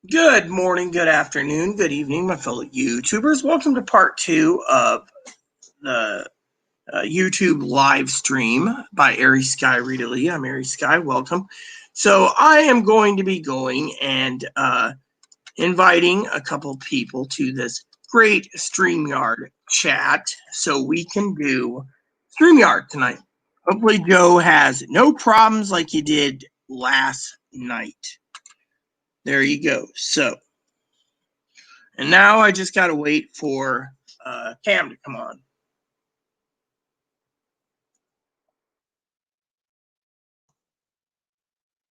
Good morning, good afternoon, good evening, my fellow YouTubers. Welcome to part 2 of the YouTube live stream by Aries Sky Rita Lee. I'm Aries Sky. Welcome. So I am going to be going and inviting a couple people to this great StreamYard chat so we can do StreamYard tonight. Hopefully Joe has no problems like he did last night. There you go. So. And now I just got to wait for Cam to come on.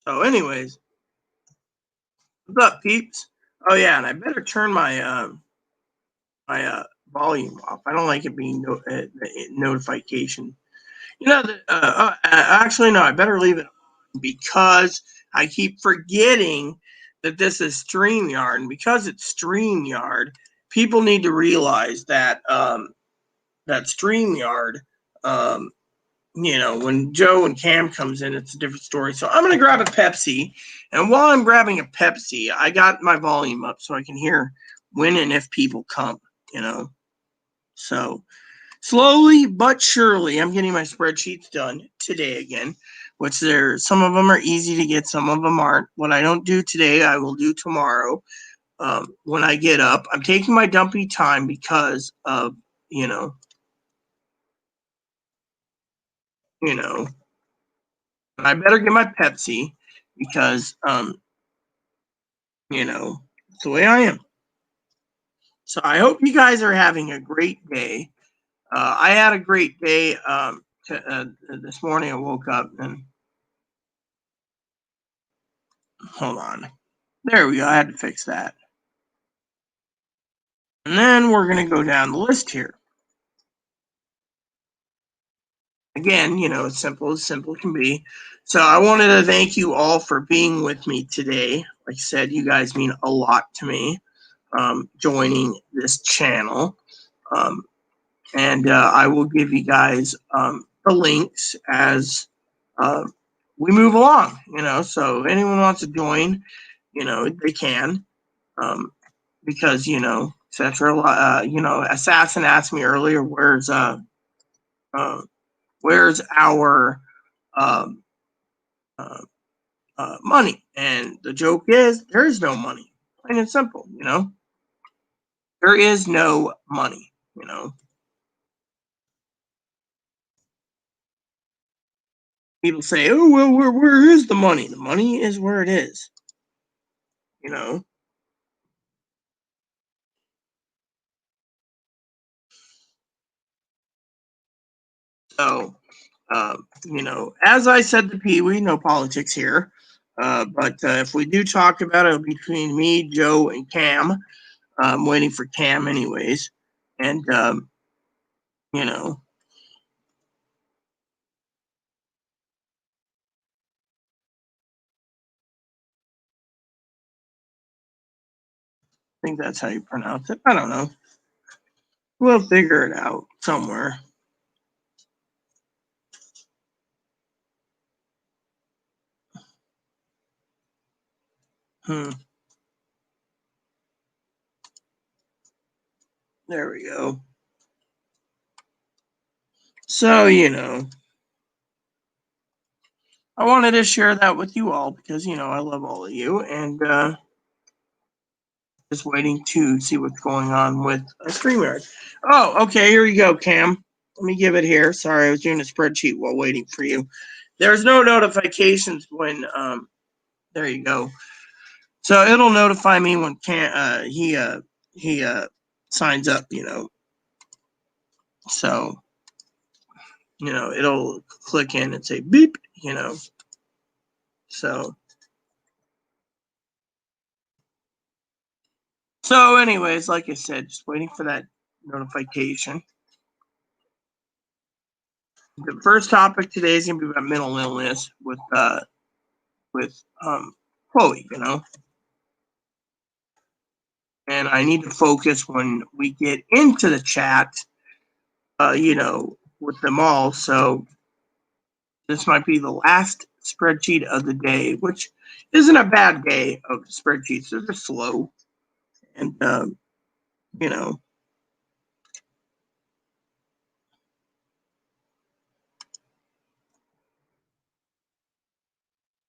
So anyways, what's up, peeps? Oh, yeah, and I better turn my volume off. I don't like it being notification. You know, actually, no, I better leave it on because I keep forgetting that this is StreamYard. And because it's StreamYard, people need to realize that that StreamYard, when Joe and Cam comes in, it's a different story. So I'm going to grab a Pepsi. And while I'm grabbing a Pepsi, I got my volume up so I can hear when and if people come, So slowly but surely, I'm getting my spreadsheets done today again, which some of them are easy to get, some of them aren't. What I don't do today, I will do tomorrow when I get up. I'm taking my dumpy time because of, I better get my Pepsi because, it's the way I am. So I hope you guys are having a great day. I had a great day this morning. I woke up and hold on. There we go. I had to fix that. And then we're going to go down the list here. Again, as simple can be. So I wanted to thank you all for being with me today. Like I said, you guys mean a lot to me, joining this channel. And I will give you guys the links as we move along, So anyone wants to join, they can, because, etc. Assassin asked me earlier, where's our money? And the joke is, there is no money. Plain and simple, There is no money, People say, oh, well, where is the money? The money is where it is, So, as I said to Pee Wee, no politics here. But if we do talk about it, it'll be between me, Joe, and Cam. I'm waiting for Cam, anyways. And, I think that's how you pronounce it. I don't know. We'll figure it out somewhere. There we go. So, I wanted to share that with you all because, I love all of you. And just waiting to see what's going on with StreamYard. Oh, okay. Here you go, Cam. Let me give it here. Sorry, I was doing a spreadsheet while waiting for you. There's no notifications when, there you go. So it'll notify me when he signs up, So, it'll click in and say beep, So anyways, like I said, just waiting for that notification. The first topic today is going to be about mental illness with Chloe, And I need to focus when we get into the chat, with them all. So this might be the last spreadsheet of the day, which isn't a bad day of spreadsheets. They're just slow, and you know.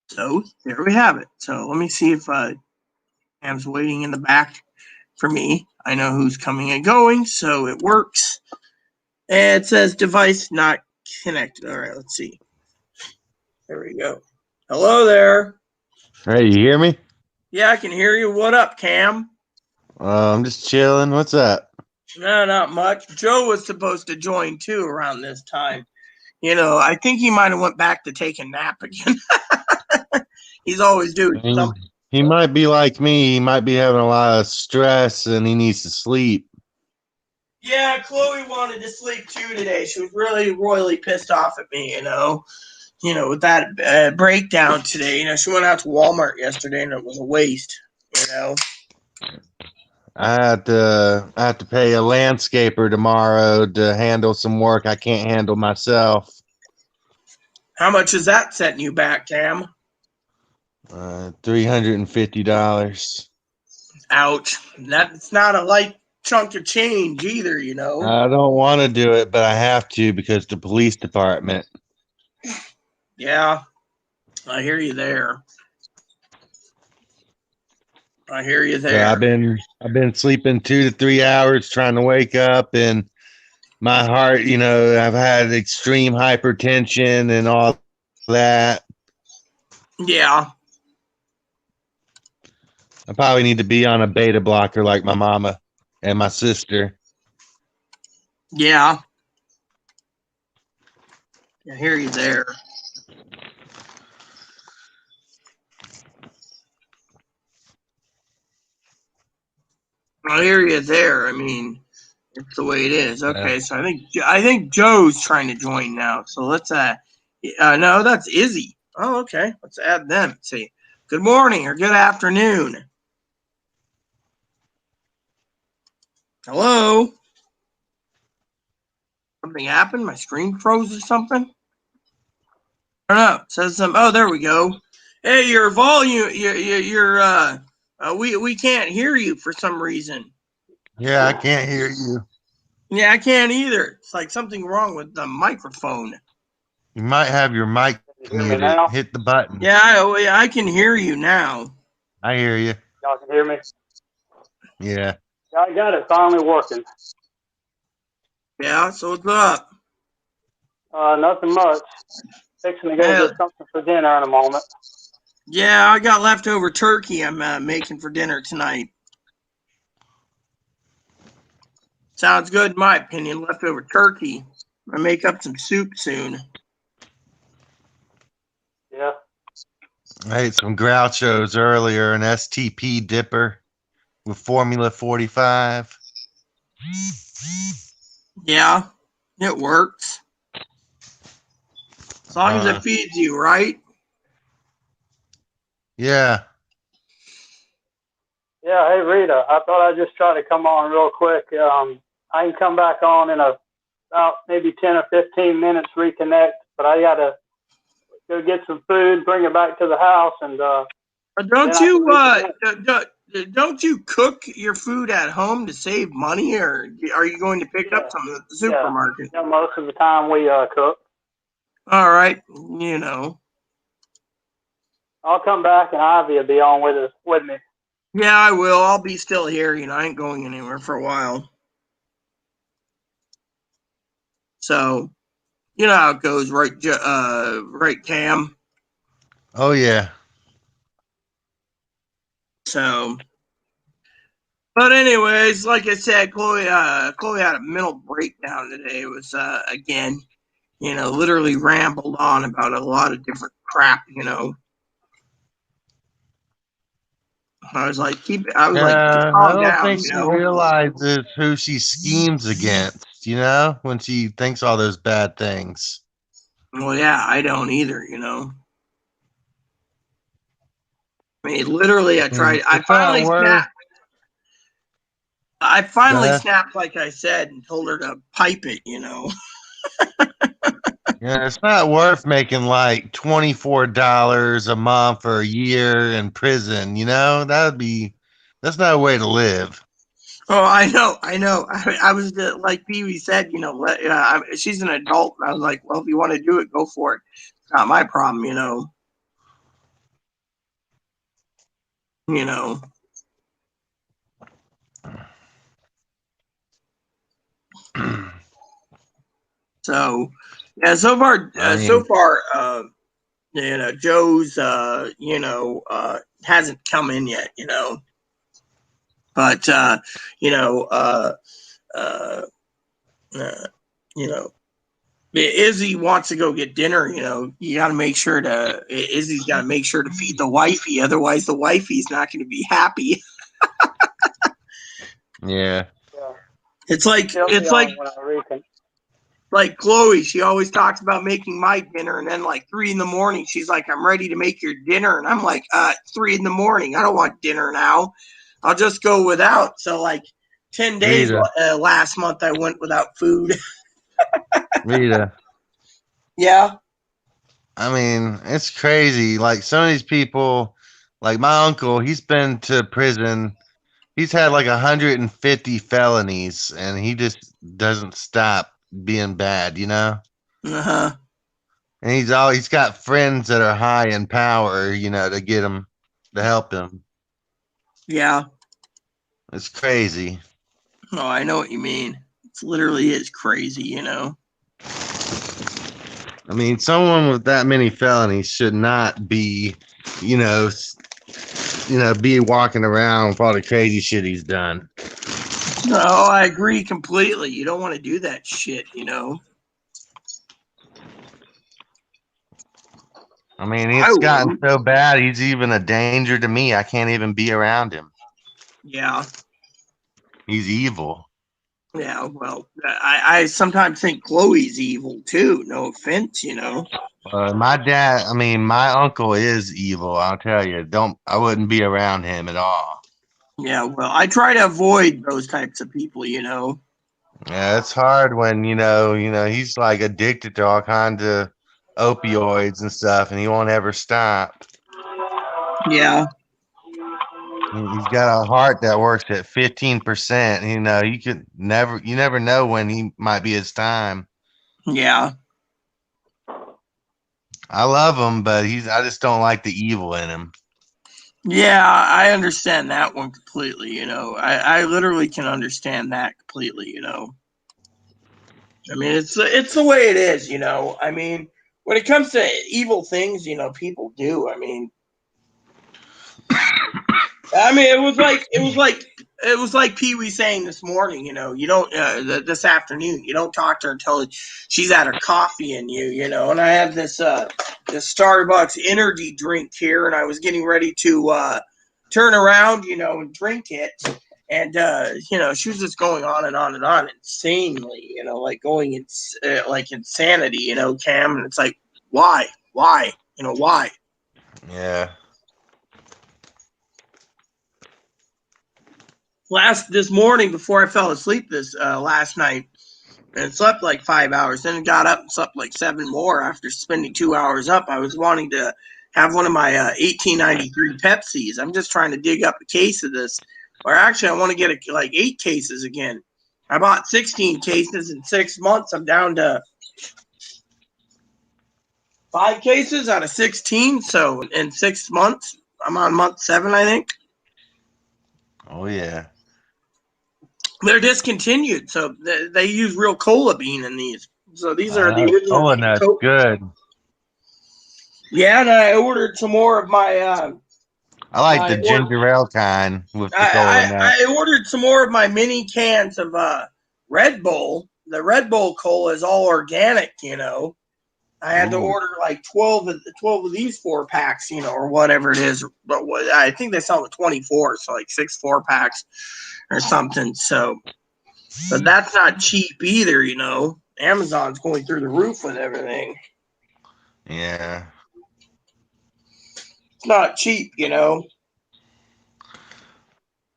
So there we have it. So let me see if Cam's waiting in the back for me. I know who's coming and going, so it works. And it says device not connected. All right, let's see. There we go. Hello there. Hey, you hear me? Yeah, I can hear you. What up, Cam? I'm just chilling. What's up? No, not much. Joe was supposed to join too around this time. I think he might have went back to take a nap again. He's always doing something. He might be like me. He might be having a lot of stress and he needs to sleep. Yeah, Chloe wanted to sleep too today. She was really royally pissed off at me, with that breakdown today. She went out to Walmart yesterday and it was a waste, I have to pay a landscaper tomorrow to handle some work I can't handle myself. How much is that setting you back, Cam? $350. Ouch. That's not a light chunk of change either, I don't want to do it, but I have to because the police department. Yeah, I hear you there. I hear you there. So I've been sleeping 2 to 3 hours trying to wake up, and my heart, I've had extreme hypertension and all that. Yeah. I probably need to be on a beta blocker like my mama and my sister. Yeah. I hear you there. I hear you there. I mean, it's the way it is. Okay, so I think Joe's trying to join now. So let's no, that's Izzy. Oh, okay. Let's add them. Let's see. Good morning or good afternoon. Hello. Something happened? My screen froze or something? I don't know. It says some. Oh, there we go. Hey, your volume. We can't hear you for some reason. Yeah, I can't hear you. Yeah, I can't either. It's like something wrong with the microphone. You might have your mic muted. Hit the button. Yeah, I can hear you now. I hear you. Y'all can hear me? Yeah. I got it finally working. Yeah, so what's up? Nothing much. Fixing to go get something for dinner in a moment. Yeah, I got leftover turkey I'm making for dinner tonight. Sounds good in my opinion, leftover turkey. I make up some soup soon. Yeah. I ate some Groucho's earlier, an STP dipper with Formula 45. Yeah, it works. As long as it feeds you, right? Yeah. Yeah, hey Rita, I thought I'd just try to come on real quick. I can come back on in about maybe 10 or 15 minutes, reconnect, but I got to go get some food, bring it back to the house, and don't you cook your food at home to save money, or are you going to pick up some at the supermarket? Yeah, most of the time we cook. All right, I'll come back and Ivy will be on with me. Yeah, I will. I'll be still here. I ain't going anywhere for a while. So, you know how it goes, right? Right, Cam. Oh yeah. So, but anyways, like I said, Chloe had a mental breakdown today. It was again, literally rambled on about a lot of different crap. I was like, I don't think she realizes who she schemes against, when she thinks all those bad things. Well, yeah, I don't either, I mean, literally, I tried. I finally snapped. I finally snapped, like I said, and told her to pipe it, Yeah, it's not worth making like $24 a month or a year in prison. That's not a way to live. Oh, I know, I know. I was like Pee Wee said, she's an adult. And I was like, well, if you want to do it, go for it. It's not my problem, you know. You know. So, yeah. I So mean, far, Joe's, hasn't come in yet. You know, but you know, uh, uh, you know, Izzy wants to go get dinner. You know, Izzy's got to make sure to feed the wifey. Otherwise, the wifey's not going to be happy. yeah. Yeah. It's like, He'll be on when I reckon. like Chloe, she always talks about making my dinner, and then like 3 a.m, she's like, "I'm ready to make your dinner," and I'm like, 3 a.m, I don't want dinner now. I'll just go without. So like 10 days Rita, last month, I went without food. Rita. Yeah, I mean, it's crazy. Like some of these people, like my uncle, he's been to prison. He's had like 150 felonies, and he just doesn't stop being bad, you know? uh-huh. And he's got friends that are high in power, to get him to help him. Yeah. It's crazy. Oh, I know what you mean. It literally is crazy, you know. I mean, someone with that many felonies should not be, you know, be walking around with all the crazy shit he's done. No, I agree completely. You don't want to do that shit, you know. I mean, it's gotten so bad, he's even a danger to me. I can't even be around him. Yeah. He's evil. Yeah, well, I sometimes think Chloe's evil too. No offense, you know. My uncle is evil. I'll tell you. I wouldn't be around him at all. Yeah, well, I try to avoid those types of people, you know. Yeah, it's hard when he's like addicted to all kinds of opioids and stuff, and he won't ever stop. Yeah. He's got a heart that works at 15%. You never know when he might be his time. Yeah. I love him, but I just don't like the evil in him. Yeah, I understand that one completely, you know. I literally can understand that completely, you know. I mean, it's the way it is, you know. I mean, when it comes to evil things, you know, people do. It was like Pee Wee saying this morning. You know, you don't this afternoon. You don't talk to her until she's had her coffee in you. You know, and I have this Starbucks energy drink here, and I was getting ready to turn around, you know, and drink it. And she was just going on and on and on insanely, you know, like going like insanity, you know, Cam. And it's like, why, you know, why? Yeah. This morning before I fell asleep this last night and slept like 5 hours, then got up and slept like 7 more after spending 2 hours up. I was wanting to have one of my 1893 Pepsis. I'm just trying to dig up a case of this, or actually I want to get like 8 cases again. I bought 16 cases in 6 months. I'm down to 5 cases out of 16. So in 6 months, I'm on month 7, I think. Oh yeah. They're discontinued, so they use real cola bean in these. So these are the original. Oh, that's good. Yeah, and I ordered some more of my. I like the ginger ale kind with the cola nut. I ordered some more of my mini cans of Red Bull. The Red Bull cola is all organic, you know. I had to order like 12 of these 4-packs, you know, or whatever it is. But I think they sell the 24, so like 6 4-packs or something. So, but that's not cheap either, you know. Amazon's going through the roof with everything. Yeah. It's not cheap, you know.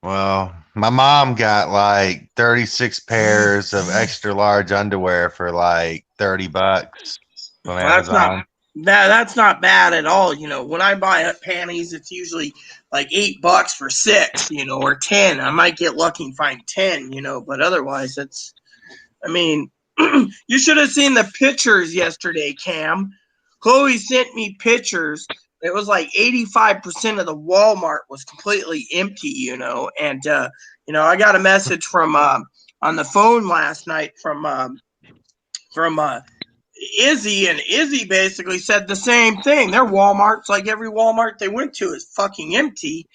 Well, my mom got like 36 pairs of extra large underwear for like $30. from That's Amazon. that's not bad at all. You know, when I buy panties, it's usually like $8 for 6, you know, or 10. I might get lucky and find 10, you know, but otherwise it's, I mean, you should have seen the pictures yesterday, Cam. Chloe sent me pictures. It was like 85% of the Walmart was completely empty, you know, and you know, I got a message from on the phone last night from Izzy, and Izzy basically said the same thing. Their Walmart's like every Walmart they went to is fucking empty.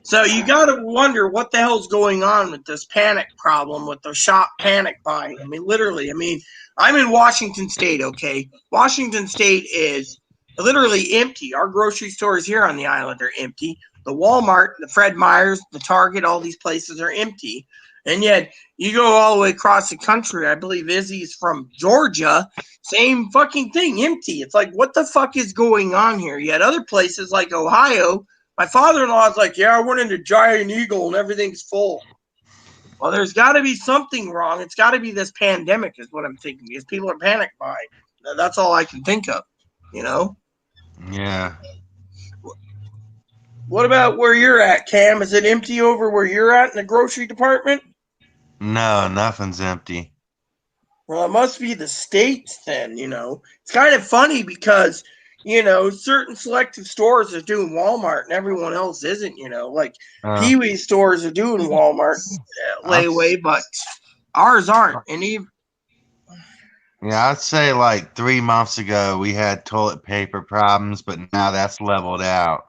So you got to wonder what the hell's going on with this panic problem with the shop panic buying. I mean, literally, I mean, I'm in Washington State, okay? Washington State is literally empty. Our grocery stores here on the island are empty. The Walmart, the Fred Meyers, the Target, all these places are empty. And yet you go all the way across the country. I believe Izzy's from Georgia. Same fucking thing, empty. It's like, what the fuck is going on here? Yet other places like Ohio, my father-in-law is like, yeah, I went into Giant Eagle and everything's full. Well, there's got to be something wrong. It's got to be this pandemic is what I'm thinking, because people are panic buying. That's all I can think of, you know? Yeah. What about where you're at, Cam? Is it empty over where you're at in the grocery department? No, nothing's empty. Well, it must be the States then, you know. It's kind of funny because, you know, certain selective stores are doing Walmart and everyone else isn't, you know. Like Pee-wee stores are doing Walmart layaway, but ours aren't. And even Yeah, I'd say like 3 months ago we had toilet paper problems, but now that's leveled out.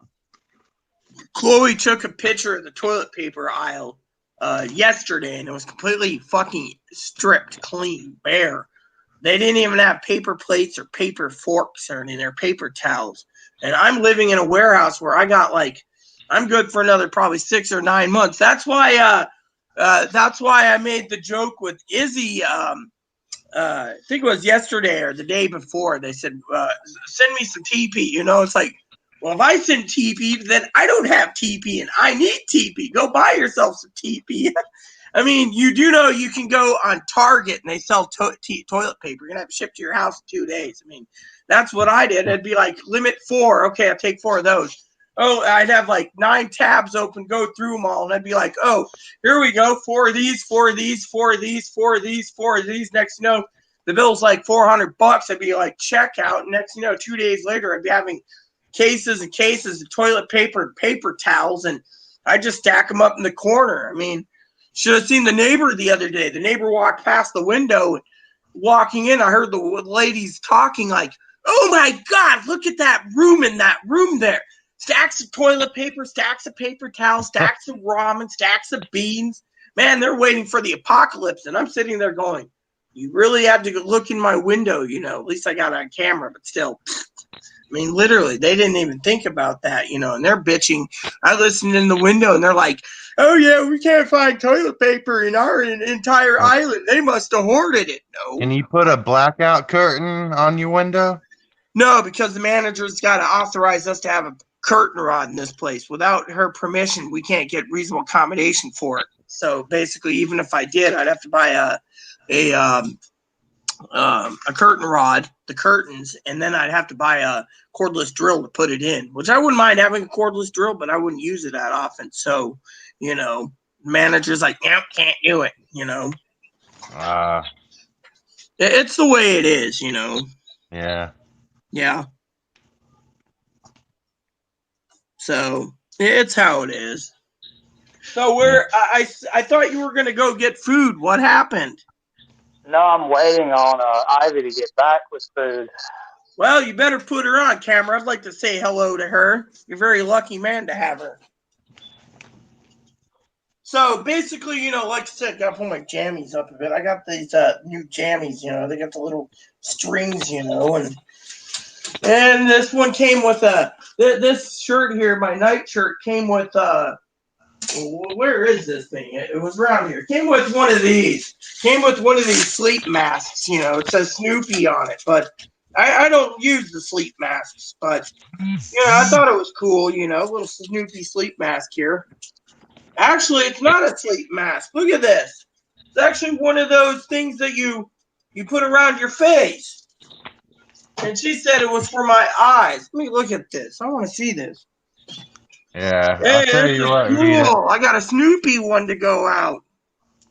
Chloe took a picture of the toilet paper aisle yesterday, and it was completely fucking stripped, clean, bare. They didn't even have paper plates or paper forks or anything, or paper towels. And I'm living in a warehouse where I got like, I'm good for another probably 6 or 9 months. That's why I made the joke with Izzy. I think it was yesterday or the day before. They said, send me some TP. You know, it's like, well, if I send TP, then I don't have TP and I need TP. Go buy yourself some TP. I mean, you do know you can go on Target and they sell toilet paper. You're going to have it shipped to your house in 2 days. I mean, that's what I did. It'd be like limit 4. Okay, I'll take 4 of those. Oh, I'd have like 9 tabs open, go through them all. And I'd be like, oh, here we go. 4 of these, 4 of these, 4 of these, 4 of these, 4 of these. Next, you know, the bill's like $400. I'd be like, checkout. And next, you know, 2 days later, I'd be having cases and cases of toilet paper and paper towels. And I just stack them up in the corner. I mean, should have seen the neighbor the other day. The neighbor walked past the window. Walking in, I heard the ladies talking like, oh my God, look at that room in that room there. Stacks of toilet paper, stacks of paper towels, stacks of ramen, stacks of beans. Man, they're waiting for the apocalypse. And I'm sitting there going, you really had to look in my window, you know. At least I got it on camera, but still. I mean, literally, they didn't even think about that, you know, and they're bitching. I listened in the window, and they're like, oh, yeah, we can't find toilet paper in our entire island. They must have hoarded it. No. Can you put a blackout curtain on your window? No, because the manager's got to authorize us to have a curtain rod in this place. Without her permission, we can't get reasonable accommodation for it. So basically, even if I did, I'd have to buy a curtain rod, the curtains, and then I'd have to buy a cordless drill to put it in, which I wouldn't mind having a cordless drill, but I wouldn't use it that often. So, you know, manager's like, nope, can't do it, you know. It's the way it is, you know. Yeah. Yeah. So it's how it is. So I thought you were going to go get food. What happened? No, I'm waiting on Ivy to get back with food. Well, you better put her on camera. I'd like to say hello to her. You're a very lucky man to have her. So basically, you know, like I said, I got to pull my jammies up a bit. I got these new jammies, you know. They got the little strings, you know, and this one came with this shirt here, my night shirt came with where is this thing? It was around here. Came with one of these. Came with one of these sleep masks. You know, it says Snoopy on it, but I don't use the sleep masks. But you know, I thought it was cool. You know, little Snoopy sleep mask here. Actually, it's not a sleep mask. Look at this. It's actually one of those things that you put around your face. And she said it was for my eyes. Let me look at this. I want to see this. Yeah, Hey, I'll tell this you is what, cool. Rita. I got a Snoopy one to go out.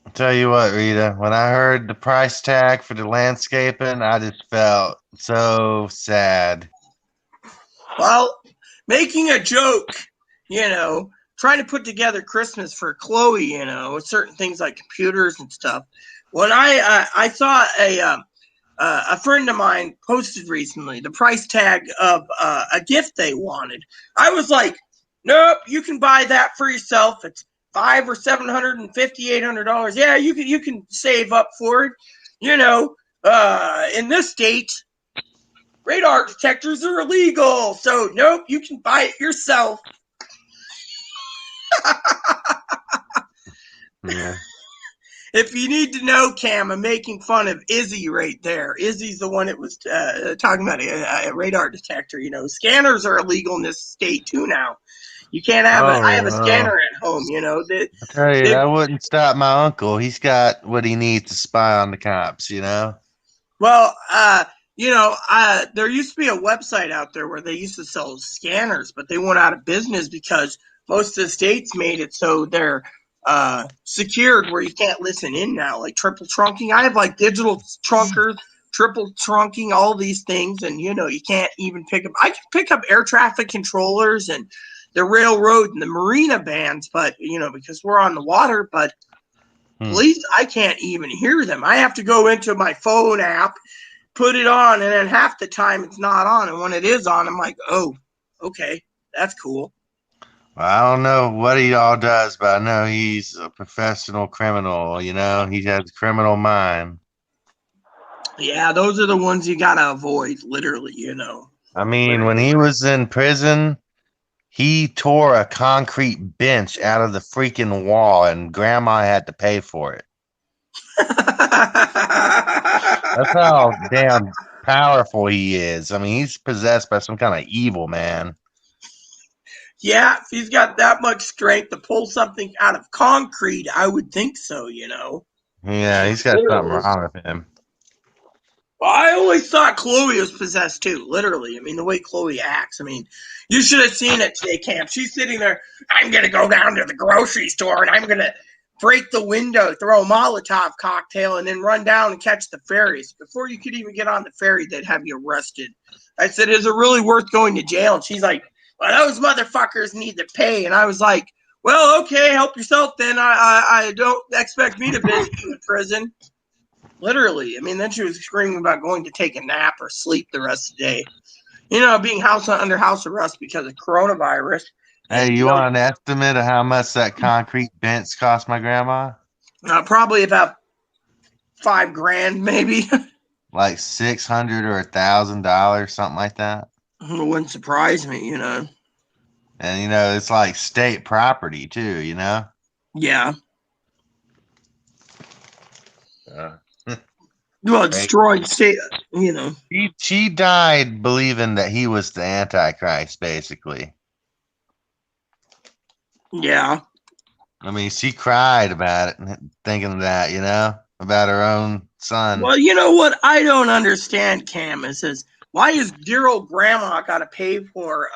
I'll tell you what, Rita. When I heard the price tag for the landscaping, I just felt so sad. Well, making a joke, trying to put together Christmas for Chloe, certain things like computers and stuff. When I saw a friend of mine posted recently the price tag of a gift they wanted, I was like, nope, you can buy that for yourself. It's $500 or $750, $800. Yeah, you can save up for it. In this state, radar detectors are illegal, so nope, you can buy it yourself. Yeah. If you need to know, Cam, I'm making fun of Izzy right there. Izzy's the one that was talking about a radar detector. Scanners are illegal in this state too now. You can't have I have a scanner at home. I tell you, that wouldn't stop my uncle. He's got what he needs to spy on the cops. Well, there used to be a website out there where they used to sell scanners, but they went out of business because most of the states made it so they're secured where you can't listen in now, like triple trunking. I have like digital trunkers, triple trunking, all these things, and you can't even pick up. I can pick up air traffic controllers and the railroad and the marina bands, but because we're on the water, but police, I can't even hear them. I have to go into my phone app, put it on, and then half the time it's not on. And when it is on, I'm like, oh, okay, that's cool. Well, I don't know what he all does, but I know he's a professional criminal. He has a criminal mind. Yeah, those are the ones you gotta avoid, literally, I mean, when he was in prison, he tore a concrete bench out of the freaking wall, and Grandma had to pay for it. That's how damn powerful he is. I mean, he's possessed by some kind of evil, man. Yeah, if he's got that much strength to pull something out of concrete, I would think so, Yeah, he's got something wrong with him. Well, I always thought Chloe was possessed too, literally. I mean, the way Chloe acts. I mean, you should have seen it today, Camp. She's sitting there, I'm going to go down to the grocery store and I'm going to break the window, throw a Molotov cocktail, and then run down and catch the ferries. Before you could even get on the ferry, they'd have you arrested. I said, is it really worth going to jail? And she's like, well, those motherfuckers need to pay. And I was like, well, okay, help yourself then. I don't expect me to visit you in prison. Literally. I mean, then she was screaming about going to take a nap or sleep the rest of the day. Being under house arrest because of coronavirus. Hey, you want an estimate of how much that concrete bench cost my grandma? Probably about $5,000, maybe. Like $600 or $1,000, something like that. It wouldn't surprise me, And it's like state property too, Yeah. Well, destroyed state, She died believing that he was the Antichrist, basically. Yeah. I mean, she cried about it, thinking that, about her own son. Well, you know what I don't understand, Cam, is why is dear old grandma got to pay for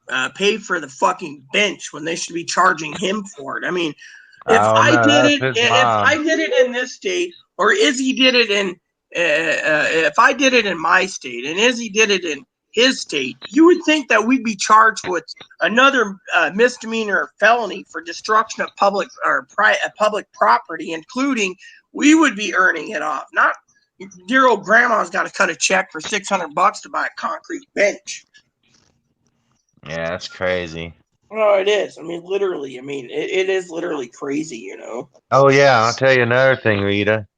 the fucking bench when they should be charging him for it? I mean, if I did it in this state, or Izzy did it in, if I did it in my state and Izzy did it in his state, you would think that we'd be charged with another misdemeanor felony for destruction of public property, including we would be earning it off. Not dear old grandma's got to cut a check for $600 to buy a concrete bench. Yeah, that's crazy. Oh, it is. I mean, literally. I mean, it is literally crazy, Oh yeah, I'll tell you another thing, Rita.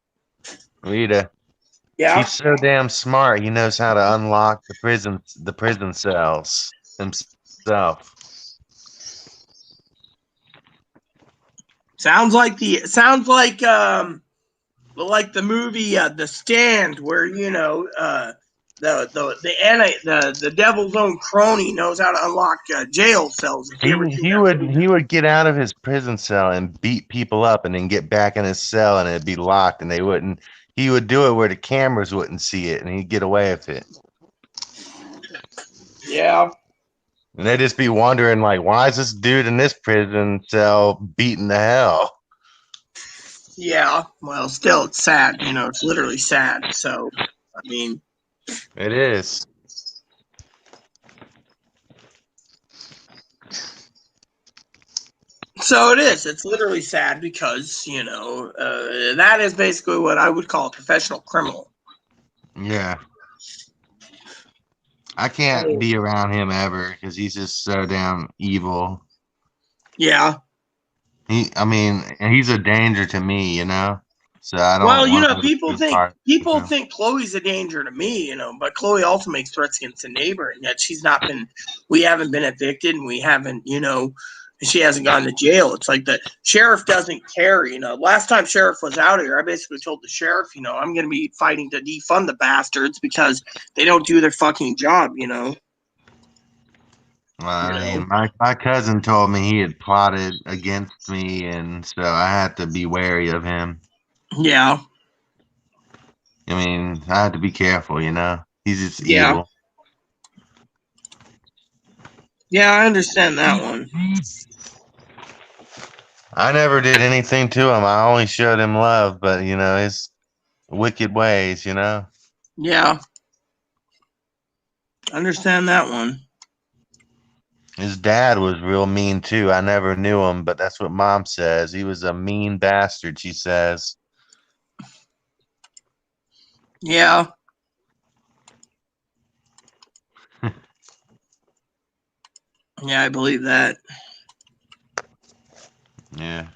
Yeah. He's so damn smart. He knows how to unlock the prison cells himself. Sounds like the movie The Stand, where the devil's own crony knows how to unlock jail cells. He would get out of his prison cell and beat people up, and then get back in his cell, and it'd be locked, and he would do it where the cameras wouldn't see it, and he'd get away with it. Yeah. And they just be wondering, like, why is this dude in this prison cell beaten to hell? Yeah. Well, still, it's sad. It's literally sad. So, I mean, It is. so it is. It's literally sad because, that is basically what I would call a professional criminal. Yeah. I can't be around him ever because he's just so damn evil. Yeah. I mean, he's a danger to me, So I don't Well, want to people be part of him. think Chloe's a danger to me, but Chloe also makes threats against the neighbor, and yet we haven't been evicted, and we haven't, she hasn't gone to jail. It's like the sheriff doesn't care, Last time sheriff was out here, I basically told the sheriff, I'm going to be fighting to defund the bastards because they don't do their fucking job, Well, I mean, my cousin told me he had plotted against me, and so I had to be wary of him. Yeah. I mean, I had to be careful, He's just evil. Yeah, I understand that one. I never did anything to him. I only showed him love, but his wicked ways, Yeah. I understand that one. His dad was real mean too. I never knew him, but that's what Mom says. He was a mean bastard, she says. Yeah. Yeah, I believe that. Yeah.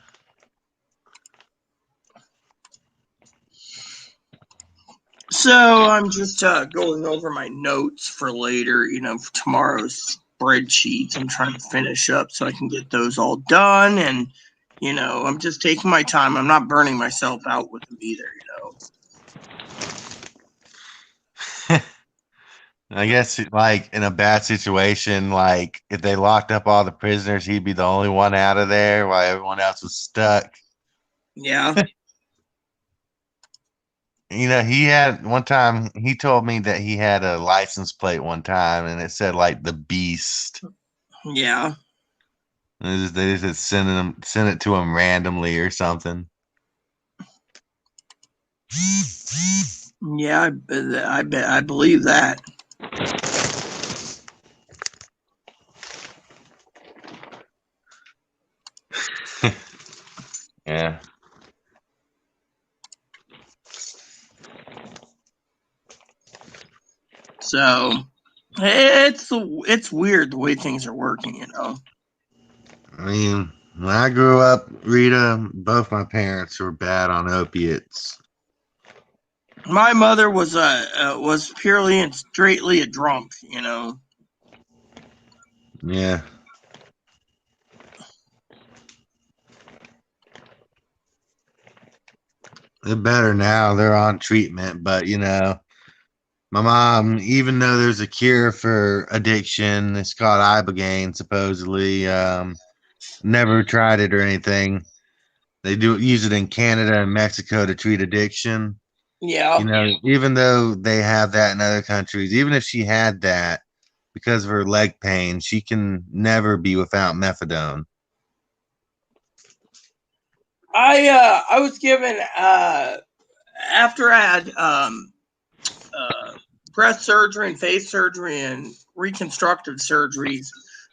So I'm just going over my notes for later, for tomorrow's spreadsheets. I'm trying to finish up so I can get those all done. And, I'm just taking my time. I'm not burning myself out with them either, I guess like in a bad situation, like if they locked up all the prisoners, he'd be the only one out of there while everyone else was stuck. Yeah. He had one time, he told me that he had a license plate one time and it said like the Beast. Yeah. They just send it to him randomly or something. Yeah, I believe that. Yeah. So it's weird the way things are working, I mean, when I grew up, Rita, both my parents were bad on opiates. My mother was purely and straightly a drunk, Yeah. They're better now. They're on treatment, but my mom, even though there's a cure for addiction, it's called Ibogaine, supposedly, never tried it or anything. They do use it in Canada and Mexico to treat addiction. Yeah. Even though they have that in other countries, even if she had that because of her leg pain, she can never be without methadone. I was given after I had breast surgery and face surgery and reconstructive surgeries,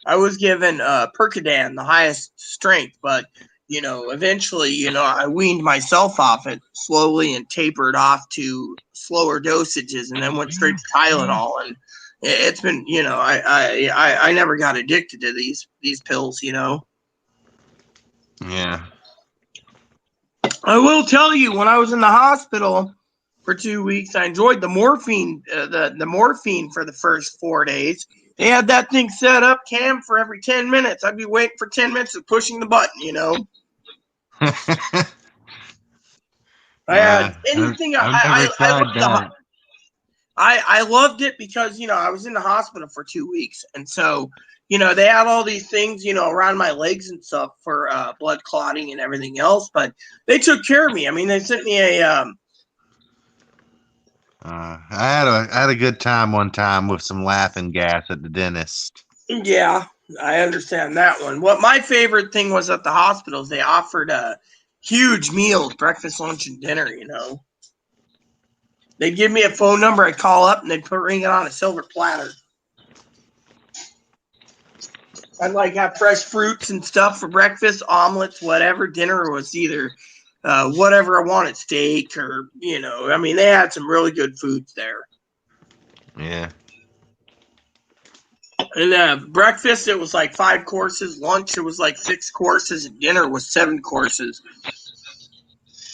I was given Percodan, the highest strength, but eventually, I weaned myself off it slowly and tapered off to slower dosages, and then went straight to Tylenol. And it's been, I never got addicted to these pills, Yeah. I will tell you, when I was in the hospital for 2 weeks, I enjoyed the morphine, the morphine for the first 4 days. They had that thing set up, Cam, for every 10 minutes. I'd be waiting for 10 minutes of pushing the button, I had anything. I loved it because I was in the hospital for 2 weeks, and so they had all these things around my legs and stuff for blood clotting and everything else. But they took care of me. I mean, they sent me a I had a good time one time with some laughing gas at the dentist. Yeah, I understand that one. What my favorite thing was at the hospitals, they offered huge meals, breakfast, lunch, and dinner, you know. They'd give me a phone number, I'd call up, and they'd ring it on a silver platter. I'd like have fresh fruits and stuff for breakfast, omelets, whatever. Dinner was either whatever I wanted, steak or, you know, I mean, they had some really good foods there. Yeah. And breakfast, it was like 5 courses. Lunch, it was like 6 courses. And dinner was 7 courses.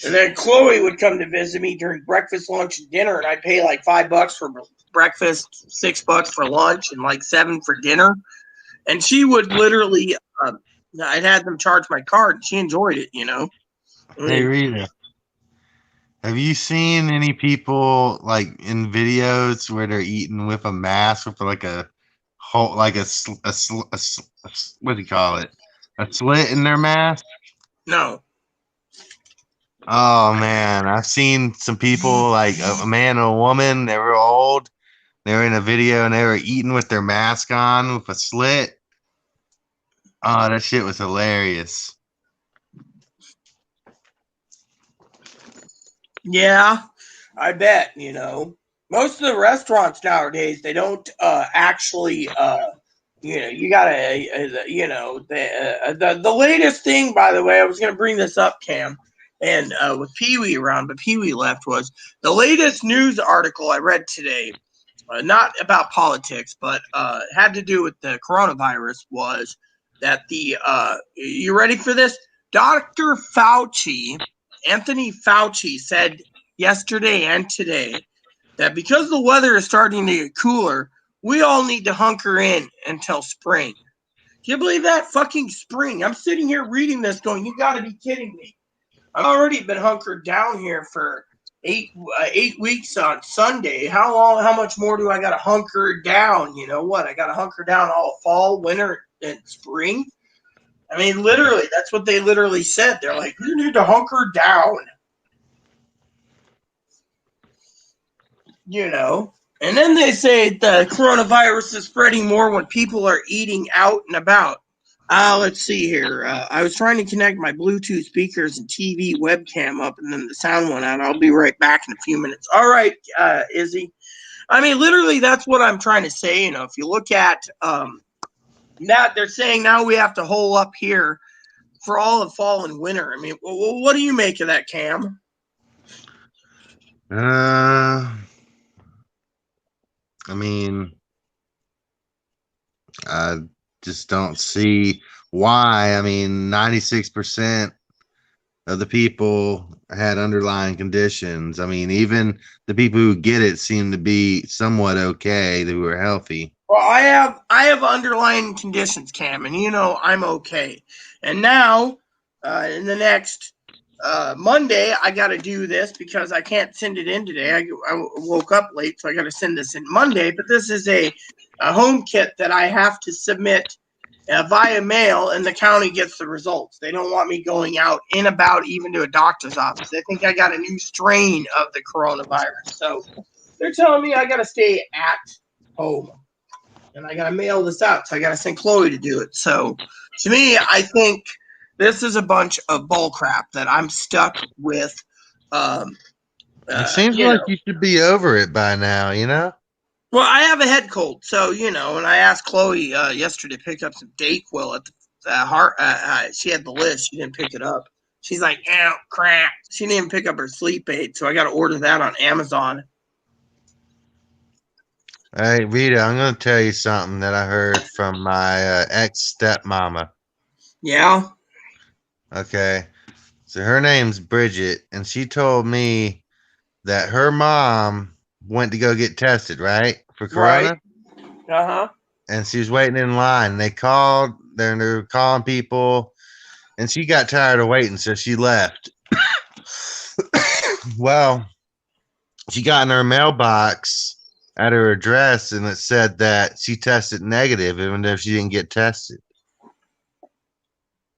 And then Chloe would come to visit me during breakfast, lunch, and dinner, and I'd pay like $5 for breakfast, $6 for lunch, and like 7 for dinner. And she would literally, I'd had them charge my card, and she enjoyed it, you know. Hey Rita, have you seen any people like in videos where they're eating with a mask with like a hole, like what do you call it? A slit in their mask? No. Oh man, I've seen some people like a man and a woman. They were old. They were in a video and they were eating with their mask on with a slit. Oh, that shit was hilarious. Yeah, I bet, you know. Most of the restaurants nowadays, they don't actually, you know, you gotta, you know, the latest thing, by the way, I was gonna bring this up, Cam, and with Pee Wee around, but Pee Wee left, was the latest news article I read today, not about politics, but had to do with the coronavirus, was that you ready for this? Dr. Fauci, Anthony Fauci, said yesterday and today that because the weather is starting to get cooler, we all need to hunker in until spring. Can you believe that? Fucking spring. I'm sitting here reading this going, you got to be kidding me. I've already been hunkered down here for 8 weeks on Sunday. How much more do I got to hunker down? You know what? I got to hunker down all fall, winter, and spring. I mean, literally, that's what they literally said. They're like, you need to hunker down. You know, and then they say the coronavirus is spreading more when people are eating out and about. Let's see here. I was trying to connect my Bluetooth speakers and TV webcam up, and then the sound went out. I'll be right back in a few minutes. All right, Izzy. I mean, literally, that's what I'm trying to say. You know, if you look at that, they're saying now we have to hole up here for all of fall and winter. I mean, what do you make of that, Cam? I mean, I just don't see why. I mean, 96% of the people had underlying conditions. I mean, even the people who get it seem to be somewhat okay, who are healthy. Well, I have underlying conditions, Cam, and you know I'm okay. And now, in the next Monday, I got to do this because I can't send it in today. I woke up late, so I got to send this in Monday. But this is a home kit that I have to submit via mail, and the county gets the results. They don't want me going out and about even to a doctor's office. They think I got a new strain of the coronavirus. So they're telling me I got to stay at home. And I got to mail this out. So I got to send Chloe to do it. So to me, I think this is a bunch of bull crap that I'm stuck with. It seems like you should be over it by now, you know? Well, I have a head cold. So, you know, and I asked Chloe yesterday to pick up some Dayquil at the she had the list. She didn't pick it up. She's like, oh, crap. She didn't even pick up her sleep aid. So I got to order that on Amazon. Hey, Rita, I'm going to tell you something that I heard from my ex-stepmama. Yeah? Okay. So her name's Bridget, and she told me that her mom went to go get tested, right? For corona? Right. Uh-huh. And she was waiting in line. They called, they were calling people, and she got tired of waiting, so she left. Well, she got in her mailbox at her address, and it said that she tested negative, even though she didn't get tested.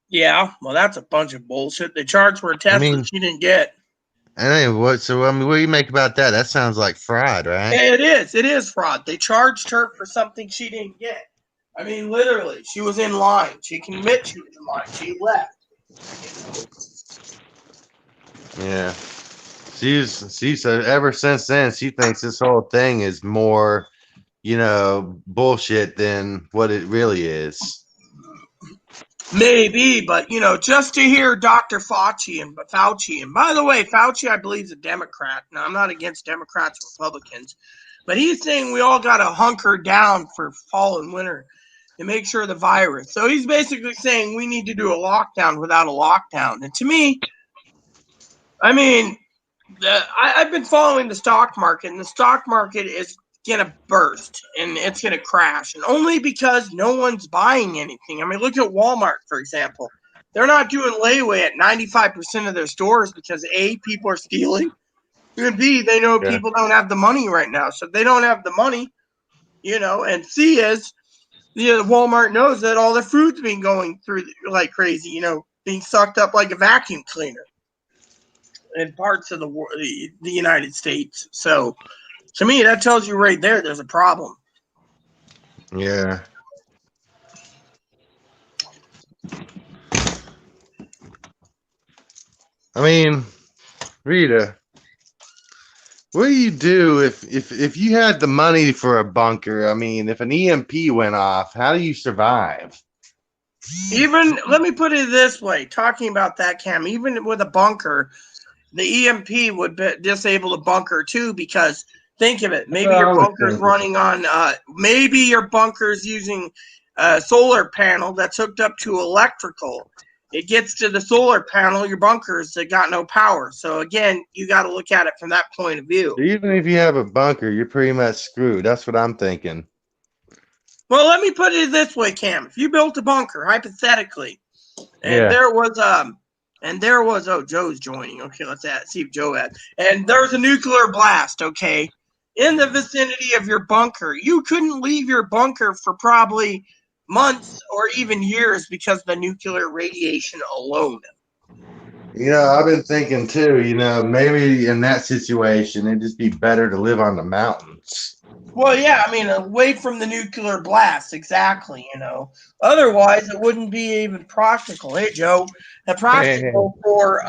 Yeah, well, that's a bunch of bullshit. They charged for a test that she didn't get. And what? So I mean, what do you make about that? That sounds like fraud, right? It is. It is fraud. They charged her for something she didn't get. I mean, literally, she was in line. She can admit she was in line. She left. Yeah. She's ever since then she thinks this whole thing is more, bullshit than what it really is. Maybe, but just to hear Dr. Fauci, and by the way, Fauci, I believe, is a Democrat. Now, I'm not against Democrats or Republicans, but he's saying we all got to hunker down for fall and winter to make sure the virus. So he's basically saying we need to do a lockdown without a lockdown. And to me, I mean, I've been following the stock market, and the stock market is going to burst and it's going to crash, and only because no one's buying anything. I mean, look at Walmart, for example. They're not doing layaway at 95% of their stores because A, people are stealing, and B, they know people don't have the money right now. So if they don't have the money, and C is, Walmart knows that all their food's been going through like crazy, being sucked up like a vacuum cleaner in parts of the United States. So to me, that tells you right there there's a problem. Yeah. I mean, Rita, what do you do if you had the money for a bunker? I mean, if an EMP went off, how do you survive? Even, let me put it this way, talking about that, Cam, even with a bunker, the EMP would disable the bunker too, because think of it, maybe your bunker's running on, maybe your bunker's using a solar panel that's hooked up to electrical. It gets to the solar panel, your bunker's got no power. So again, you got to look at it from that point of view. Even if you have a bunker, you're pretty much screwed. That's what I'm thinking. Well, let me put it this way, Cam. If you built a bunker, hypothetically, and there was oh, Joe's joining. Okay, let's see if Joe had. And there's a nuclear blast, okay, in the vicinity of your bunker. You couldn't leave your bunker for probably months or even years because of the nuclear radiation alone. I've been thinking too, maybe in that situation, it'd just be better to live on the mountains. Well, yeah, I mean, away from the nuclear blast, exactly, Otherwise, it wouldn't be even practical. Hey, Joe, practical for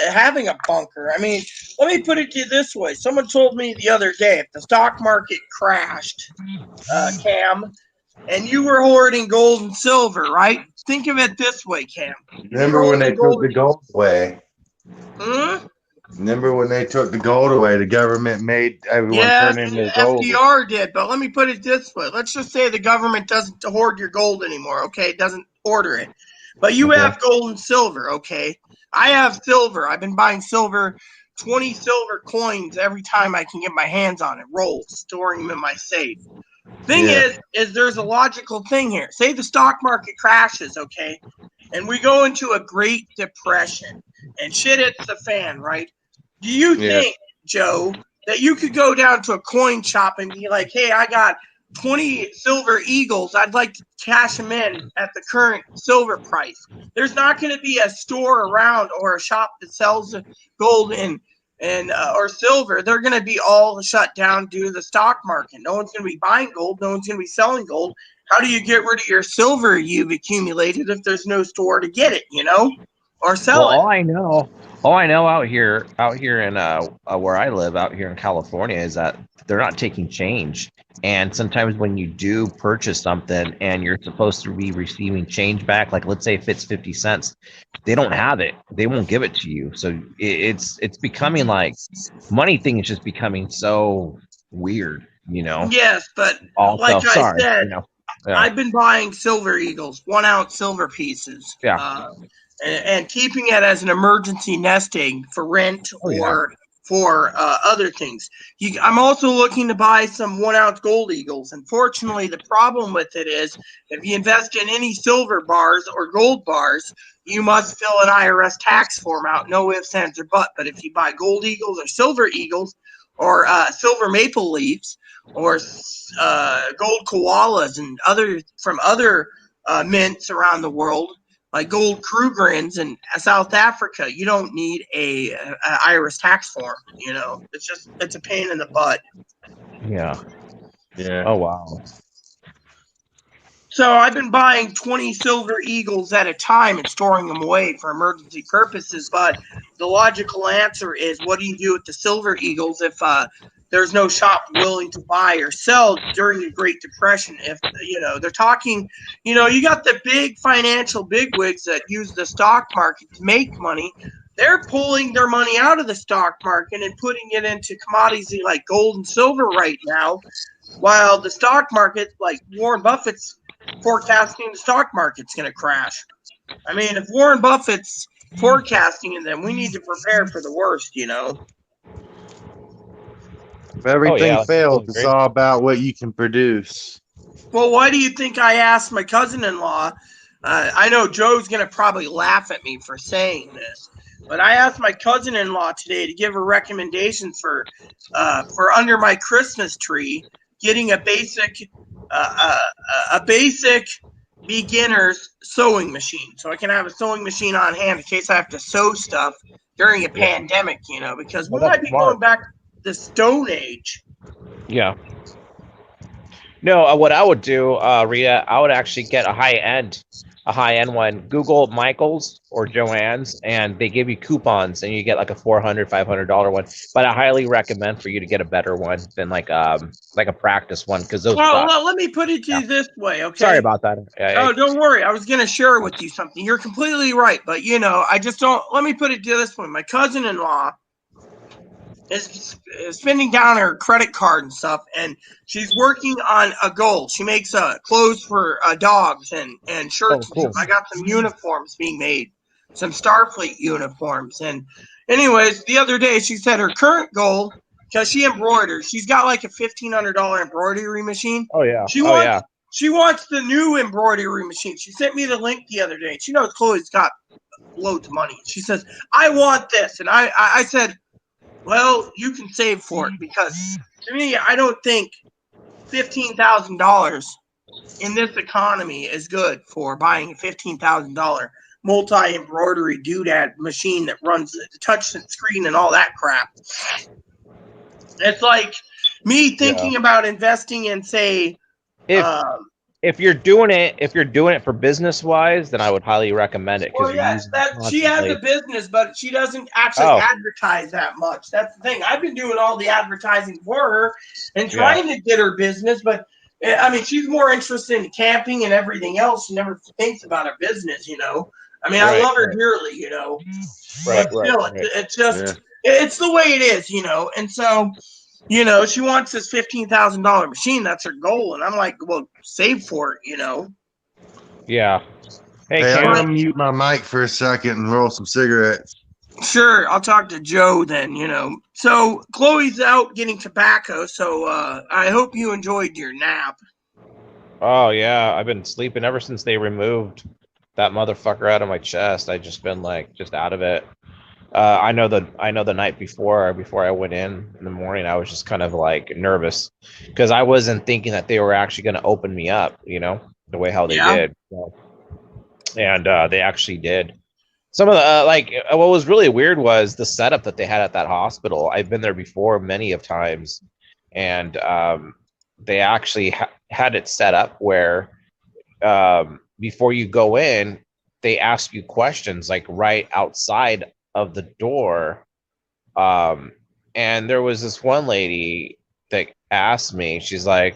having a bunker. I mean, let me put it to you this way. Someone told me the other day, if the stock market crashed, Cam, and you were hoarding gold and silver, right? Think of it this way, Cam. Remember when they took the gold away? Remember when they took the gold away? The government made everyone turn in their gold. FDR did, but let me put it this way. Let's just say the government doesn't hoard your gold anymore, okay? It doesn't order it. But you have gold and silver, okay? I have silver. I've been buying silver, 20 silver coins every time I can get my hands on it, rolls, storing them in my safe. Thing is there's a logical thing here. Say the stock market crashes, okay? And we go into a Great Depression and shit hits the fan, right? Do you think, Joe, that you could go down to a coin shop and be like, hey, I got 20 silver eagles. I'd like to cash them in at the current silver price. There's not going to be a store around or a shop that sells gold and or silver. They're going to be all shut down due to the stock market. No one's going to be buying gold. No one's going to be selling gold. How do you get rid of your silver you've accumulated if there's no store to get it, or sell it? All I know out here in where I live out here in California is that they're not taking change. And sometimes when you do purchase something and you're supposed to be receiving change back, like let's say if it's 50 cents, they don't have it. They won't give it to you. So it's becoming like money thing is just becoming so weird, Yes, but I said, I've been buying silver eagles, 1 ounce silver pieces. Yeah. And keeping it as an emergency nest egg for rent or for other things. I'm also looking to buy some 1 ounce gold eagles. Unfortunately, the problem with it is if you invest in any silver bars or gold bars, you must fill an IRS tax form out. No ifs, ands, or buts. But if you buy gold eagles or silver eagles or silver maple leaves or gold koalas and other mints around the world, like gold Krugerrands in South Africa, you don't need a IRS tax form. You know, it's a pain in the butt. Yeah. Yeah. Oh wow. So I've been buying 20 Silver Eagles at a time and storing them away for emergency purposes. But the logical answer is, what do you do with the Silver Eagles if there's no shop willing to buy or sell during the Great Depression? If, you know, they're talking, you know, you got the big financial bigwigs that use the stock market to make money. They're pulling their money out of the stock market and putting it into commodities like gold and silver right now, while the stock market, like Warren Buffett's forecasting, the stock market's going to crash. I mean, if Warren Buffett's forecasting it, then we need to prepare for the worst, you know? If everything yeah, I fails, totally it's agree. all about what you can produce. Well, why do you think I asked my cousin-in-law? I know Joe's going to probably laugh at me for saying this, but I asked my cousin-in-law today to give her recommendations for under my Christmas tree, getting a basic beginner's sewing machine, so I can have a sewing machine on hand in case I have to sew stuff during a Yeah. pandemic, you know, because we Well, might that's be smart. going back to the Stone Age. Yeah. No, what I would do, Rita, I would actually get a high end one. Google Michaels or Joann's, and they give you coupons, and you get like a $400, $500 one. But I highly recommend for you to get a better one than like a practice one, because those suck. Well, let me put it to Yeah. you this way, okay? Sorry about that. Oh, don't worry. I was going to share with you something. You're completely right. But, you know, I just don't. Let me put it to this way. My cousin-in-law is spending down her credit card and stuff, and she's working on a goal. She makes clothes for dogs and shirts. Oh, cool. I got some uniforms being made, some Starfleet uniforms. And anyways, the other day she said her current goal, because she embroiders, she's got like a $1,500 embroidery machine. Oh yeah. She wants the new embroidery machine. She sent me the link the other day. She knows Chloe's got loads of money. She says, I want this. And I said, well, you can save for it, because to me, I don't think $15,000 in this economy is good for buying a $15,000 multi-embroidery doodad machine that runs the touch screen and all that crap. It's like me thinking about investing in, say, if you're doing it for business wise, then I would highly recommend it. Well, yes, she has a business, but she doesn't actually advertise that much. That's the thing. I've been doing all the advertising for her and trying to get her business, but I mean, she's more interested in camping and everything else. She never thinks about her business, you know. I mean, I love her dearly, you know. But still, it's just it's the way it is, you know. And so, you know, she wants this $15,000 machine. That's her goal. And I'm like, well, save for it, you know. Yeah. Hey, I'm going to mute my mic for a second and roll some cigarettes. Sure. I'll talk to Joe then, you know. So Chloe's out getting tobacco. So I hope you enjoyed your nap. Oh, yeah. I've been sleeping ever since they removed that motherfucker out of my chest. I just been like, just out of it. I know the night before I went in the morning, I was just kind of like nervous because I wasn't thinking that they were actually going to open me up, you know, the way how they did. So, and they actually did. Some of the what was really weird was the setup that they had at that hospital. I've been there before many of times, and they actually had it set up where before you go in, they ask you questions like right outside of the door. And there was this one lady that asked me, she's like,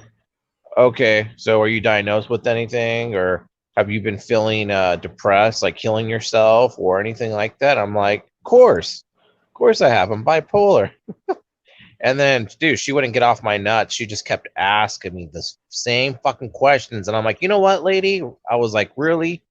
okay, so are you diagnosed with anything, or have you been feeling depressed, like killing yourself or anything like that? I'm like, of course I have. I'm bipolar. And then, dude, she wouldn't get off my nuts. She just kept asking me the same fucking questions. And I'm like, you know what, lady? I was like, really?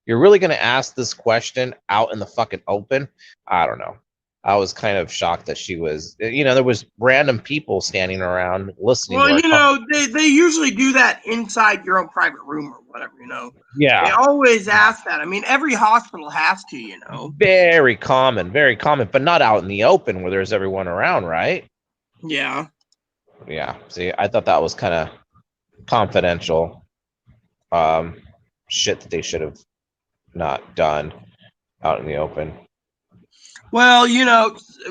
You're really going to ask this question out in the fucking open? I don't know. I was kind of shocked that she was, you know, there was random people standing around listening. Well, you know, they usually do that inside your own private room or whatever, you know. Yeah. They always ask that. I mean, every hospital has to, you know. Very common, but not out in the open where there's everyone around, right? Yeah. Yeah. See, I thought that was kind of confidential shit that they should have not done out in the open. Well,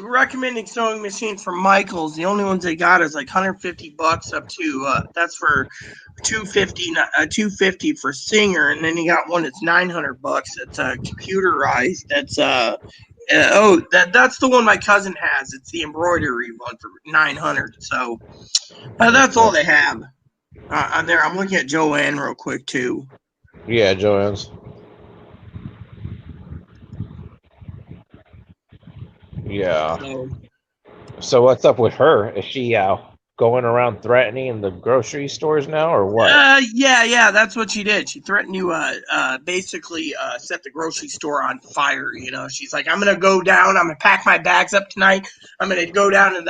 recommending sewing machines from Michaels. The only ones they got is like $150 up to that's for $250 for Singer, and then you got one that's $900. It's computerized. That's the one my cousin has. It's the embroidery one for $900. So that's all they have on there. I'm looking at Joanne real quick too. Yeah, Joanne's. Yeah. So what's up with her? Is she going around threatening the grocery stores now, or what? Yeah, that's what she did. She threatened to basically set the grocery store on fire. She's like, I'm gonna go down. I'm gonna pack my bags up tonight. I'm gonna go down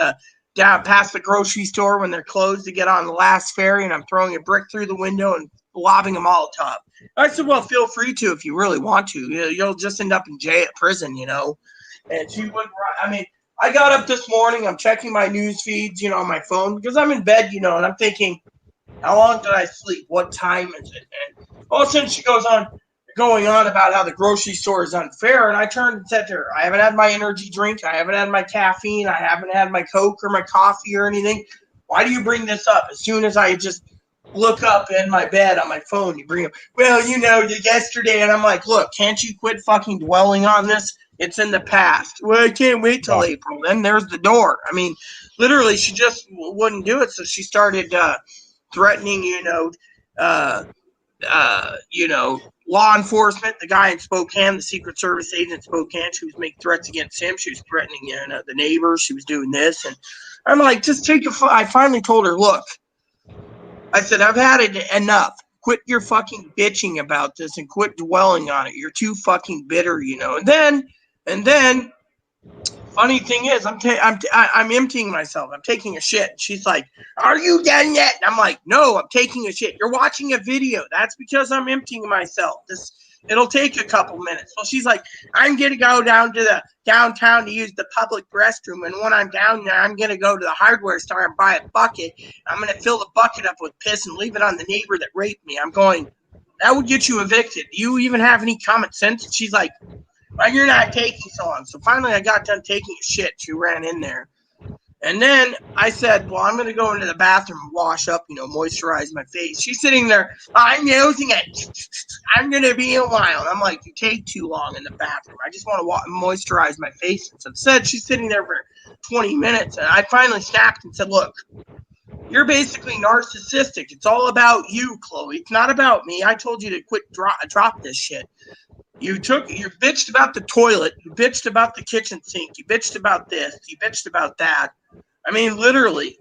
past the grocery store when they're closed to get on the last ferry, and I'm throwing a brick through the window and lobbing a Molotov. I said, well, feel free to if you really want to. You'll just end up in prison, And she wouldn't. I mean, I got up this morning. I'm checking my news feeds, on my phone because I'm in bed, and I'm thinking, how long did I sleep? What time is it? And all of a sudden she goes on going on about how the grocery store is unfair. And I turned and said to her, I haven't had my energy drink. I haven't had my caffeine. I haven't had my Coke or my coffee or anything. Why do you bring this up? As soon as I just look up in my bed on my phone, you bring up, well, yesterday. And I'm like, look, can't you quit fucking dwelling on this? It's in the past. Well, I can't wait till April. Then there's the door. I mean, literally, she just wouldn't do it. So she started threatening, law enforcement. The guy in Spokane, the Secret Service agent in Spokane, she was making threats against him. She was threatening, the neighbors. She was doing this, and I'm like, just I finally told her, look, I said, I've had it enough. Quit your fucking bitching about this and quit dwelling on it. You're too fucking bitter, And then, funny thing is, I'm emptying myself. I'm taking a shit. She's like, "Are you done yet?" And I'm like, "No, I'm taking a shit. You're watching a video. That's because I'm emptying myself. It'll take a couple minutes." So she's like, "I'm gonna go down to the downtown to use the public restroom, and when I'm down there, I'm gonna go to the hardware store and buy a bucket. I'm gonna fill the bucket up with piss and leave it on the neighbor that raped me." I'm going, "That would get you evicted. Do you even have any common sense?" And she's like, "Well, you're not taking so long." So finally I got done taking a shit. She ran in there. And then I said, well, I'm going to go into the bathroom and wash up, moisturize my face. She's sitting there, I'm using it. I'm going to be a while. And I'm like, you take too long in the bathroom. I just want to moisturize my face. And so instead, she's sitting there for 20 minutes. And I finally snapped and said, look, you're basically narcissistic. It's all about you, Chloe. It's not about me. I told you to quit, drop this shit. You bitched about the toilet. You bitched about the kitchen sink. You bitched about this. You bitched about that. I mean, literally.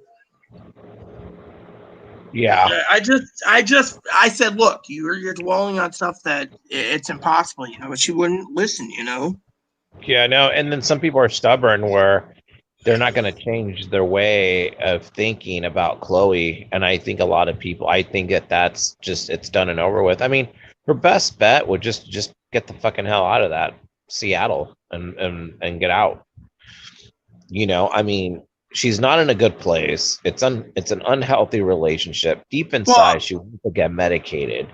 Yeah. I said, look, you're dwelling on stuff that it's impossible, but she wouldn't listen, Yeah, no. And then some people are stubborn where they're not going to change their way of thinking about Chloe. And I think a lot of people, I think that's just, it's done and over with. I mean, her best bet would just get the fucking hell out of that Seattle and get out. I mean, she's not in a good place. It's an unhealthy relationship. Deep inside, she wants to get medicated.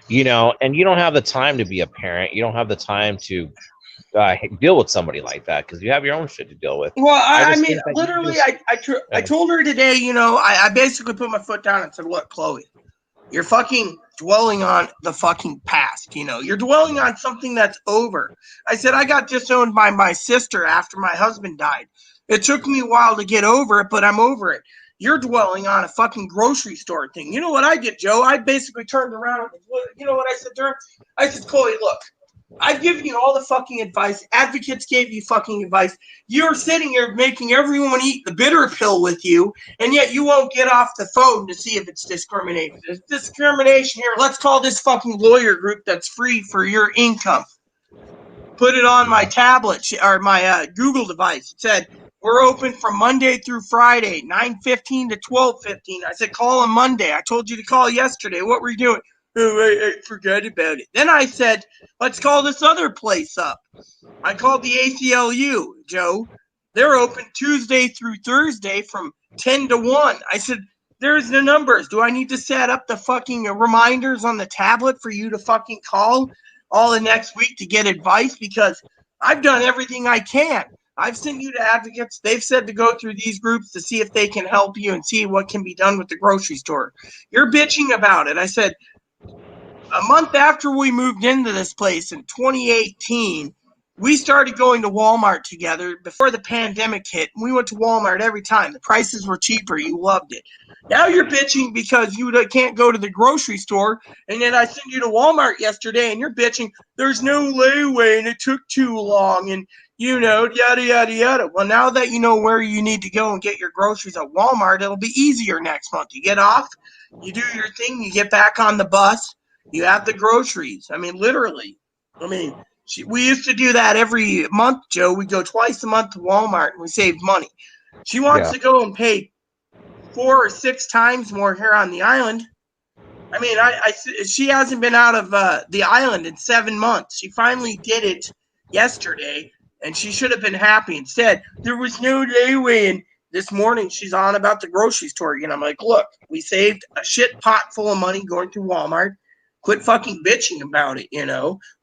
And you don't have the time to be a parent. You don't have the time to deal with somebody like that because you have your own shit to deal with. Well, I mean, literally, I told her today, I basically put my foot down and said, look, Chloe, you're fucking dwelling on the fucking past, You're dwelling on something that's over. I said, I got disowned by my sister after my husband died. It took me a while to get over it, but I'm over it. You're dwelling on a fucking grocery store thing. You know what I did, Joe? I basically turned around. You know what I said to her? I said, Chloe, look, I've given you all the fucking advice. Advocates gave you fucking advice. You're sitting here making everyone eat the bitter pill with you, and yet you won't get off the phone to see if it's discrimination. There's discrimination here. Let's call this fucking lawyer group that's free for your income. Put it on my tablet or my Google device. It said, we're open from Monday through Friday, 9:15 to 12:15. I said, call on Monday. I told you to call yesterday. What were you doing? Oh, I forgot about it. Then I said, let's call this other place up. I called the ACLU, Joe. They're open Tuesday through Thursday from 10 to 1. I said, there's the numbers. Do I need to set up the fucking reminders on the tablet for you to fucking call? all the next week to get advice because I've done everything I can. I've sent you to advocates. They've said to go through these groups to see if they can help you and see what can be done with the grocery store. You're bitching about it. I said, a month after we moved into this place in 2018, we started going to Walmart together before the pandemic hit. We went to Walmart every time. The prices were cheaper. You loved it. Now you're bitching because you can't go to the grocery store. And then I sent you to Walmart yesterday and you're bitching, there's no layaway and it took too long and, yada, yada, yada. Well, now that you know where you need to go and get your groceries at Walmart, it'll be easier next month. You get off, you do your thing, you get back on the bus. You have the groceries. I mean, literally. I mean, we used to do that every month, Joe. We go twice a month to Walmart and we save money. She wants to go and pay 4 or 6 times more here on the island. I mean, she hasn't been out of the island in 7 months. She finally did it yesterday, and she should have been happy. Instead, there was no layaway, and this morning she's on about the grocery store again. I'm like, look, we saved a shit pot full of money going through Walmart. Quit fucking bitching about it,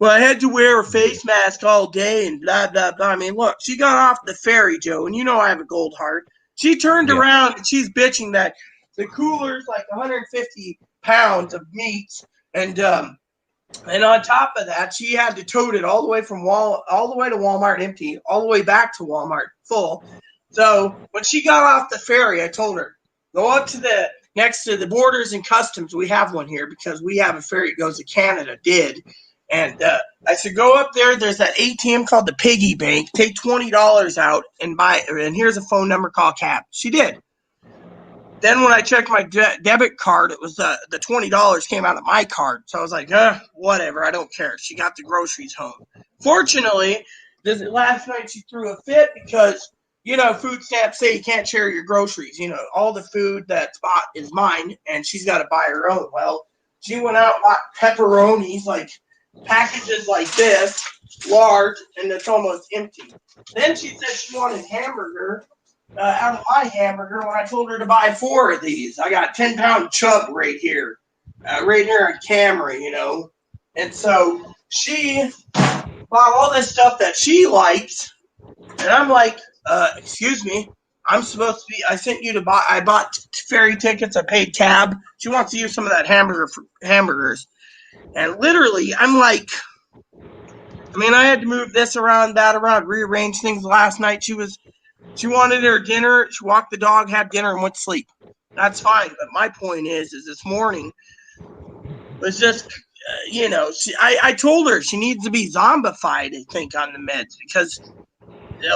Well, I had to wear a face mask all day and blah, blah, blah. I mean, look, she got off the ferry, Joe, and I have a gold heart. She turned around and she's bitching that the cooler's like 150 pounds of meat. And on top of that, she had to tote it all the way to Walmart empty, all the way back to Walmart full. So when she got off the ferry, I told her, go up to next to the Borders and Customs. We have one here because we have a ferry that goes to Canada, And I said, go up there. There's that ATM called the Piggy Bank. Take $20 out and buy it. And here's a phone number, call Cap. She did. Then when I checked my debit card, it was the $20 came out of my card. So I was like, whatever. I don't care. She got the groceries home. Fortunately, last night she threw a fit because food stamps say you can't share your groceries. All the food that's bought is mine, and she's got to buy her own. Well, she went out and bought pepperonis, like packages like this, large, and it's almost empty. Then she said she wanted hamburger out of my hamburger when I told her to buy 4 of these. I got 10-pound chub right here on camera, And so she bought all this stuff that she likes, and I'm like, excuse me, I'm supposed to be, I sent you to buy, I bought ferry tickets, I paid tab. She wants to use some of that hamburgers. And literally, I'm like, I had to move this around, that around, rearrange things last night. She wanted her dinner, she walked the dog, had dinner, and went to sleep. That's fine, but my point is this morning was just, I told her she needs to be zombified, I think, on the meds, because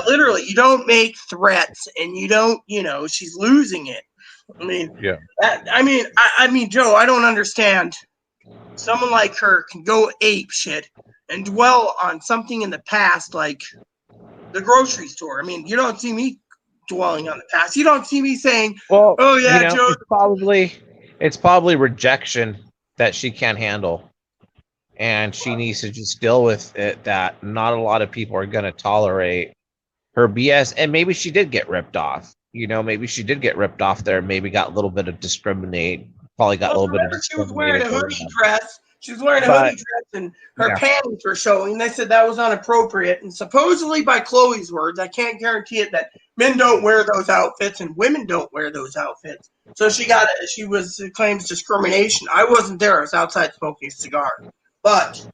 literally, you don't make threats, and you don't, she's losing it. Joe, I don't understand. Someone like her can go ape shit and dwell on something in the past, like the grocery store. You don't see me dwelling on the past. You don't see me saying, well, "Oh yeah, Joe." It's probably rejection that she can't handle, and she needs to just deal with it. That not a lot of people are going to tolerate her BS, and maybe she did get ripped off. Maybe she did get ripped off there. Maybe got a little bit of discriminate. Probably got a little bit of. She was wearing a hoodie dress. She was wearing a hoodie dress, and her panties were showing. They said that was inappropriate, and supposedly by Chloe's words, I can't guarantee it, that men don't wear those outfits and women don't wear those outfits. So she claims discrimination. I wasn't there. I was outside smoking a cigar, but.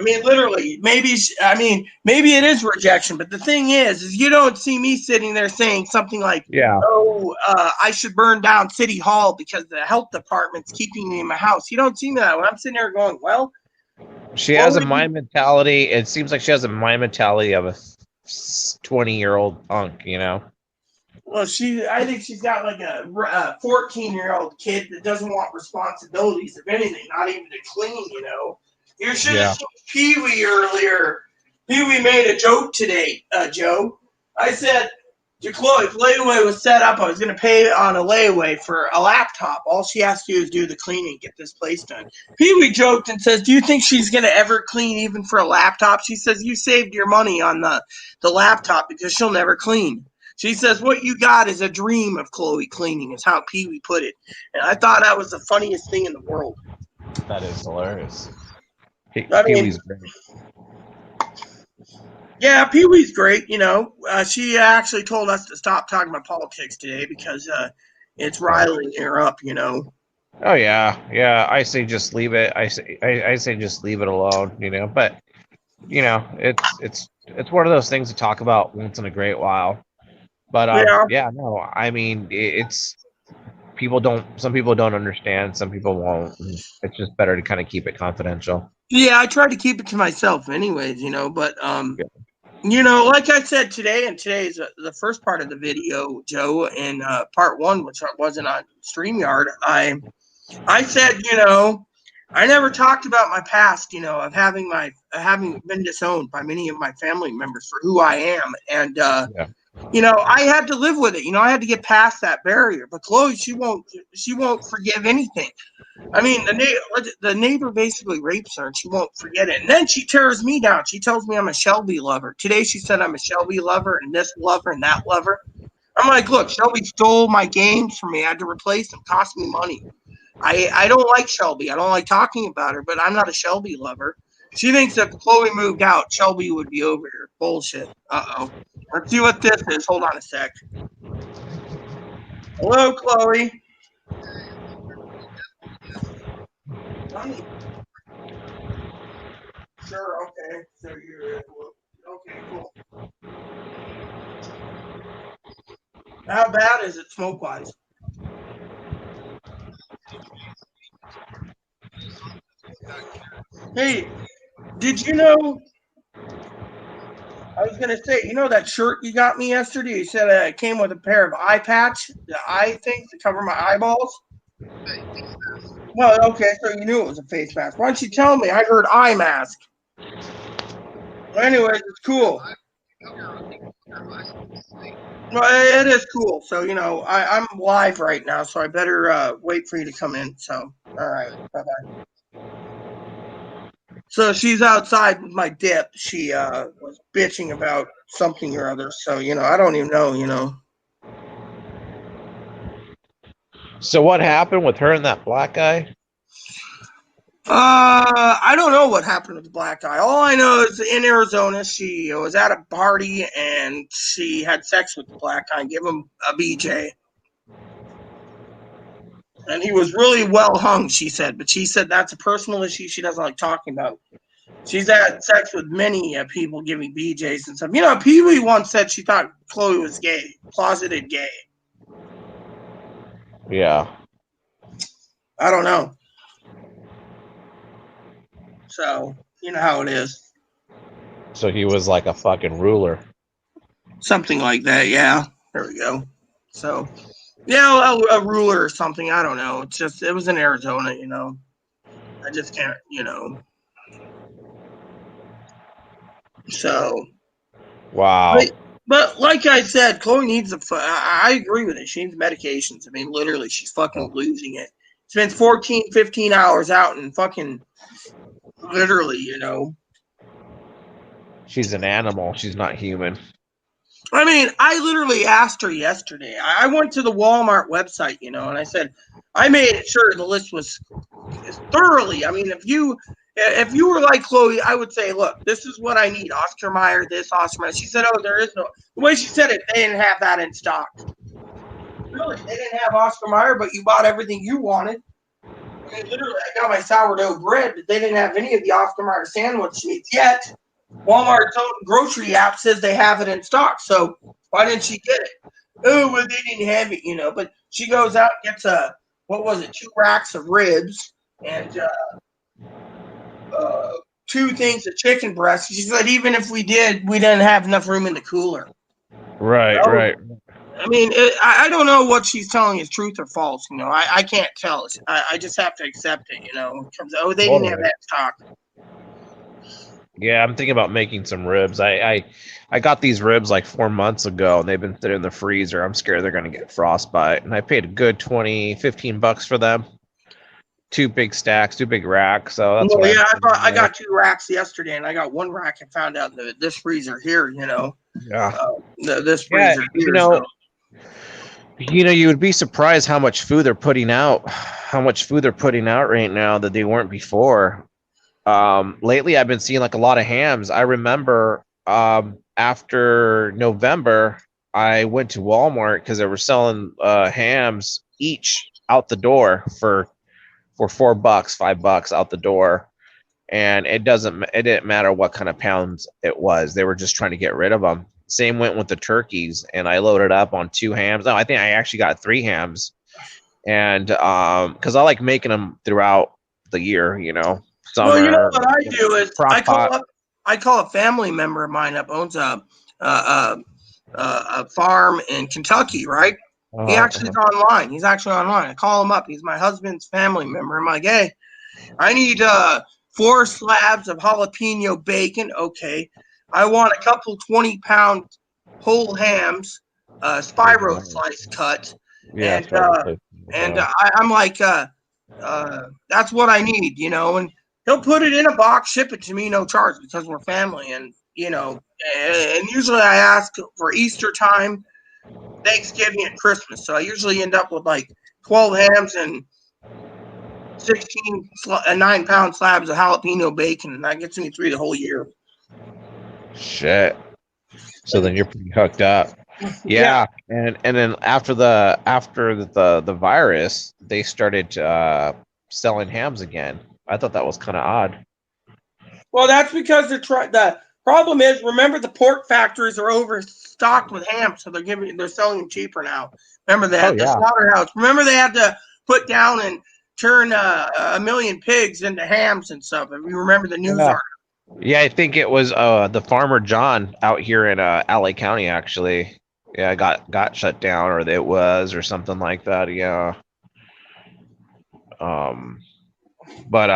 Literally, maybe it is rejection, but the thing is you don't see me sitting there saying something like, I should burn down City Hall because the health department's keeping me in my house. You don't see me that when I'm sitting there going, well. She has a mind mentality. It seems like she has a mind mentality of a 20-year-old punk, Well, I think she's got like a 14-year-old kid that doesn't want responsibilities, if anything, not even to clean, You should have seen Pee-wee earlier. Pee-wee made a joke today, Joe. I said to Chloe, if layaway was set up, I was going to pay on a layaway for a laptop. All she has to do is do the cleaning, get this place done. Pee-wee joked and says, do you think she's going to ever clean even for a laptop? She says, you saved your money on the laptop because she'll never clean. She says, what you got is a dream of Chloe cleaning, is how Pee-wee put it. And I thought that was the funniest thing in the world. That is hilarious. I Pee mean, Wee's great. yeah, Pee Wee's great. She actually told us to stop talking about politics today because it's riling her up. Oh yeah. I say just leave it. I say just leave it alone. But it's one of those things to talk about once in a great while. But Yeah, yeah, no, I mean it's people don't. Some people don't understand. Some people won't. It's just better to kind of keep it confidential. yeah. I tried to keep it to myself, anyways. But like I said today, and today's the first part of the video, Joe, and part one, which wasn't on StreamYard. I said, I never talked about my past, of having been disowned by many of my family members for who I am, and Yeah. I had to live with it. I had to get past that barrier. But Chloe, she won't forgive anything. I mean, the neighbor basically rapes her, and she won't forget it. And then she tears me down. She tells me I'm a Shelby lover. Today she said I'm a Shelby lover and this lover and that lover. I'm like, look, Shelby stole my games from me. I had to replace them. Cost me money. I don't like Shelby. I don't like talking about her, but I'm not a Shelby lover. She thinks if Chloe moved out, Shelby would be over here. Bullshit. Uh-oh. Let's see what this is. Hold on a sec. Hello, Chloe. Honey. Sure, okay. So you're okay, cool. How bad is it smoke-wise? Hey, did you know? I was gonna say, that shirt you got me yesterday? You said it came with a pair of eye patch, the eye thing to cover my eyeballs. Well, okay, so you knew it was a face mask. Why don't you tell me? I heard eye mask. Well, anyways, it's cool. Well, it is cool. So, I'm live right now, so I better wait for you to come in. So, all right, bye-bye. So she's outside with my dip. She was bitching about something or other. So, I don't even know. So what happened with her and that black guy? I don't know what happened with the black guy. All I know is in Arizona, she was at a party and she had sex with the black guy and gave him a BJ. And he was really well hung, she said. But she said that's a personal issue she doesn't like talking about. She's had sex with many people giving BJs and stuff. Pee Wee once said she thought Chloe was gay, closeted gay. Yeah. I don't know. So, you know how it is. So he was like a fucking ruler. Something like that, yeah. There we go. So, yeah, a ruler or something. I don't know. It was in Arizona, I just can't, So. Wow. But like I said, Chloe needs I agree with it. She needs medications. I mean, literally, she's fucking losing it. Spends 14, 15 hours out and fucking literally, She's an animal. She's not human. I mean, I literally asked her yesterday. I went to the Walmart website, and I said, I made sure the list was thoroughly. I mean, if you were like Chloe, I would say, look, this is what I need. Oscar Mayer, this, Oscar Mayer. She said, oh, there is no. The way she said it, they didn't have that in stock. Really, they didn't have Oscar Mayer, but you bought everything you wanted. I mean, literally, I got my sourdough bread, but they didn't have any of the Oscar Mayer sandwich meats yet. Walmart's own grocery app says they have it in stock. So why didn't she get it? Oh, well, they didn't have it, But she goes out and gets 2 racks of ribs and 2 things of chicken breast. She said even if we didn't have enough room in the cooler. Right, right. I mean, I don't know what she's telling is truth or false. I can't tell. I just have to accept it. They didn't have that stock. Yeah, I'm thinking about making some ribs. I got these ribs like 4 months ago, and they've been sitting in the freezer. I'm scared they're going to get frostbite. And I paid a good $15 for them. 2 big stacks, 2 big racks. So that's I got 2 racks yesterday, and I got 1 rack. I found out this freezer here, Yeah. This freezer here. You would be surprised how much food they're putting out right now that they weren't before. lately I've been seeing like a lot of hams. I remember after November, I went to Walmart because they were selling hams each out the door for $4, $5 out the door. And it didn't matter what kind of pounds it was. They were just trying to get rid of them. Same went with the turkeys, and I loaded up on 2 hams. No, I think I actually got 3 hams. And because I like making them throughout the year, Well, you know summer, what I do is crock pot. I call a family member of mine up owns a farm in Kentucky, right? He actually is online. He's actually online. I call him up. He's my husband's family member. I'm like, hey, I need 4 slabs of jalapeno bacon. Okay. I want a couple 20-pound whole hams, spiral slice cut. Yeah, I'm like, that's what I need, and he'll put it in a box, ship it to me, no charge, because we're family. And, and usually I ask for Easter time, Thanksgiving, and Christmas. So I usually end up with like 12 hams and 16 9-pound slabs of jalapeno bacon, and that gets me through the whole year. Shit. So then you're pretty hooked up. Yeah. And then after the virus, they started selling hams again. I thought that was kind of odd. Well, that's because the problem is, remember, the pork factories are overstocked with ham, so they're selling them cheaper now. Remember that? The slaughterhouse. Remember they had to put down and turn a million pigs into hams and stuff. If you remember the news article. Yeah, I think it was the Farmer John out here in LA County, actually. Yeah, got shut down, or it was, or something like that. Yeah. But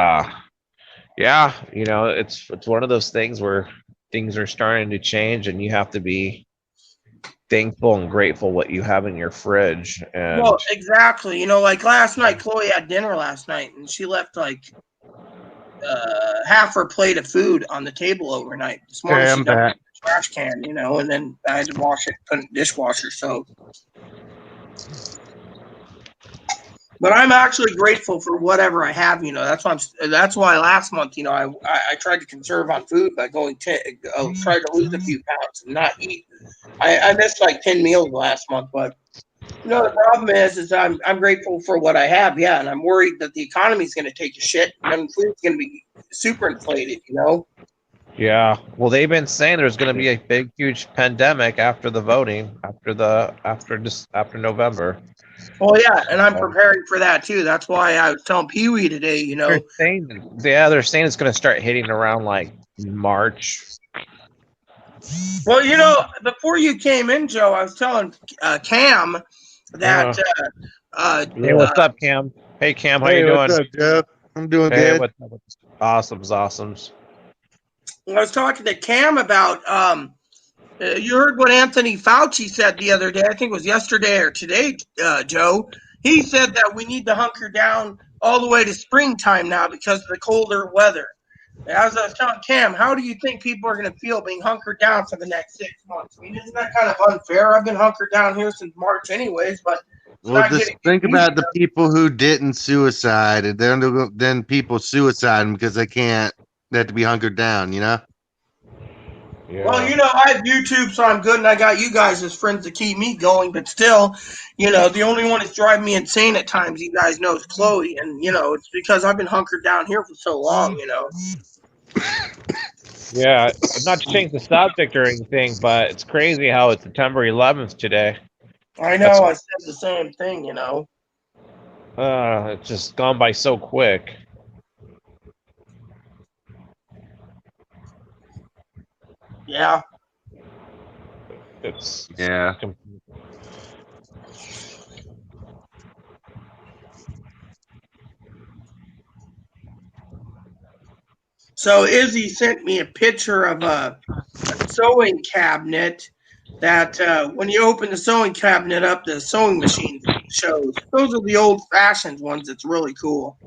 yeah, it's one of those things where things are starting to change, and you have to be thankful and grateful what you have in your fridge. And well, exactly. Like last night, Chloe had dinner last night, and she left like half her plate of food on the table overnight. This morning she dumped it in the trash can, and then I had to wash it, put it in the dishwasher. So, but I'm actually grateful for whatever I have. That's why last month, I tried to conserve on food by tried to lose a few pounds and not eat. I missed like 10 meals last month, but the problem is I'm grateful for what I have, yeah, and I'm worried that the economy is going to take a shit and food's going to be super inflated, Yeah, well, they've been saying there's going to be a big, huge pandemic after the voting, after November. Well, yeah, and I'm preparing for that too. That's why I was telling Pee Wee today, They're saying it's going to start hitting around like March. Well, before you came in, Joe, I was telling Cam that. Hey, what's up, Cam? Hey, Cam, how you doing? What's up, Jeff? I'm doing good. What's up? Awesomes. I was talking to Cam about. You heard what Anthony Fauci said the other day. I think it was yesterday or today, Joe. He said that we need to hunker down all the way to springtime now because of the colder weather. As I was telling Cam, how do you think people are going to feel being hunkered down for the next 6 months? I mean, isn't that kind of unfair? I've been hunkered down here since March anyways, but well, just think about the people who didn't suicide, and then people suicide because they have to be hunkered down, Yeah. Well, I have YouTube, so I'm good, and I got you guys as friends to keep me going. But still, the only one that's driving me insane at times, you guys know, is Chloe, and it's because I've been hunkered down here for so long. Yeah, not to change the subject or anything, but it's crazy how it's September 11th today. I know. I said the same thing. It's just gone by so quick. Yeah. Yeah. So Izzy sent me a picture of a sewing cabinet that when you open the sewing cabinet up, the sewing machine shows. Those are the old-fashioned ones. It's really cool.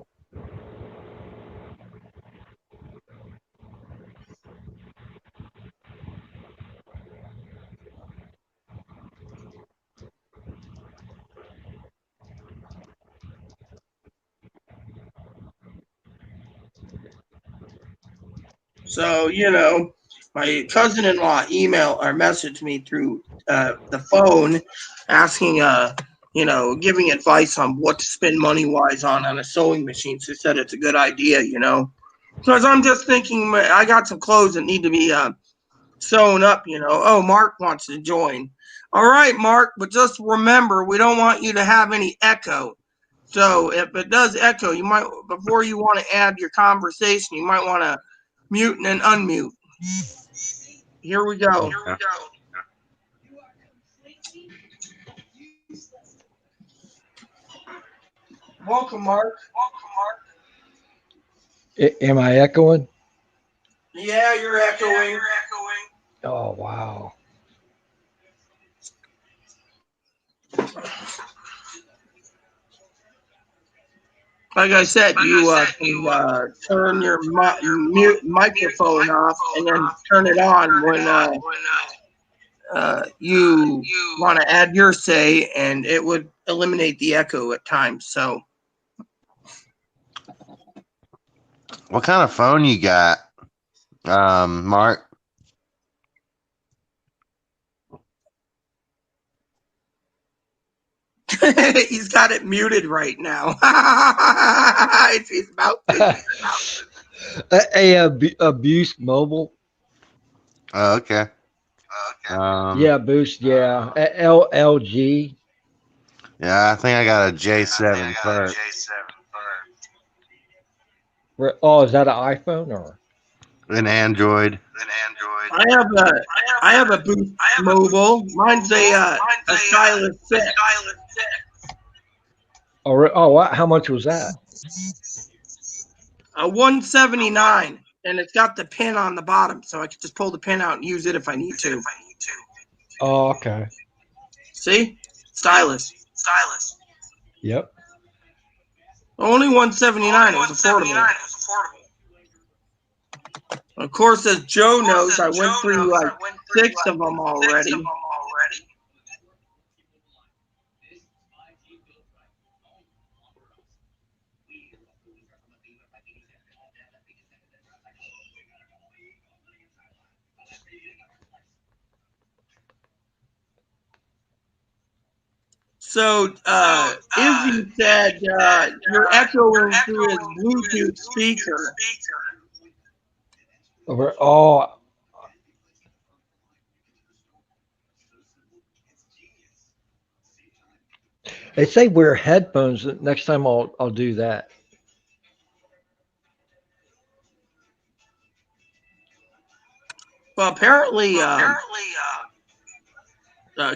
So, you know, my cousin-in-law email or messaged me through the phone asking, you know, giving advice on what to spend money-wise on a sewing machine. She said it's a good idea, you know. Because I'm just thinking, I got some clothes that need to be sewn up, you know. Oh, Mark wants to join. All right, Mark, but just remember, we don't want you to have any echo. So if it does echo, you might, before you want to add your conversation, you might want to mute and then unmute. Here we go. Okay. Welcome, Mark. Am I echoing? Yeah, you're echoing. Oh, wow. Like I said, you can turn your mute microphone off and then turn it on when you want to add your say, and it would eliminate the echo at times. So, What kind of phone you got, Mark? he's got it muted right now. He's about to. Abuse Mobile. Oh, okay. Yeah, Boost. Yeah. LG. Yeah, I think I got a J7 first. Oh, is that an iPhone or? An Android. I have a Boost Mobile. Mine's a Stylus 6. Oh, how much was that? A 179, and it's got the pin on the bottom, so I can just pull the pin out and use it if I need to. Oh, okay. See? Stylus. Yep. Only 179. It was affordable. Of course, as Joe knows, I went through like 6 of them already. So, Izzy said you're echoing through his Bluetooth speaker. Oh. They say wear headphones. Next time I'll do that. Well, apparently,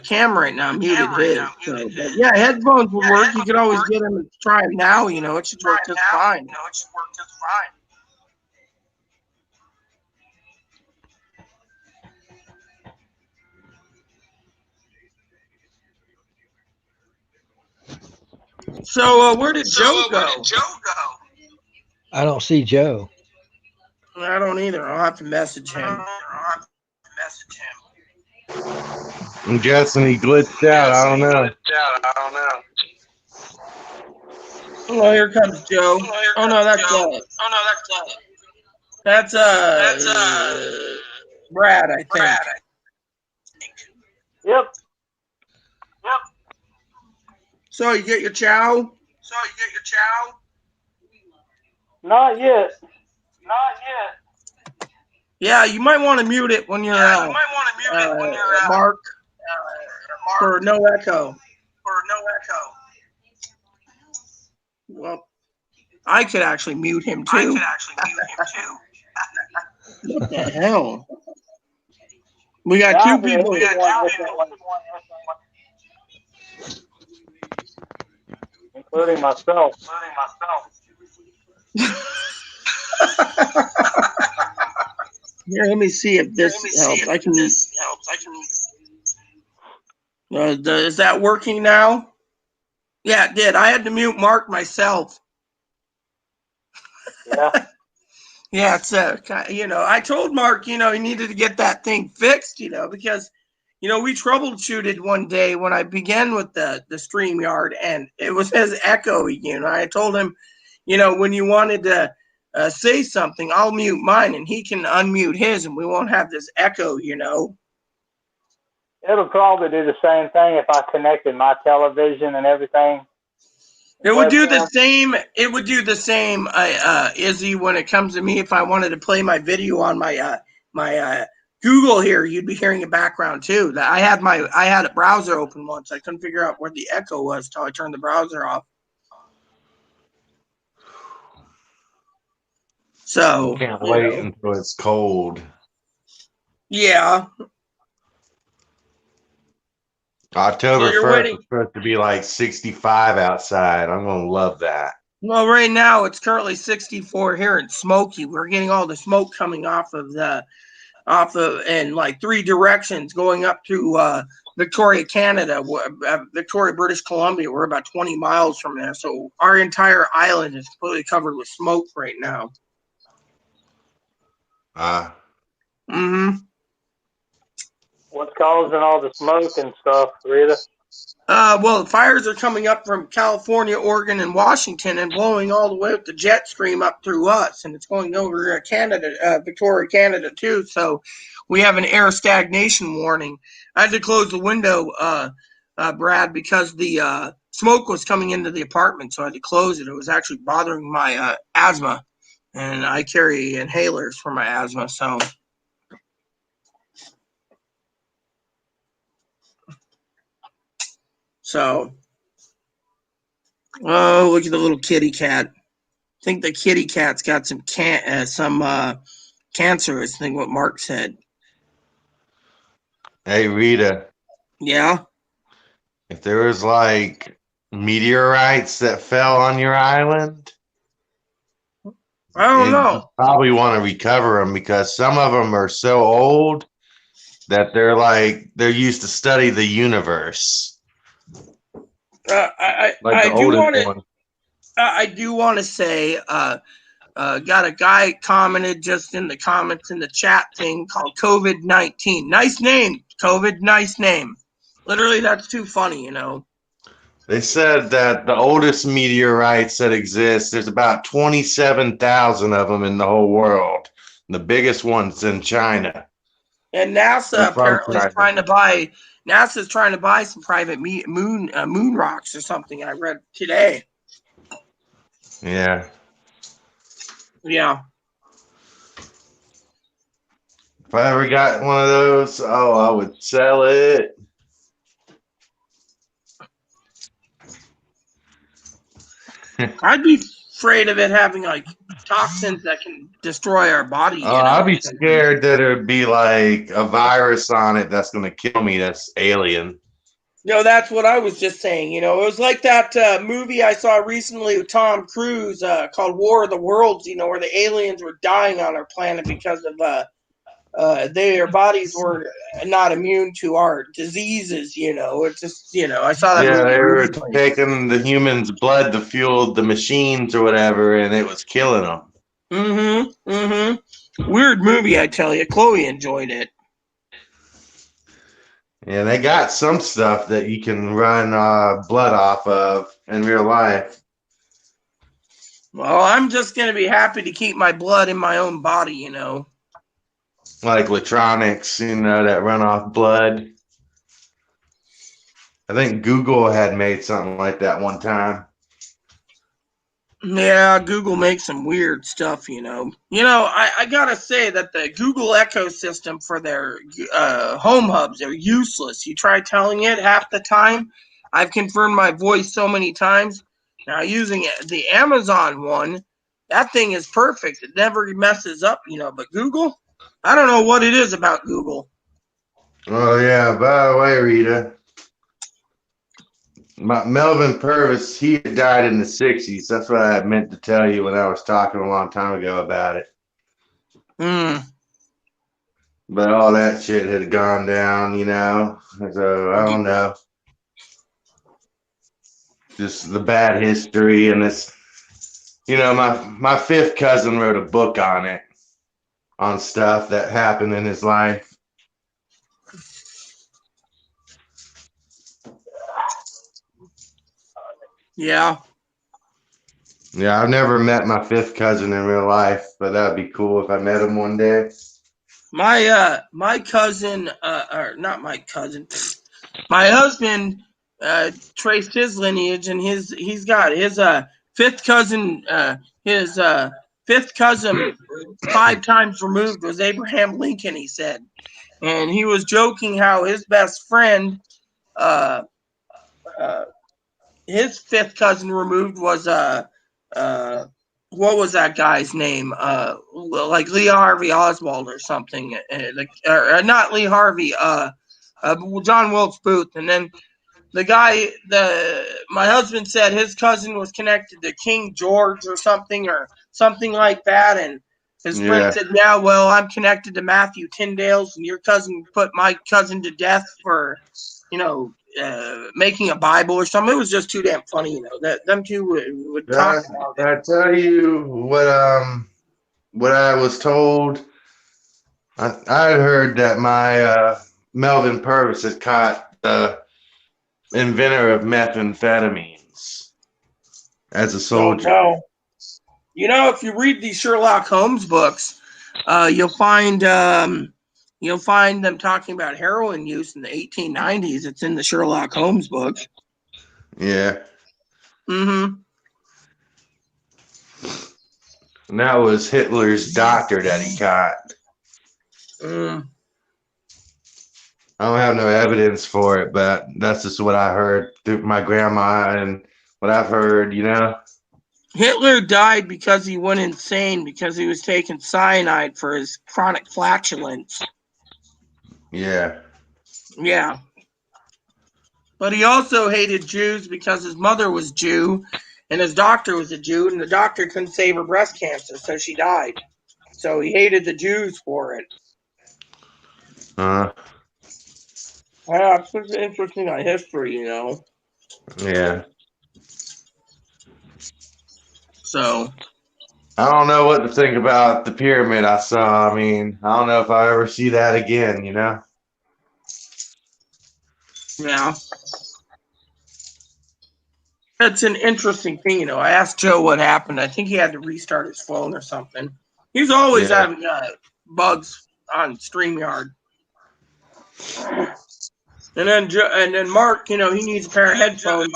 Cam right now muted his. So, but yeah, headphones will work. You can always get them and try them now. You know, it should work just fine. So, where did Joe go? I don't see Joe. I don't either. I'll have to message him. I'm guessing he glitched out. I don't know. Oh, here comes Joe. Oh no, that's Brad, I think. Yep. So you get your chow? Not yet. Yeah, you might want to mute it when you're Mark, for no echo. Well, I could actually mute him too. What the hell? We got two people. Including myself. Here, let me see if this helps. I can. Is that working now? Yeah, it did. I had to mute Mark myself. Yeah. Yeah, it's I told Mark, he needed to get that thing fixed, because, we troubleshooted one day when I began with the StreamYard, and it was his echo. I told him, when you wanted to say something, I'll mute mine and he can unmute his, and we won't have this echo, you know. It'll probably do the same thing if I connected my television and everything. It would do the Webcam. same. It would do the same, Izzy, when it comes to me. If I wanted to play my video on my Google here, you'd be hearing a background too. I had a browser open once. I couldn't figure out where the echo was till I turned the browser off. So Can't wait until it's cold. yeah. October So you're 1st waiting. is supposed to be like 65 outside. I'm gonna love that. Well, right now it's currently 64 here in Smoky. We're getting all the smoke coming off of in like 3 directions going up to Victoria, Canada, Victoria, British Columbia. We're about 20 miles from there. So our entire island is completely covered with smoke right now. Mm-hmm. What's causing all the smoke and stuff, Rita? Well, the fires are coming up from California, Oregon, and Washington, and blowing all the way up the jet stream up through us, and it's going over Canada, Victoria, Canada too. So we have an air stagnation warning. I had to close the window, Brad, because the smoke was coming into the apartment, so I had to close it. It was actually bothering my asthma, and I carry inhalers for my asthma, so. Oh, look at the little kitty cat. I think the kitty cat's got some cancerous thing. What Mark said. Hey Rita, Yeah. if there was like meteorites that fell on your island, I don't you know. probably want to recover them because some of them are so old that they're used to study the universe. I do want to say, got a guy commented just in the comments in the chat thing called COVID-19. Nice name, COVID. Nice name. Literally, that's too funny, you know. They said that the oldest meteorites that exist, there's about 27,000 of them in the whole world. The biggest one's in China. And NASA apparently is China. NASA's trying to buy some private moon rocks or something. I read today. Yeah. Yeah. If I ever got one of those, I would sell it. I'd be afraid of it having like toxins that can destroy our body. You know? I'd be scared that it'd be like a virus on it that's going to kill me. That's alien. No, that's what I was just saying. You know, it was like that movie I saw recently with Tom Cruise called War of the Worlds, you know, where the aliens were dying on our planet because of their bodies were not immune to our diseases, you know. It's just, you know, I saw that movie. Yeah, they were recently. taking the humans' blood to fuel the machines or whatever, and it was killing them. Weird movie, I tell you. Chloe enjoyed it. Yeah, they got some stuff that you can run blood off of in real life. Well, I'm just going to be happy to keep my blood in my own body, you know. Like electronics, you know, that run off blood. I think Google had made something like that one time. Yeah, Google makes some weird stuff, you know. You know, I gotta say that the Google ecosystem for their home hubs are useless. You try telling it half the time. I've confirmed my voice so many times. Now, using the Amazon one, that thing is perfect. It never messes up, you know. But Google, I don't know what it is about Google. Oh, yeah. By the way, Rita, Melvin Purvis, he had died in the 60s. That's what I meant to tell you when I was talking a long time ago about it. But all that shit had gone down, you know. So I don't know. Just the bad history, and it's, you know, my fifth cousin wrote a book on it, on stuff that happened in his life. Yeah. Yeah, I've never met my fifth cousin in real life, but that'd be cool if I met him one day. My cousin, or not my cousin, my husband traced his lineage, and he's got his fifth cousin. His fifth cousin, 5 times removed, was Abraham Lincoln. He said, and he was joking how his best friend, uh, his fifth cousin removed was what was that guy's name? Like Lee Harvey Oswald or something. Not Lee Harvey. John Wilkes Booth. And then my husband said his cousin was connected to King George or something like that. And his friend said, "Yeah, well, I'm connected to Matthew Tyndale's, and your cousin put my cousin to death for, making a Bible or something." It was just too damn funny, that them two would talk about it. I tell you what I was told. I had heard that my Melvin Purvis had caught the inventor of methamphetamines as a soldier. Oh, no. If you read these Sherlock Holmes books, you'll find them talking about heroin use in the 1890s. It's in the Sherlock Holmes book. Yeah. Mm-hmm. And that was Hitler's doctor that he caught. I don't have no evidence for it, but that's just what I heard through my grandma and what I've heard, Hitler died because he went insane because he was taking cyanide for his chronic flatulence. Yeah. Yeah. But he also hated Jews because his mother was Jew and his doctor was a Jew, and the doctor couldn't save her breast cancer, so she died. So he hated the Jews for it. Yeah, it's just interesting on history, Yeah. So I don't know what to think about the pyramid I saw. I mean, I don't know if I'll ever see that again, Yeah. That's an interesting thing, I asked Joe what happened. I think he had to restart his phone or something. He's always having bugs on StreamYard. And then Mark, he needs a pair of headphones,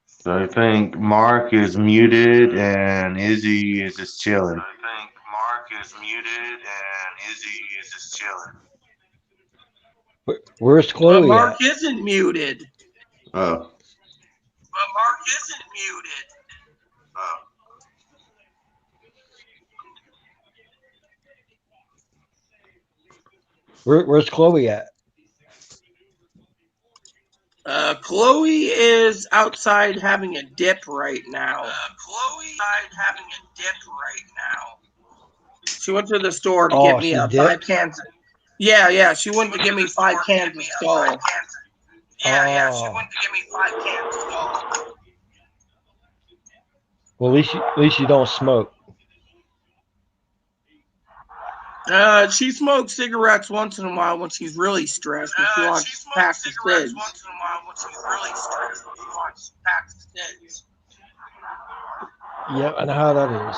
So I think Mark is muted and Izzy is just chilling. Where's Chloe But Mark at? isn't muted. Oh. Where's Chloe at? Chloe is outside having a dip right now. She went to the store to get me 5 cans. Yeah. She went to give me 5 cans of Skull. Well, at least you don't smoke. She smokes cigarettes once in a while when she's really stressed and she wants packs of cigs. Yeah, I know how that is.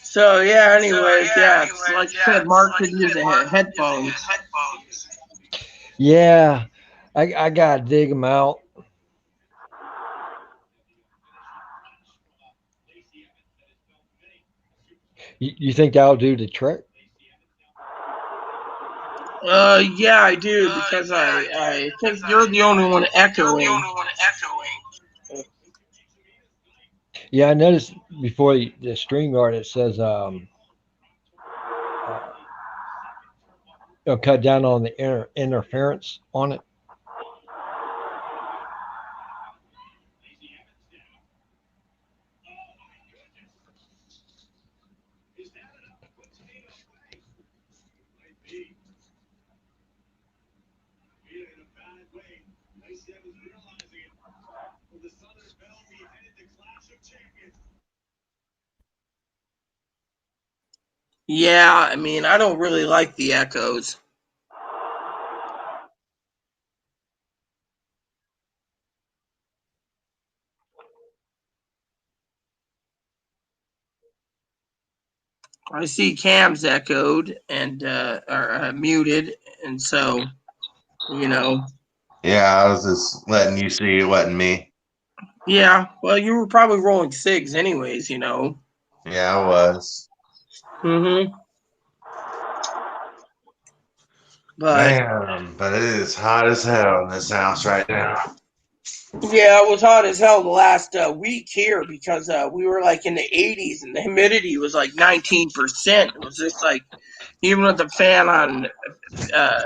So anyways, it's like I said, Mark could use the headphones. Yeah, I gotta dig them out. You think that'll do the trick? Yeah, I do, because I think you're the only one echoing. Yeah, I noticed before the StreamYard it says cut down on the interference on it. Yeah, I mean, I don't really like the echoes. I see Cam's echoed and or muted, and so you know, Yeah, I was just letting you see it wasn't me. yeah. Well, you were probably rolling cigs, anyways. You know. Yeah, I was. Mm-hmm. But Man, but it is hot as hell in this house right now. yeah, it was hot as hell the last week here because we were like in the 80s and the humidity was like 19%. It was just like even with the fan on uh,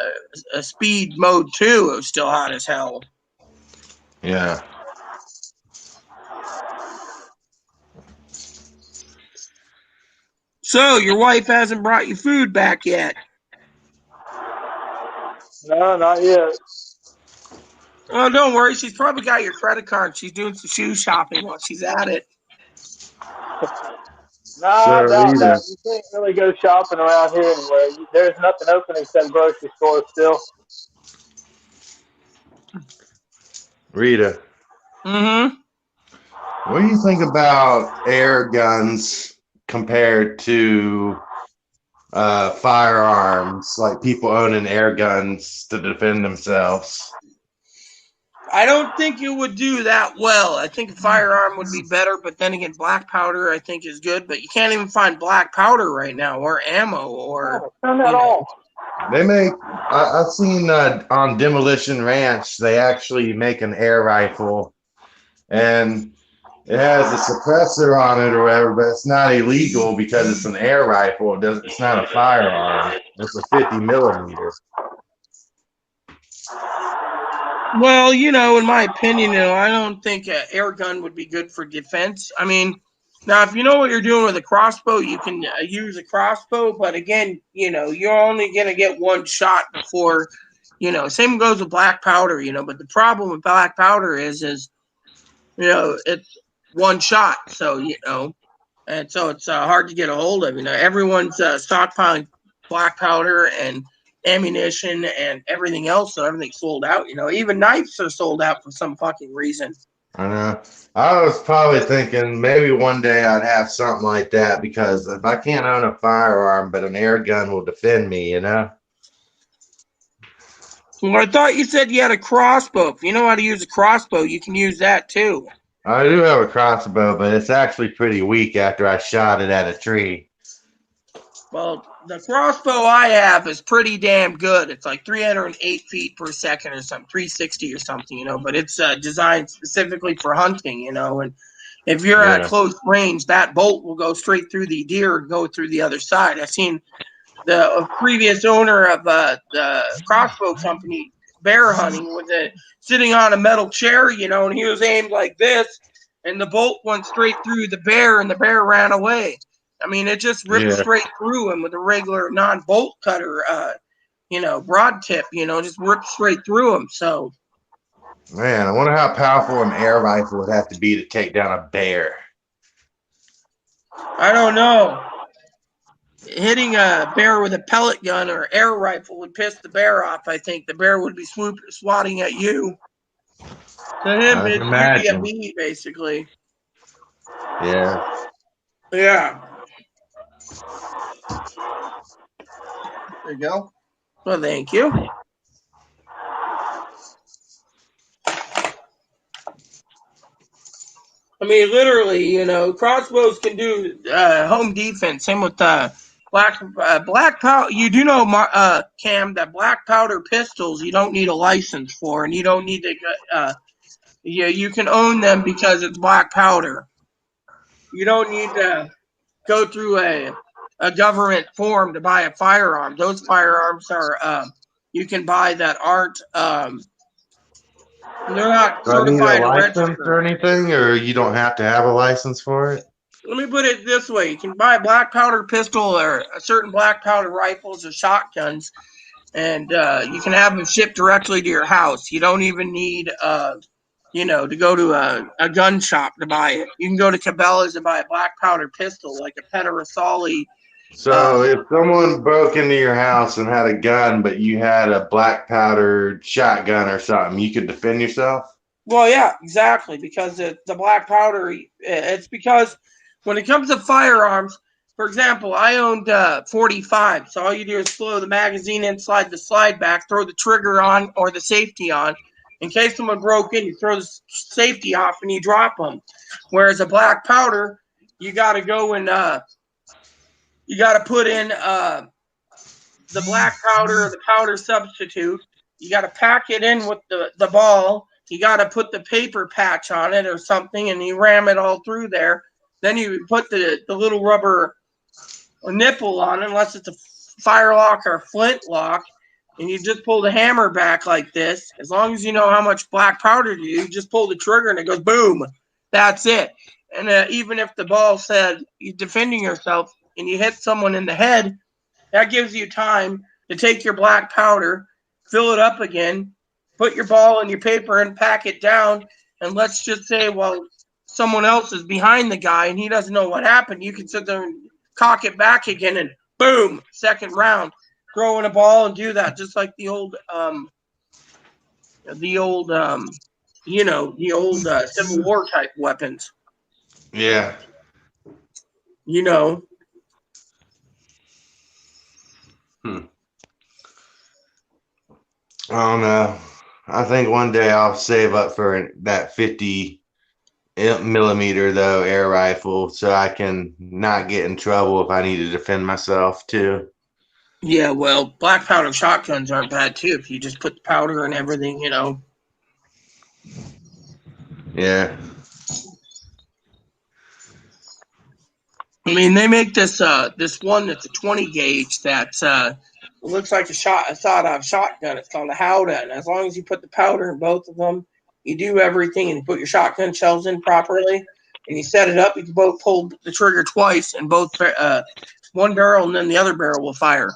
a speed mode 2, it was still hot as hell. Yeah. So your wife hasn't brought you food back yet? No, not yet. Oh, don't worry. She's probably got your credit card. She's doing some shoe shopping while she's at it. No, I So, doubt Rita, that. You can't really go shopping around here anywhere. There's nothing open except grocery stores still. Rita, Mm-hmm. what do you think about air guns compared to firearms, like people owning air guns to defend themselves? I don't think it would do that well. I think a firearm would be better, but then again, black powder I think is good, but you can't even find black powder right now or ammo or Oh, turn that off. They make, I've seen on Demolition Ranch, they actually make an air rifle and it has a suppressor on it or whatever, but it's not illegal because it's an air rifle. It's not a firearm. It's a 50 millimeter. Well, you know, in my opinion, you know, I don't think an air gun would be good for defense. I mean, now if you know what you're doing with a crossbow, you can use a crossbow, but again, you know, you're only going to get one shot before, you know, same goes with black powder, you know, but the problem with black powder is you know, it's one shot, so, you know, and so it's hard to get a hold of. You know, everyone's stockpiling black powder and ammunition and everything else, so everything's sold out. You know, even knives are sold out for some fucking reason. I know. I was probably thinking maybe one day I'd have something like that because if I can't own a firearm, but an air gun will defend me, you know? Well, I thought you said you had a crossbow. If you know how to use a crossbow, you can use that too. I do have a crossbow, but it's actually pretty weak after I shot it at a tree. Well, the crossbow I have is pretty damn good. It's like 308 feet per second or something, 360 or something, you know, but it's designed specifically for hunting, you know, and if you're at close range, that bolt will go straight through the deer and go through the other side. I've seen the previous owner of the crossbow company bear hunting was sitting on a metal chair, you know, and he was aimed like this, and the bolt went straight through the bear, and the bear ran away. I mean, it just ripped straight through him with a regular non-bolt cutter, you know, broad tip, you know, just ripped straight through him. So, Man, I wonder how powerful an air rifle would have to be to take down a bear. I don't know. Hitting a bear with a pellet gun or air rifle would piss the bear off. I think the bear would be swatting at you. To him, I it'd can be a imagine. bee, basically. Yeah. Yeah. There you go. Well, thank you. I mean, literally, you know, crossbows can do home defense. Same with black powder. You do know, Cam, that black powder pistols you don't need a license for, and you don't need to. You can own them because it's black powder. You don't need to go through a government form to buy a firearm. Those firearms are you can buy that aren't they're not Do I need a certified or license or registered. anything, or you don't have to have a license for it? Let me put it this way: you can buy a black powder pistol or a certain black powder rifles or shotguns, and you can have them shipped directly to your house. You don't even need to go to a gun shop to buy it. You can go to Cabela's and buy a black powder pistol, like a Pederasoli. So if someone broke into your house and had a gun, but you had a black powdered shotgun or something, you could defend yourself? Well, yeah, exactly, because the black powder. It's because when it comes to firearms, for example, I owned 45, so all you do is throw the magazine in, slide the slide back, throw the trigger on or the safety on. In case someone broke in, you throw the safety off and you drop them. Whereas a black powder, you got to go and you got to put in the black powder or the powder substitute. You got to pack it in with the ball. You got to put the paper patch on it or something, and you ram it all through there. Then you put the little rubber nipple on it, unless it's a firelock or a flintlock, and you just pull the hammer back like this. As long as you know how much black powder to do, you just pull the trigger and it goes boom. That's it. And even if the ball said you're defending yourself and you hit someone in the head, that gives you time to take your black powder, fill it up again, put your ball and your paper and pack it down. And let's just say, well, someone else is behind the guy and he doesn't know what happened. You can sit there and cock it back again and boom, second round, throw in a ball and do that, just like the old Civil War type weapons. Yeah. You know. I don't know. I think one day I'll save up for that 50 millimeter though air rifle so I can not get in trouble if I need to defend myself too. Yeah, well, black powder shotguns aren't bad too if you just put the powder and everything, Yeah. I mean, they make this one that's a 20 gauge that's it looks like a sawed-off shotgun. It's called a Howdah, and as long as you put the powder in both of them, you do everything, and you put your shotgun shells in properly, and you set it up. You can both pull the trigger twice, and both one barrel and then the other barrel will fire.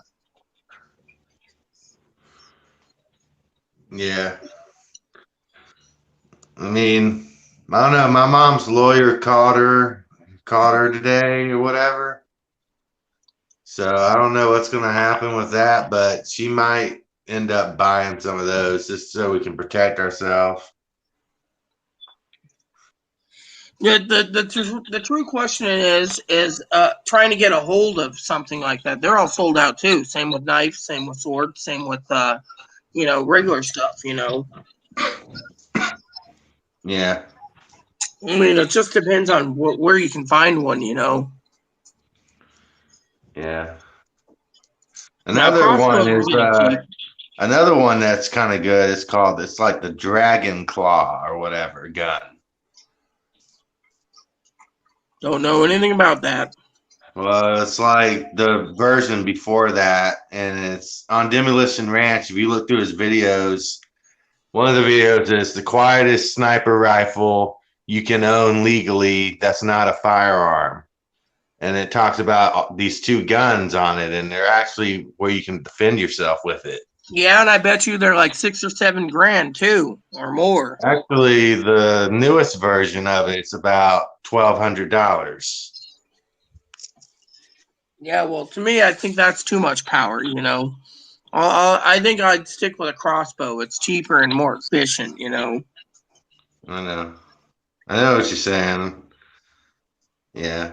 Yeah. I mean, I don't know. My mom's lawyer caught her today or whatever. So I don't know what's going to happen with that, but she might end up buying some of those just so we can protect ourselves. Yeah, the true question is trying to get a hold of something like that. They're all sold out too. Same with knives, same with swords, same with regular stuff. Yeah. I mean, it just depends on where you can find one. Yeah. Now, Another crossbows one are is really cheap. another one that's kind of good. It's like the Dragon Claw or whatever gun. Don't know anything about that. Well, it's like the version before that, and it's on Demolition Ranch. If you look through his videos, one of the videos is the quietest sniper rifle you can own legally that's not a firearm. And it talks about these two guns on it, and they're actually where you can defend yourself with it. Yeah, and I bet you they're like $6 or $7 grand too, or more. Actually, the newest version of it's about $1,200. Yeah, well, to me, I think that's too much power. I think I'd stick with a crossbow. It's cheaper and more efficient. I know what you're saying. Yeah.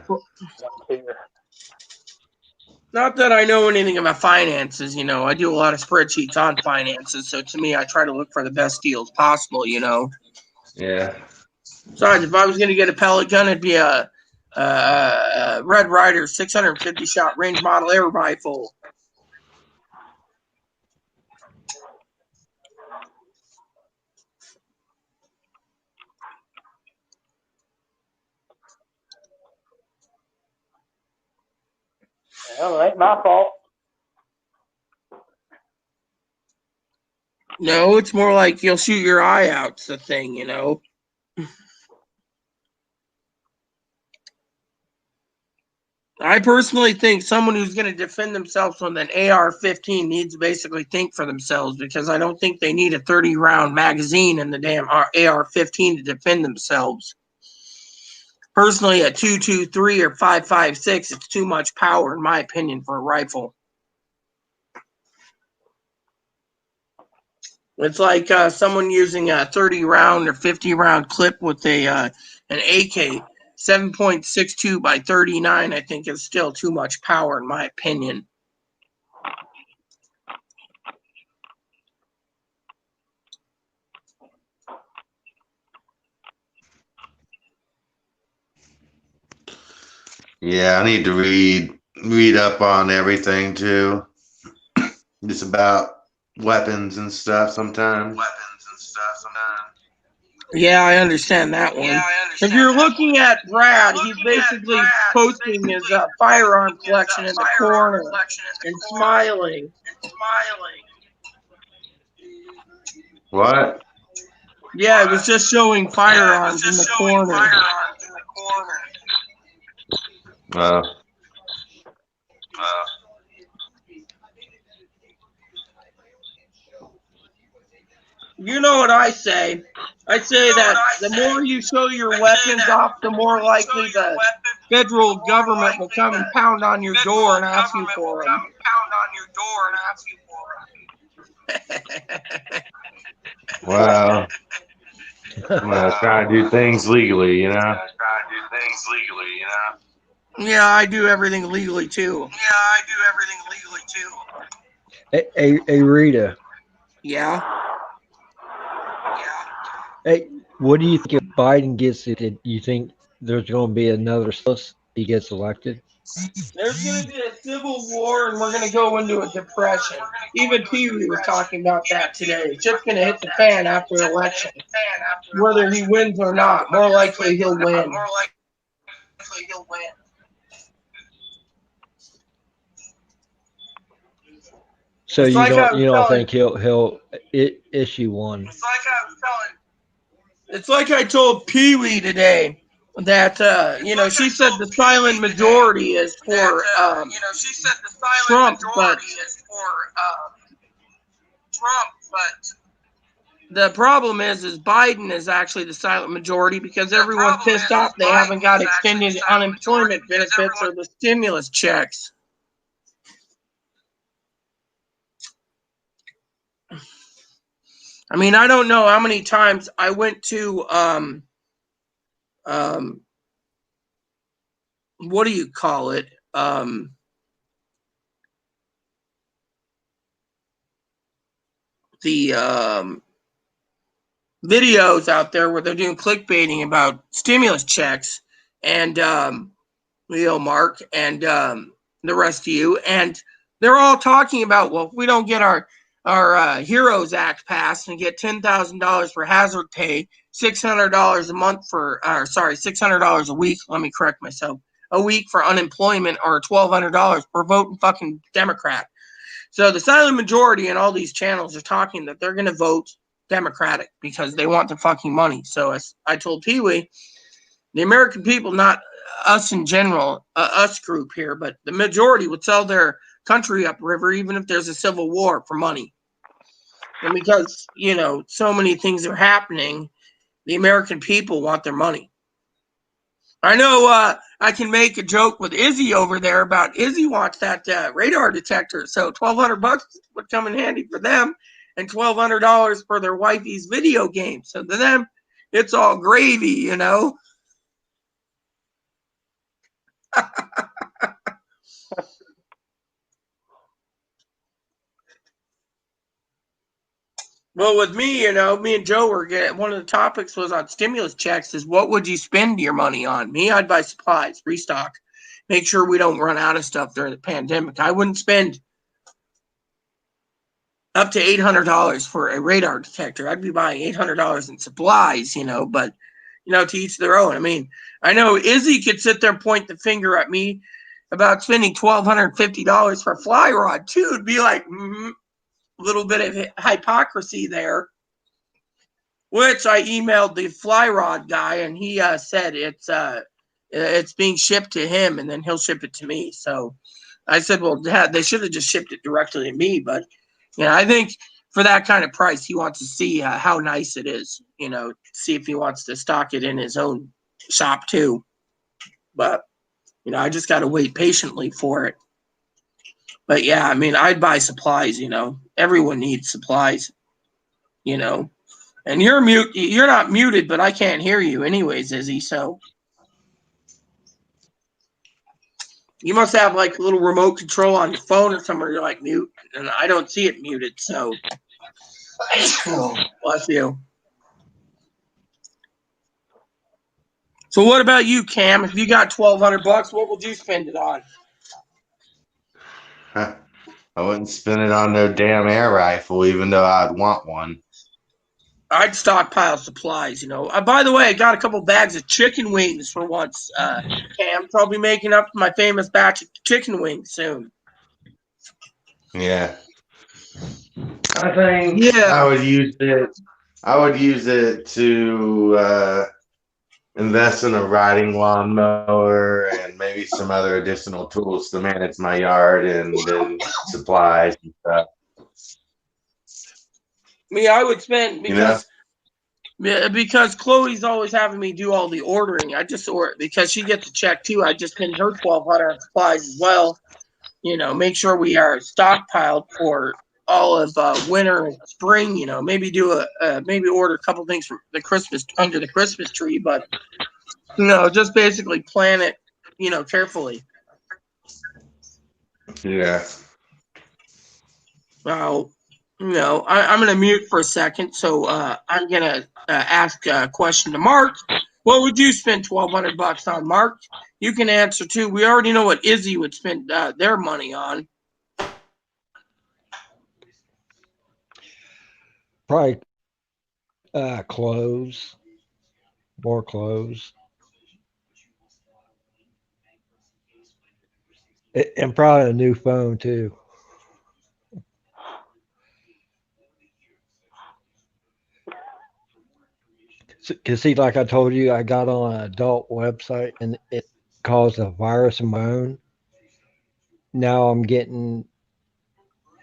Not that I know anything about finances. I do a lot of spreadsheets on finances. So to me, I try to look for the best deals possible. Yeah. Besides, if I was going to get a pellet gun, it'd be a Red Ryder 650 shot range model air rifle. Well, it ain't my fault. No, it's more like you'll shoot your eye out. It's the thing, you know. I personally think someone who's going to defend themselves with an AR-15 needs to basically think for themselves, because I don't think they need a 30-round magazine in the damn AR-15 to defend themselves. Personally, a 2.23 or 5.56, it's too much power, in my opinion, for a rifle. It's like someone using a 30-round or 50-round clip with an AK. 7.62 by 39, I think, is still too much power, in my opinion. Yeah, I need to read up on everything too. Just about weapons and stuff sometimes. Yeah, I understand that one. If you're looking at Brad, he's basically posting his firearm collection in the corner and smiling. What? Yeah, it was just showing firearms in the corner. You know what I say? I say that the more you show your weapons off, the more likely the federal government will come and pound on your door and ask you for them. Well, I'm gonna try to do things legally, you know. Yeah, I do everything legally too. Hey, Rita. Yeah. Hey, what do you think if Biden gets it? Do you think there's going to be another he gets elected? There's going to be a civil war, and we're going to go into a depression. Even Pee Wee was talking about that today. It's just going to hit the fan after the election, whether he wins or not. More likely he'll win. So It's you don't think he'll issue one? It's like I told Pee Wee today that she said the silent majority is for Trump, but the problem is Biden is actually the silent majority, because everyone's pissed off they haven't got extended unemployment benefits or the stimulus checks. I mean, I don't know how many times I went to what do you call it? The videos out there where they're doing clickbaiting about stimulus checks, and Leo, Mark, and the rest of you, and they're all talking about, well, if we don't get our HEROES Act passed and get $10,000 for hazard pay, $600 a month for, $600 a week. Let me correct myself. A week for unemployment, or $1,200 per voting fucking Democrat. So the silent majority in all these channels are talking that they're going to vote Democratic because they want the fucking money. So as I told Pee Wee, the American people, not us in general, us group here, but the majority would sell their country upriver even if there's a civil war for money. And because, so many things are happening, the American people want their money. I know I can make a joke with Izzy over there about Izzy wants that radar detector, so $1,200 would come in handy for them, and $1,200 for their wifey's video game. So to them, it's all gravy, Well, with me, me and Joe were getting, one of the topics was on stimulus checks is what would you spend your money on? Me, I'd buy supplies, restock, make sure we don't run out of stuff during the pandemic. I wouldn't spend up to $800 for a radar detector. I'd be buying $800 in supplies, but, to each their own. I mean, I know Izzy could sit there and point the finger at me about spending $1,250 for a fly rod too. It'd be like a little bit of hypocrisy there. Which I emailed the fly rod guy, and he said it's being shipped to him, and then he'll ship it to me. So I said, well, they should have just shipped it directly to me. But I think for that kind of price, he wants to see how nice it is. See if he wants to stock it in his own shop too. But I just got to wait patiently for it. But yeah, I mean, I'd buy supplies. Everyone needs supplies. And you're mute. You're not muted, but I can't hear you anyways, Izzy. So you must have like a little remote control on your phone or somewhere. You're like mute, and I don't see it muted. So bless you. So what about you, Cam? If you got $1,200, what would you spend it on? I wouldn't spend it on no damn air rifle, even though I'd want one. I'd stockpile supplies. By the way, I got a couple bags of chicken wings for once, Cam. So I'll be making up my famous batch of chicken wings soon. Yeah. I think Yeah. I would use it. I would use it to invest in a riding lawnmower and maybe some other additional tools to manage my yard and then supplies and stuff. I would spend because Chloe's always having me do all the ordering. I just order because she gets a check too. I just spend her $1,200 on supplies as well. Make sure we are stockpiled for all of winter and spring. Maybe do maybe order a couple things for the Christmas under the Christmas tree, but just basically plan it, carefully. Yeah. Well, I'm going to mute for a second. So I'm going to ask a question to Mark. What would you spend $1,200 on, Mark? You can answer too. We already know what Izzy would spend their money on. Probably clothes, more clothes, and probably a new phone too. Because see, like I told you, I got on an adult website and it caused a virus in my phone. Now I'm getting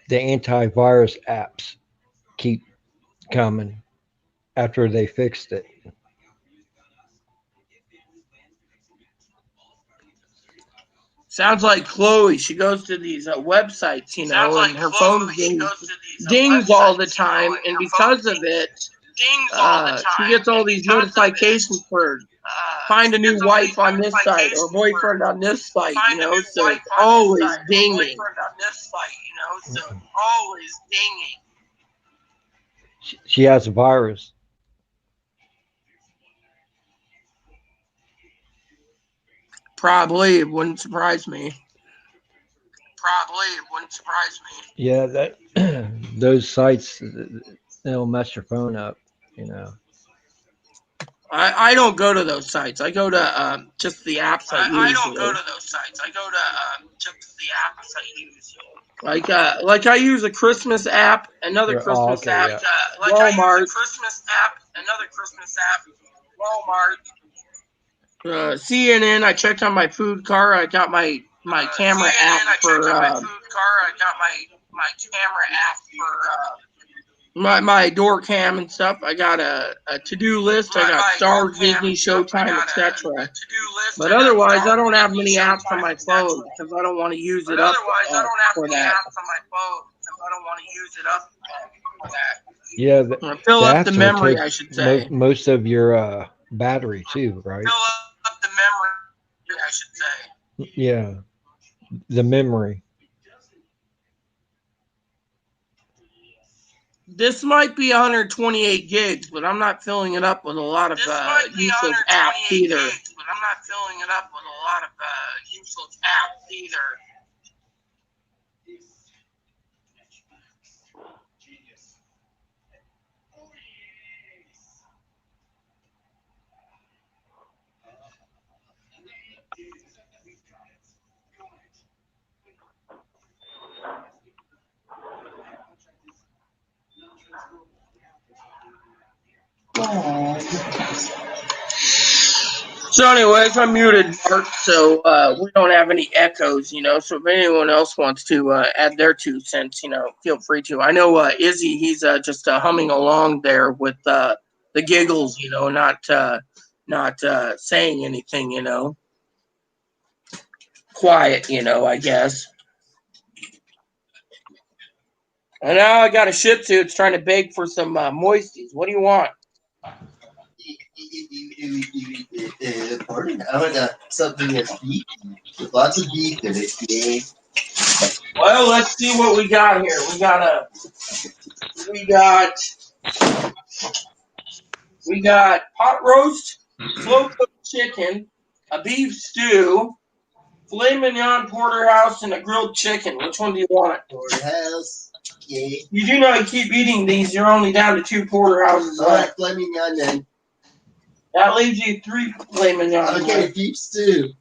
the antivirus apps keep coming after they fixed it. Sounds like Chloe. She goes to these websites, and her phone dings all the time, and because of it, she gets all these notifications for find a new wife on this site or boyfriend on this site, so it's always dinging. She has a virus. Probably, it wouldn't surprise me. Yeah, that those sites they'll mess your phone up. I don't go to those sites. I go to just the apps I use. I don't go to those sites. I go to just the apps I use. Like I use a Christmas app, another Christmas app, yeah. Walmart. I use a Christmas app, another Christmas app, Walmart. CNN. I checked on my food car. I got my camera app for. My door cam and stuff. I got a to-do list. I got Star Wars, Disney, Showtime, etc. But otherwise, I don't have many apps on my phone because I don't want to use it up for that. Yeah, Fill the up the apps will memory, take I should say. most of your battery too, right? Fill up the memory, I should say. Yeah, the memory. This might be 128 gigs, but I'm not filling it up with a lot of useless apps either. So, anyways, I'm muted, Mark, so we don't have any echoes, you know. So, if anyone else wants to add their 2 cents, you know, feel free to. I know Izzy, he's just humming along there with the giggles, you know, not saying anything, you know. Quiet, you know, I guess. And now I got a Shih Tzu. It's trying to beg for some moisties. What do you want? Pardon? I want something that's beefy, with lots of beef in it. Yeah. Well, let's see what we got here. We got pot roast, slow cooked chicken, a beef stew, filet mignon, porterhouse, and a grilled chicken. Which one do you want? Porterhouse. Yeah. You do know you keep eating these. You're only down to 2 porterhouses All right, left. filet mignon then. That leaves you 3 filet mignons. Okay, beef stew.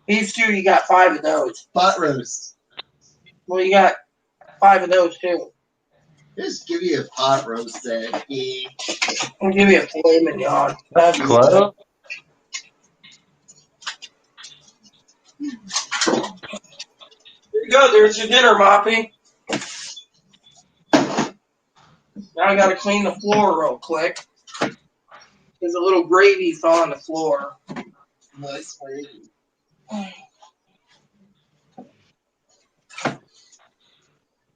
Beef stew, you got 5 of those. Pot roast. Well, you got 5 of those too. Just give me a pot roast then. Yeah. I'll give you a filet mignon. That'd be Close. There you go. There's your dinner, Moppy. Now I got to clean the floor real quick. There's a little gravy fell on the floor. Nice gravy.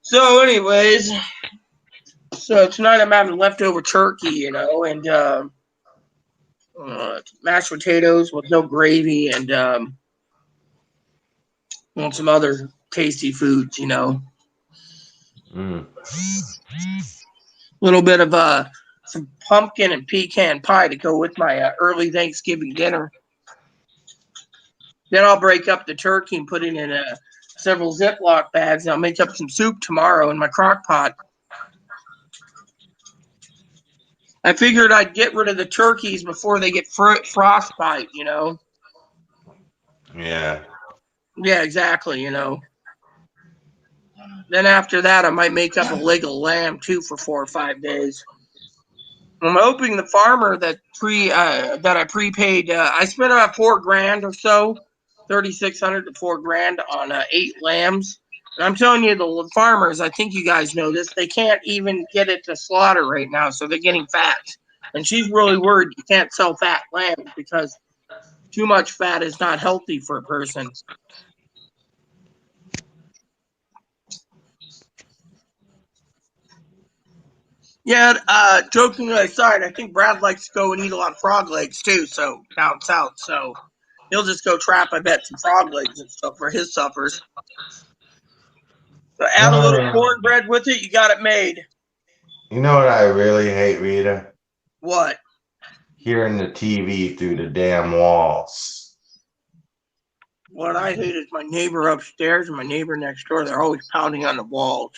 So, anyways, so tonight I'm having leftover turkey, you know, and mashed potatoes with no gravy and some other tasty foods, you know. Mm. A little bit of some pumpkin and pecan pie to go with my early Thanksgiving dinner. Then I'll break up the turkey and put it in several Ziploc bags. And I'll make up some soup tomorrow in my crock pot. I figured I'd get rid of the turkeys before they get frostbite, you know. Yeah. Yeah, exactly, you know. Then after that, I might make up a leg of lamb too for 4 or 5 days. I'm hoping the farmer that I prepaid. I spent about $4,000 or so, 3,600 to $4,000 on 8 lambs. And I'm telling you, the farmers. I think you guys know this. They can't even get it to slaughter right now, so they're getting fat. And she's really worried you can't sell fat lambs because too much fat is not healthy for a person. Yeah, joking aside, I think Brad likes to go and eat a lot of frog legs too, so down south. So he'll just go trap, I bet, some frog legs and stuff for his suppers. So add a little cornbread with it, you got it made. You know what I really hate, Rita? What? Hearing the TV through the damn walls. What I hate is my neighbor upstairs and my neighbor next door. They're always pounding on the walls.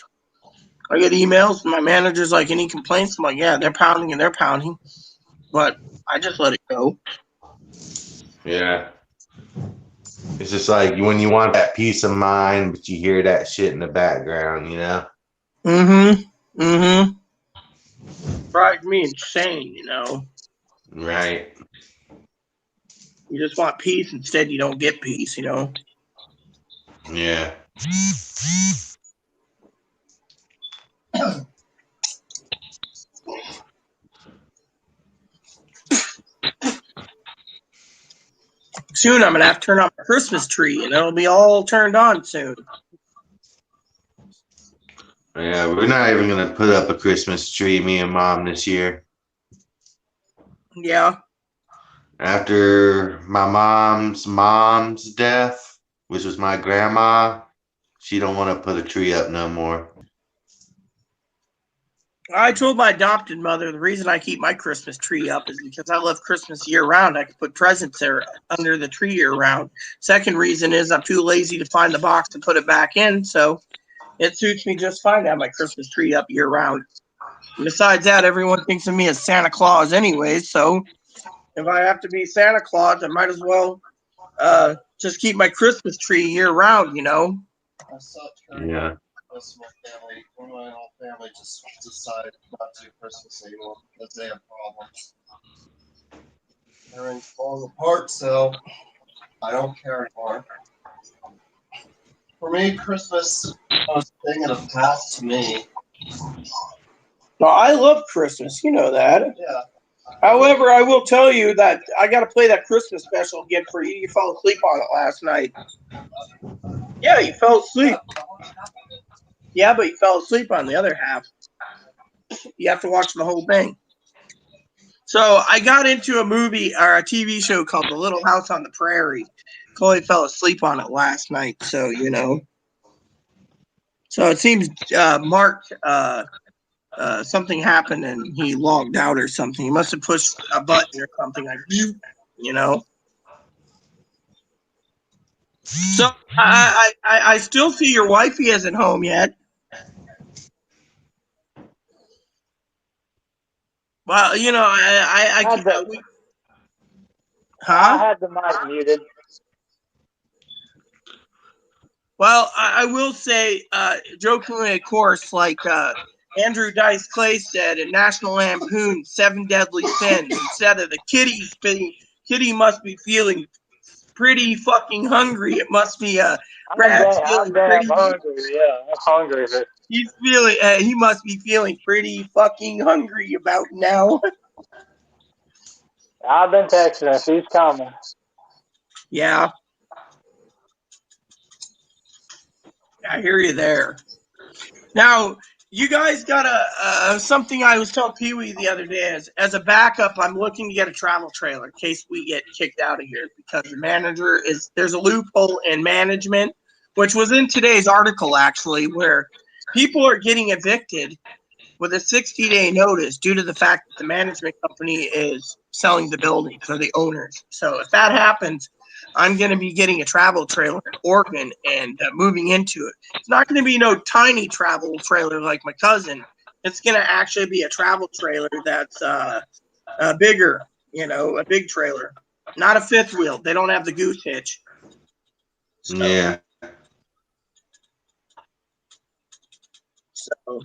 I get emails from my manager's like, any complaints? I'm like, yeah, they're pounding and they're pounding. But I just let it go. Yeah. It's just like when you want that peace of mind, but you hear that shit in the background, you know? Drives me insane, you know? Right. You just want peace. Instead, you don't get peace, you know? Yeah. Soon I'm going to have to turn on my Christmas tree, and it'll be all turned on soon. Yeah, we're not even going to put up a Christmas tree, me and Mom, this year. Yeah. After my mom's death, which was my grandma, she don't want to put a tree up no more. I told my adopted mother the reason I keep my Christmas tree up is because I love Christmas year round. I can put presents there under the tree year round. Second reason is I'm too lazy to find the box to put it back in, so it suits me just fine to have my Christmas tree up year round. And besides that, everyone thinks of me as Santa Claus anyway, so if I have to be Santa Claus, I might as well just keep my Christmas tree year round, you know? Yeah. Most of my family, one of my whole family just decided not to Christmas anymore because they have problems. Everything's falling apart, so I don't care anymore. For me, Christmas was a thing of the past to me. Well, I love Christmas. You know that. Yeah. However, I will tell you that I got to play that Christmas special again for you. You fell asleep on it last night. Yeah, you fell asleep. Yeah, but you fell asleep on the other half. You have to watch the whole thing. So I got into a movie or a TV show called The Little House on the Prairie. Chloe fell asleep on it last night, so you know. So it seems Mark something happened and he logged out or something. He must have pushed a button or something like you know. So I still see your wifey isn't home yet. Well, you know, I I had the mic muted. Well, I will say, jokingly, of course, like Andrew Dice Clay said in National Lampoon, Seven Deadly Sins, instead of the kitty must be feeling pretty fucking hungry. It must be Brad's I'm feeling damn pretty. hungry. Yeah, I'm hungry. He's feeling. He must be feeling pretty fucking hungry about now. I've been texting her. She's coming. Yeah, I hear you there. Now, you guys got something I was telling Pee Wee the other day. As a backup, I'm looking to get a travel trailer in case we get kicked out of here because the manager there's a loophole in management, which was in today's article actually, where people are getting evicted with a 60-day notice due to the fact that the management company is selling the building to the owners. So if that happens, I'm going to be getting a travel trailer in Oregon and moving into it. It's not going to be no tiny travel trailer like my cousin. It's going to actually be a travel trailer that's bigger, you know, a big trailer, not a fifth wheel. They don't have the goose hitch. So, Yeah. So.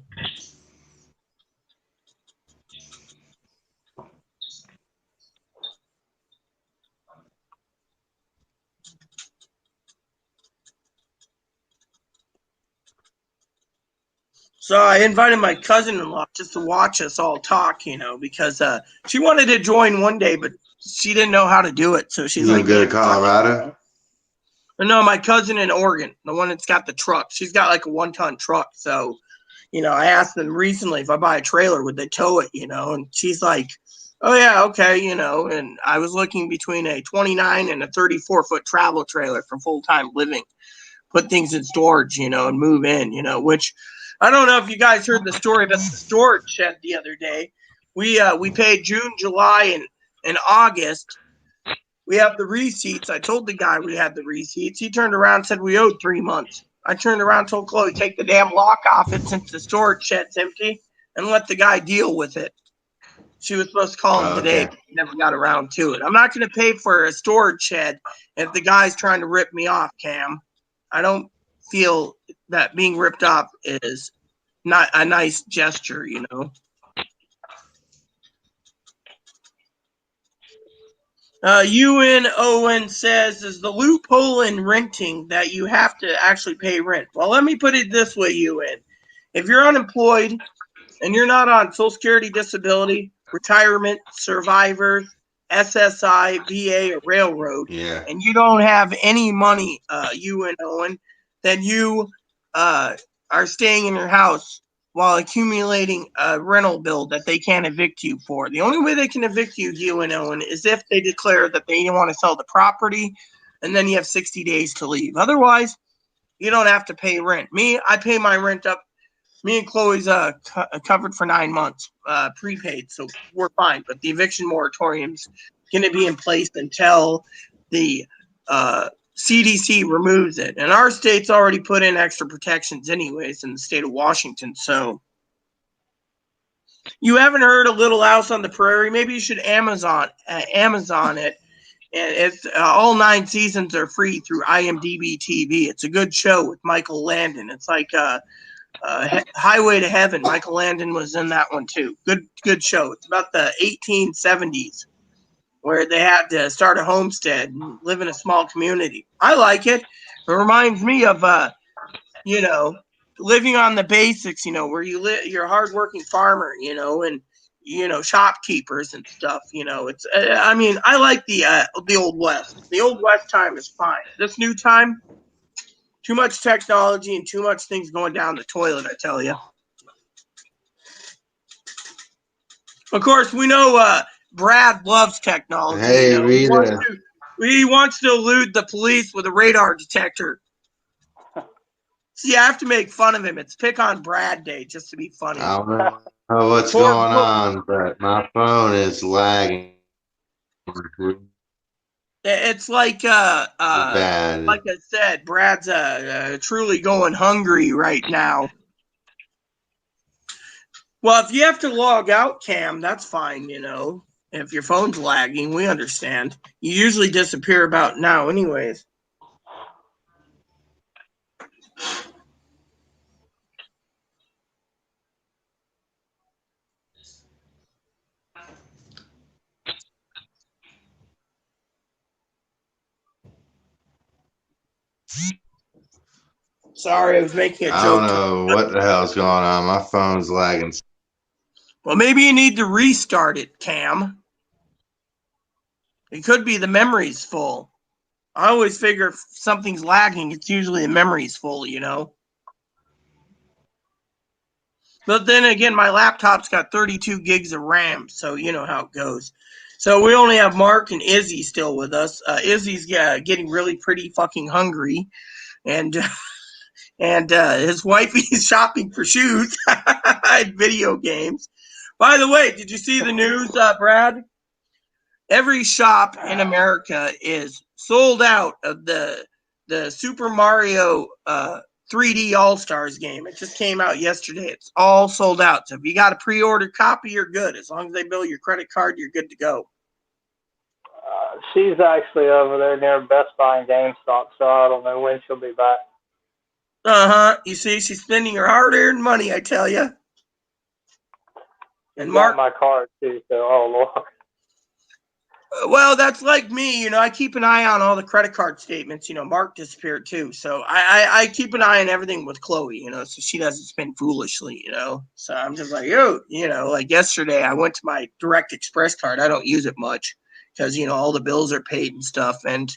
So I invited my cousin-in-law just to watch us all talk, you know, because she wanted to join one day, but she didn't know how to do it. So she's like, Go to Colorado? No, my cousin in Oregon, the one that's got the truck. She's got like a 1-ton truck. So, you know, I asked them recently if I buy a trailer, would they tow it, you know? And she's like, oh, yeah, okay, you know. And I was looking between a 29 and a 34-foot travel trailer for full-time living. Put things in storage, you know, and move in, you know, which I don't know if you guys heard the story about the storage shed the other day. We paid June, July, and August. We have the receipts. I told the guy we had the receipts. He turned around and said we owed 3 months. I turned around and told Chloe, take the damn lock off it since the storage shed's empty and let the guy deal with it. She was supposed to call him today, but never got around to it. I'm not going to pay for a storage shed if the guy's trying to rip me off, Cam. I don't feel that being ripped off is not a nice gesture, you know. UN Owen says, is the loophole in renting that you have to actually pay rent? Well, let me put it this way, UN. If you're unemployed and you're not on Social Security, disability, retirement, survivor, SSI, VA, or railroad, and you don't have any money, UN Owen, then you are staying in your house while accumulating a rental bill that they can't evict you for. The only way they can evict you, UN Owen, is if they declare that they want to sell the property, and then you have 60 days to leave. Otherwise, you don't have to pay rent. I pay my rent up. Me and Chloe's covered for 9 months, prepaid, so we're fine. But the eviction moratorium's going to be in place until the CDC removes it. And our state's already put in extra protections anyways in the state of Washington. So you haven't heard of Little House on the Prairie? Maybe you should Amazon it. And it's all 9 seasons are free through IMDb TV. It's a good show with Michael Landon. It's like Highway to Heaven. Michael Landon was in that one too. Good show. It's about the 1870s where they had to start a homestead and live in a small community. I like it. It reminds me of, living on the basics, where you're a hardworking farmer, and, shopkeepers and stuff, it's, I like the old West. The old West time is fine. This new time, too much technology and too much things going down the toilet, I tell you. Of course, we know Brad loves technology. Hey, He wants to elude the police with a radar detector. See, I have to make fun of him. It's Pick on Brad Day just to be funny. I don't know what's going on, but my phone is lagging. It's like Bad. like I said, Brad's truly going hungry right now. Well, if you have to log out, Cam, that's fine, If your phone's lagging, we understand. You usually disappear about now anyways. Sorry, I was making a joke. I don't know what the hell's going on. My phone's lagging. Well, maybe you need to restart it, Cam. It could be the memory's full. I always figure if something's lagging, it's usually the memory's full, But then again, my laptop's got 32 gigs of RAM, so you know how it goes. So we only have Mark and Izzy still with us. Izzy's getting really pretty fucking hungry, and his wife is shopping for shoes and video games. By the way, did you see the news, Brad? Every shop in America is sold out of the Super Mario 3D All-Stars game. It just came out yesterday. It's all sold out. So if you got a pre-order copy, you're good. As long as they bill your credit card, you're good to go. She's actually over there near Best Buy and GameStop, so I don't know when she'll be back. You see, she's spending her hard-earned money, I tell you. And Mark, my card too. So, oh Lord. Well, that's like me. I keep an eye on all the credit card statements. Mark disappeared too, so I keep an eye on everything with Chloe. So she doesn't spend foolishly. So I'm just like, like yesterday, I went to my Direct Express card. I don't use it much because all the bills are paid and stuff, and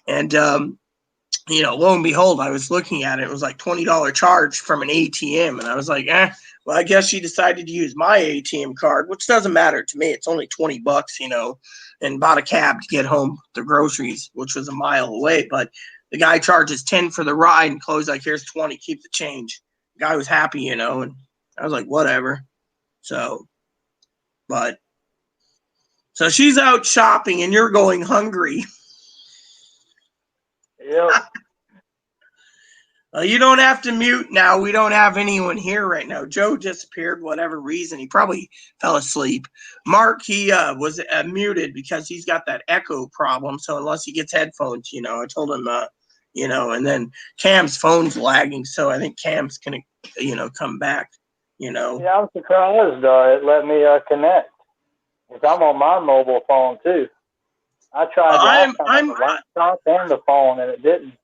lo and behold, I was looking at it. It was like $20 charge from an ATM. And I was like, well, I guess she decided to use my ATM card, which doesn't matter to me. It's only $20, and bought a cab to get home the groceries, which was a mile away. But the guy charges 10 for the ride, and Chloe's like, here's 20, keep the change. The guy was happy, and I was like, whatever. So she's out shopping, and you're going hungry. Yep. You don't have to mute now. We don't have anyone here right now. Joe disappeared, whatever reason. He probably fell asleep. Mark, he was muted because he's got that echo problem. So unless he gets headphones, I told him, and then Cam's phone's lagging. So I think Cam's going to, come back, Yeah, I'm surprised it let me connect. Because I'm on my mobile phone too. I tried the laptop and the phone, and it didn't.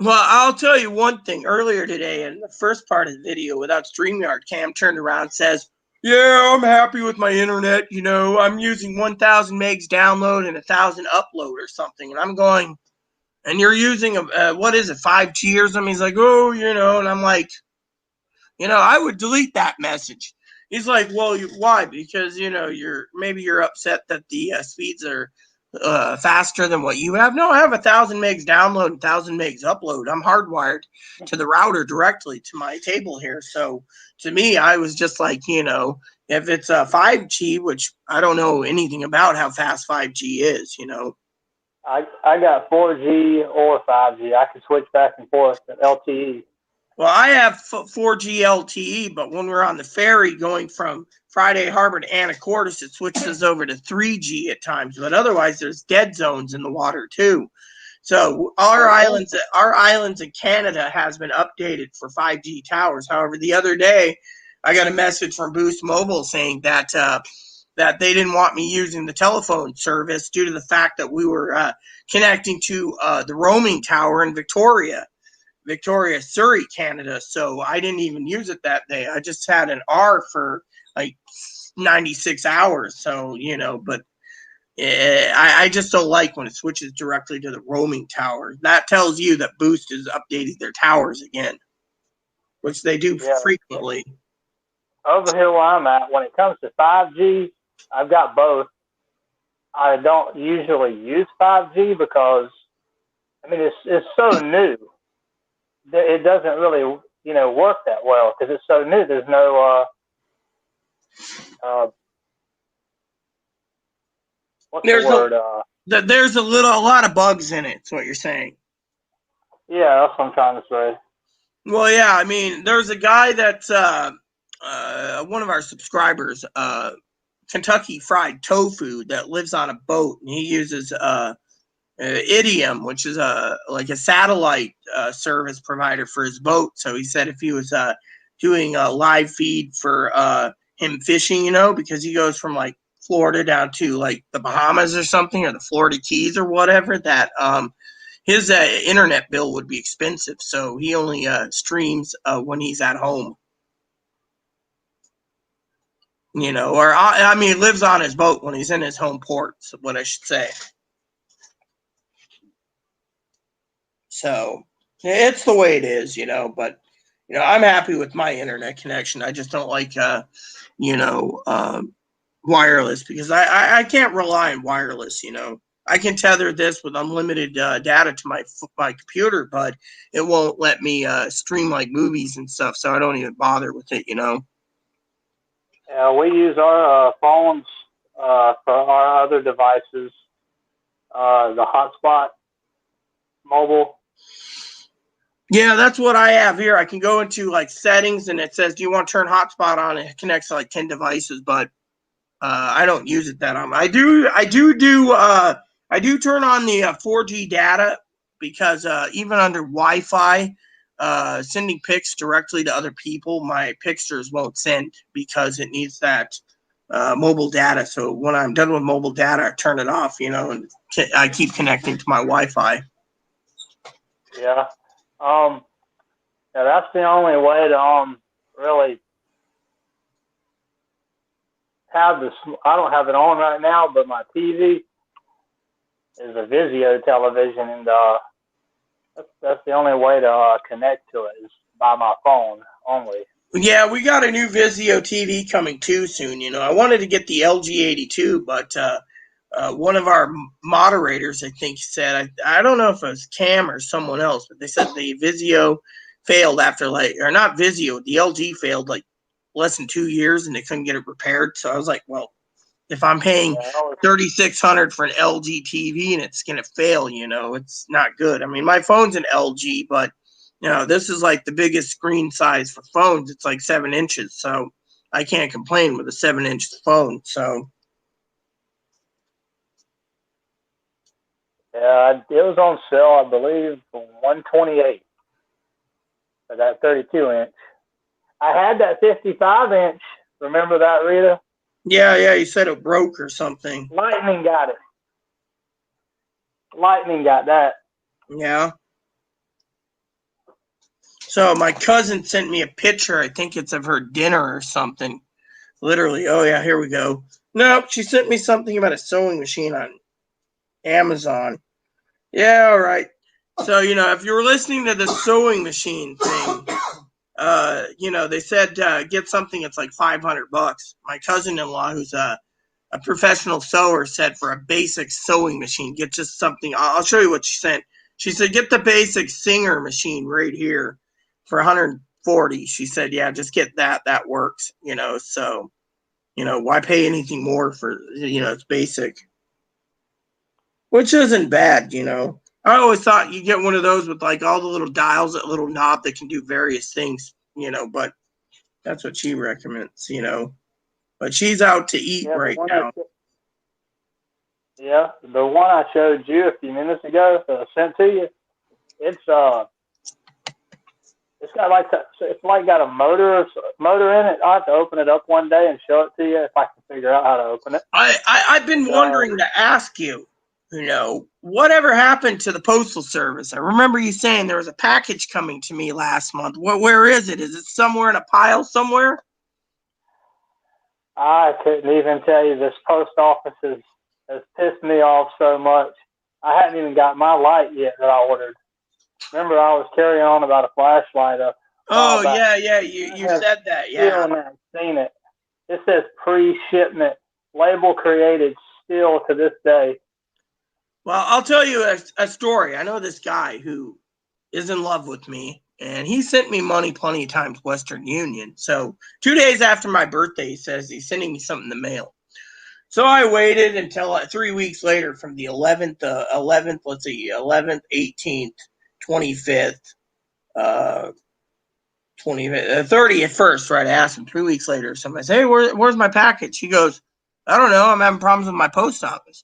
Well, I'll tell you one thing. Earlier today, in the first part of the video, without StreamYard, Cam turned around and says, yeah, I'm happy with my internet. I'm using 1,000 megs download and 1,000 upload or something. And I'm going, and you're using, what is it, 5G or something? He's like, oh, and I'm like, I would delete that message. He's like, well, why? Because, you're upset that the speeds are faster than what you have. No, I have 1,000 megs download and 1,000 megs upload. I'm hardwired to the router directly to my table here. So to me, I was just like, if it's a 5G, which I don't know anything about how fast 5G is, I got 4G or 5G. I can switch back and forth to LTE. Well, I have 4G LTE, but when we're on the ferry going from Friday Harbor to Anacortes, it switches over to 3G at times. But otherwise, there's dead zones in the water too. So our islands in Canada has been updated for 5G towers. However, the other day, I got a message from Boost Mobile saying that that they didn't want me using the telephone service due to the fact that we were connecting to the roaming tower in Victoria, Surrey, Canada. So I didn't even use it that day. I just had an R for like 96 hours. So, but I just don't like when it switches directly to the roaming tower. That tells you that Boost is updating their towers again, which they do frequently. Over here where I'm at, when it comes to 5G, I've got both. I don't usually use 5G because, it's so new. It doesn't really, work that well because it's so new. There's no, what's the word? There's a lot of bugs in it. That's what you're saying. Yeah, that's what I'm trying to say. Well, yeah, there's a guy that's one of our subscribers, Kentucky Fried Tofu, that lives on a boat, and he uses Idiom, which is a satellite service provider for his boat. So he said if he was doing a live feed for him fishing, because he goes from like Florida down to like the Bahamas or something, or the Florida Keys or whatever, that his internet bill would be expensive. So he only streams when he's at home. Or he lives on his boat when he's in his home port, is what I should say. So it's the way it is, but, I'm happy with my internet connection. I just don't like, wireless, because I can't rely on wireless, I can tether this with unlimited data to my computer, but it won't let me stream like movies and stuff. So I don't even bother with it, Yeah, we use our phones for our other devices, the hotspot mobile. Yeah, that's what I have here. I can go into like settings, and it says, do you want to turn hotspot on? It connects to like 10 devices, but I don't use it that often. I do turn on the 4G data, because even under Wi-Fi, sending pics directly to other people, my pictures won't send because it needs that mobile data. So when I'm done with mobile data, I turn it off, and I keep connecting to my Wi-Fi. Yeah. Yeah, that's the only way to really have this. I don't have it on right now, but my TV is a Vizio television, and that's the only way to connect to it, is by my phone only. Yeah, we got a new Vizio TV coming too soon. I wanted to get the LG82, but one of our moderators, I think, said, I don't know if it was Cam or someone else, but they said the Vizio failed after or not Vizio, the LG failed like less than 2 years, and they couldn't get it repaired. So I was like, well, if I'm paying $3,600 for an LG TV and it's gonna fail, it's not good. My phone's an LG, but this is like the biggest screen size for phones. It's like 7 inches, so I can't complain with a 7-inch phone. So. Yeah, it was on sale, I believe, for $128 for that 32-inch. I had that 55-inch. Remember that, Rita? Yeah, you said it broke or something. Lightning got it. Lightning got that. Yeah. So my cousin sent me a picture. I think it's of her dinner or something. Literally. Oh, yeah, here we go. Nope, she sent me something about a sewing machine on Amazon. Yeah, all right. So, if you were listening to the sewing machine thing, they said get something that's like $500. My cousin-in-law, who's a professional sewer, said for a basic sewing machine, get just something. I'll show you what she sent. She said, get the basic Singer machine right here for $140. She said, yeah, just get that. That works, so, why pay anything more for, it's basic. Which isn't bad, I always thought you get one of those with like all the little dials, that little knob that can do various things, but that's what she recommends, But she's out to eat right now. Yeah, the one I showed you a few minutes ago that I sent to you, it's It's got like it's like got a motor in it. I'll have to open it up one day and show it to you if I can figure out how to open it. I've been wondering to ask you, whatever happened to the Postal Service? I remember you saying there was a package coming to me last month. Where is it? Is it somewhere in a pile somewhere? I couldn't even tell you. This post office has pissed me off so much. I hadn't even got my light yet that I ordered. Remember, I was carrying on about a flashlight. Oh, yeah. You said that, yeah. Still not seen it. It says pre-shipment. Label created still to this day. Well, I'll tell you a story. I know this guy who is in love with me, and he sent me money plenty of times, Western Union. So 2 days after my birthday, he says he's sending me something in the mail. So I waited until 3 weeks later from the 11th, 18th, 25th, 30th first, right? I asked him 3 weeks later. Somebody said, hey, where's my package? He goes, I don't know. I'm having problems with my post office.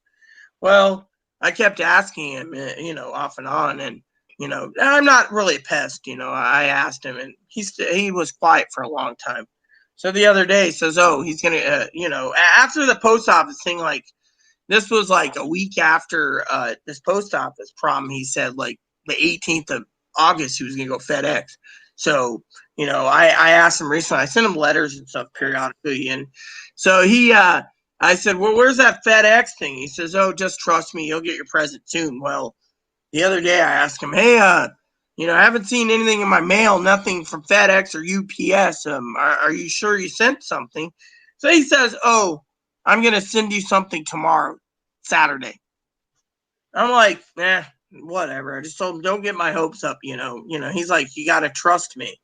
Well, I kept asking him, off and on. And, I'm not really a pest. I asked him and he was quiet for a long time. So the other day he says, oh, he's going to, after the post office thing, like this was like a week after this post office problem, he said like the 18th of August, he was going to go FedEx. So, I asked him recently, I sent him letters and stuff periodically. And so I said, well, where's that FedEx thing? He says, oh, just trust me. You'll get your present soon. Well, the other day I asked him, hey, I haven't seen anything in my mail, nothing from FedEx or UPS. Are you sure you sent something? So he says, oh, I'm going to send you something tomorrow, Saturday. I'm like, whatever. I just told him, don't get my hopes up, He's like, you got to trust me.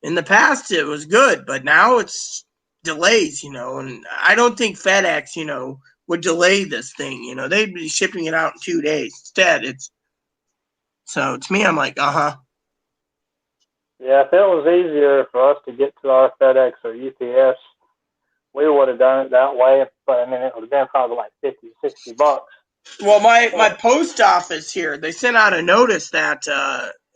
In the past, it was good, but now it's delays, and I don't think FedEx, would delay this thing. They'd be shipping it out in 2 days. Instead, so to me, I'm like, Yeah, if it was easier for us to get to our FedEx or UPS, we would have done it that way. But I mean, it would have been probably like $50-$60. Well, my post office here, they sent out a notice that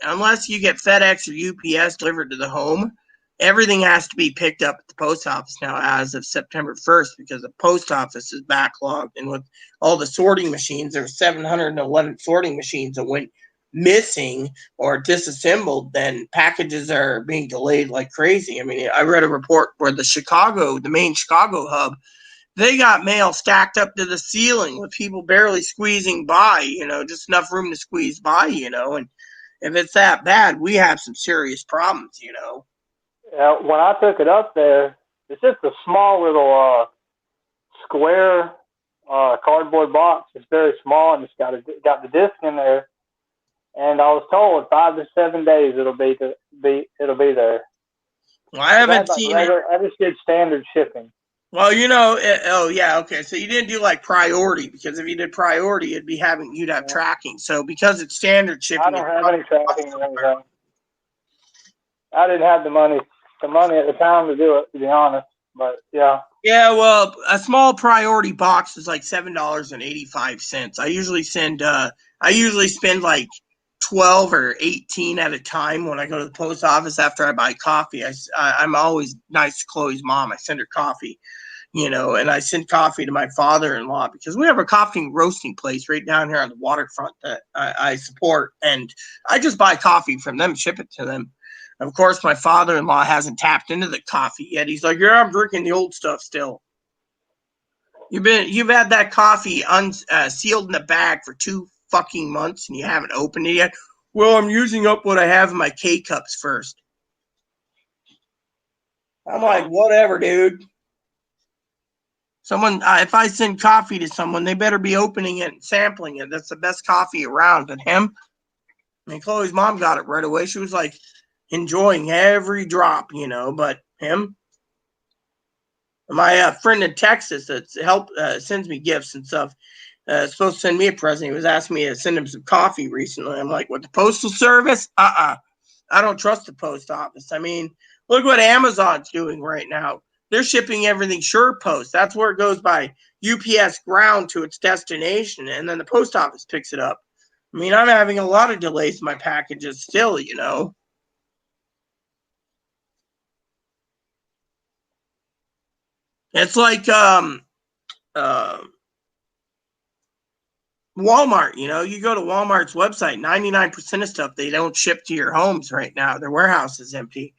unless you get FedEx or UPS delivered to the home, everything has to be picked up at the post office now as of September 1st because the post office is backlogged. And with all the sorting machines, there were 711 sorting machines that went missing or disassembled, then packages are being delayed like crazy. I mean, I read a report where the main Chicago hub, they got mail stacked up to the ceiling with people barely squeezing by, just enough room to squeeze by, and if it's that bad, we have some serious problems, When I took it up there, it's just a small little square cardboard box. It's very small, and it's got the disc in there. And I was told 5 to 7 days it'll be there. Well, I haven't seen it. I just did standard shipping. Well, oh yeah, okay. So you didn't do like priority, because if you did priority, you'd have tracking. So because it's standard shipping, I don't have any tracking or anything. I didn't have the money at the time to do it, to be honest. But yeah. Yeah, well, a small priority box is like $7.85. I usually spend like 12 or 18 at a time when I go to the post office after I buy coffee. I'm always nice to Chloe's mom. I send her coffee, and I send coffee to my father-in-law because we have a coffee roasting place right down here on the waterfront that I support, and I just buy coffee from them, ship it to them. Of course, my father-in-law hasn't tapped into the coffee yet. He's like, I'm drinking the old stuff still. You've had that coffee sealed in a bag for 2 fucking months and you haven't opened it yet. Well, I'm using up what I have in my K-cups first. I'm like, whatever, dude. Someone, if I send coffee to someone, they better be opening it and sampling it. That's the best coffee around. But him, Chloe's mom got it right away. She was like enjoying every drop, but him, my friend in Texas that sends me gifts and stuff, supposed to send me a present. He was asking me to send him some coffee recently. I'm like, what, the Postal Service? I don't trust the post office. I mean, look what Amazon's doing right now. They're shipping everything SurePost. That's where it goes by UPS ground to its destination, and then the post office picks it up. I mean, I'm having a lot of delays in my packages still, It's like Walmart. You know, you go to Walmart's website, 99% of stuff they don't ship to your homes right now. Their warehouse is empty.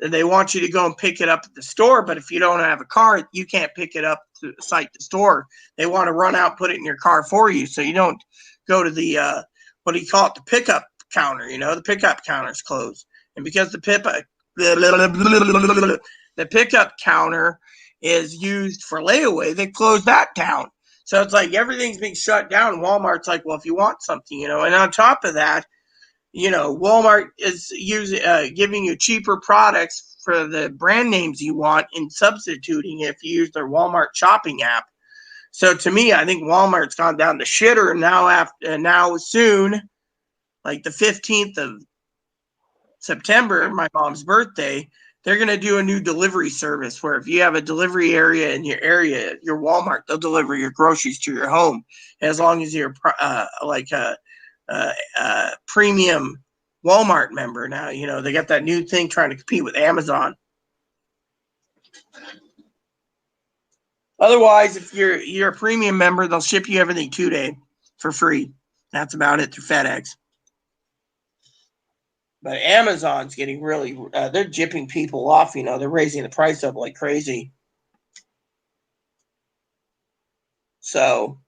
They want you to go and pick it up at the store, but if you don't have a car, you can't pick it up to site the store. They want to run out, put it in your car for you, so you don't go to the what do you call it, the pickup counter. You know, the pickup counter's closed, and because the pickup counter is used for layaway, they closed that down. So it's like everything's being shut down. Walmart's like, well, if you want something, you know, and on top of that, you know, Walmart is giving you cheaper products for the brand names you want and substituting if you use their Walmart shopping app. So to me, I think Walmart's gone down the shitter now soon, like the 15th of September, my mom's birthday, they're going to do a new delivery service where if you have a delivery area in your area, your Walmart, they'll deliver your groceries to your home as long as you're like a premium Walmart member. Now, you know, they got that new thing trying to compete with Amazon. Otherwise, if you're a premium member, they'll ship you everything 2-day for free. That's about it through FedEx. But Amazon's getting really, they're jipping people off, you know, they're raising the price up like crazy. So,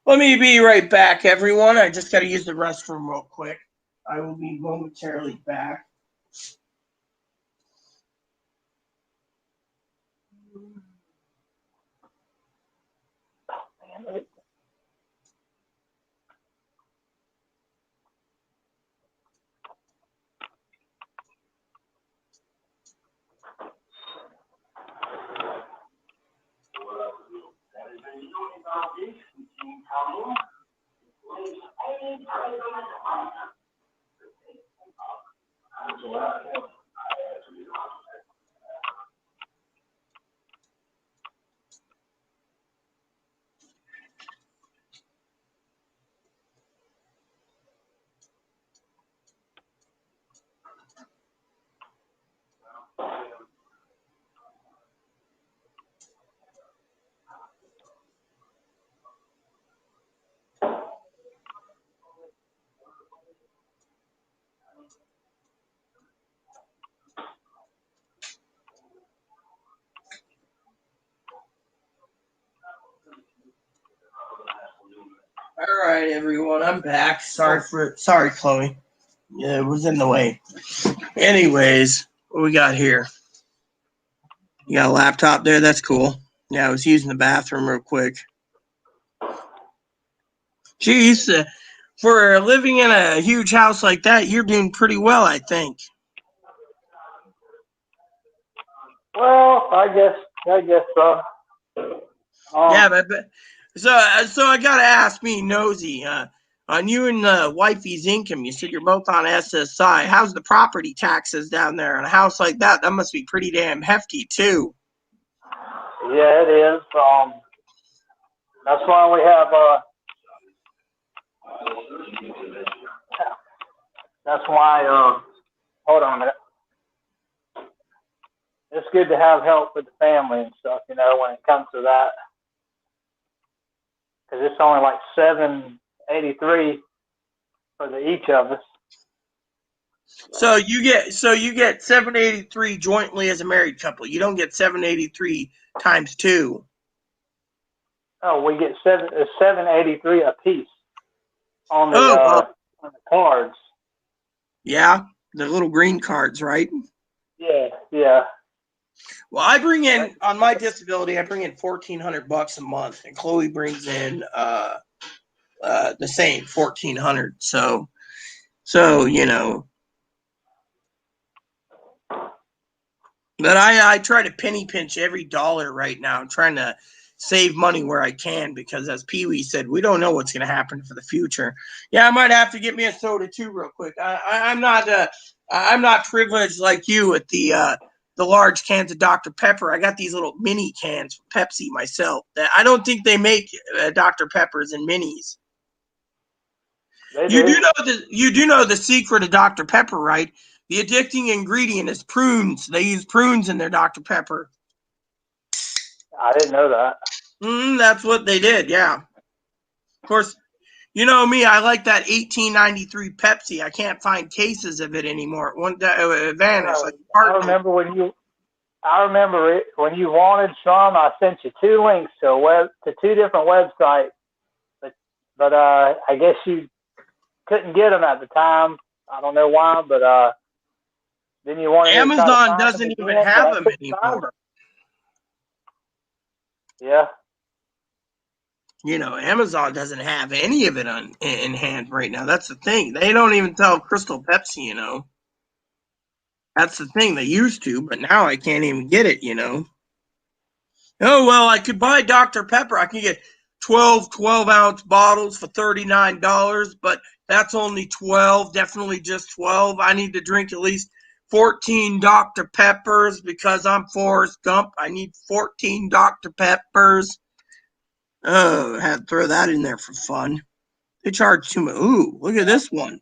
let me be right back, everyone. I just got to use the restroom real quick. I will be momentarily back. All right, everyone, I'm back. Sorry, Chloe. Yeah, it was in the way. Anyways, what we got here? You got a laptop there? That's cool. Yeah, I was using the bathroom real quick. Geez, for living in a huge house like that, you're doing pretty well, I think. Well, I guess so. Yeah, but so I gotta ask, me nosy, on you and wifey's income. You said you're both on SSI. How's the property taxes down there? On a house like that, that must be pretty damn hefty too. Yeah, it is. That's why we have that's why hold on a minute. It's good to have help with the family and stuff, you know, when it comes to that. Because it's only like $783 for each of us. So you get $783 jointly as a married couple. You don't get $783 times 2. Oh, we get $783 a piece on the on the cards. Yeah, the little green cards, right? Yeah. Well, I bring in on my disability. I bring in $1,400 a month, and Chloe brings in the same $1,400. So you know. But I try to penny pinch every dollar right now. I'm trying to save money where I can because, as Pee Wee said, we don't know what's going to happen for the future. Yeah, I might have to get me a soda too, real quick. I'm not privileged like you with the large cans of Dr. Pepper. I got these little mini cans from Pepsi myself. That I don't think they make Dr. Peppers in minis. You do know the secret of Dr. Pepper, right? The addicting ingredient is prunes. They use prunes in their Dr. Pepper. I didn't know that. That's what they did. Yeah. Of course, you know me. I like that 1893 Pepsi. I can't find cases of it anymore. It vanished. Like I remember when you wanted some. I sent you 2 links to 2 different websites, but I guess you couldn't get them at the time. I don't know why, but then you wanted me to try to Amazon find doesn't them even again, have but I them couldn't find anymore. them. Yeah. You know, Amazon doesn't have any of it in hand right now. That's the thing. They don't even sell Crystal Pepsi, you know. That's the thing. They used to, but now I can't even get it, you know. Oh, well, I could buy Dr. Pepper. I can get 12-ounce bottles for $39, but that's only 12, definitely just 12. I need to drink at least 14 Dr. Peppers because I'm Forrest Gump. I need 14 Dr. Peppers. Oh, I had to throw that in there for fun. They charge too much. Ooh, look at this one.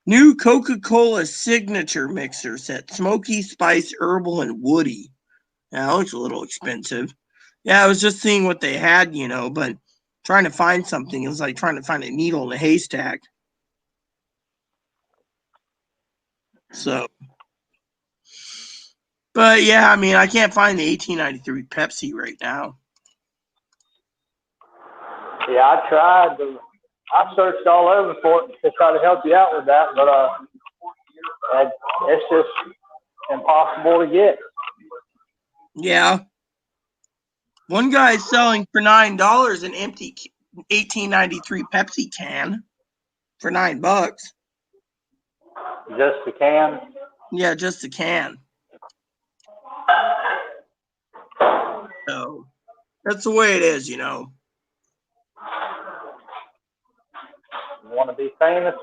New Coca-Cola signature mixer set. Smoky, spice, herbal, and woody. Yeah, that looks a little expensive. Yeah, I was just seeing what they had, you know, but trying to find something is like trying to find a needle in a haystack. So, but yeah, I mean, I can't find the 1893 Pepsi right now. Yeah, I tried. I searched all over for it to try to help you out with that, but it's just impossible to get. Yeah. One guy is selling for $9 an empty 1893 Pepsi can for $9. Just a can. Yeah, just a can. So that's the way it is, you know. You want to be famous?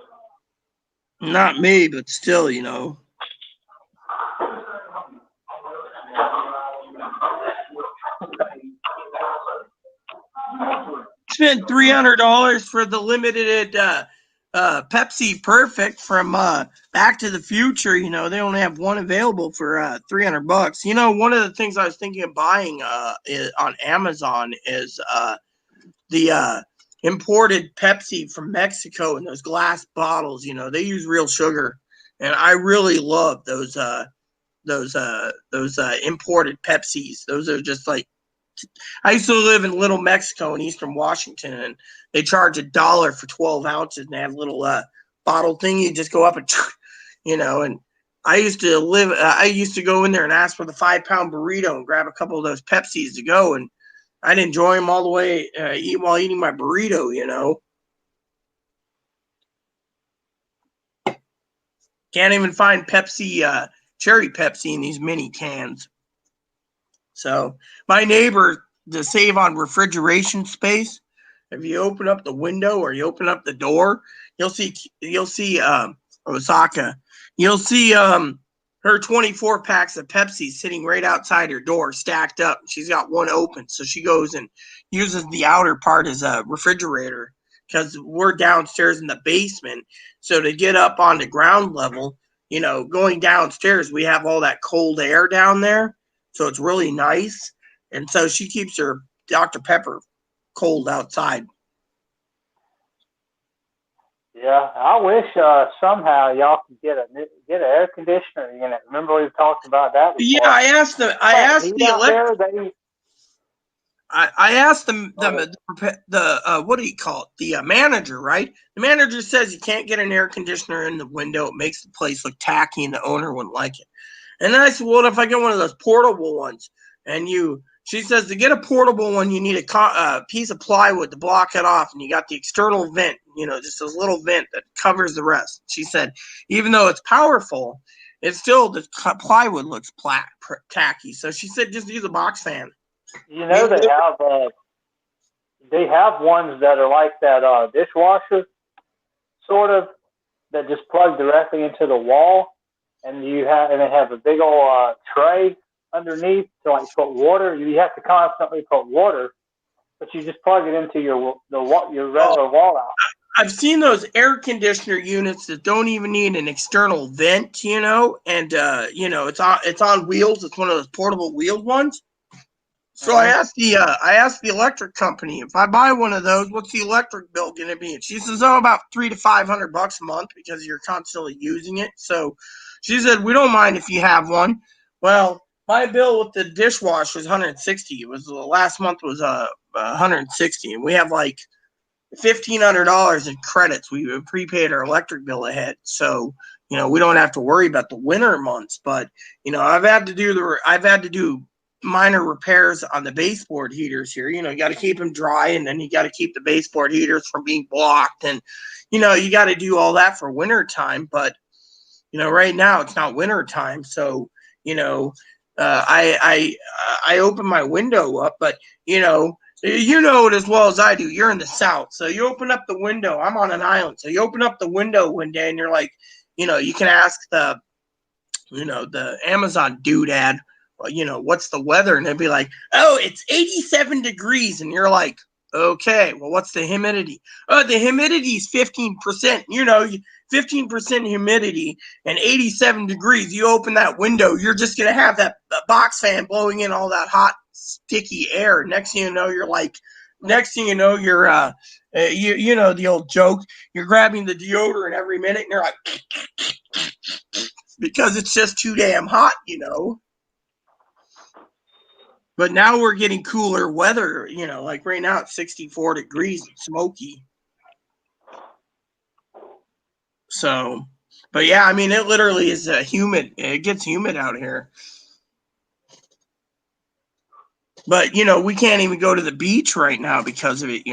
Not me, but still, you know. Spent $300 for the limited Pepsi Perfect from Back to the Future. You know, they only have one available for $300. You know, one of the things I was thinking of buying on Amazon is the imported Pepsi from Mexico in those glass bottles. You know, they use real sugar, and I really love those imported Pepsis. Those are just like, I used to live in Little Mexico in Eastern Washington, and they charge $1 for 12 ounces, and they have a little bottle thing. You just go up and, you know, and I used to go in there and ask for the 5-pound burrito and grab a couple of those Pepsis to go, and I'd enjoy them all the way while eating my burrito, you know. Can't even find Pepsi, cherry Pepsi in these mini cans. So my neighbor, to save on refrigeration space, if you open up the window or you open up the door, you'll see Osaka. You'll see her 24 packs of Pepsi sitting right outside her door, stacked up. She's got one open, so she goes and uses the outer part as a refrigerator because we're downstairs in the basement. So to get up on the ground level, you know, going downstairs, we have all that cold air down there. So it's really nice. And so she keeps her Dr. Pepper cold outside. Yeah, I wish somehow y'all could get an air conditioner unit. Remember we talked about that before? Yeah, I asked the what do you call it? The manager, right? The manager says you can't get an air conditioner in the window. It makes the place look tacky and the owner wouldn't like it. And then I said, well, if I get one of those portable ones, she says to get a portable one, you need a piece of plywood to block it off, and you got the external vent, you know, just this little vent that covers the rest. She said, even though it's powerful, it's still, the plywood looks tacky. So she said, just use a box fan. You know, they have ones that are like that dishwasher, sort of, that just plug directly into the wall. And they have a big old tray underneath to like put water. You have to constantly put water, but you just plug it into your regular wall out. I've seen those air conditioner units that don't even need an external vent, you know, and you know, it's on wheels. It's one of those portable wheeled ones. So I asked the electric company, if I buy one of those, what's the electric bill going to be? And she says, oh, about $300 to $500 a month because you're constantly using it. So she said, we don't mind if you have one. Well, my bill with the dishwasher was $160. It was the last month was $160, and we have like $1,500 in credits. We prepaid our electric bill ahead, so we don't have to worry about the winter months. But I've had to do minor repairs on the baseboard heaters here. You got to keep them dry, and then you got to keep the baseboard heaters from being blocked, and you got to do all that for winter time. But right now it's not winter time, so I open my window up, but you know it as well as I do. You're in the South, so you open up the window. I'm on an island, so you open up the window one day, and you're like, you can ask the Amazon doodad, what's the weather? And they'd be like, oh, it's 87 degrees. And you're like, okay, well, what's the humidity? Oh, the humidity is 15%. 15% humidity and 87 degrees. You open that window, you're just going to have that box fan blowing in all that hot, sticky air. Next thing you know, you're the old joke, you're grabbing the deodorant every minute and you're like, because it's just too damn hot, But now we're getting cooler weather, like right now it's 64 degrees and smoky. So, but yeah, I mean, it literally is humid. It gets humid out here. But, we can't even go to the beach right now because of it,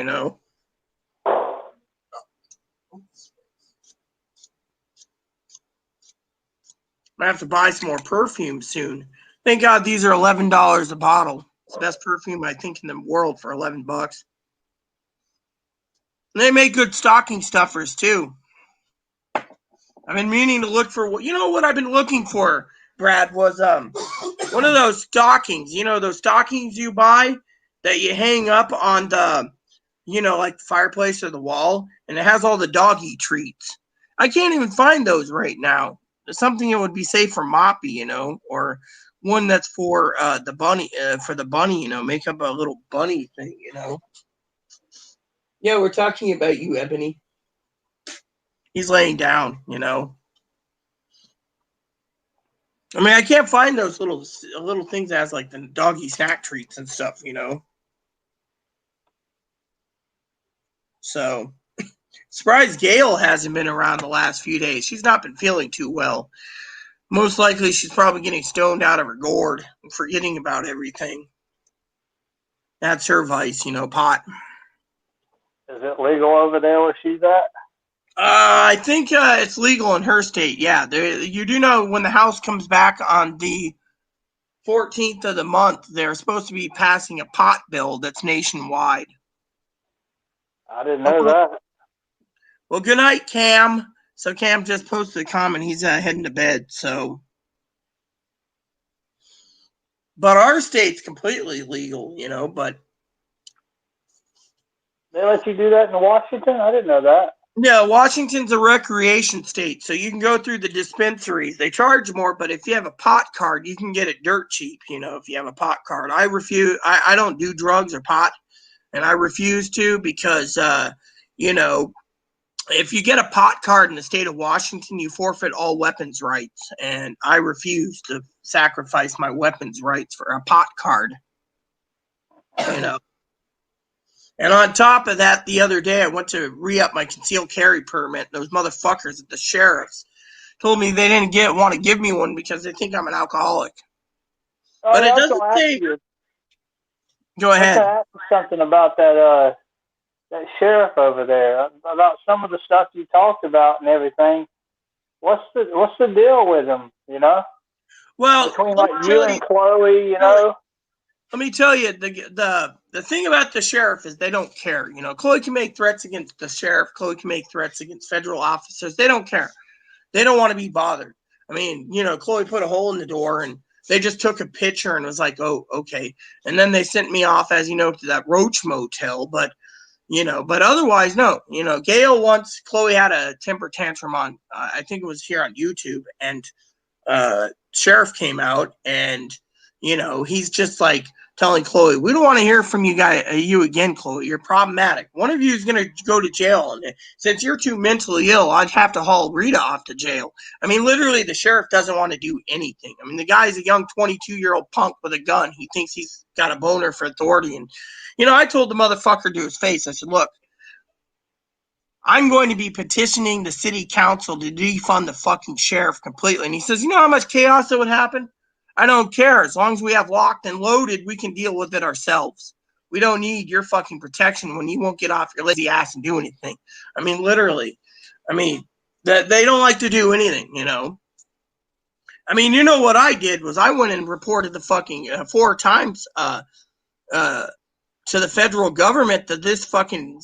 I have to buy some more perfume soon. Thank God these are $11 a bottle. It's the best perfume, I think, in the world for $11. And they make good stocking stuffers, too. I've been meaning to look for what I've been looking for, Brad, was one of those stockings. Those stockings you buy that you hang up on the, like the fireplace or the wall, and it has all the doggy treats. I can't even find those right now. There's something that would be safe for Moppy, or one that's for the bunny, make up a little bunny thing, Yeah, we're talking about you, Ebony. He's laying down, I mean, I can't find those little things that has like the doggy snack treats and stuff, So, surprised Gail hasn't been around the last few days. She's not been feeling too well. Most likely, she's probably getting stoned out of her gourd and forgetting about everything. That's her vice, pot. Is it legal over there where she's at? I think it's legal in her state. Yeah, you do know when the House comes back on the 14th of the month, they're supposed to be passing a pot bill that's nationwide. I didn't know that. Well, good night, Cam. So Cam just posted a comment. He's heading to bed. So, but our state's completely legal, But they let you do that in Washington? I didn't know that. Yeah, Washington's a recreation state, so you can go through the dispensaries. They charge more, but if you have a pot card, you can get it dirt cheap, if you have a pot card. I refuse. I don't do drugs or pot, and I refuse to because, if you get a pot card in the state of Washington, you forfeit all weapons rights, and I refuse to sacrifice my weapons rights for a pot card, And on top of that, the other day, I went to re-up my concealed carry permit. Those motherfuckers at the sheriff's told me they didn't want to give me one because they think I'm an alcoholic. Oh, but yeah, it doesn't say. Go ahead. I ask you something about that sheriff over there, about some of the stuff you talked about and everything. What's the deal with him? Well, between like you and Chloe, Let me tell you, the thing about the sheriff is they don't care. Chloe can make threats against the sheriff. Chloe can make threats against federal officers. They don't care. They don't want to be bothered. I mean, Chloe put a hole in the door and they just took a picture and was like, oh, okay. And then they sent me off, as to that Roach Motel. But, but otherwise, no. Gail once, Chloe had a temper tantrum on, I think it was here on YouTube. And sheriff came out and, he's just like, telling Chloe, we don't want to hear from you you again, Chloe. You're problematic. One of you is going to go to jail. And since you're too mentally ill, I'd have to haul Rita off to jail. I mean, literally, the sheriff doesn't want to do anything. I mean, the guy's a young 22-year-old punk with a gun. He thinks he's got a boner for authority. And, I told the motherfucker to his face, I said, look, I'm going to be petitioning the city council to defund the fucking sheriff completely. And he says, you know how much chaos that would happen? I don't care. As long as we have locked and loaded, we can deal with it ourselves. We don't need your fucking protection when you won't get off your lazy ass and do anything. I mean, literally. I mean, that they don't like to do anything, I mean, what I did was I went and reported the fucking 4 times to the federal government that this fucking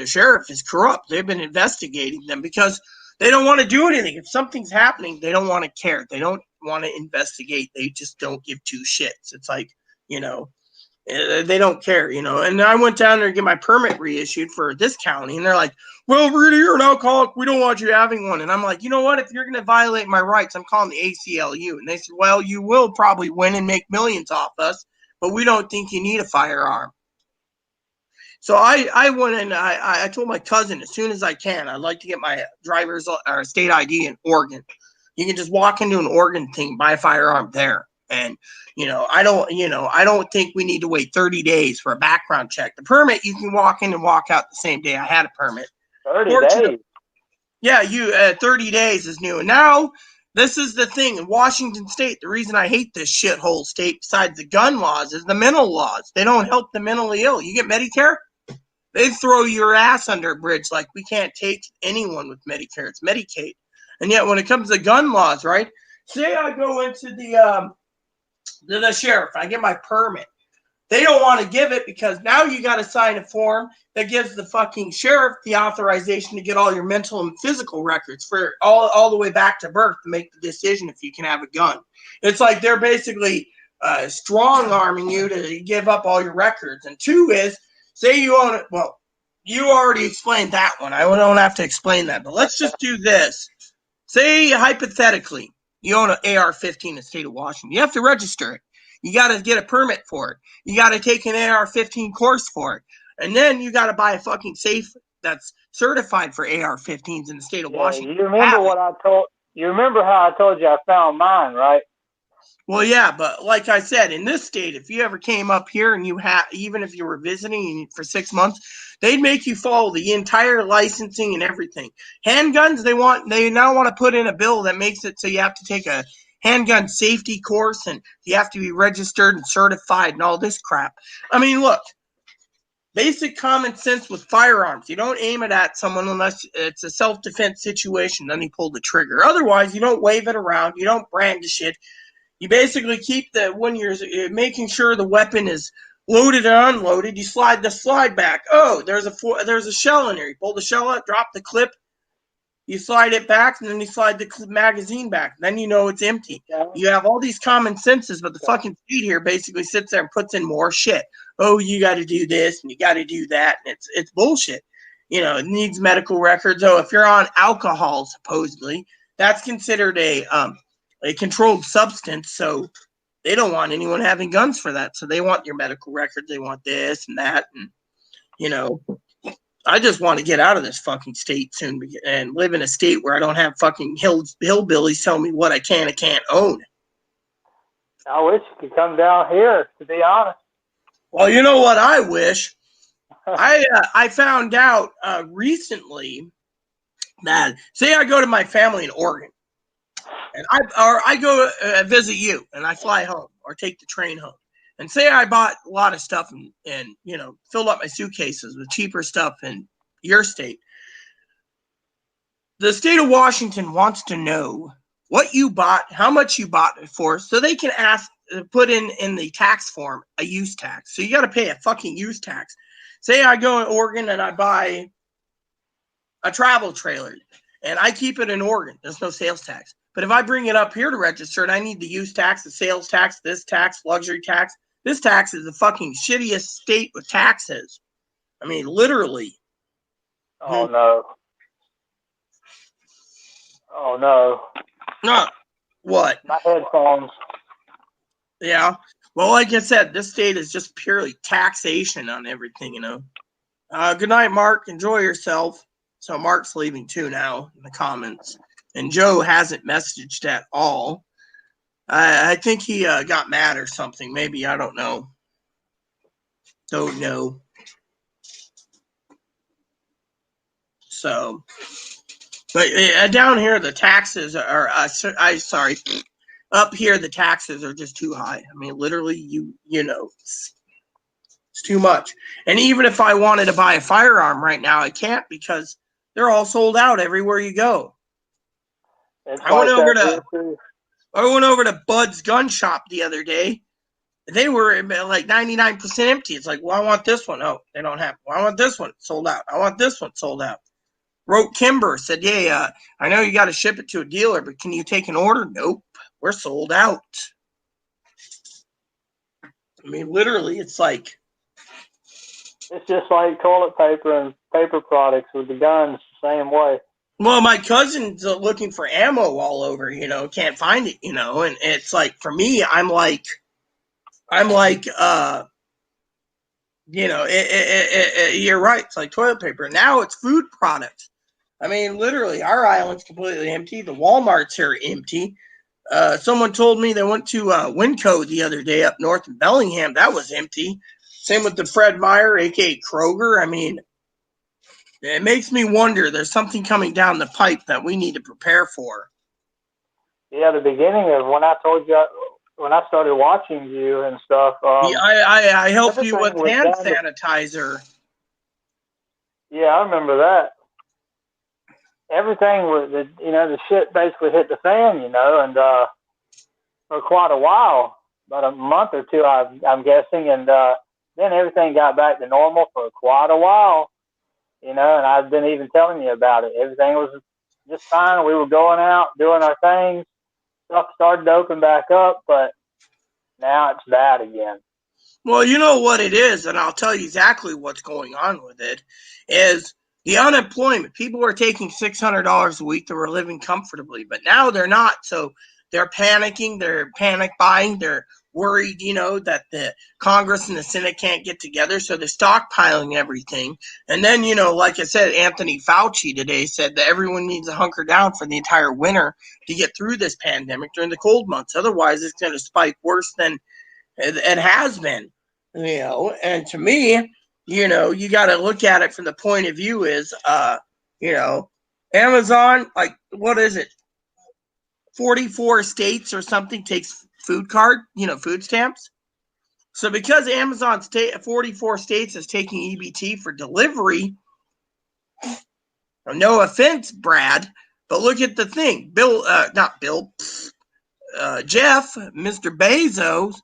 sheriff is corrupt. They've been investigating them because they don't want to do anything. If something's happening, they don't want to care. They don't want to investigate. They just don't give 2 shits. It's like, they don't care, And I went down there to get my permit reissued for this county, and they're like, well, Rudy, you're an alcoholic. We don't want you having one. And I'm like, you know what? If you're going to violate my rights, I'm calling the ACLU. And they said, well, you will probably win and make millions off us, but we don't think you need a firearm. So I went and I told my cousin as soon as I can, I'd like to get my driver's or state ID in Oregon. You can just walk into an Oregon thing, buy a firearm there. And, I don't think we need to wait 30 days for a background check. The permit, you can walk in and walk out the same day. I had a permit. 30 days? Yeah, 30 days is new. And now, this is the thing. In Washington State, the reason I hate this shithole state besides the gun laws is the mental laws. They don't help the mentally ill. You get Medicare? They throw your ass under a bridge like we can't take anyone with Medicare. It's Medicaid. And yet when it comes to gun laws, right? Say I go into the sheriff, I get my permit. They don't want to give it because now you got to sign a form that gives the fucking sheriff the authorization to get all your mental and physical records for all the way back to birth to make the decision if you can have a gun. It's like they're basically strong arming you to give up all your records. And 2 is, say you own it. Well, you already explained that one. I don't have to explain that. But let's just do this. Say, hypothetically, you own an AR-15 in the state of Washington. You have to register it. You got to get a permit for it. You got to take an AR-15 course for it. And then you got to buy a fucking safe that's certified for AR-15s in the state of Washington. You remember how I told you I found mine, right? Well, yeah, but like I said, in this state, if you ever came up here and even if you were visiting for 6 months, they'd make you follow the entire licensing and everything. Handguns, they now want to put in a bill that makes it so you have to take a handgun safety course and you have to be registered and certified and all this crap. I mean, look, basic common sense with firearms. You don't aim it at someone unless it's a self-defense situation, then you pull the trigger. Otherwise, you don't wave it around. You don't brandish it. You basically keep when you're making sure the weapon is loaded and unloaded, you slide the slide back. Oh, there's a shell in here. You pull the shell out, drop the clip, you slide it back, and then you slide the magazine back. Then you know it's empty. Yeah. You have all these common senses, but the fucking state here basically sits there and puts in more shit. Oh, you got to do this and you got to do that, and it's bullshit. It needs medical records. Oh, if you're on alcohol, supposedly, that's considered a controlled substance, so they don't want anyone having guns for that. So they want your medical records. They want this and that. And, I just want to get out of this fucking state soon and live in a state where I don't have fucking hillbillies tell me what I can and can't own. I wish you could come down here, to be honest. Well, you know what I wish? I found out recently that, say I go to my family in Oregon, and I go visit you, and I fly home or take the train home. And say I bought a lot of stuff and filled up my suitcases with cheaper stuff in your state. The state of Washington wants to know what you bought, how much you bought it for, so they can put in the tax form a use tax. So you got to pay a fucking use tax. Say I go in Oregon and I buy a travel trailer, and I keep it in Oregon. There's no sales tax. But if I bring it up here to register it, I need the use tax, the sales tax, this tax, luxury tax. This tax is the fucking shittiest state with taxes. I mean, literally. Oh, no. Oh, no. No. What? My headphones. Yeah. Well, like I said, this state is just purely taxation on everything, Good night, Mark. Enjoy yourself. So Mark's leaving too now in the comments. And Joe hasn't messaged at all. I think he got mad or something. Maybe, I don't know. Don't know. So, but down here, the taxes are, sorry, up here, the taxes are just too high. I mean, literally, it's too much. And even if I wanted to buy a firearm right now, I can't because they're all sold out everywhere you go. I went over to Bud's gun shop the other day. They were like 99% empty. It's like, well, I want this one. Oh, they don't have it. Well, I want this one. Sold out. I want this one. Sold out. Wrote Kimber, said, yeah, I know you got to ship it to a dealer, but can you take an order? Nope. We're sold out. I mean, literally, it's like. It's just like toilet paper and paper products with the guns, the same way. Well, my cousin's looking for ammo all over, can't find it, and it's like, for me, I'm like, you're right. It's like toilet paper. Now it's food products. I mean, literally, our island's completely empty. The Walmarts are empty. Someone told me they went to Winco the other day up north in Bellingham. That was empty. Same with the Fred Meyer, a.k.a. Kroger. I mean, it makes me wonder. There's something coming down the pipe that we need to prepare for. Yeah, the beginning of when I told you, when I started watching you and stuff. Yeah, I helped you with hand sanitizer. Yeah, I remember that. Everything was, the shit basically hit the fan, and for quite a while, about a month or two, I'm guessing, and then everything got back to normal for quite a while, and I've been even telling you about it. Everything was just fine. We were going out, doing our things. Stuff started to open back up, but now it's bad again. Well, you know what it is, and I'll tell you exactly what's going on with it, is the unemployment. People were taking $600 a week. They were living comfortably, but now they're not. So they're panicking. They're panic buying. They're worried, that the Congress and the Senate can't get together. So they're stockpiling everything. And then, like I said, Anthony Fauci today said that everyone needs to hunker down for the entire winter to get through this pandemic during the cold months. Otherwise, it's going to spike worse than it has been, and to me, you got to look at it from the point of view is, Amazon, like, what is it? 44 states or something takes food stamps. So because Amazon 44 states is taking EBT for delivery, no offense, Brad, but look at the thing. Jeff, Mr. Bezos,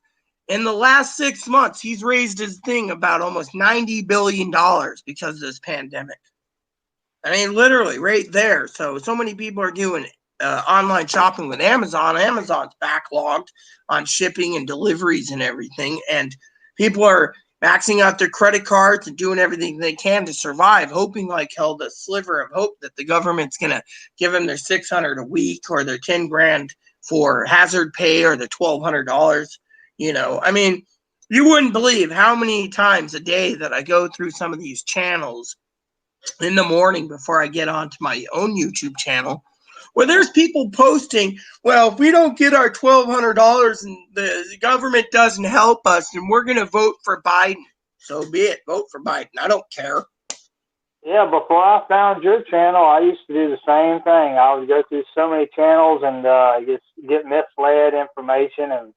in the last 6 months, he's raised his thing about almost $90 billion because of this pandemic. I mean, literally right there. So many people are doing online shopping with Amazon. Amazon's backlogged on shipping and deliveries and everything. And people are maxing out their credit cards and doing everything they can to survive, hoping like hell, the sliver of hope that the government's going to give them their $600 a week or their 10 grand for hazard pay or the $1,200. I mean, you wouldn't believe how many times a day that I go through some of these channels in the morning before I get onto my own YouTube channel where there's people posting, well, if we don't get our $1,200 and the government doesn't help us, then we're going to vote for Biden. So be it. Vote for Biden. I don't care. Yeah, before I found your channel, I used to do the same thing. I would go through so many channels and just get misled information and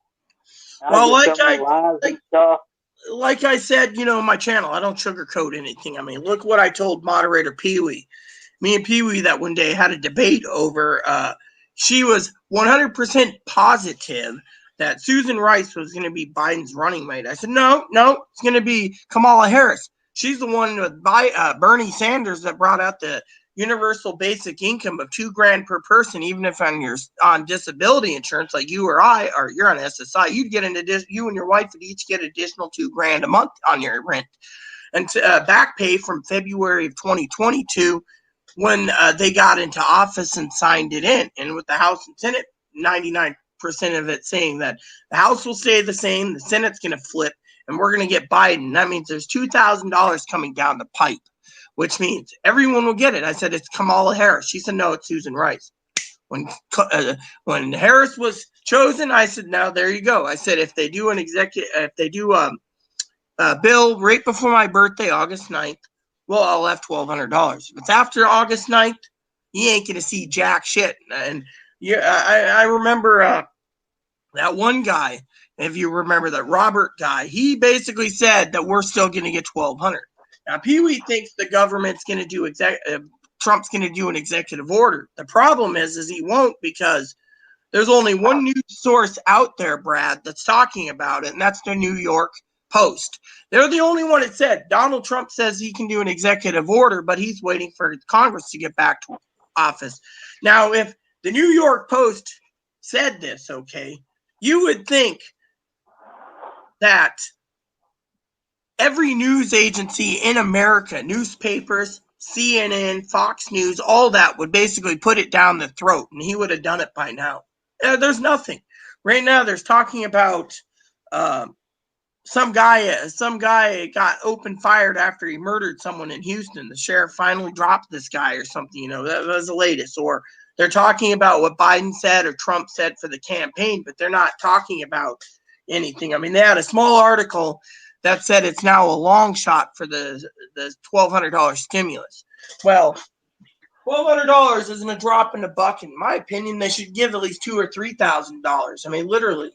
like I said, my channel, I don't sugarcoat anything. I mean, look what I told moderator Pee-wee. Me and Pee-wee that one day had a debate over, she was 100% positive that Susan Rice was going to be Biden's running mate. I said, no, it's going to be Kamala Harris. She's the one with Bernie Sanders that brought out the universal basic income of $2 grand per person, even if you're on disability insurance like you or I, or you're on SSI, you and your wife would each get additional $2 grand a month on your rent. And back pay from February of 2022 when they got into office and signed it in. And with the House and Senate 99% 100% of it saying that the House will stay the same, the Senate's going to flip, and we're going to get Biden. That means there's $2,000 coming down the pipe, which means everyone will get it. I said, it's Kamala Harris. She said, no, it's Susan Rice. When Harris was chosen, I said, now there you go. I said, if they do a bill right before my birthday, August 9th, well, I'll have $1,200. If it's after August 9th, you ain't going to see jack shit. And I remember that one guy, if you remember that Robert guy, he basically said that we're still going to get $1,200. Now, Pee-wee thinks the government's going to do Trump's going to do an executive order. The problem is he won't, because there's only one news source out there, Brad, that's talking about it, and that's the New York Post. They're the only one that said Donald Trump says he can do an executive order, but he's waiting for Congress to get back to office. Now, if the New York Post said this, okay, you would think that every news agency in America, newspapers, CNN, Fox News, all that would basically put it down the throat, and he would have done it by now. There's nothing. Right now, there's talking about some guy got open fired after he murdered someone in Houston. The sheriff finally dropped this guy or something. That was the latest. Or they're talking about what Biden said or Trump said for the campaign, but they're not talking about anything. I mean, they had a small article that said it's now a long shot for the $1,200 stimulus. Well, $1,200 isn't a drop in the bucket. In my opinion, they should give at least $2,000 or $3,000. I mean, literally.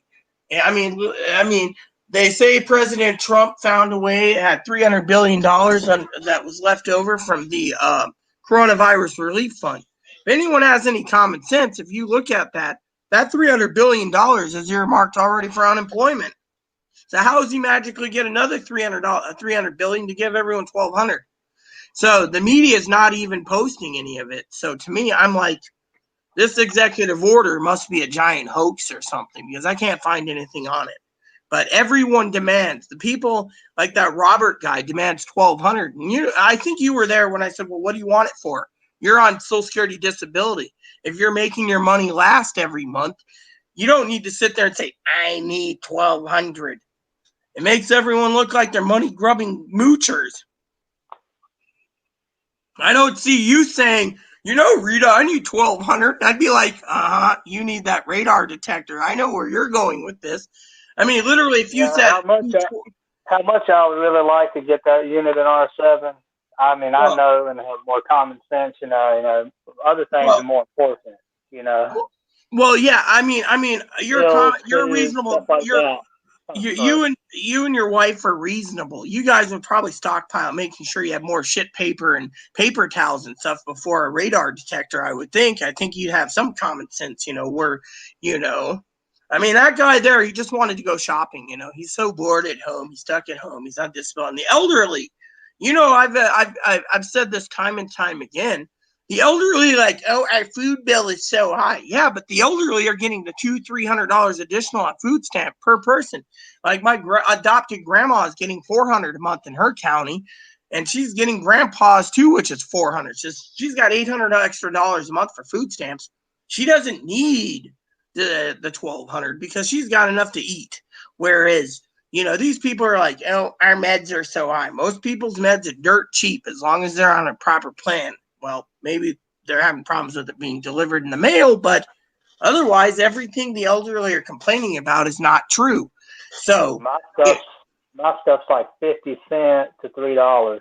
I mean, they say President Trump found a way, had $300 billion that was left over from the coronavirus relief fund. If anyone has any common sense, if you look at that $300 billion is earmarked already for unemployment. So how does he magically get another $300 billion to give everyone $1,200? So the media is not even posting any of it. So to me, I'm like, this executive order must be a giant hoax or something, because I can't find anything on it. But everyone demands. The people like that Robert guy demands $1,200. And I think you were there when I said, well, what do you want it for? You're on Social Security disability. If you're making your money last every month, you don't need to sit there and say, I need $1,200. It makes everyone look like they're money-grubbing moochers. I don't see you saying, Rita, I need $1,200. I'd be like, you need that radar detector. I know where you're going with this. I mean, literally, if you said... How much I would really like to get that unit in R7. I mean, I know and have more common sense, other things are more important, Well, yeah, I mean, you're reasonable. Like You and your wife are reasonable. You guys would probably stockpile, making sure you have more shit paper and paper towels and stuff before a radar detector, I would think. I think you'd have some common sense, I mean, that guy there, he just wanted to go shopping, He's so bored at home. He's stuck at home. He's on disability. And the elderly, I've said this time and time again. The elderly, like, our food bill is so high. Yeah, but the elderly are getting the $200-300 additional on food stamp per person. Like my adopted grandma is getting $400 a month in her county, and she's getting grandpa's too, which is $400. She's got $800 extra dollars a month for food stamps. She doesn't need the $1,200 because she's got enough to eat. Whereas, these people are like, our meds are so high. Most people's meds are dirt cheap as long as they're on a proper plan. Well, maybe they're having problems with it being delivered in the mail, but otherwise, everything the elderly are complaining about is not true. So my stuff's like 50 cents to $3.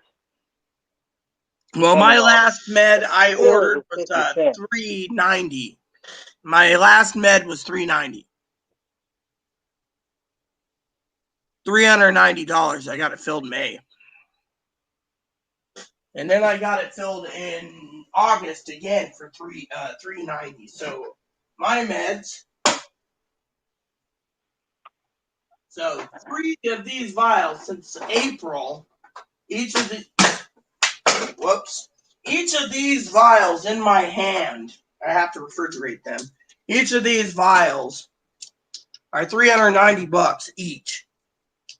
Well, my last med I ordered was $3.90. My last med was $3.90. $390. I got it filled in May. And then I got it filled in August again for $390. So my meds. So 3 of these vials since April. Each of these vials in my hand. I have to refrigerate them. Each of these vials are $390 each.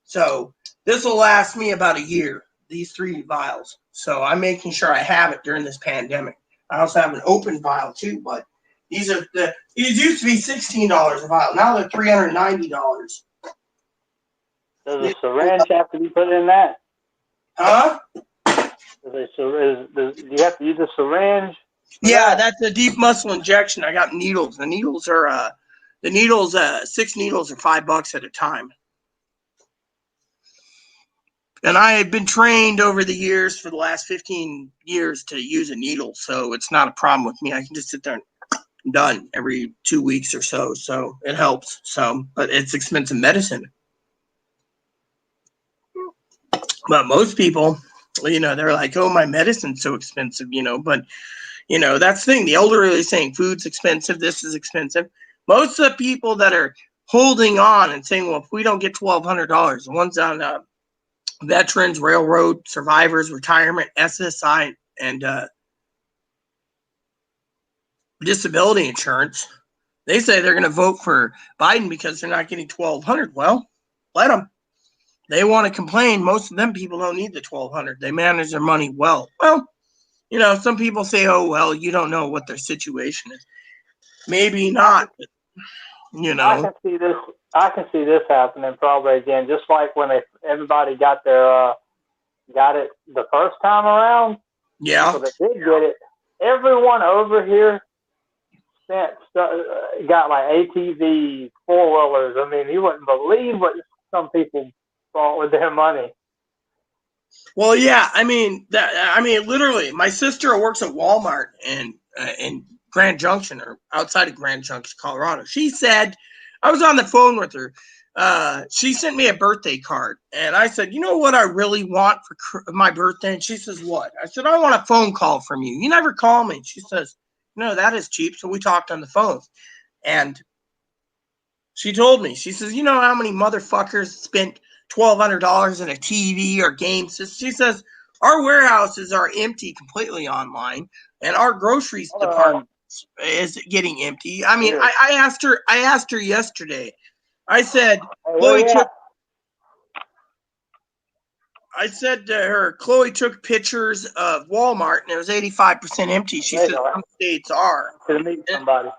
So this will last me about a year. These 3 vials. So I'm making sure I have it during this pandemic. I also have an open vial too, but These used to be $16 a vial. Now they're $390. Does a syringe have to be put in that? Huh? Do you have to use a syringe? Yeah, that's a deep muscle injection. I got needles. The needles are 6 needles are $5 at a time. And I had been trained over the years for the last 15 years to use a needle, so it's not a problem with me. I can just sit there and done every 2 weeks or so. So it helps. But it's expensive medicine. But most people, they're like, oh, my medicine's so expensive, but that's the thing. The elderly are saying food's expensive. This is expensive. Most of the people that are holding on and saying, well, if we don't get $1,200, the ones on veterans, railroad, survivors, retirement, SSI, and disability insurance, they say they're going to vote for Biden because they're not getting $1,200. Well, let them. They want to complain. Most of them people don't need the $1,200. They manage their money well. Well, some people say, oh, well, you don't know what their situation is. Maybe not. But, I can see this happening probably again, just like when everybody got it the first time around. Yeah. So they did get it. Everyone over here got like ATVs, 4-wheelers. I mean, you wouldn't believe what some people bought with their money. Well, yeah. I mean, literally, my sister works at Walmart in Grand Junction, or outside of Grand Junction, Colorado. She said, I was on the phone with her. She sent me a birthday card, and I said, you know what I really want for my birthday? And she says, what? I said, I want a phone call from you. You never call me. She says, no, that is cheap. So we talked on the phone, and she told me, she says, you know how many motherfuckers spent $1,200 in a TV or games? She says, our warehouses are empty completely online, and our groceries department is getting empty. I mean, I asked her yesterday. I said, I said to her, Chloe took pictures of Walmart and it was 85% empty. She said some states are. To meet somebody.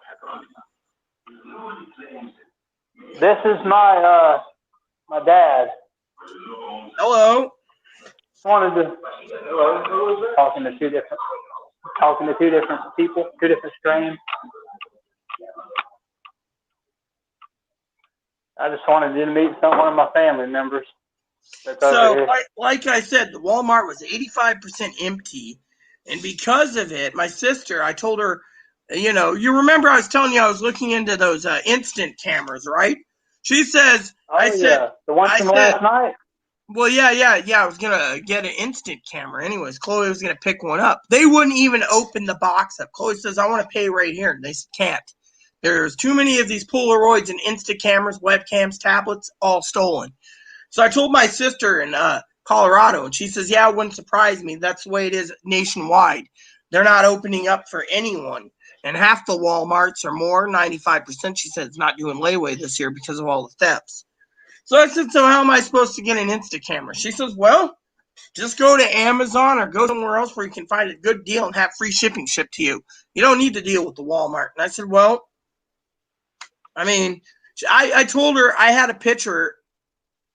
This is my dad. Hello. Wanted to talking to two different people, two different strains. I just wanted you to meet one of my family members. So, like I said, the Walmart was 85% empty, and because of it, my sister, I told her, you remember I was telling you I was looking into those instant cameras, right? She says, the one from last night. Well, yeah. I was gonna get an instant camera. Anyways, Chloe was gonna pick one up. They wouldn't even open the box up. Chloe says, I want to pay right here. And they can't. There's too many of these Polaroids and instant cameras, webcams, tablets, all stolen. So I told my sister in Colorado, and she says, yeah, it wouldn't surprise me. That's the way it is nationwide. They're not opening up for anyone. And half the Walmarts or more, 95%, she said, it's not doing layaway this year because of all the thefts. So I said, so how am I supposed to get an Insta camera? She says, well, just go to Amazon or go somewhere else where you can find a good deal and have free shipping shipped to you. You don't need to deal with the Walmart. And I said, well, I mean, I told her I had a picture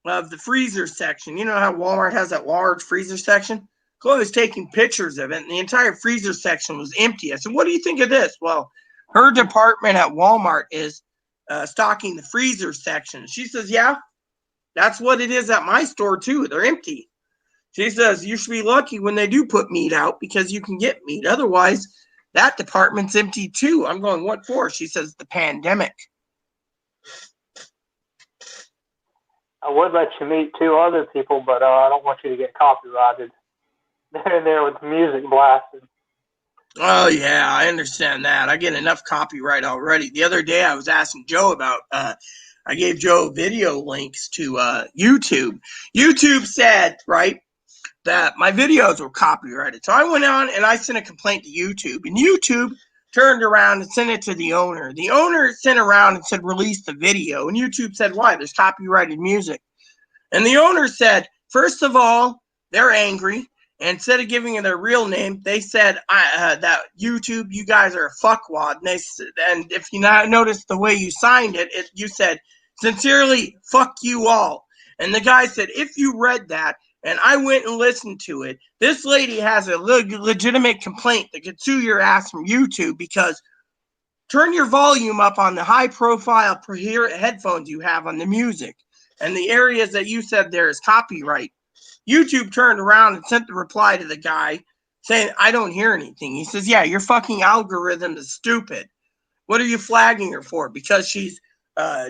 of the freezer section. You know how Walmart has that large freezer section? Chloe was taking pictures of it, and the entire freezer section was empty. I said, what do you think of this? Well, her department at Walmart is stocking the freezer section. She says, yeah, that's what it is at my store, too. They're empty. She says, you should be lucky when they do put meat out because you can get meat. Otherwise, that department's empty, too. I'm going, what for? She says, the pandemic. I would let you meet two other people, but I don't want you to get copyrighted. They're in there with the music blasted. Oh, yeah, I understand that. I get enough copyright already. The other day I was asking Joe about, I gave Joe video links to YouTube. YouTube said, right, that my videos were copyrighted. So I went on and I sent a complaint to YouTube. And YouTube turned around and sent it to the owner. The owner sent around and said, release the video. And YouTube said, why? There's copyrighted music. And the owner said, first of all, they're angry. And instead of giving it their real name, they said that YouTube, you guys are a fuckwad. And if you not notice the way you signed it, you said, sincerely, fuck you all. And the guy said, if you read that, and I went and listened to it, this lady has a legitimate complaint that could sue your ass from YouTube, because turn your volume up on the high profile headphones you have on the music, and the areas that you said there is copyright. YouTube turned around and sent the reply to the guy saying, I don't hear anything. He says, yeah, your fucking algorithm is stupid. What are you flagging her for? Because she's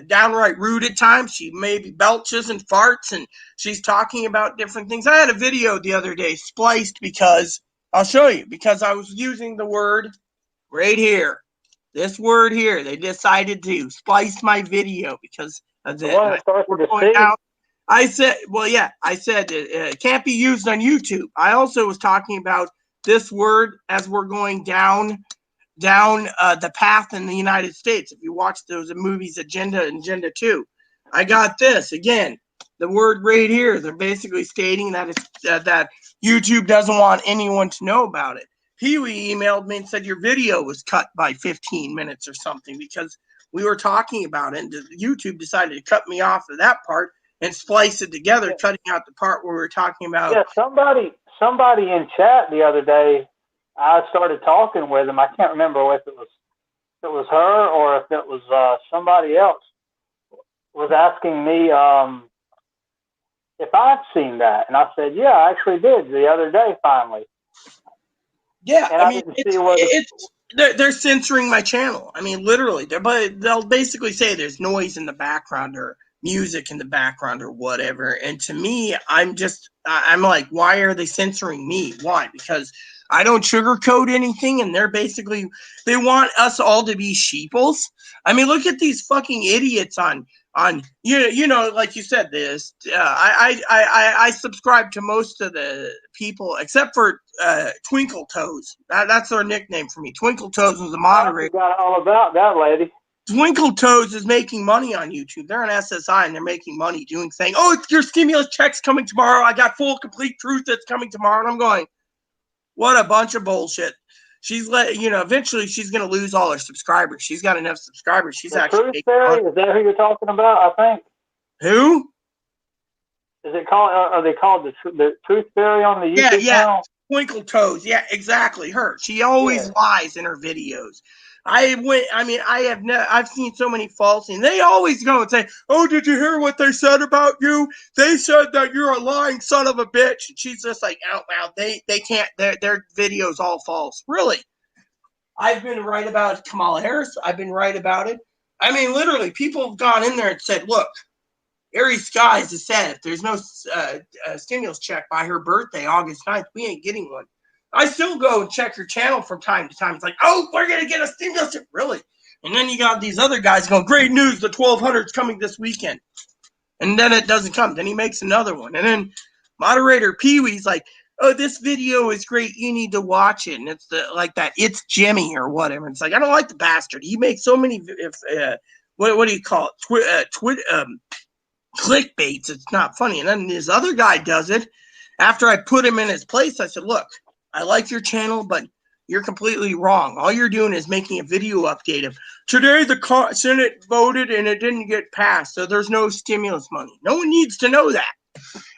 downright rude at times. She maybe belches and farts, and she's talking about different things. I had a video the other day spliced because, I'll show you, because I was using the word right here. This word here. They decided to splice my video because of The one that starts with a C? I said, well, yeah, I said it can't be used on YouTube. I also was talking about this word as we're going down the path in the United States. If you watch those movies, Agenda and Agenda 2, I got this again. The word right here. They're basically stating that it's that YouTube doesn't want anyone to know about it. Pee-wee emailed me and said your video was cut by 15 minutes or something because we were talking about it, and YouTube decided to cut me off of that part and splice it together, cutting out the part where we were talking about. Yeah, somebody in chat the other day, I started talking with him. I can't remember if it was her or if it was somebody else, was asking me if I'd seen that, and I said, yeah, I actually did the other day finally. Yeah, and I mean, they're censoring my channel. I mean, literally, but they'll basically say there's noise in the background or music in the background or whatever. And to me, I'm like, why are they censoring me? Why? Because I don't sugarcoat anything, and they want us all to be sheeples. I mean, look at these fucking idiots on you know, like you said, this. I subscribe to most of the people except for Twinkle Toes. That's their nickname for me. Twinkle Toes was the moderator. I forgot all about that lady. Twinkle Toes is making money on YouTube. They're on SSI and they're making money saying, oh, your stimulus check's coming tomorrow. I got full, complete truth that's coming tomorrow. And I'm going, what a bunch of bullshit. Eventually she's going to lose all her subscribers. She's got enough subscribers. She's actually Truth Fairy, is that who you're talking about? I think. Who? Is it called? Are they called the Truth Fairy on the YouTube channel? Twinkle Toes. Yeah, exactly. Her. She always lies in her videos. I've seen so many false things. They always go and say, oh, did you hear what they said about you? They said that you're a lying son of a bitch. And she's just like, out loud. They can't, their videos all false. Really? I've been right about Kamala Harris. I've been right about it. I mean, literally, people have gone in there and said, look, Aries Skies has said if there's no stimulus check by her birthday, August 9th, we ain't getting one. I still go and check her channel from time to time. It's like, oh, we're going to get a stimulus check. Really? And then you got these other guys going, great news, the 1200's coming this weekend. And then it doesn't come. Then he makes another one. And then moderator Pee-wee's like, oh, this video is great. You need to watch it. And it's that It's Jimmy or whatever. And it's like, I don't like the bastard. He makes so many, what do you call it? Clickbaits. It's not funny. And then this other guy does it. After I put him in his place, I said, look, I like your channel, but you're completely wrong. All you're doing is making a video update of today the Senate voted and it didn't get passed, so there's no stimulus money. No one needs to know that.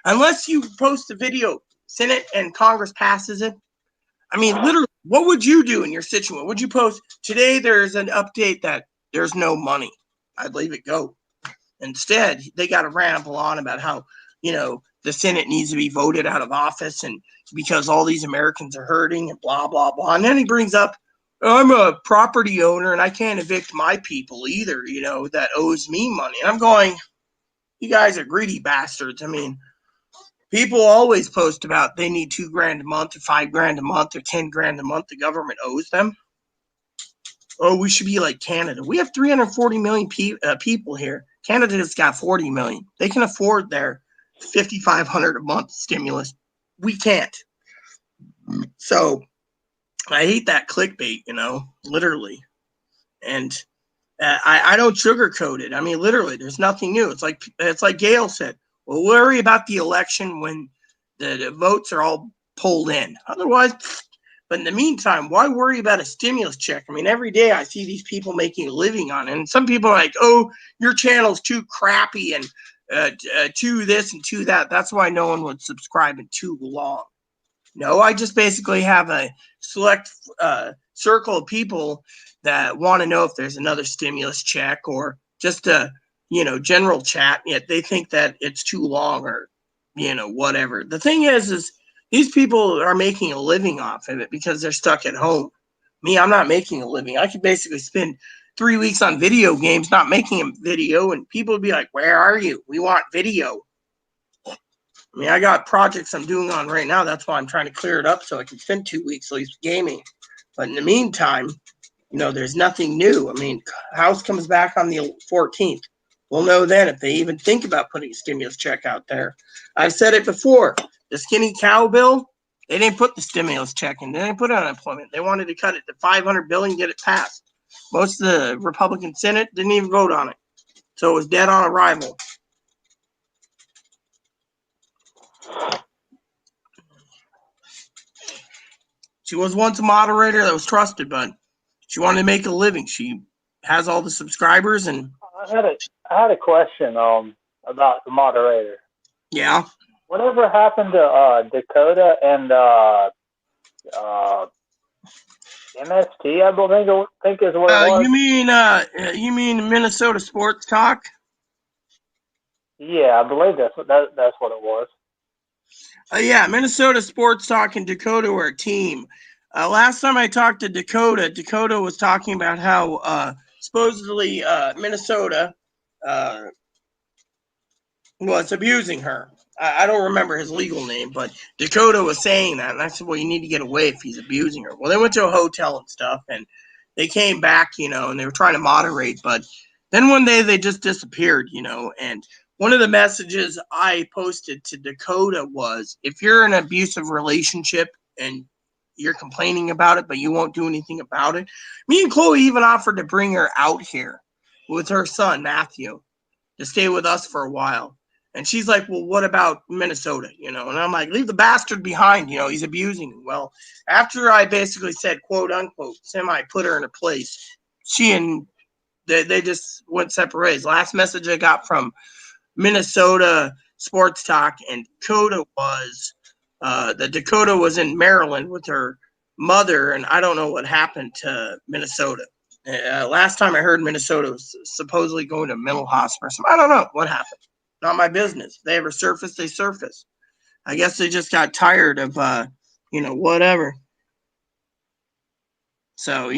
Unless you post a video, Senate and Congress passes it. I mean, literally, what would you do in your situation? Would you post, today there's an update that there's no money? I'd leave it go. Instead, they got to ramble on about how, the Senate needs to be voted out of office and because all these Americans are hurting and blah, blah, blah. And then he brings up, I'm a property owner and I can't evict my people either, that owes me money. And I'm going, you guys are greedy bastards. I mean, people always post about they need $2,000 a month or $5,000 a month or $10,000 a month the government owes them. Oh, we should be like Canada. We have 340 million people here. Canada's got 40 million. They can afford their $5,500 a month stimulus. We can't. So I hate that clickbait, literally. And I don't sugarcoat it. I mean, literally, there's nothing new. It's like Gail said. We'll worry about the election when the votes are all pulled in. Otherwise, but in the meantime, why worry about a stimulus check? I mean, every day I see these people making a living on it. And some people are like, oh, your channel's too crappy and too this and too that. That's why no one would subscribe in too long. No, I just basically have a select circle of people that want to know if there's another stimulus check or just a, general chat. Yet they think that it's too long or, whatever. The thing is these people are making a living off of it because they're stuck at home. Me, I'm not making a living. I could basically spend 3 weeks on video games, not making a video, and people would be like, where are you? We want video. I mean, I got projects I'm doing on right now. That's why I'm trying to clear it up so I can spend 2 weeks at least gaming. But in the meantime, there's nothing new. I mean, House comes back on the 14th. We'll know then if they even think about putting a stimulus check out there. I've said it before. The skinny cow bill, they didn't put the stimulus check in. They didn't put unemployment. They wanted to cut it to $500 billion and get it passed. Most of the Republican Senate didn't even vote on it. So it was dead on arrival. She was once a moderator that was trusted, but she wanted to make a living. She has all the subscribers and I had a question about the moderator. Yeah. Whatever happened to Dakota and MST? I think is what it was. You mean Minnesota Sports Talk? Yeah, I believe that's what it was. Yeah, Minnesota Sports Talk and Dakota were a team. Last time I talked to Dakota was talking about how supposedly Minnesota was abusing her. I don't remember his legal name, but Dakota was saying that. And I said, well, you need to get away if he's abusing her. Well, they went to a hotel and stuff, and they came back, and they were trying to moderate. But then one day they just disappeared, and one of the messages I posted to Dakota was, if you're in an abusive relationship and you're complaining about it, but you won't do anything about it. Me and Chloe even offered to bring her out here with her son, Matthew, to stay with us for a while. And she's like, well, what about Minnesota? And I'm like, leave the bastard behind. He's abusing me. Well, after I basically said, quote unquote, put her in a place, she and they just went separate ways. Last message I got from Minnesota Sports Talk and Dakota was that Dakota was in Maryland with her mother, and I don't know what happened to Minnesota. Last time I heard, Minnesota was supposedly going to a mental hospital or something. I don't know what happened. Not my business. If they ever surface, they surface. I guess they just got tired of, whatever. So,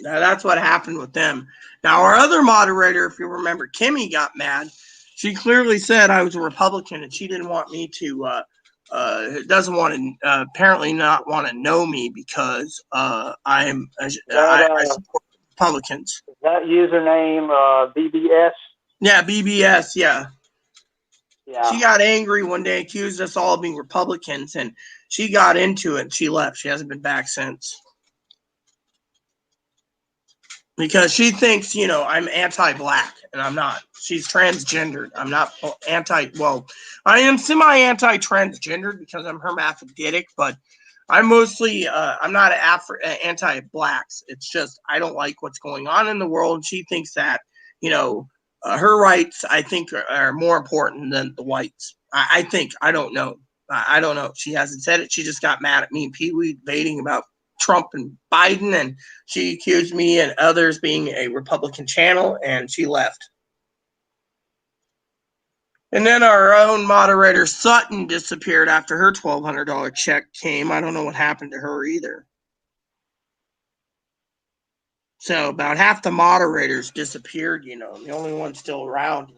that's what happened with them. Now, our other moderator, if you remember, Kimmy got mad. She clearly said I was a Republican, and she didn't want me to, doesn't want to, apparently not want to know me because I support Republicans. Is that username BBS? Yeah, BBS, yeah. Yeah. She got angry one day, accused us all of being Republicans, and she got into it and she left. She hasn't been back since. Because she thinks, I'm anti-black, and I'm not. She's transgendered. I'm not I am semi-anti-transgendered because I'm hermaphroditic, but I'm mostly, I'm not anti-blacks. It's just I don't like what's going on in the world. She thinks that, her rights, I think, are more important than the whites. I think. I don't know. I don't know. She hasn't said it. She just got mad at me and Pee Wee debating about Trump and Biden, and she accused me and others being a Republican channel, and she left. And then our own moderator, Sutton, disappeared after her $1,200 check came. I don't know what happened to her either. So about half the moderators disappeared, the only one still around,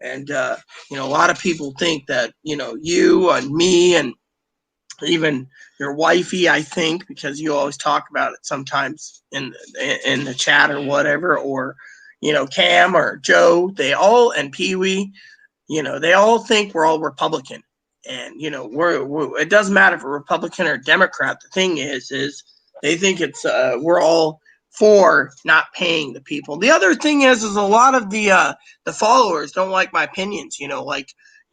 and, a lot of people think that, you and me and even your wifey, I think, because you always talk about it sometimes in the chat or whatever, or, Cam or Joe, they all, and Pee Wee, they all think we're all Republican. And, we're it doesn't matter if we're Republican or Democrat. The thing is they think it's, we're all for not paying the people. The other thing is a lot of the followers don't like my opinions,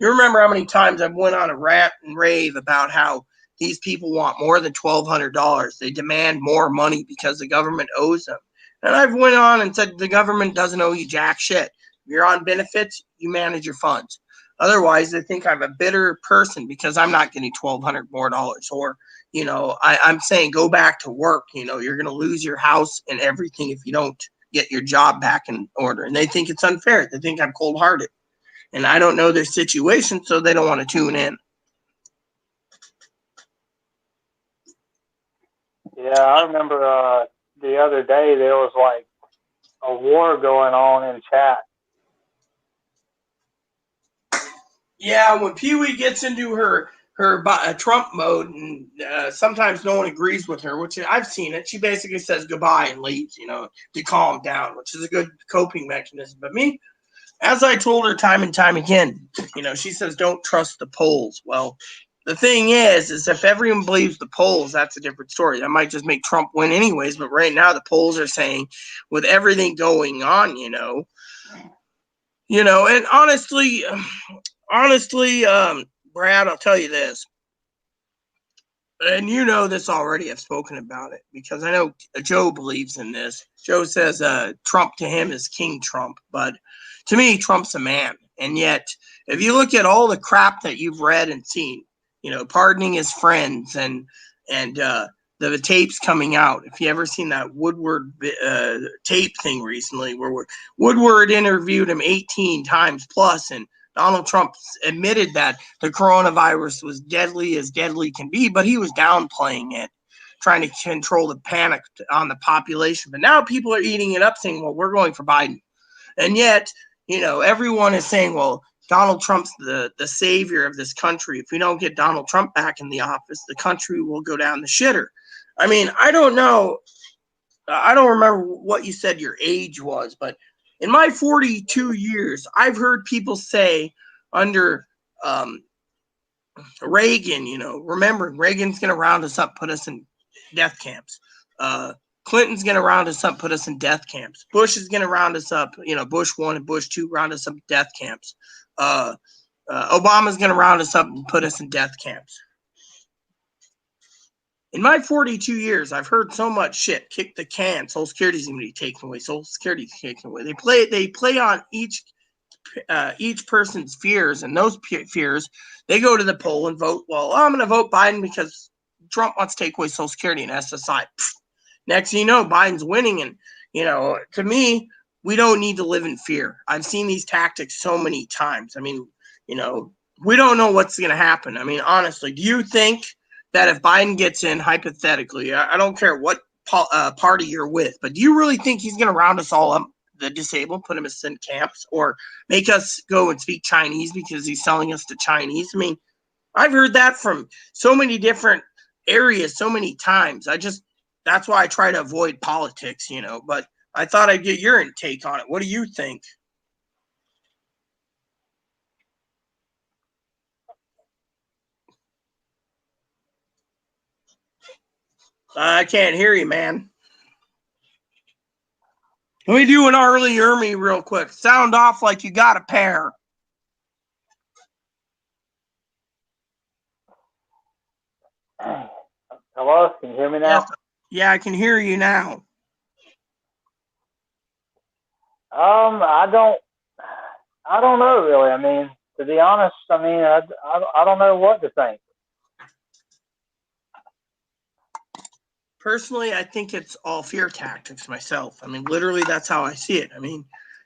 You remember how many times I've went on a rant and rave about how these people want more than $1,200. They demand more money because the government owes them. And I've went on and said the government doesn't owe you jack shit. If you're on benefits, you manage your funds. Otherwise, they think I'm a bitter person because I'm not getting $1,200 more. Or, I'm saying go back to work. You're going to lose your house and everything if you don't get your job back in order. And they think it's unfair. They think I'm cold-hearted. And I don't know their situation, so they don't want to tune in. Yeah, I remember the other day there was like a war going on in chat. Yeah, when Pee-wee gets into her Trump mode, and sometimes no one agrees with her, which I've seen it. She basically says goodbye and leaves, to calm down, which is a good coping mechanism. But me, as I told her time and time again, she says don't trust the polls. Well, the thing is if everyone believes the polls, that's a different story. That might just make Trump win anyways. But right now the polls are saying, with everything going on, and honestly, Brad, I'll tell you this, and this already. I've spoken about it because I know Joe believes in this. Joe says Trump to him is King Trump, but to me, Trump's a man. And yet, if you look at all the crap that you've read and seen, pardoning his friends and the tapes coming out. If you ever seen that Woodward tape thing recently, where Woodward interviewed him 18 times plus, and Donald Trump admitted that the coronavirus was deadly as deadly can be, but he was downplaying it, trying to control the panic on the population. But now people are eating it up, saying, well, we're going for Biden. And yet, everyone is saying, well, Donald Trump's the savior of this country. If we don't get Donald Trump back in the office, the country will go down the shitter. I mean, I don't know. I don't remember what you said your age was, but in my 42 years, I've heard people say under Reagan, remember Reagan's going to round us up, put us in death camps. Clinton's going to round us up, put us in death camps. Bush is going to round us up, Bush 1 and Bush 2 round us up in death camps. Obama's going to round us up and put us in death camps. In my 42 years, I've heard so much shit. Kick the can. Social Security's going to be taken away. Social Security's taken away. They play on each person's fears, and those fears, they go to the poll and vote. Well, I'm going to vote Biden because Trump wants to take away Social Security and SSI. Next thing you know, Biden's winning, and to me, we don't need to live in fear. I've seen these tactics so many times. I mean, we don't know what's going to happen. I mean, honestly, do you think that if Biden gets in, hypothetically, I don't care what party you're with, but do you really think he's going to round us all up, the disabled, put them in camps, or make us go and speak Chinese because he's selling us to Chinese? I mean, I've heard that from so many different areas so many times. That's why I try to avoid politics, but I thought I'd get your take on it. What do you think? I can't hear you, man. Let me do an Arlie Ermy real quick. Sound off like you got a pair. Hello, can you hear me now? Yeah, I can hear you now. I don't know really. I mean, to be honest, I don't know what to think. Personally, I think it's all fear tactics myself. I mean, literally, that's how I see it. I mean,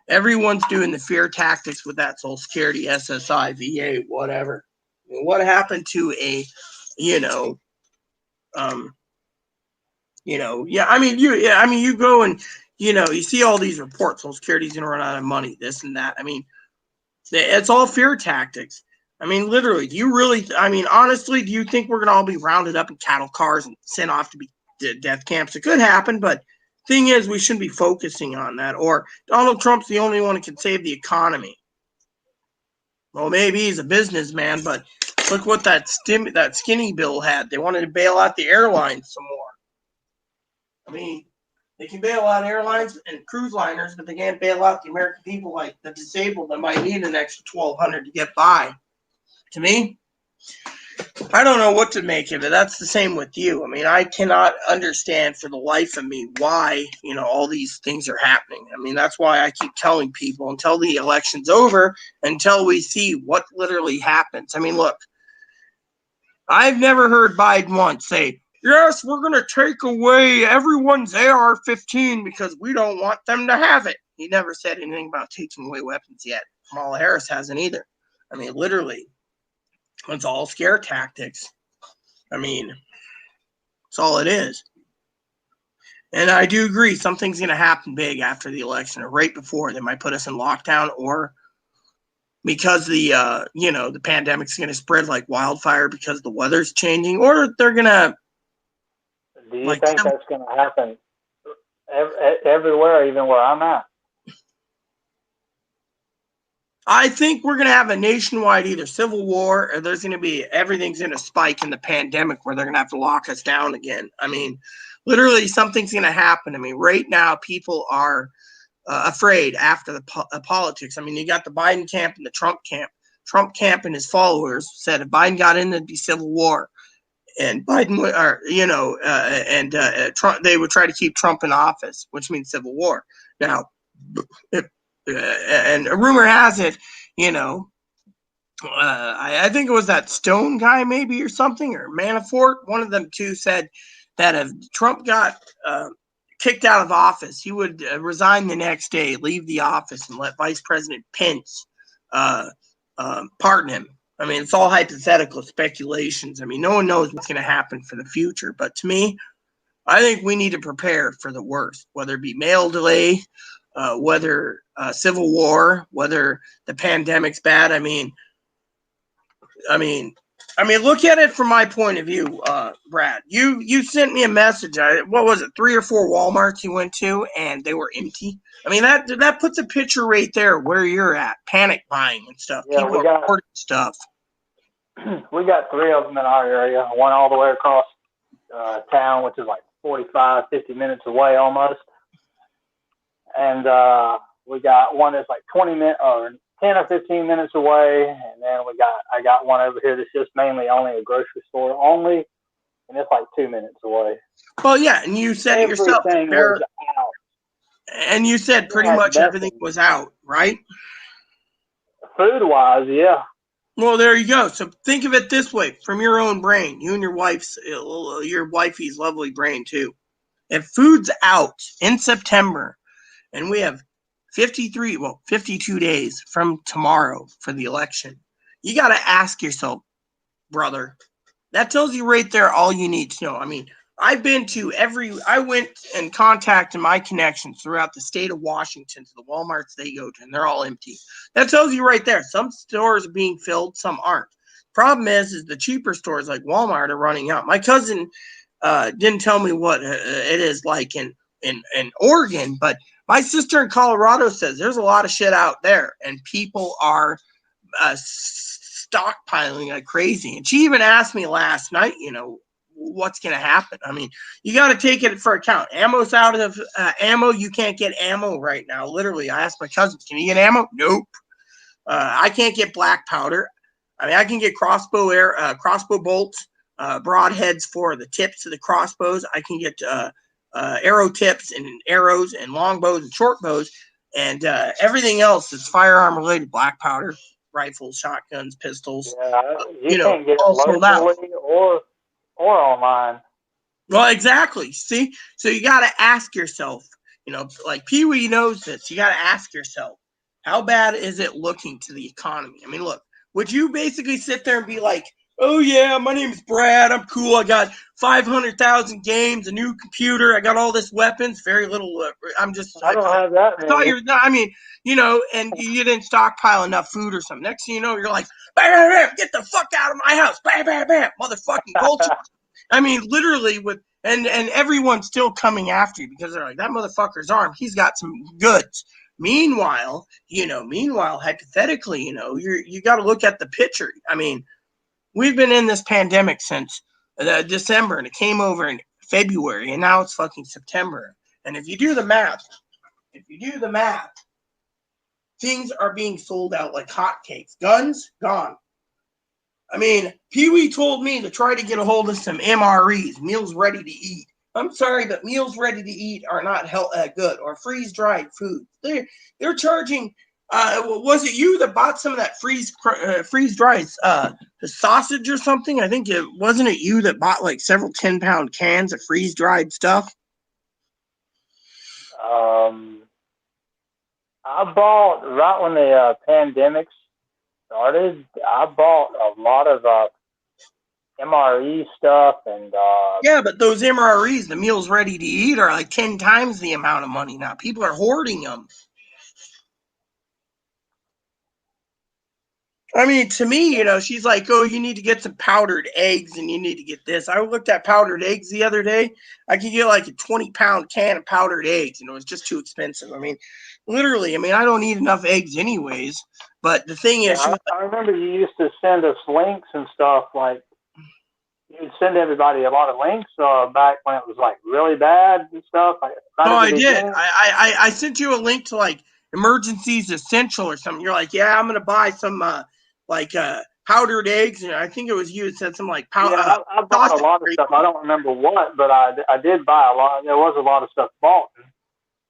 everyone's doing the fear tactics with that Social Security, SSI, VA, whatever. I mean, what happened to you go and, you see all these reports, Social Security's going to run out of money, this and that. I mean, it's all fear tactics. I mean, literally, honestly, do you think we're going to all be rounded up in cattle cars and sent off to be death camps? It could happen, but thing is, we shouldn't be focusing on that. Or Donald Trump's the only one who can save the economy. Well, maybe he's a businessman, but look what that skinny bill had. They wanted to bail out the airlines some more. I mean, they can bail out airlines and cruise liners, but they can't bail out the American people, like the disabled that might need an extra $1,200 to get by. to me, I don't know what to make of it. That's the same with you. I mean, I cannot understand for the life of me why, all these things are happening. I mean, that's why I keep telling people until the election's over, until we see what literally happens. I mean, look, I've never heard Biden once say, yes, we're going to take away everyone's AR-15 because we don't want them to have it. He never said anything about taking away weapons yet. Kamala Harris hasn't either. I mean, literally, it's all scare tactics. I mean, that's all it is. And I do agree something's going to happen big after the election or right before. They might put us in lockdown, or because the pandemic's going to spread like wildfire because the weather's changing, or they're going to. Do you think that's going to happen everywhere, even where I'm at? I think we're going to have a nationwide either civil war, or there's going to be everything's going to spike in the pandemic where they're going to have to lock us down again. I mean, literally something's going to happen. I mean, right now people are afraid after the politics. I mean, you got the Biden camp and the Trump camp. Trump camp and his followers said if Biden got in, it'd be civil war. And Biden, Trump, they would try to keep Trump in office, which means civil war. Now, and a rumor has it, I think it was that Stone guy maybe or something, or Manafort. One of them two said that if Trump got kicked out of office, he would resign the next day, leave the office, and let Vice President Pence pardon him. I mean, it's all hypothetical speculations. I mean, no one knows what's going to happen for the future. But to me, I think we need to prepare for the worst, whether it be mail delay, whether civil war, whether the pandemic's bad. I mean, look at it from my point of view, Brad. You sent me a message. What was it? 3 or 4 Walmarts you went to, and they were empty. I mean, that puts a picture right there where you're at, panic buying and stuff. Yeah, people are hoarding stuff. We got 3 of them in our area. One all the way across town, which is like 45, 50 minutes away almost. And we got one that's like 20 minutes or 10 or 15 minutes away, and then I got one over here that's just mainly only a grocery store only, and it's like 2 minutes away. Well, yeah, and you said it yourself. Everything was out. And you said pretty much everything was out, right? Food-wise, yeah. Well, there you go. So think of it this way, from your own brain, you and your wifey's lovely brain too. If food's out in September, and we have 52 days from tomorrow for the election, you got to ask yourself, brother, that tells you right there all you need to know. I mean, I went and contacted my connections throughout the state of Washington to the Walmarts they go to, and they're all empty. That tells you right there. Some stores are being filled, some aren't. Problem is the cheaper stores like Walmart are running out. My cousin didn't tell me what it is like in Oregon, but my sister in Colorado says there's a lot of shit out there, and people are stockpiling like crazy. And she even asked me last night, what's going to happen. I mean, you got to take it for account. Ammo's out of ammo. You can't get ammo right now. Literally, I asked my cousin, can you get ammo? Nope. I can't get black powder. I mean, I can get crossbow bolts, broadheads for the tips of the crossbows. I can get arrow tips and arrows and long bows and short bows, and everything else that's firearm related, black powder, rifles, shotguns, pistols. Yeah, you can't get it locally or online. Well, exactly. See, so you got to ask yourself, like Pee Wee knows this. You got to ask yourself, how bad is it looking to the economy? I mean, look, would you basically sit there and be like, oh yeah, my name's Brad, I'm cool, I got 500,000 games, a new computer, I got all this weapons, very little, I don't have that many. And you didn't stockpile enough food or something. Next thing you know, you're like, bam, bam, bam, get the fuck out of my house, bam, bam, bam, motherfucking vulture. I mean, literally and everyone's still coming after you because they're like, that motherfucker's armed, he's got some goods. Meanwhile, hypothetically, you got to look at the picture. I mean, we've been in this pandemic since December, and it came over in February, and now it's fucking September. And if you do the math, things are being sold out like hotcakes. Guns, gone. I mean, Pee Wee told me to try to get a hold of some MREs, meals ready to eat. I'm sorry, but meals ready to eat are not good, or freeze dried food. They're charging. Was it you that bought some of that freeze dried the sausage or something? I think it wasn't it you that bought like several 10-pound cans of freeze dried stuff. I bought right when the pandemic started. I bought a lot of MRE stuff and Yeah, but those MREs, the meals ready to eat, are like 10 times the amount of money now. People are hoarding them. I mean, to me, she's like, oh, you need to get some powdered eggs and you need to get this. I looked at powdered eggs the other day. I could get like a 20-pound can of powdered eggs, and it was just too expensive. I mean, literally, I don't eat enough eggs anyways. But the thing is, I remember you used to send us links and stuff. Like, you'd send everybody a lot of links back when it was like really bad and stuff. I did. I sent you a link to like Emergencies Essential or something. You're like, yeah, I'm going to buy some powdered eggs. And I think it was you that said some like powder. Yeah, I bought a lot of stuff. I don't remember what, but I did buy a lot. There was a lot of stuff bought.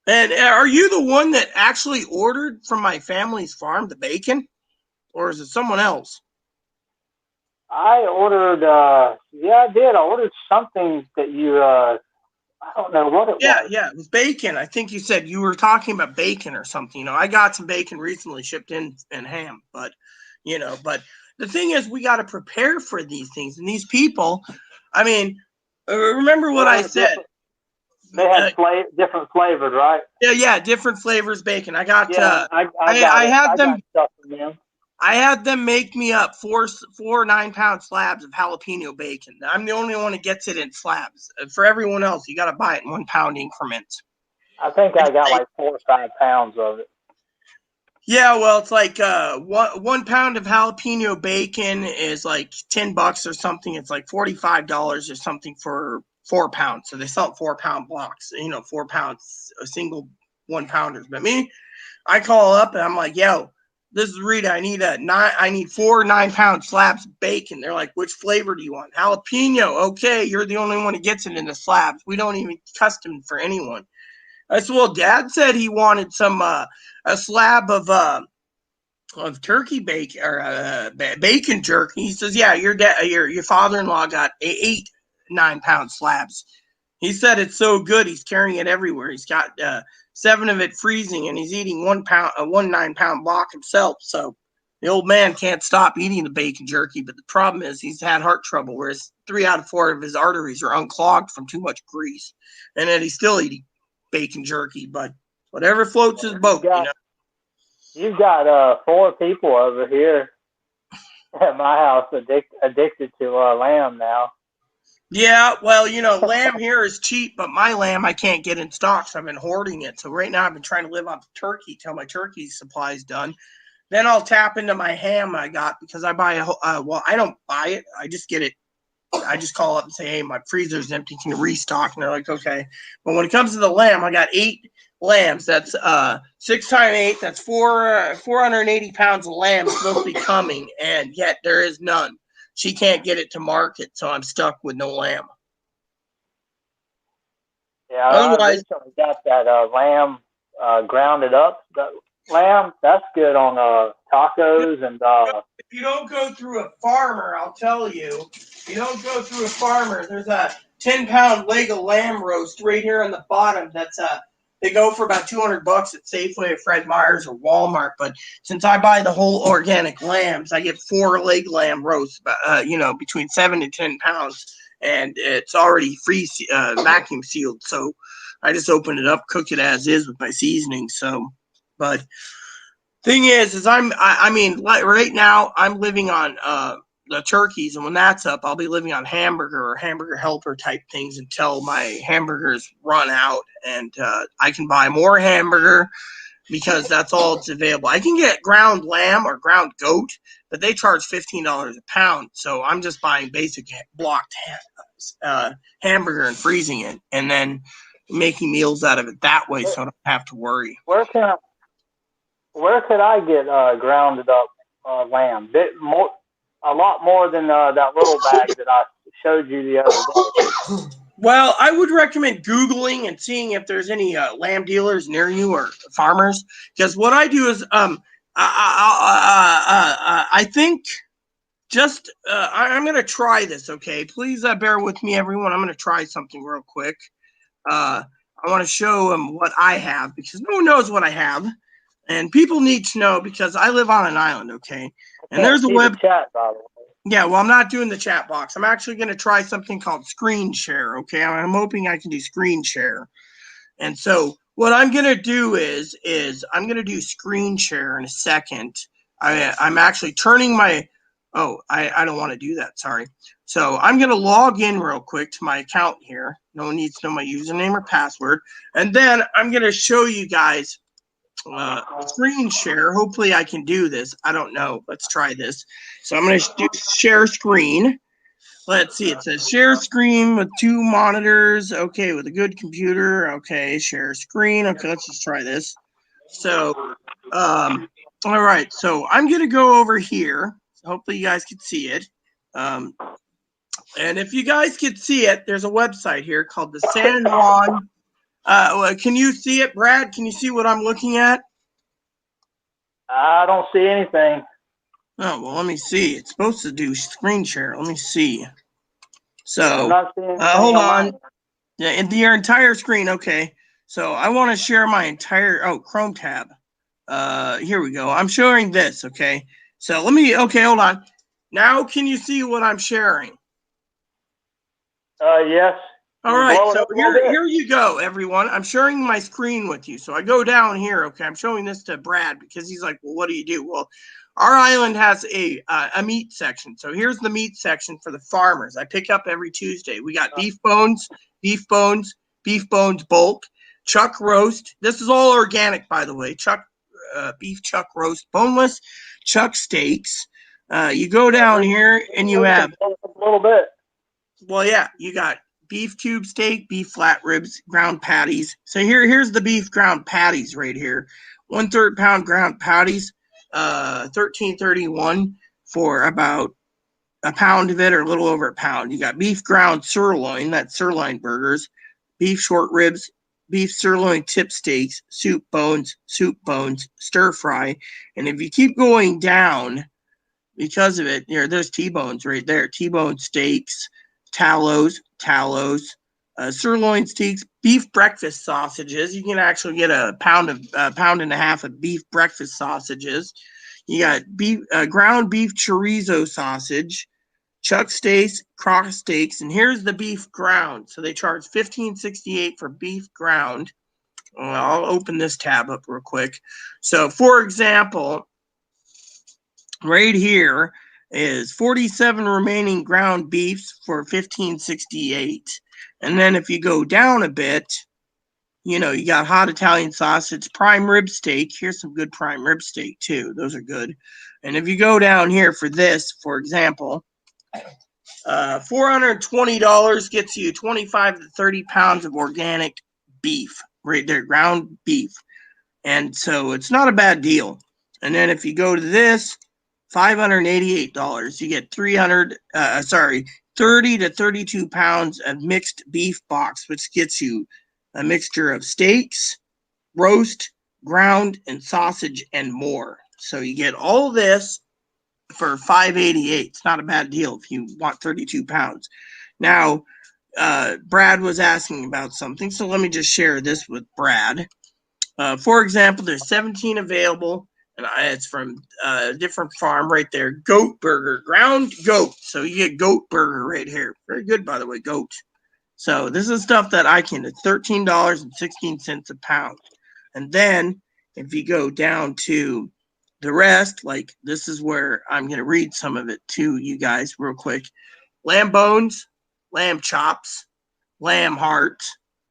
And are you the one that actually ordered from my family's farm the bacon? Or is it someone else? I ordered, I did. I ordered something that you, I don't know what it was. Yeah, it was bacon. I think you said you were talking about bacon or something. I got some bacon recently shipped in and ham, but the thing is, we got to prepare for these things. And these people, remember what I said. They had different flavors, right? Yeah, different flavors bacon. I got. Yeah, I had them. I had them make me up four 9-pound slabs of jalapeno bacon. I'm the only one that gets it in slabs. For everyone else, you got to buy it in 1 pound increments. I think I got like 4 or 5 pounds of it. Yeah, well, it's like 1 pound of jalapeno bacon is like $10 or something. It's like $45 or something for 4 pounds. So they sell 4-pound blocks. 4 pounds, a single 1 pounders. But me, I call up and I'm like, yo, this is Rita. I need 4 9-pound slabs of bacon. They're like, which flavor do you want? Jalapeno. Okay, you're the only one that gets it in the slabs. We don't even custom for anyone. I said, well, Dad said he wanted some a slab of turkey bacon or bacon jerky. He says, yeah, your father-in-law got 8 9-pound slabs. He said it's so good he's carrying it everywhere. He's got 7 of it freezing, and he's eating 1 9-pound block himself. So the old man can't stop eating the bacon jerky. But the problem is he's had heart trouble, whereas 3 out of 4 of his arteries are unclogged from too much grease, and then he's still eating bacon jerky. But whatever floats his boat, You've got 4 people over here at my house addicted to lamb now. Yeah, well, lamb here is cheap, but my lamb I can't get in stock, so I've been hoarding it. So right now I've been trying to live off turkey till my turkey supply is done. Then I'll tap into my ham I got because I buy I don't buy it. I just get it. I just call up and say, hey, my freezer's empty. Can you restock? And they're like, okay. But when it comes to the lamb, I got 8 lambs. That's 6 times 8. That's 480 pounds of lamb supposed to be coming, and yet there is none. She can't get it to market, so I'm stuck with no lamb. Yeah, I recently got that lamb grounded up. That lamb, that's good on tacos and. If you don't go through a farmer, I'll tell you. If you don't go through a farmer, there's a 10-pound leg of lamb roast right here on the bottom. That's they go for about $200 at Safeway, or Fred Meyer's, or Walmart. But since I buy the whole organic lambs, I get 4 leg lamb roasts, between 7 and 10 pounds, and it's already vacuum sealed. So I just open it up, cook it as is with my seasoning. So, but thing is right now I'm living on the turkeys, and when that's up, I'll be living on hamburger or hamburger helper type things until my hamburgers run out, and I can buy more hamburger because that's all it's available. I can get ground lamb or ground goat, but they charge $15 a pound. So I'm just buying basic blocked hamburger and freezing it, and then making meals out of it that way, so I don't have to worry. Where could I get grounded up lamb? a lot more than that little bag that I showed you the other day. Well, I would recommend Googling and seeing if there's any lamb dealers near you or farmers. Because what I do is, I think just I'm going to try this. Okay, please bear with me, everyone. I'm going to try something real quick. I want to show them what I have because no one knows what I have, and people need to know because I live on an island. Okay, and there's a web chat, by the way. Yeah, well, I'm not doing the chat box. I'm actually going to try something called screen share, okay? I'm hoping I can do screen share. And so what I'm going to do is I'm going to do screen share in a second. I'm actually turning my – I don't want to do that, sorry. So I'm going to log in real quick to my account here. No one needs to know my username or password. And then I'm going to show you guys screen share. Hopefully I can do this. I don't know. Let's try this. So I'm going to do share screen. Let's see. It says share screen with 2 monitors. Okay, with a good computer. Okay, share screen. Okay, let's just try this. So, all right. So I'm going to go over here. Hopefully you guys can see it. And if you guys can see it, there's a website here called the San Juan. Can you see it, Brad? Can you see what I'm looking at? I don't see anything. Oh, well, let me see. It's supposed to do screen share. Let me see. I'm So, not seeing anything hold on. mine. Yeah, your entire screen. Okay. So I want to share my entire, Chrome tab. Here we go. I'm showing this. Okay. So okay, hold on. Now, can you see what I'm sharing? Yes. All right, Blow it so up a little bit. here you go, everyone. I'm sharing my screen with you. So I go down here, okay? I'm showing this to Brad because he's like, well, what do you do? Well, our island has a meat section. So here's the meat section for the farmers. I pick up every Tuesday. We got beef bones bulk, chuck roast. This is all organic, by the way. Beef chuck roast, boneless, chuck steaks. You go down here and you have a little bit. Well, yeah, you got beef tube steak, beef flat ribs, ground patties. So here's the beef ground patties right here. 1/3 pound ground patties, $13.31 for about a pound of it or a little over a pound. You got beef ground sirloin, that's sirloin burgers, beef short ribs, beef sirloin tip steaks, soup bones, stir fry. And if you keep going down because of it, there's T-bones right there, T-bone steaks, tallows, sirloin steaks, beef breakfast sausages. You can actually get a pound and a half of beef breakfast sausages. You got ground beef chorizo sausage, chuck steaks, cross steaks, and here's the beef ground. So they charge $15.68 for beef ground. I'll open this tab up real quick. So, for example, right here is 47 remaining ground beefs for $15.68. And then if you go down a bit, you got hot Italian sausage, prime rib steak. Here's some good prime rib steak too. Those are good. And if you go down here for this, for example, $420 gets you 25 to 30 pounds of organic beef right there, ground beef. And so it's not a bad deal. And then if you go to this, $588, you get 30 to 32 pounds of mixed beef box, which gets you a mixture of steaks, roast, ground, and sausage, and more. So you get all this for $588. It's not a bad deal if you want 32 pounds. Now, Brad was asking about something, so let me just share this with Brad. For example, there's 17 available. And it's from a different farm right there. Goat burger, ground goat. So you get goat burger right here. Very good, by the way, goat. So this is stuff that I can. It's $13.16 a pound. And then if you go down to the rest, like this is where I'm going to read some of it to you guys real quick. Lamb bones, lamb chops, lamb heart,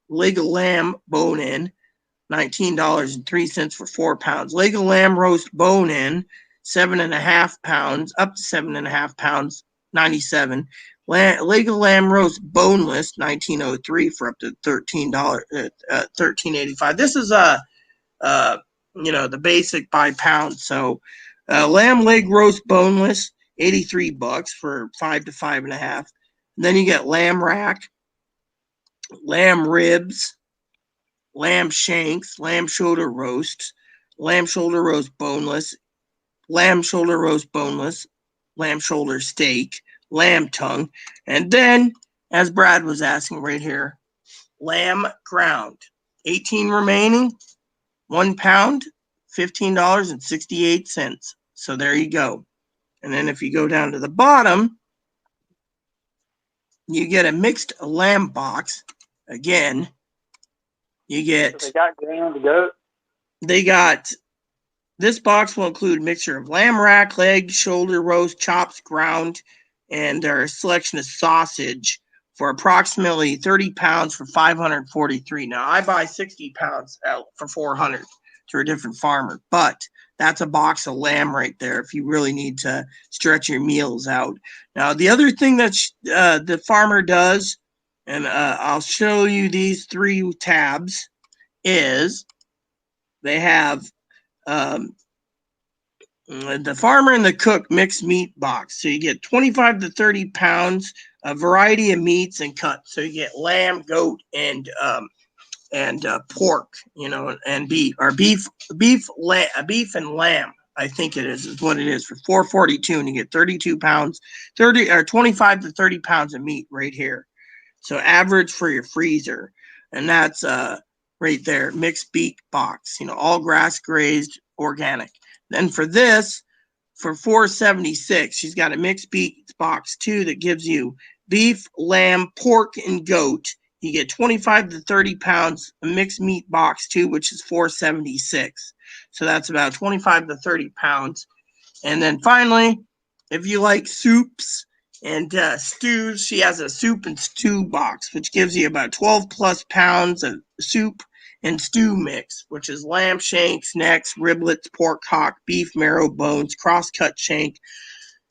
leg of lamb bone in. $19.03 for 4 pounds. Leg of lamb roast bone in, 7.5 pounds, up to 7.5 pounds, $97. Leg of lamb roast boneless, $19.03 for up to $13.85. This is the basic by pound. So lamb leg roast boneless, $83 for 5 to 5.5. And then you get lamb rack, lamb ribs, lamb shanks, lamb shoulder roast boneless, lamb shoulder roast boneless, lamb shoulder steak, lamb tongue, and then, as Brad was asking right here, lamb ground. 18 remaining, 1 pound, $15.68. So there you go. And then if you go down to the bottom, you get a mixed lamb box. Again, you get. They got ground to go. They got. This box will include a mixture of lamb rack, leg, shoulder, roast, chops, ground, and our selection of sausage for approximately 30 pounds for $543. Now, I buy 60 pounds out for $400 through a different farmer, but that's a box of lamb right there if you really need to stretch your meals out. Now, the other thing that the farmer does, and I'll show you these 3 tabs, is they have the farmer and the cook mixed meat box. So you get 25 to 30 pounds, a variety of meats and cuts. So you get lamb, goat, and pork, and beef, or beef and lamb. I think it is what it is for $442, and you get 32 pounds, 25 to 30 pounds of meat right here. So average for your freezer, and that's right there, mixed beef box, all grass grazed, organic. Then for this, for $476, she's got a mixed beef box too that gives you beef, lamb, pork, and goat. You get 25 to 30 pounds, a mixed meat box too, which is $476. So that's about 25 to 30 pounds. And then finally, if you like soups and stews, she has a soup and stew box, which gives you about 12 plus pounds of soup and stew mix, which is lamb shanks, necks, riblets, pork hock, beef marrow, bones, cross-cut shank,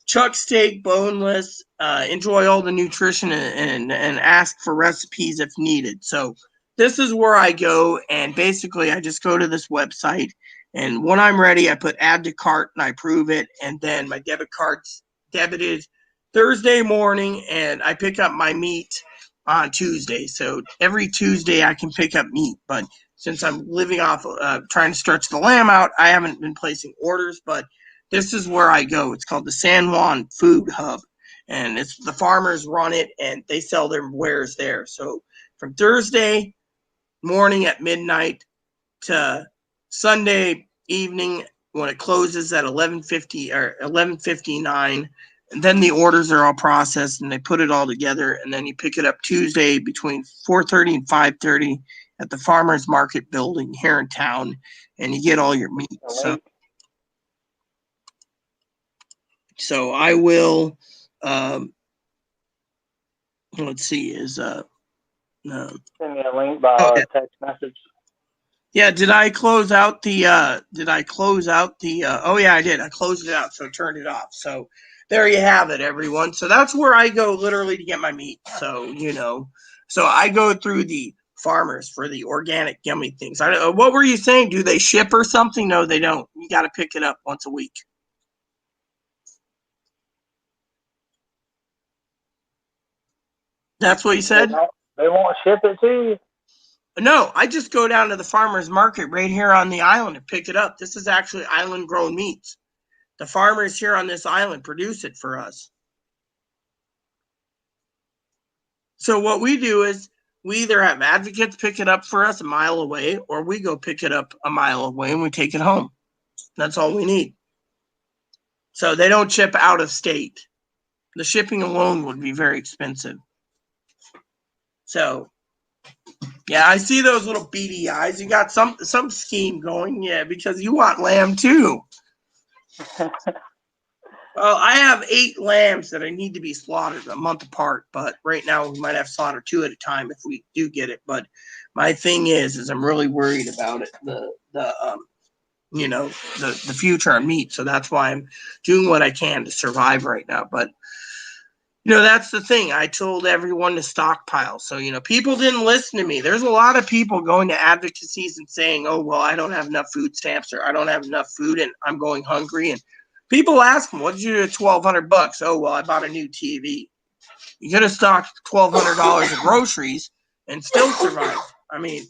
chuck steak, boneless. Enjoy all the nutrition and ask for recipes if needed. So this is where I go, and basically I just go to this website, and when I'm ready, I put add to cart and I approve it, and then my debit card's debited Thursday morning, and I pick up my meat on Tuesday. So every Tuesday I can pick up meat, but since I'm living off trying to stretch the lamb out, I haven't been placing orders, but this is where I go. It's called the San Juan Food Hub, and it's the farmers run it, and they sell their wares there. So from Thursday morning at midnight to Sunday evening when it closes at 11:50 or 11:59, and then the orders are all processed and they put it all together, and then you pick it up Tuesday between 4:30 and 5:30 at the farmers market building here in town, and you get all your meat. So I will. Let's see. Is send me a link by text message. Yeah, did I close out the oh yeah, I did. I closed it out, so turned it off. So there you have it, everyone. So that's where I go literally to get my meat. So, so I go through the farmers for the organic yummy things. What were you saying? Do they ship or something? No, they don't. You got to pick it up once a week. That's what you said? They won't ship it to you? No, I just go down to the farmer's market right here on the island and pick it up. This is actually island grown meats. The farmers here on this island produce it for us. So what we do is we either have advocates pick it up for us a mile away, or we go pick it up a mile away and we take it home. That's all we need. So they don't ship out of state. The shipping alone would be very expensive. So, yeah, I see those little beady eyes. You got some scheme going, yeah, because you want lamb too. Well, I have 8 lambs that I need to be slaughtered a month apart, but right now we might have to slaughter 2 at a time if we do get it. But my thing is I'm really worried about it, the future of meat. So that's why I'm doing what I can to survive right now. But that's the thing. I told everyone to stockpile. So, people didn't listen to me. There's a lot of people going to advocacies and saying, oh, well, I don't have enough food stamps, or I don't have enough food and I'm going hungry. And People ask them, what did you do at $1,200? Oh, well, I bought a new TV. You could have stocked $1,200 of groceries and still survived. I mean,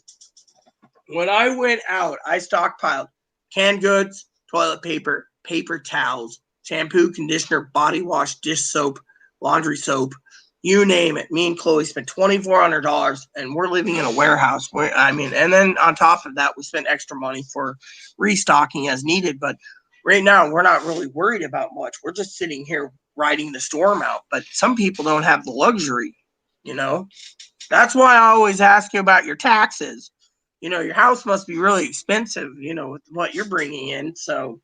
when I went out, I stockpiled canned goods, toilet paper, paper towels, shampoo, conditioner, body wash, dish soap, laundry soap, you name it. Me and Chloe spent $2,400, and we're living in a warehouse. And then on top of that, we spent extra money for restocking as needed. But right now, we're not really worried about much. We're just sitting here riding the storm out. But some people don't have the luxury, you know. That's why I always ask you about your taxes. You know, your house must be really expensive, you know, with what you're bringing in. So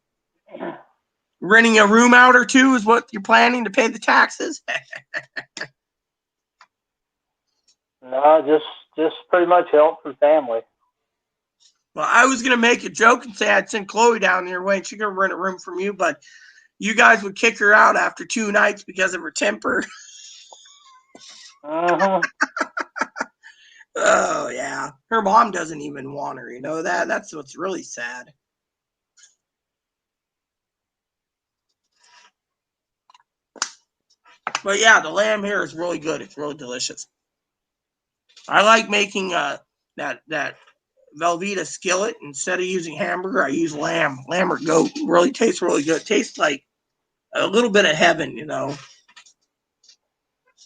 renting a room out or two is what you're planning to pay the taxes? No, just pretty much help for family. Well, I was going to make a joke and say I'd send Chloe down your way and she's going to rent a room from you, but you guys would kick her out after 2 nights because of her temper. Uh-huh. Oh, yeah. Her mom doesn't even want her, you know that? That's what's really sad. But yeah, the lamb here is really good. It's really delicious. I like making that Velveeta skillet. Instead of using hamburger, I use lamb. Lamb or goat. It really tastes really good. It tastes like a little bit of heaven, you know.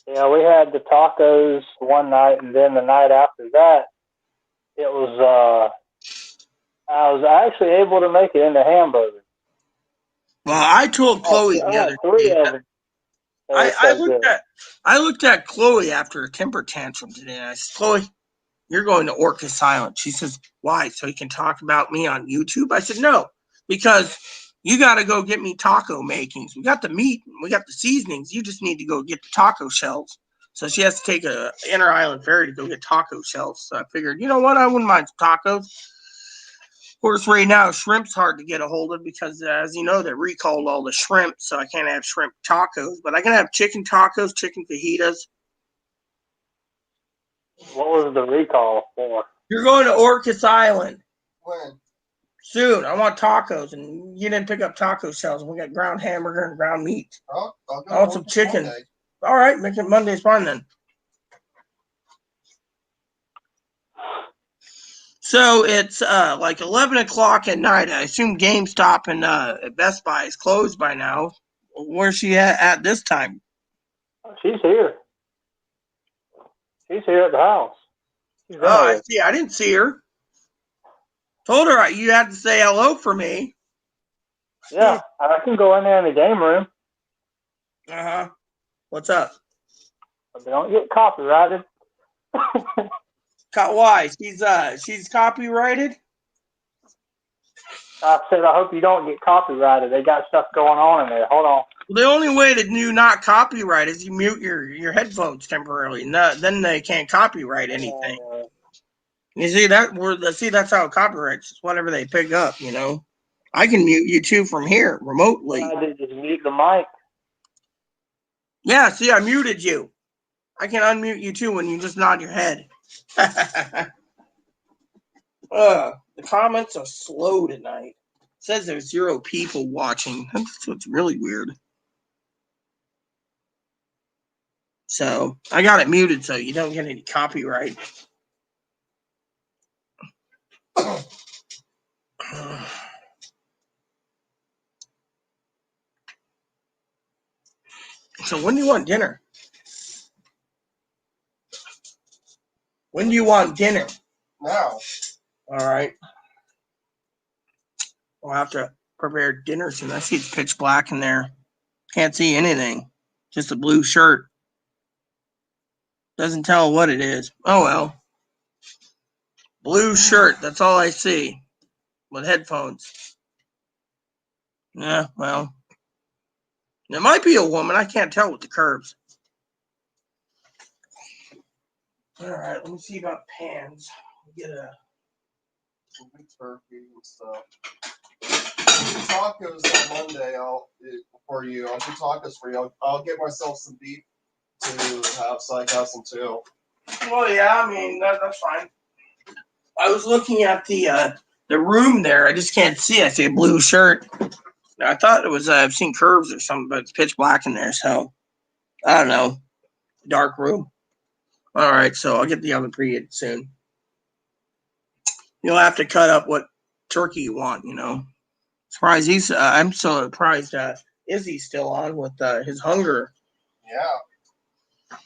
Yeah, we had the tacos one night, and then the night after that, it was I was actually able to make it into hamburger. Well, I told Chloe the other three day. of them. I looked at Chloe after a temper tantrum today, and I said, Chloe, you're going to Orcas Island. She says, why? So you can talk about me on YouTube? I said, no, because you got to go get me taco makings. We got the meat, we got the seasonings. You just need to go get the taco shells. So she has to take a inner island ferry to go get taco shells. So I figured, you know what? I wouldn't mind some tacos. Of course, right now, shrimp's hard to get a hold of because, as you know, they recalled all the shrimp, so I can't have shrimp tacos. But I can have chicken tacos, chicken fajitas. What was the recall for? You're going to Orcas Island When? soon. I want tacos, and you didn't pick up taco shells. We got ground hamburger and ground meat. I'll go I want some chicken. Monday. All right, make it Monday's fine then. So it's like 11 o'clock at night. I assume GameStop and Best Buy is closed by now. Where's she at this time? She's here. She's here at the house. She's Oh, I there. see. I didn't see her. Told her you had to say hello for me. Yeah, I can go in there in the game room. Uh-huh. What's up? But they don't get copyrighted. Why? She's copyrighted? I said, I hope you don't get copyrighted. They got stuff going on in there. Hold on. The only way to do not copyright is you mute your headphones temporarily. No, then they can't copyright anything. You see that's how it copyrights. It's whatever they pick up, you know. I can mute you too from here remotely. I did just mute the mic. Yeah, see, I muted you. I can unmute you too when you just nod your head. The comments are slow tonight. It says there's 0 people watching. That's what's really weird. So I got it muted so you don't get any copyright. So when do you want dinner? When do you want dinner? Now. All right. We'll have to prepare dinner soon. I see it's pitch black in there. Can't see anything. Just a blue shirt. Doesn't tell what it is. Oh well. Blue shirt. That's all I see. With headphones. Yeah, well. It might be a woman. I can't tell with the curves. All right, let me see about pans. Get a Turkey and stuff. Tacos on Monday. I'll do tacos for you. I'll get myself some beef to have so I can have some too. Well, yeah, I mean that's fine. I was looking at the room there. I just can't see. I see a blue shirt. I thought it was, I've seen curves or something, but it's pitch black in there. So I don't know. Dark room. All right. So I'll get the oven preheated soon. You'll have to cut up what turkey you want, you know. Surprised he's, I'm so surprised Izzy's still on with his hunger. Yeah.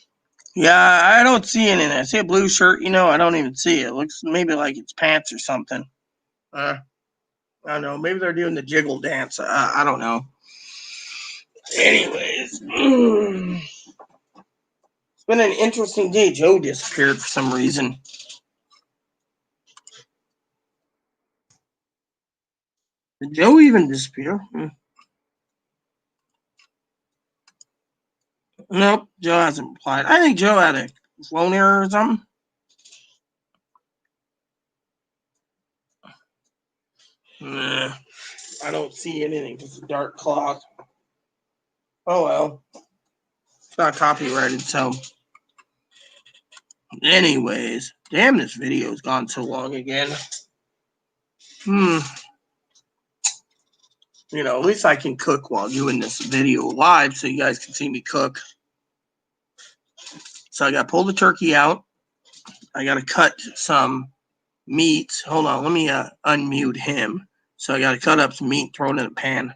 Yeah, I don't see it in there. I see a blue shirt, you know, I don't even see it. It looks maybe like it's pants or something. I don't know. Maybe they're doing the jiggle dance. I don't know. Anyways, it's been an interesting day. Joe disappeared for some reason. Did Joe even disappear? Nope, Joe hasn't replied. I think Joe had a phone error or something. Nah, I don't see anything. It's a dark clock. Oh well. It's not copyrighted, so. Anyways, damn, this video's gone so long again. You know, at least I can cook while doing this video live so you guys can see me cook. So I got to pull the turkey out. I got to cut some meat. Hold on, let me unmute him. So I got to cut up some meat, throw it in a pan.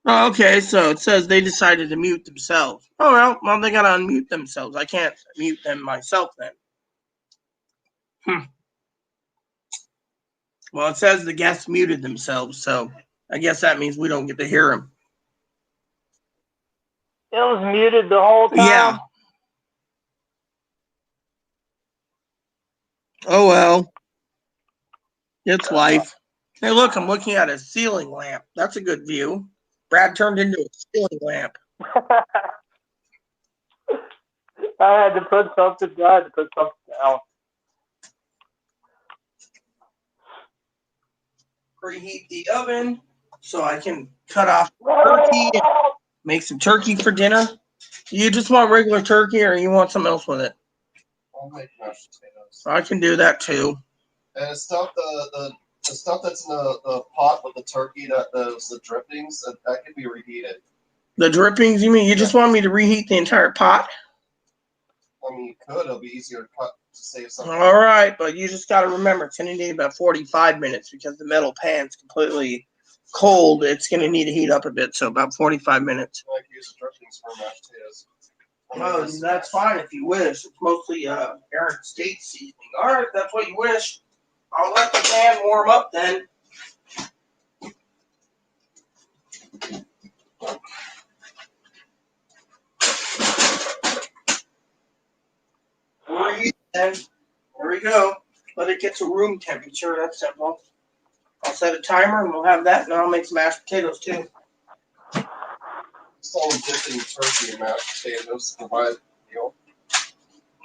Oh, okay, so it says they decided to mute themselves. Oh, well, they got to unmute themselves. I can't mute them myself then. Well, it says the guests muted themselves, so I guess that means we don't get to hear them. It was muted the whole time. Yeah. Oh, well. It's life. Hey, look, I'm looking at a ceiling lamp. That's a good view. Brad turned into a ceiling lamp. I had to put something down. Preheat the oven so I can cut off turkey and make some turkey for dinner. You just want regular turkey or you want something else with it? I'll make mashed potatoes. I can do that too. And it's not the stuff that's in the pot with the turkey, the drippings, that can be reheated. The drippings, you mean you just want me to reheat the entire pot? I mean, you could. It'll be easier to cut to save something. All right, but you just got to remember it's going to need about 45 minutes because the metal pan's completely cold. It's going to need to heat up a bit, so about 45 minutes. I like to use the drippings for mashed potatoes. Oh, that's fine if you wish. It's mostly Aaron State seasoning. All right, if that's what you wish. I'll let the pan warm up then. Then there we go. Let it get to room temperature. That's simple. I'll set a timer and we'll have that, and I'll make some mashed potatoes too. It's all dipping turkey and mashed potatoes. Provide deal.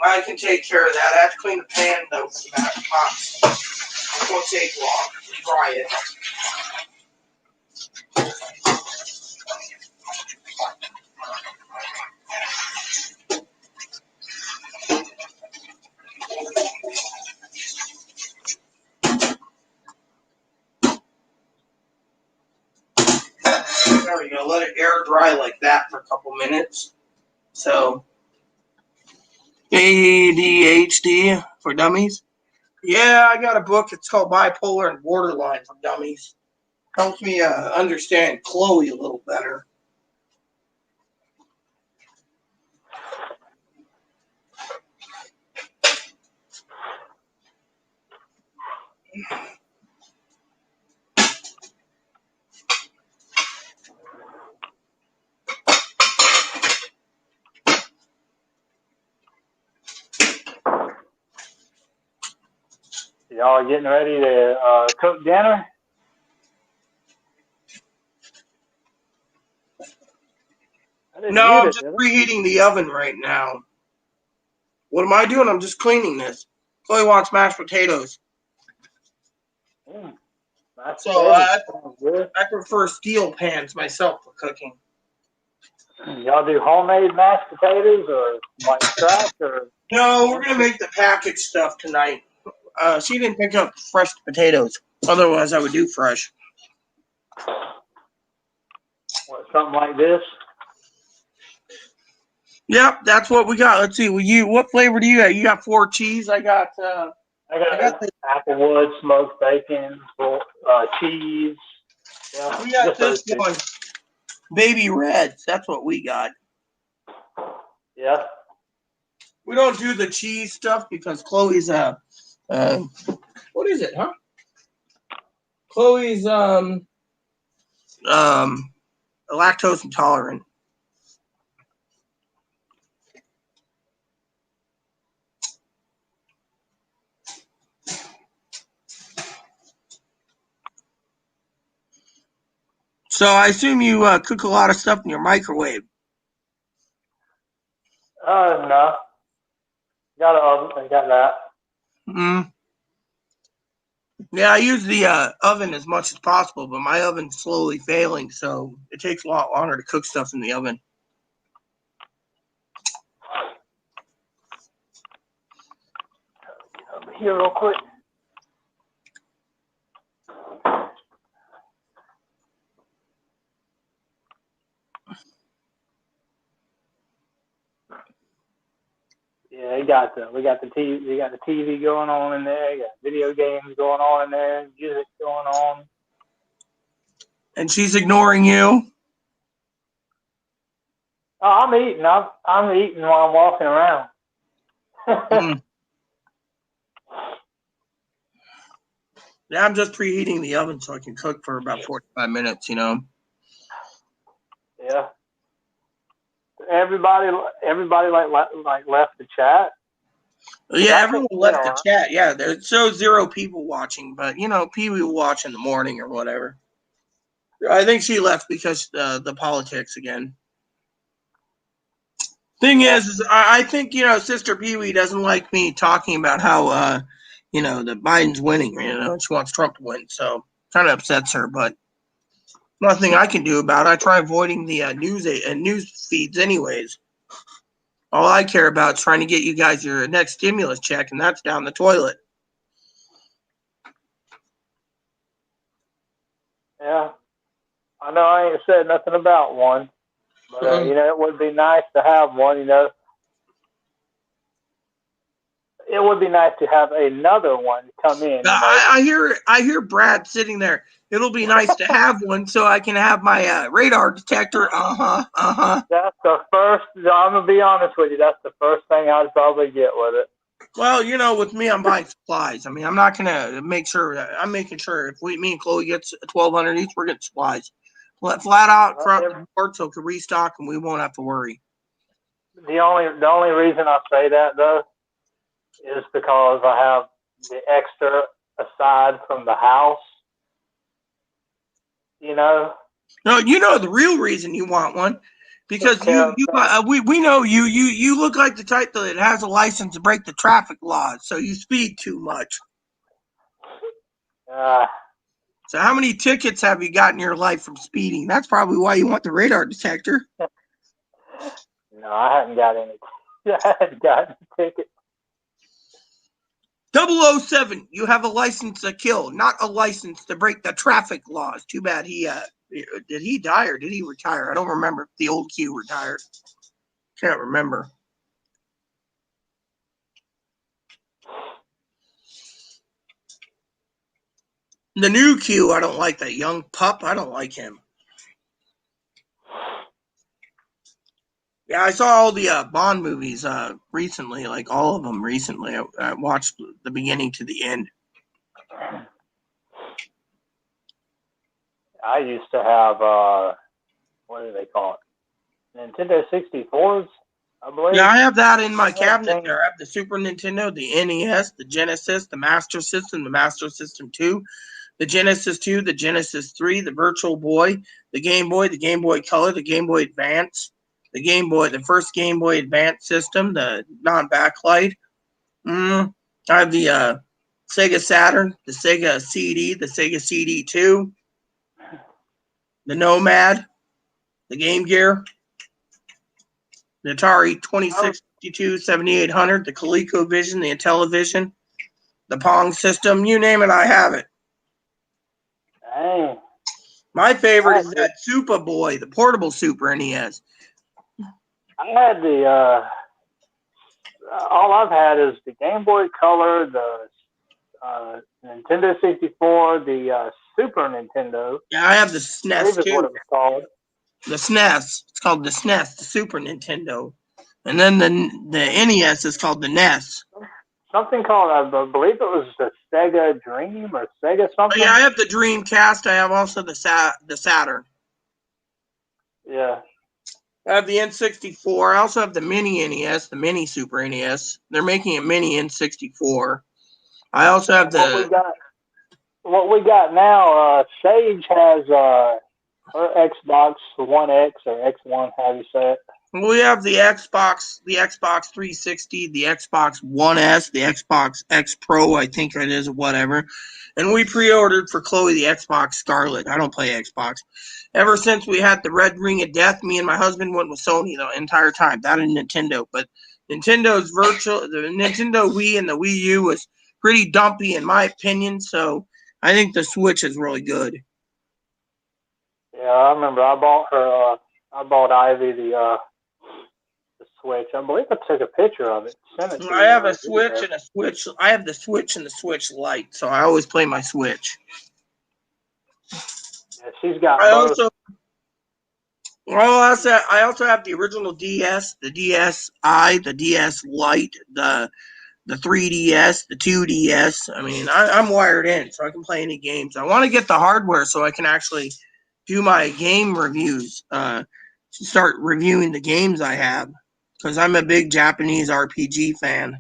I can take care of that. I have to clean the pan though for that pot. It won't take long. Try it. There we go. Let it air dry like that for a couple minutes. So, ADHD for dummies. Yeah, I got a book. It's called Bipolar and Borderline for Dummies. Helps me understand Chloe a little better. Y'all are getting ready to cook dinner? No, I'm just preheating the oven right now. What am I doing? I'm just cleaning this. Chloe wants mashed potatoes. So I prefer steel pans myself for cooking. Y'all do homemade mashed potatoes or like scratch or? No, we're gonna make the packaged stuff tonight. She didn't pick up fresh potatoes. Otherwise, I would do fresh. What, something like this? Yep, that's what we got. Let's see. What flavor do you got? You got 4 cheese. I got I got the applewood, smoked bacon, cheese. Yeah, we got just those this two. one. Baby Reds. That's what we got. Yeah. We don't do the cheese stuff because Chloe's what is it, huh? Chloe's lactose intolerant. So I assume you cook a lot of stuff in your microwave. No. Got an oven. I got that. Mm. Yeah, I use the oven as much as possible, but my oven's slowly failing, so it takes a lot longer to cook stuff in the oven. Over here real quick. Yeah, we got the TV going on in there. You got video games going on in there. Music going on. And she's ignoring you. Oh, I'm eating. I'm eating while I'm walking around. Mm. Yeah, I'm just preheating the oven so I can cook for about 45 minutes, you know. Yeah. Everybody like left the chat. Yeah, everyone left the right? chat. Yeah, there's so 0 people watching, but you know, Pee-wee will watch in the morning or whatever. I think she left because the politics again. Thing is I think, you know, Sister Pee-wee doesn't like me talking about how, you know, that Biden's winning. You know, she wants Trump to win, so kind of upsets her. But nothing I can do about it. I try avoiding the news feeds anyways. All I care about is trying to get you guys your next stimulus check, and that's down the toilet. Yeah. I know I ain't said nothing about one, but you know, it would be nice to have one. You know, it would be nice to have another one come in. You know? I hear Brad sitting there. It'll be nice to have one so I can have my radar detector. That's the first. I'm gonna be honest with you. That's the first thing I'd probably get with it. Well, you know, with me, I'm buying supplies. I mean, I'm not gonna make sure. I'm making sure if me and Chloe gets 1,200 each, we're getting supplies. Flat out across the board, so we can restock and we won't have to worry. The only reason I say that though is because I have the extra aside from the house. You know. No, you know the real reason you want one, because we know you look like the type that has a license to break the traffic laws, so you speed too much. So how many tickets have you got in your life from speeding? That's probably why you want the radar detector. No, I haven't got any. I haven't got any tickets. 007, you have a license to kill, not a license to break the traffic laws. Too bad did he die or did he retire? I don't remember if the old Q retired. Can't remember. The new Q, I don't like that young pup. I don't like him. Yeah, I saw all the Bond movies recently, like all of them recently. I watched the beginning to the end. I used to have, what do they call it? Nintendo 64s, I believe. Yeah, I have that in my cabinet there. I have the Super Nintendo, the NES, the Genesis, the Master System, the Master System 2, the Genesis 2, the Genesis 3, the Virtual Boy, the Game Boy Color, the Game Boy Advance, the first Game Boy Advance system, the non-backlight. I have the Sega Saturn, the Sega CD, the Sega CD2, the Nomad, the Game Gear, the Atari 2652, 7800, the ColecoVision, the Intellivision, the Pong system, you name it, I have it. Dang. My favorite is that Super Boy, the portable Super NES. I had the all I've had is the Game Boy Color, the Nintendo 64, the Super Nintendo. Yeah, I have the I SNES believe is what too. it was called. The SNES. It's called the SNES, the Super Nintendo. And then the NES is called the NES. Something called, I believe it was the Sega Dream or Sega Oh, something. yeah, I have the Dreamcast. I have also the Saturn. Yeah. I have the N64. I also have the mini NES, the mini Super NES. They're making a mini N64. I also have What we got now, Sage has her Xbox One X or X1, how do you say it? we have the Xbox 360, the Xbox One S, the Xbox X Pro, I think it is, or whatever. And we pre-ordered for Chloe the Xbox Scarlet. I don't play Xbox. Ever since we had the Red Ring of Death, me and my husband went with Sony the entire time. That and Nintendo. But the Nintendo Wii and the Wii U was pretty dumpy in my opinion. So I think the Switch is really good. Yeah, I remember I bought Ivy the Switch. I believe I took a picture of it. Sent it to I you. have a Switch and a Switch. I have the Switch and the Switch Lite, so I always play my Switch. Yeah, she's got both. I also have the original DS, the DSi, the DS Lite, the 3DS, the 2DS. I mean, I'm wired in, so I can play any games. I want to get the hardware so I can actually do my game reviews. Start reviewing the games I have, because I'm a big Japanese RPG fan.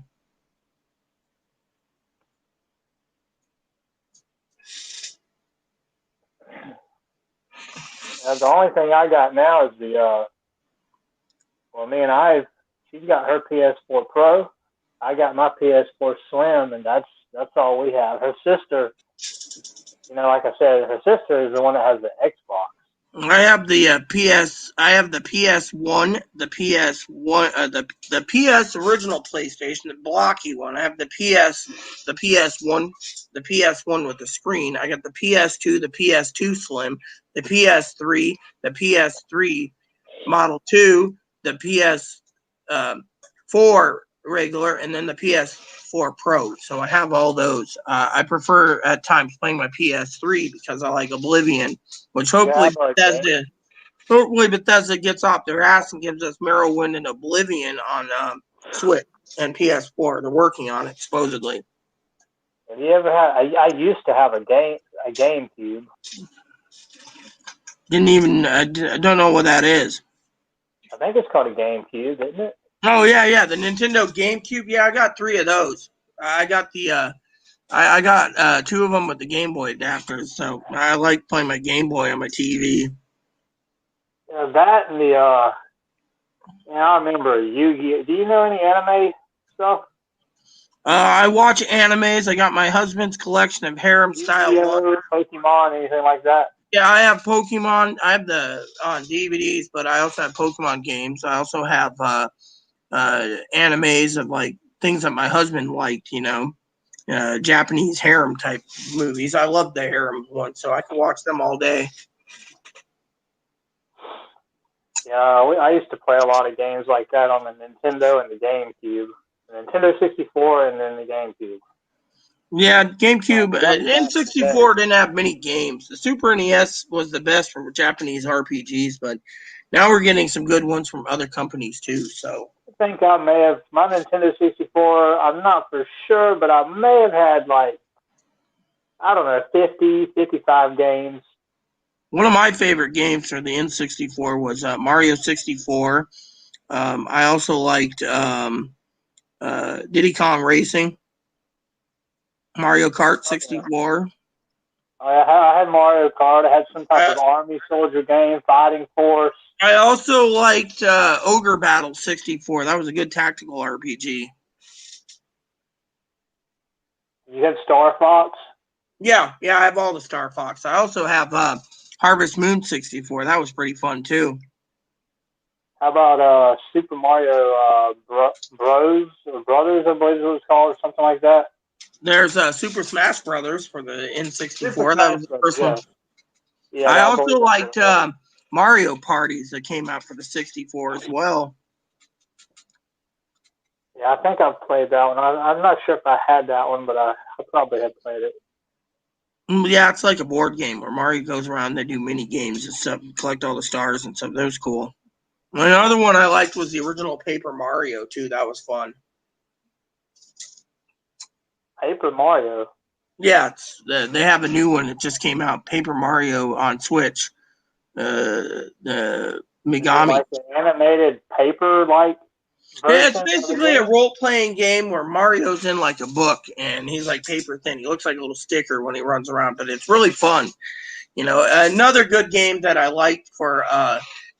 The only thing I got now is she's got her PS4 Pro. I got my PS4 Slim, and that's all we have. Her sister, like I said, her sister is the one that has the Xbox. I have the PS. I have the PS1, the PS1, the PS original PlayStation, the blocky one. I have the PS1, the PS1 with the screen. I got the PS2, the PS2 Slim, the PS3, the PS3 Model 2, the PS4 regular, and then the PS4 Pro. So I have all those. I prefer at times playing my PS3 because I like Oblivion, which hopefully Bethesda gets off their ass and gives us Morrowind and Oblivion on Switch and PS4. They're working on it supposedly. Have you ever had? I used to have a GameCube. Didn't even I don't know what that is. I think it's called a GameCube, isn't it? Oh yeah, the Nintendo GameCube. Yeah, I got 3 of those. I got the I got 2 of them with the Game Boy adapters. So I like playing my Game Boy on my TV. Yeah, that and I remember Yu-Gi-Oh. Do you know any anime stuff? I watch animes. I got my husband's collection of harem style ones. Pokemon, anything like that? Yeah, I have Pokemon. I have the on DVDs, but I also have Pokemon games. I also have animes of like things that my husband liked. Japanese harem type movies. I love the harem ones, so I can watch them all day. Yeah, I used to play a lot of games like that on the Nintendo and the GameCube. The Nintendo 64 and then the GameCube. Yeah, GameCube. N64 didn't have many games. The Super NES was the best for Japanese RPGs, but now we're getting some good ones from other companies too. So I think I may have my Nintendo 64. I'm not for sure, but I may have had 50, 55 games. One of my favorite games for the N64 was Mario 64. I also liked Diddy Kong Racing, Mario Kart 64. I had Mario Kart. I had some type of Army Soldier game, Fighting Force. I also liked Ogre Battle 64. That was a good tactical RPG. You had Star Fox? Yeah, I have all the Star Fox. I also have Harvest Moon 64. That was pretty fun too. How about Super Mario Bros. Or Brothers, I believe it was called, or something like that? There's Super Smash Brothers for the N64. That was the first one. Yeah, I I also believe liked it. Mario Parties that came out for the 64 as well. Yeah, I think I've played that one. I'm not sure if I had that one, but I probably have played it. Yeah, it's like a board game where Mario goes around and they do mini games and stuff, collect all the stars and stuff. That was cool. Another one I liked was the original Paper Mario too. That was fun. Paper Mario. Yeah, they have a new one that just came out, Paper Mario on Switch. The Megami. Like an animated paper like Yeah, it's version of the basically a game. role-playing game where Mario's in like a book and he's like paper thin. He looks like a little sticker when he runs around, but it's really fun. You know, another good game that I liked for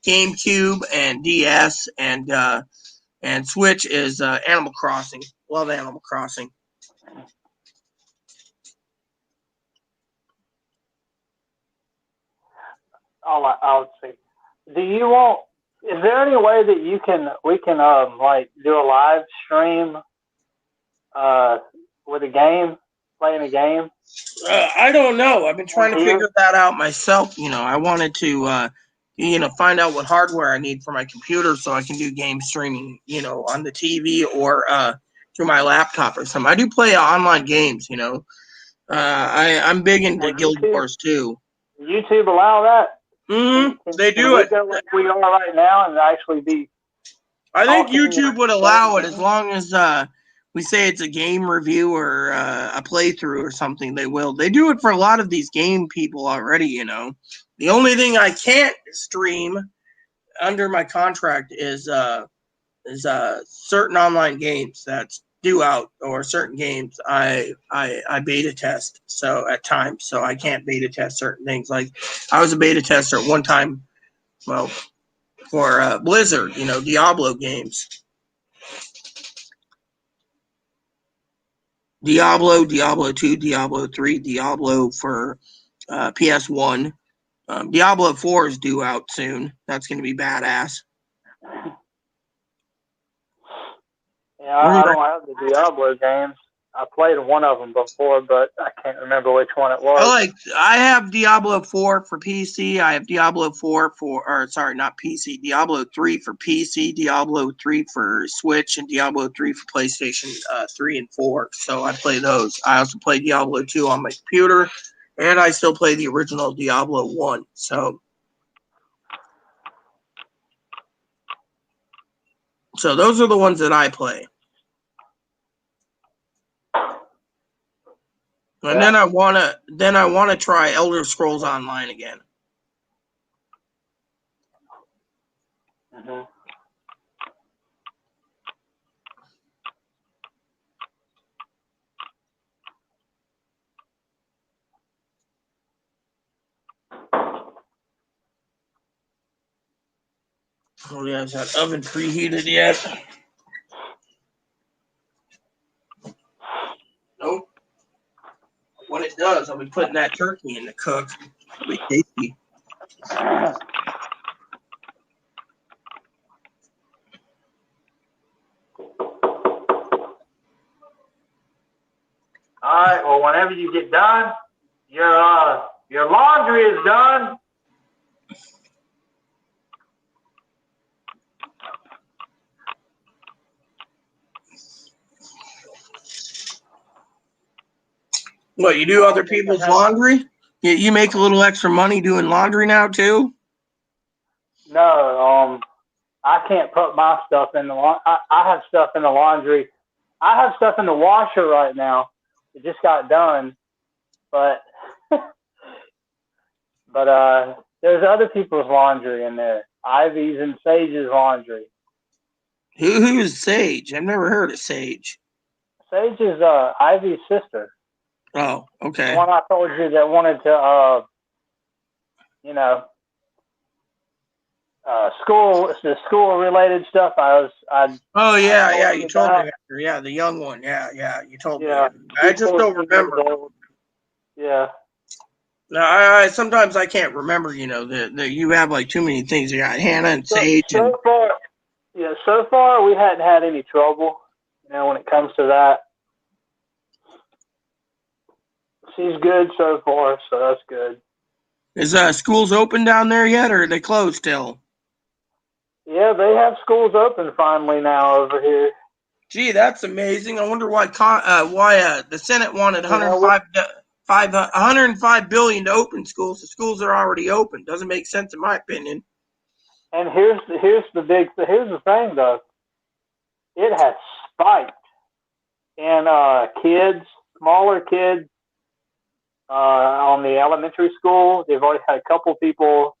GameCube and DS and Switch is Animal Crossing. Love Animal Crossing. I'll see. Do you want? Is there any way that we can like do a live stream with a game, playing a game? I don't know. I've been trying to Here? figure that out myself. You know, I wanted to find out what hardware I need for my computer so I can do game streaming, on the TV or through my laptop or something. I do play online games, I'm big into Will Guild YouTube, Wars too. YouTube allow that? They Can do we it. go like we are right now and actually be I think talking YouTube would and allow it playing as long as we say it's a game review or a playthrough or something. They will. They do it for a lot of these game people already. The only thing I can't stream under my contract is certain online games that's due out or certain games I beta test so at times, so I can't beta test certain things. Like I was a beta tester at one time, well, for Blizzard, Diablo games. Diablo, Diablo 2, Diablo 3, Diablo for PS1. Diablo 4 is due out soon. That's going to be badass. Yeah, I don't have the Diablo games. I played one of them before, but I can't remember which one it was. I have Diablo 4 for PC. I have Diablo 4 not PC, Diablo 3 for PC, Diablo 3 for Switch, and Diablo 3 for PlayStation 3 and 4. So I play those. I also play Diablo 2 on my computer, and I still play the original Diablo 1. So those are the ones that I play. And then I wanna try Elder Scrolls Online again. Mm-hmm. Oh yeah, is that oven preheated yet? Nope. When it does, I'll be putting that turkey in the cook. It'll be tasty. All right. Well, whenever you get done, your laundry is done. What, you do other people's laundry? You make a little extra money doing laundry now too? No, I can't put my stuff in the I have stuff in the laundry. I have stuff in the washer right now. It just got done, but there's other people's laundry in there. Ivy's and Sage's laundry. Who is Sage? I've never heard of Sage. Sage is Ivy's sister. Oh, okay. The one I told you that wanted to, school related stuff. Oh yeah, you told me. Yeah, the young one. Yeah, you told me. I just don't remember. Yeah. No, I sometimes I can't remember. That you have like too many things. You got Hannah and Sage. So far we hadn't had any trouble. When it comes to that, she's good so far, so that's good. Is schools open down there yet, or are they closed still? Yeah, they have schools open finally now over here. Gee, that's amazing. I wonder why the Senate wanted You know, 105 billion to open schools. The schools are already open. Doesn't make sense in my opinion. and here's the thing though. It has spiked in kids, smaller kids, on the elementary school. They've already had a couple people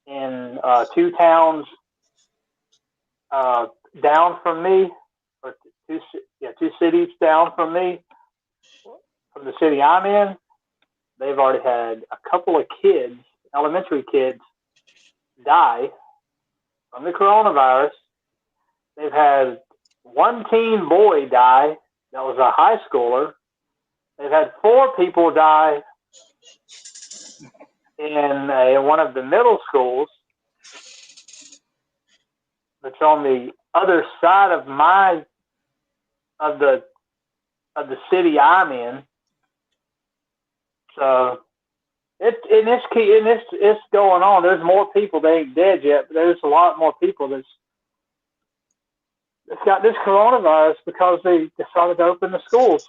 in two towns down from me, or two cities down from me, from the city I'm in. They've already had a couple of kids, elementary kids, die from the coronavirus. They've had one teen boy die that was a high schooler. They've had 4 people die in one of the middle schools, that's on the other side of the city I'm in. So it's going on. There's more people. They ain't dead yet, but there's a lot more people that's got this coronavirus because they decided to open the schools.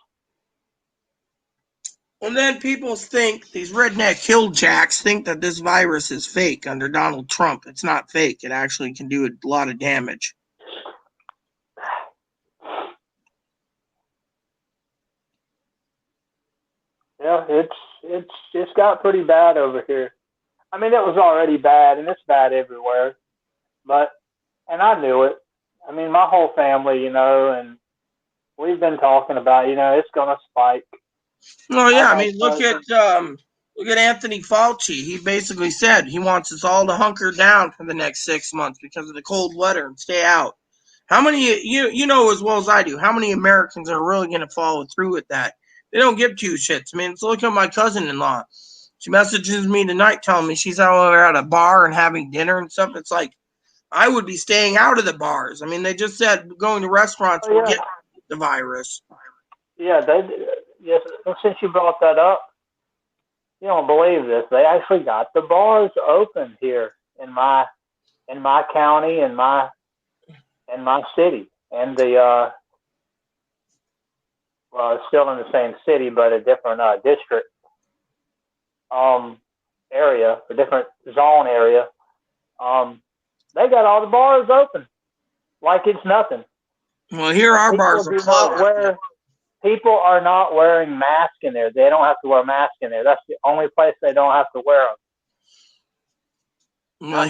And then people think, these redneck hilljacks think that this virus is fake under Donald Trump. It's not fake. It actually can do a lot of damage. Yeah, it's got pretty bad over here. I mean, it was already bad, and it's bad everywhere. And I knew it. I mean, my whole family, and we've been talking about, it's gonna spike. Well, yeah, I mean, look at Anthony Fauci. He basically said he wants us all to hunker down for the next 6 months because of the cold weather and stay out. How many, you know as well as I do, how many Americans are really going to follow through with that? They don't give two shits. I mean, look at my cousin-in-law. She messages me tonight telling me she's out at a bar and having dinner and stuff. It's like, I would be staying out of the bars. I mean, they just said going to restaurants will get the virus. Yeah, yes. Since you brought that up, you don't believe this. They actually got the bars open here in my county and my city, and the well, it's still in the same city, but a different district area, a different zone area. They got all the bars open like it's nothing. Well, here our bars are closed. People are not wearing masks in there. They don't have to wear masks in there. That's the only place they don't have to wear them. Well,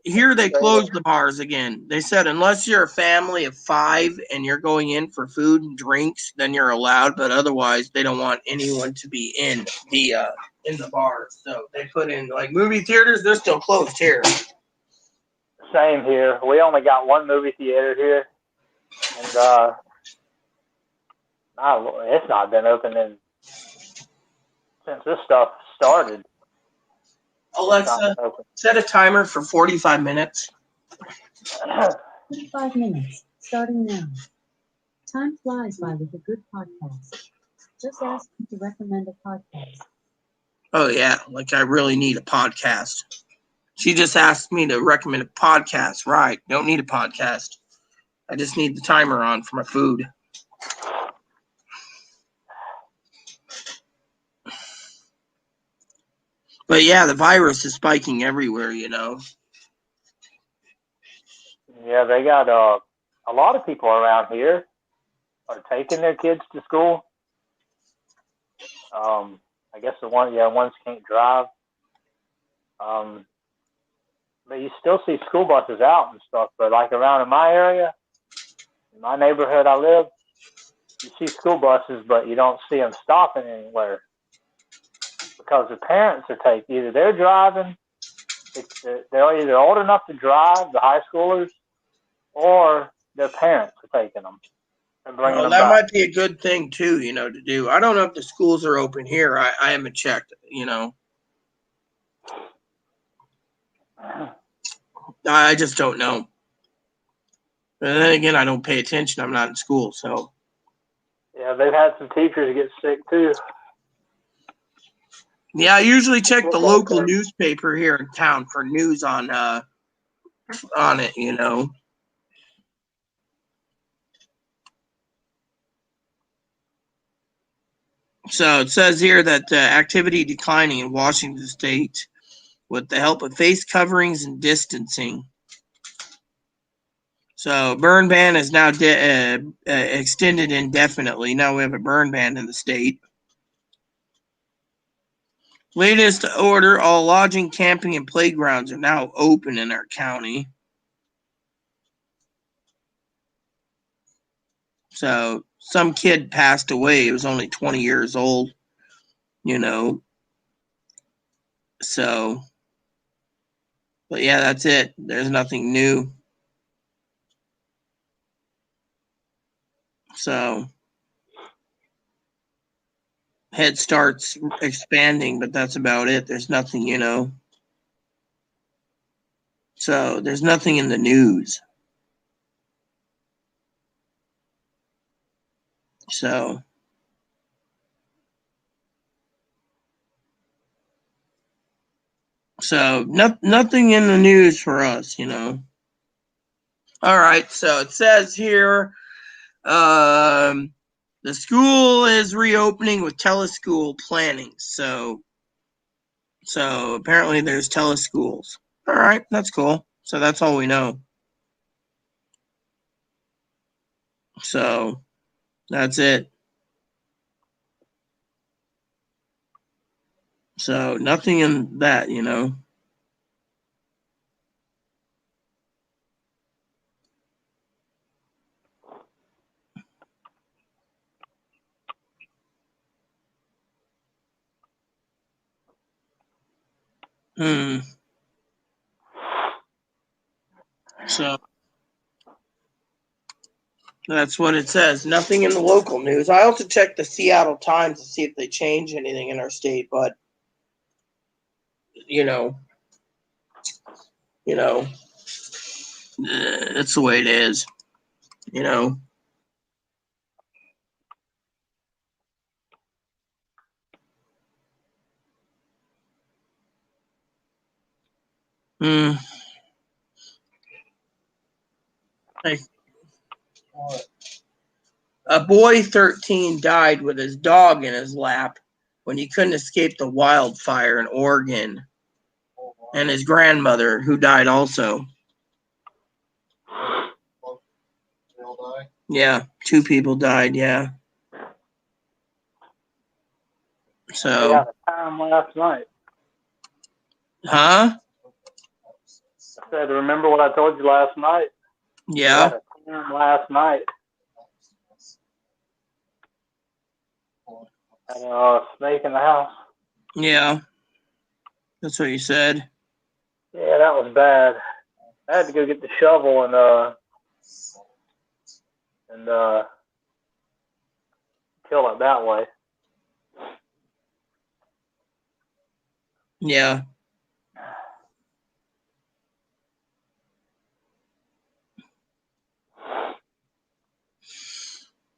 here they closed the bars again. They said unless you're a family of 5 and you're going in for food and drinks, then you're allowed. But otherwise, they don't want anyone to be in the bars. So they put in like movie theaters. They're still closed here. Same here. We only got one movie theater here, and it's not been open since this stuff started. Alexa, set a timer for 45 minutes. 45 minutes, starting now. Time flies by with a good podcast. Just ask me to recommend a podcast. Oh, yeah, like I really need a podcast. She just asked me to recommend a podcast. Right, don't need a podcast. I just need the timer on for my food. But yeah, the virus is spiking everywhere, Yeah, they got a lot of people around here are taking their kids to school. I guess ones can't drive. But you still see school buses out and stuff. But like around in my area, in my neighborhood I live, you see school buses, but you don't see them stopping anywhere. Because the parents are taking, either they're driving, they're either old enough to drive, the high schoolers, or their parents are taking them and bringing them back. That might be a good thing too, to do. I don't know if the schools are open here. I haven't checked, I just don't know. But then again, I don't pay attention. I'm not in school, so. Yeah, they've had some teachers get sick too. Yeah, I usually check the Football local coach. newspaper here in town for news on it, you know. So it says here that activity declining in Washington State with the help of face coverings and distancing. So burn ban is now extended indefinitely. Now we have a burn ban in the state. Latest order, all lodging, camping, and playgrounds are now open in our county. So some kid passed away. He was only 20 years old, you know. So, but yeah, that's it. There's nothing new. So Head Start's expanding, but that's about it. There's nothing, you know. So there's nothing in the news. So nothing in the news for us, you know. All right, so it says here the school is reopening with teleschool planning. So apparently there's teleschools. All right, that's cool. So that's all we know. So that's it. So nothing in that, you know. So that's what it says. Nothing in the local news. I also checked the Seattle Times to see if they change anything in our state, but you know, it's the way it is. You know. Hmm. Hey, a boy 13 died with his dog in his lap when he couldn't escape the wildfire in Oregon, and his grandmother, who died also. They all die. Yeah, 2 people died. Yeah. We So, had a time last night. huh? I said, remember what I told you last night? We Yeah. had a time last night. Had a snake in the house. Yeah. That's what you said. Yeah, that was bad. I had to go get the shovel and kill it that way. Yeah.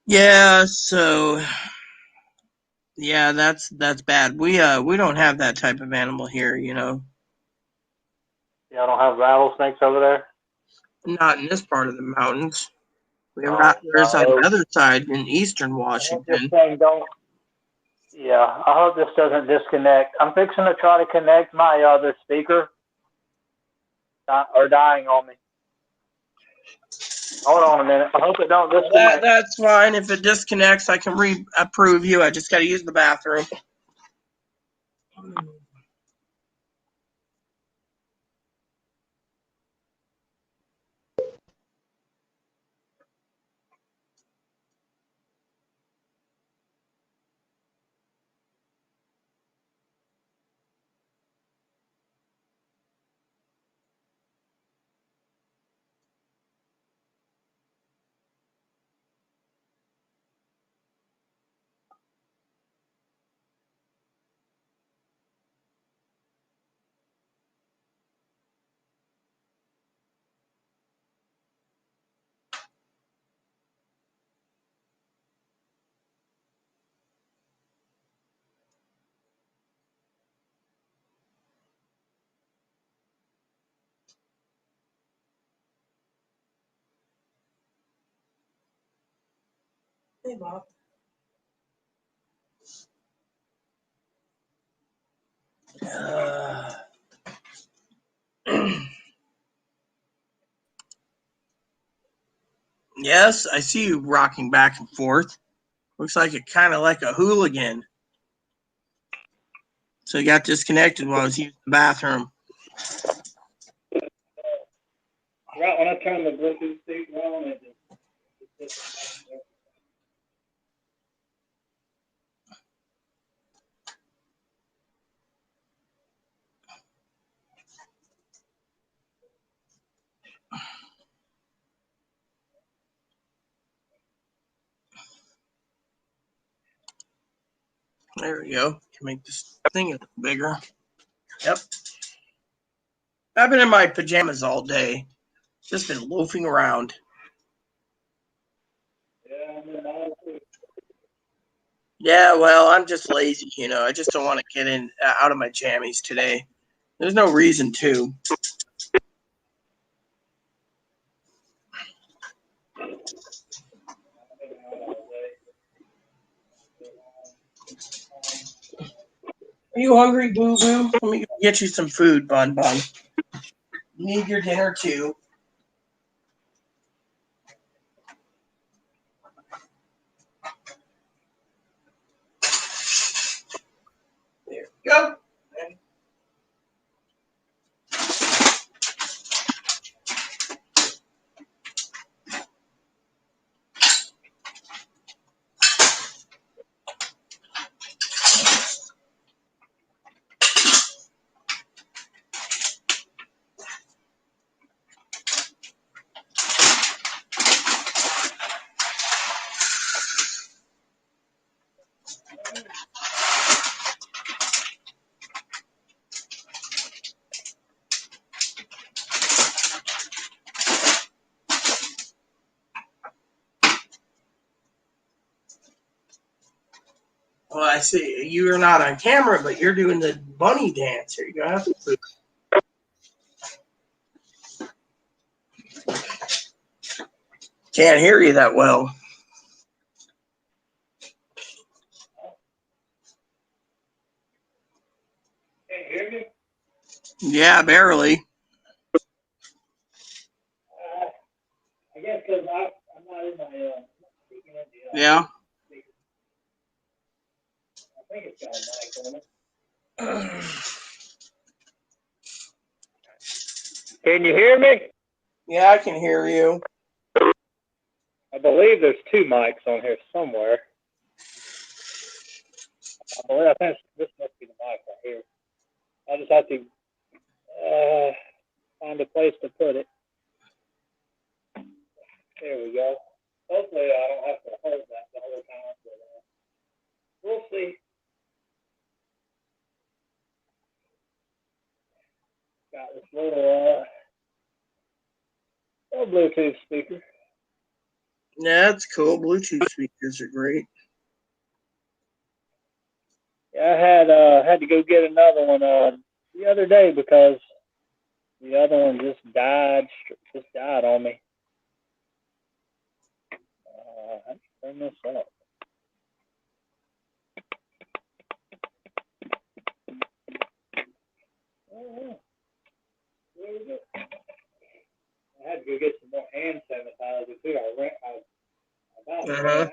Yeah, so yeah, that's bad. We don't have that type of animal here, you know. Y'all don't have rattlesnakes over there? Not in this part of the mountains. We have Oh, rattlers on no. the other side in eastern I hope this Washington. thing don't. Yeah, I hope this doesn't disconnect. I'm fixing to try to connect my other speaker. Or dying on me. Hold on a minute. I hope it don't disconnect. That's fine. If it disconnects, I can reapprove you. I just got to use the bathroom. Hey, Bob. Yes, I see you rocking back and forth. Looks like it kind of like a hooligan. So you got disconnected while I was using the bathroom. Right when I turned the Bluetooth speaker on, it just There we go. Can make this thing a little bigger. Yep. I've been in my pajamas all day. Just been loafing around. Yeah, well, I'm just lazy, you know. I just don't want to get in out of my jammies today. There's no reason to. Are you hungry, Boo Boo? Let me get you some food, Bun Bun. You need your dinner too. There we go. Well, I see you're not on camera, but you're doing the bunny dance. Here you go. Have some food. Can't hear you that well. Can you hear me? Yeah, barely. I guess because I'm not in my speaking of the Yeah. I think it's got a mic on it. Can you hear me? Yeah, I can hear you. I believe there's two mics on here somewhere. I think this must be the mic right here. I just have to find a place to put it. There we go. Hopefully I don't have to hold that the whole time, but we'll see. Got this little Bluetooth speaker. Yeah, that's cool. Bluetooth speakers are great. Yeah, I had to go get another one the other day because the other one just died on me. I have to turn this up. Oh, there we go. I had to go get some more hand sanitizer too. I about ran out.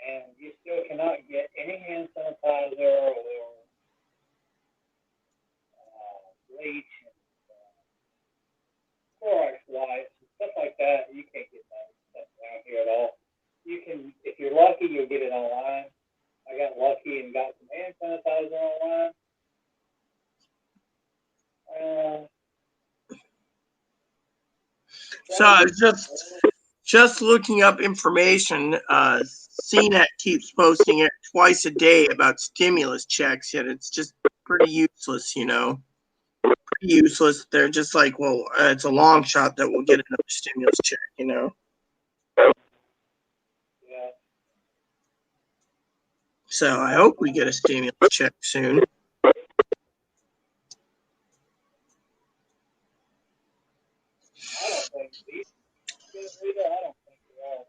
And you still cannot get any hand sanitizer or bleach and Clorox wipes and stuff like that. You can't get that stuff around here at all. You can, if you're lucky, you'll get it online. I got lucky and got some hand sanitizer online. So I was just looking up information. CNET keeps posting it twice a day about stimulus checks, yet it's just pretty useless, you know. Pretty useless. They're just like, well, it's a long shot that we'll get another stimulus check, you know. Yeah. So I hope we get a stimulus check soon. I don't think these. I don't think they are.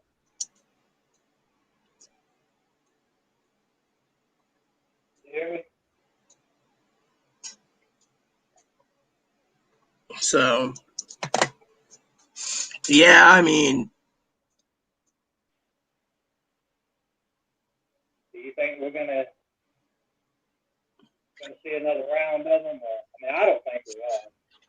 So, yeah, I mean, Do you think we're gonna see another round of them? I don't think we are.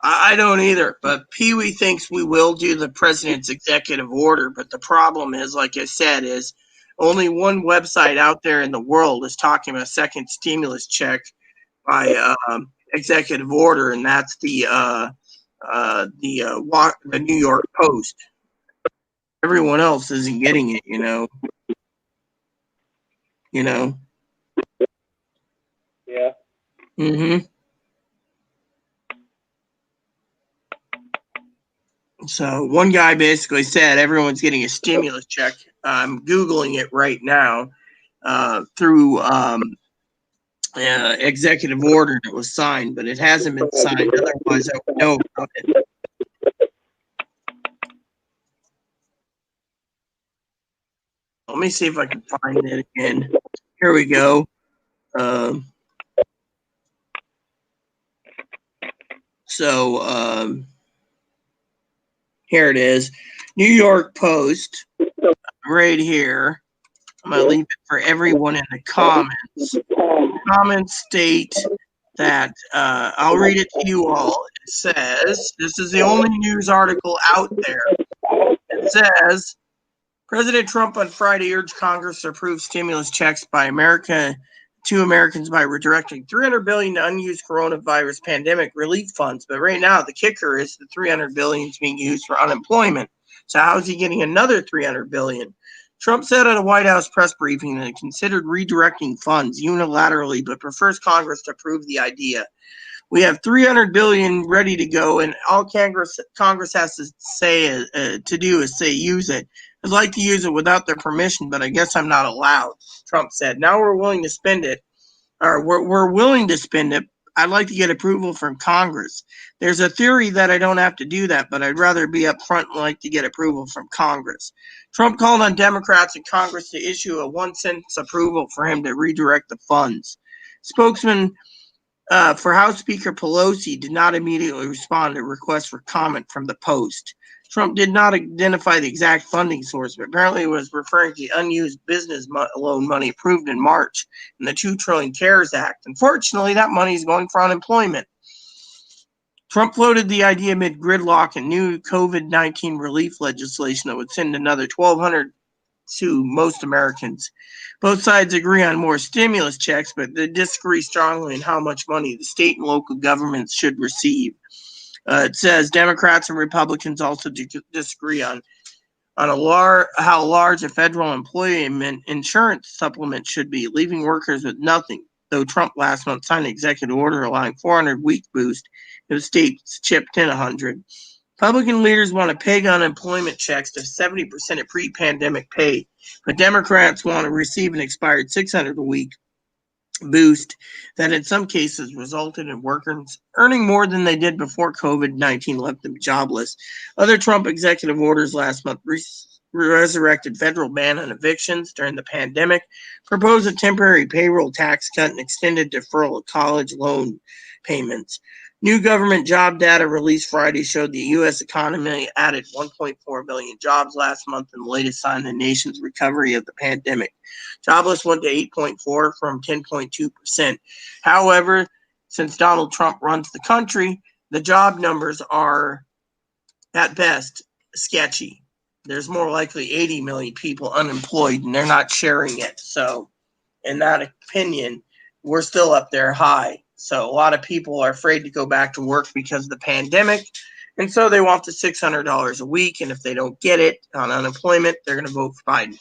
I don't either, but Pee Wee thinks we will do the president's executive order. But the problem is, like I said, is only one website out there in the world is talking about a second stimulus check by executive order, and that's the New York Post. Everyone else isn't getting it, you know. Yeah. Mm-hmm. So one guy basically said everyone's getting a stimulus check. I'm Googling it right now through executive order that was signed, but it hasn't been signed. Otherwise, I would know about it. Let me see if I can find it again. Here we go. Here it is. New York Post, right here. I'm going to leave it for everyone in the comments. Comments state that, I'll read it to you all. It says, this is the only news article out there. It says, President Trump on Friday urged Congress to approve stimulus checks to Americans by redirecting $300 billion to unused coronavirus pandemic relief funds. But right now, the kicker is the $300 billion is being used for unemployment. So how is he getting another $300 billion? Trump said at a White House press briefing that he considered redirecting funds unilaterally, but prefers Congress to approve the idea. We have $300 billion ready to go, and all Congress has to say do is say use it. I'd like to use it without their permission, but I guess I'm not allowed, Trump said. Now we're willing to spend it, or we're willing to spend it. I'd like to get approval from Congress. There's a theory that I don't have to do that, but I'd rather be up front and like to get approval from Congress. Trump called on Democrats in Congress to issue a one-sentence approval for him to redirect the funds. Spokesman for House Speaker Pelosi did not immediately respond to requests for comment from the Post. Trump did not identify the exact funding source, but apparently was referring to the unused business loan money approved in March in the $2 trillion CARES Act. Unfortunately, that money is going for unemployment. Trump floated the idea amid gridlock and new COVID-19 relief legislation that would send another $1,200 to most Americans. Both sides agree on more stimulus checks, but they disagree strongly on how much money the state and local governments should receive. It says Democrats and Republicans also disagree on how large a federal employment insurance supplement should be, leaving workers with nothing. Though Trump last month signed an executive order allowing 400 week boost, the states chipped in 100. Republican leaders want to peg unemployment checks to 70% of pre-pandemic pay, but Democrats want to receive an expired $600 a week boost that in some cases resulted in workers earning more than they did before COVID-19 left them jobless. Other Trump executive orders last month resurrected federal ban on evictions during the pandemic, proposed a temporary payroll tax cut, and extended deferral of college loan payments. New government job data released Friday showed the U.S. economy added 1.4 million jobs last month in the latest sign of the nation's recovery of the pandemic. Jobless went to 8.4 from 10.2%. However, since Donald Trump runs the country, the job numbers are, at best, sketchy. There's more likely 80 million people unemployed, and they're not sharing it. So, in that opinion, we're still up there high. So a lot of people are afraid to go back to work because of the pandemic. And so they want the $600 a week. And if they don't get it on unemployment, they're going to vote for Biden.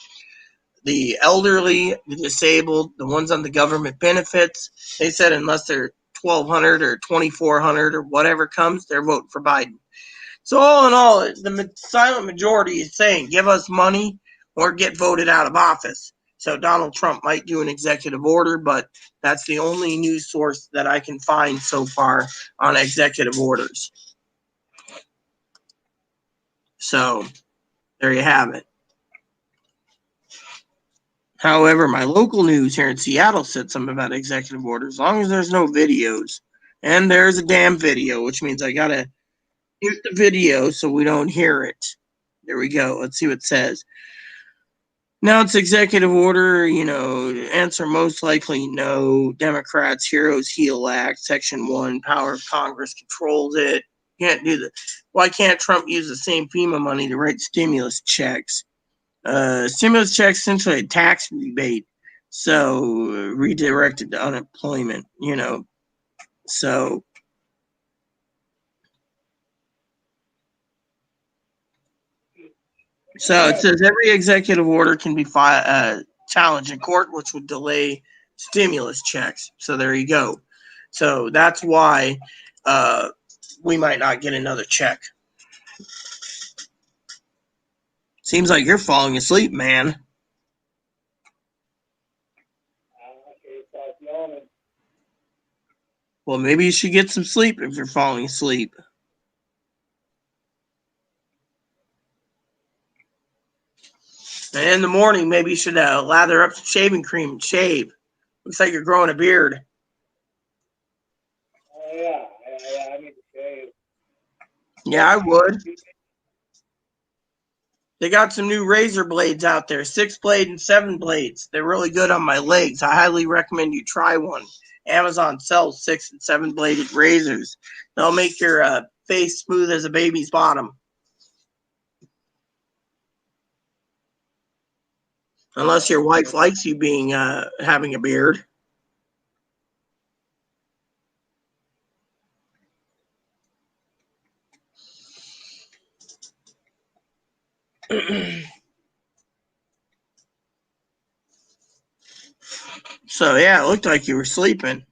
The elderly, the disabled, the ones on the government benefits, they said unless they're $1,200 or $2,400 or whatever comes, they're voting for Biden. So all in all, the silent majority is saying, give us money or get voted out of office. So Donald Trump might do an executive order, but that's the only news source that I can find so far on executive orders. So there you have it. However, my local news here in Seattle said something about executive orders, as long as there's no videos. And there's a damn video, which means I got to mute the video so we don't hear it. There we go. Let's see what it says. Now it's executive order, answer most likely no. Democrats, Heroes HEAL Act, Section 1, power of Congress controls it. Can't do that. Why can't Trump use the same FEMA money to write stimulus checks? Stimulus checks essentially a tax rebate, so redirected to unemployment, so. So it says every executive order can be challenged in court, which would delay stimulus checks. So there you go. So that's why we might not get another check. Seems like you're falling asleep, man. Well, maybe you should get some sleep if you're falling asleep. And in the morning, maybe you should lather up some shaving cream and shave. Looks like you're growing a beard. Oh, yeah, I need to shave. Yeah, I would. They got some new razor blades out there, 6 blade and 7 blades. They're really good on my legs. I highly recommend you try one. Amazon sells 6 and 7 bladed razors. They'll make your face smooth as a baby's bottom. Unless your wife likes you being having a beard. So yeah, it looked like you were sleeping.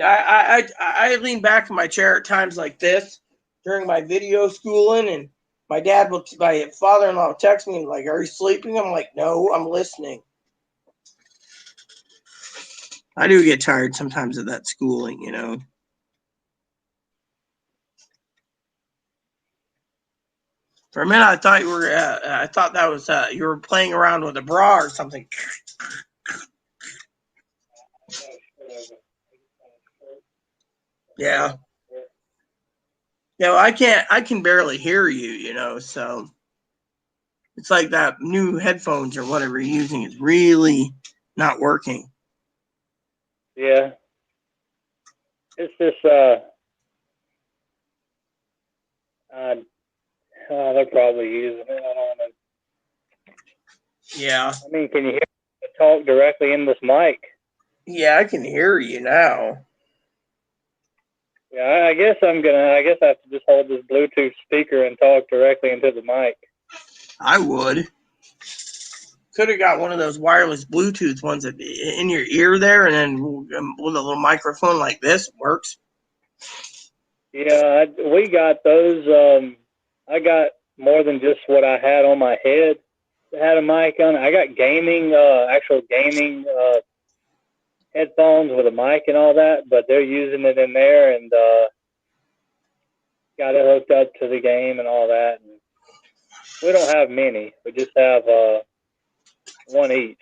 I lean back in my chair at times like this during my video schooling, and my father-in-law would text me like, "Are you sleeping?" I'm like, "No, I'm listening." I do get tired sometimes of that schooling, For a minute, I thought you were. I thought that was you were playing around with a bra or something. Yeah. Yeah, well, I can barely hear you, so it's like that new headphones or whatever you're using is really not working. Yeah. It's just, they're probably using it. I don't know. Yeah. I mean, can you hear me talk directly in this mic? Yeah, I can hear you now. Yeah, I guess I have to just hold this Bluetooth speaker and talk directly into the mic. I would. Could have got one of those wireless Bluetooth ones in your ear there, and then with a little microphone like this works. Yeah, we got those. I got more than just what I had on my head. I had a mic on. I got actual gaming headphones with a mic and all that, but they're using it in there and got it hooked up to the game and all that. And we don't have many. We just have one each.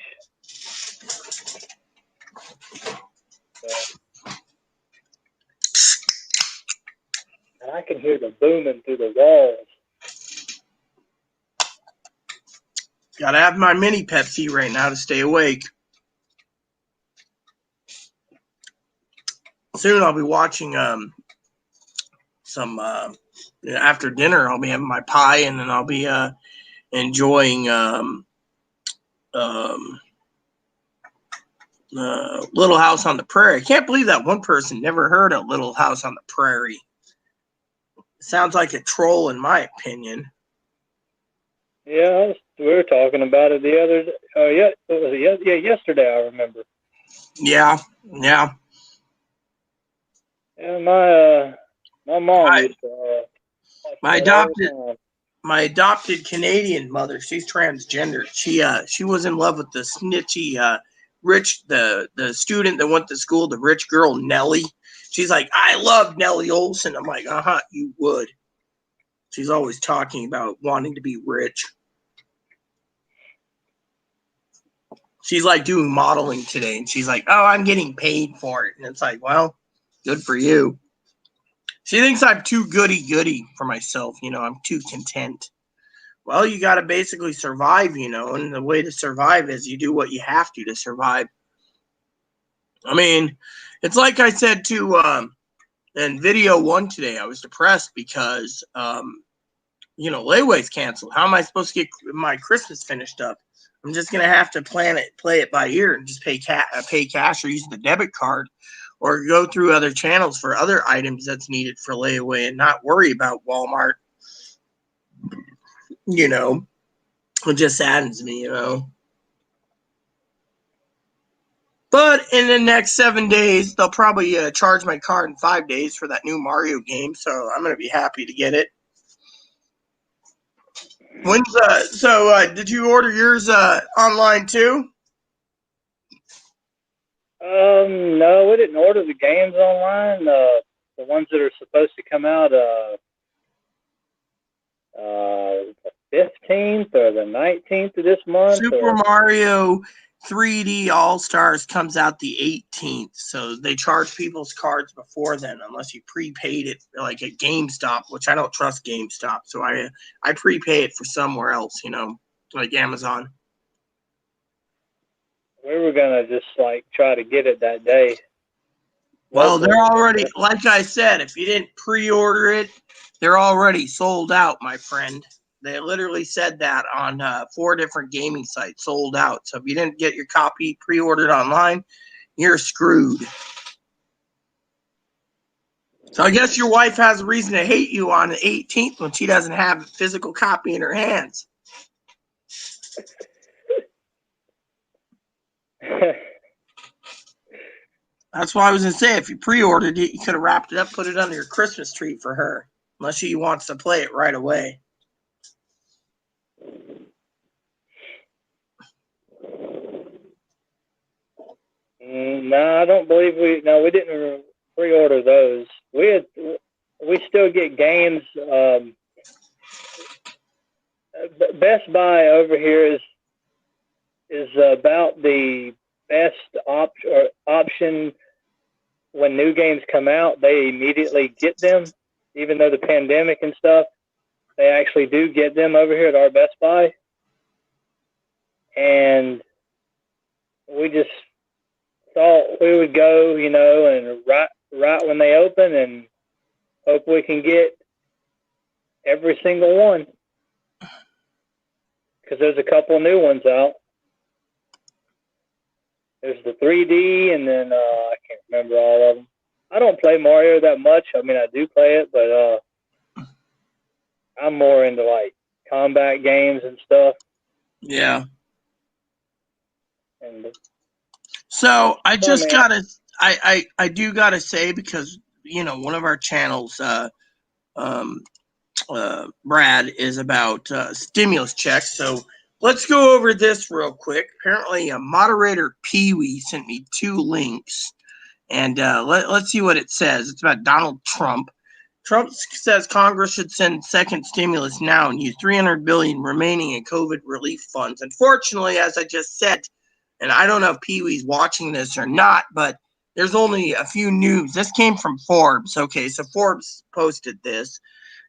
So. And I can hear the booming through the walls. Gotta have my mini Pepsi right now to stay awake. Soon I'll be watching some after dinner. I'll be having my pie, and then I'll be enjoying Little House on the Prairie. I can't believe that one person never heard of Little House on the Prairie. It sounds like a troll, in my opinion. Yeah, we were talking about it the other day. Yesterday, I remember. Yeah. Yeah, my mom used to. My adopted Canadian mother, she's transgender. She was in love with the snitchy the student that went to school, the rich girl Nellie. She's like, "I love Nellie Olson." I'm like, you would. She's always talking about wanting to be rich. she's like doing modeling today, and she's like, "Oh, I'm getting paid for it," and it's like, well, good for you. She thinks I'm too goody for myself. I'm too content. Well, you got to basically survive, and the way to survive is you do what you have to survive. I mean, it's like I said to in video one today, I was depressed because, layaway's canceled. How am I supposed to get my Christmas finished up? I'm just going to have to play it by ear and just pay cash or use the debit card or go through other channels for other items that's needed for layaway and not worry about Walmart. It just saddens me, But in the next 7 days, they'll probably charge my card in 5 days for that new Mario game, so I'm going to be happy to get it. Did you order yours online too? No, we didn't order the games online. The ones that are supposed to come out the 15th or the 19th of this month. Super Mario 3D All-Stars comes out the 18th, so they charge people's cards before then unless you prepaid it like at GameStop, which I don't trust GameStop, so I prepay it for somewhere else, like Amazon. We were gonna just try to get it that day. Well, they're already, like I said, if you didn't pre-order it, they're already sold out, my friend. They literally said that on 4 different gaming sites, sold out. So if you didn't get your copy pre-ordered online, you're screwed. So I guess your wife has a reason to hate you on the 18th when she doesn't have a physical copy in her hands. That's why I was going to say, if you pre-ordered it, you could have wrapped it up, put it under your Christmas tree for her, unless she wants to play it right away. No, I don't believe we didn't pre-order those. We still get games. Best Buy over here is about the best option. When new games come out, they immediately get them, even though the pandemic and stuff. They actually do get them over here at our Best Buy, and we just thought we would go, and right when they open, and hope we can get every single one, because there's a couple new ones out. There's the 3D, and then I can't remember all of them. I don't play Mario that much. I mean, I do play it, but I'm more into combat games and stuff. Yeah. And so I just gotta, I do gotta say, because one of our channels, Brad, is about stimulus checks. So let's go over this real quick. Apparently, moderator Pee-wee sent me 2 links, and let's see what it says. It's about Donald Trump. Trump says Congress should send second stimulus now and use $300 billion remaining in COVID relief funds. Unfortunately, as I just said, and I don't know if Pee-wee's watching this or not, but there's only a few news. This came from Forbes. Okay, so Forbes posted this.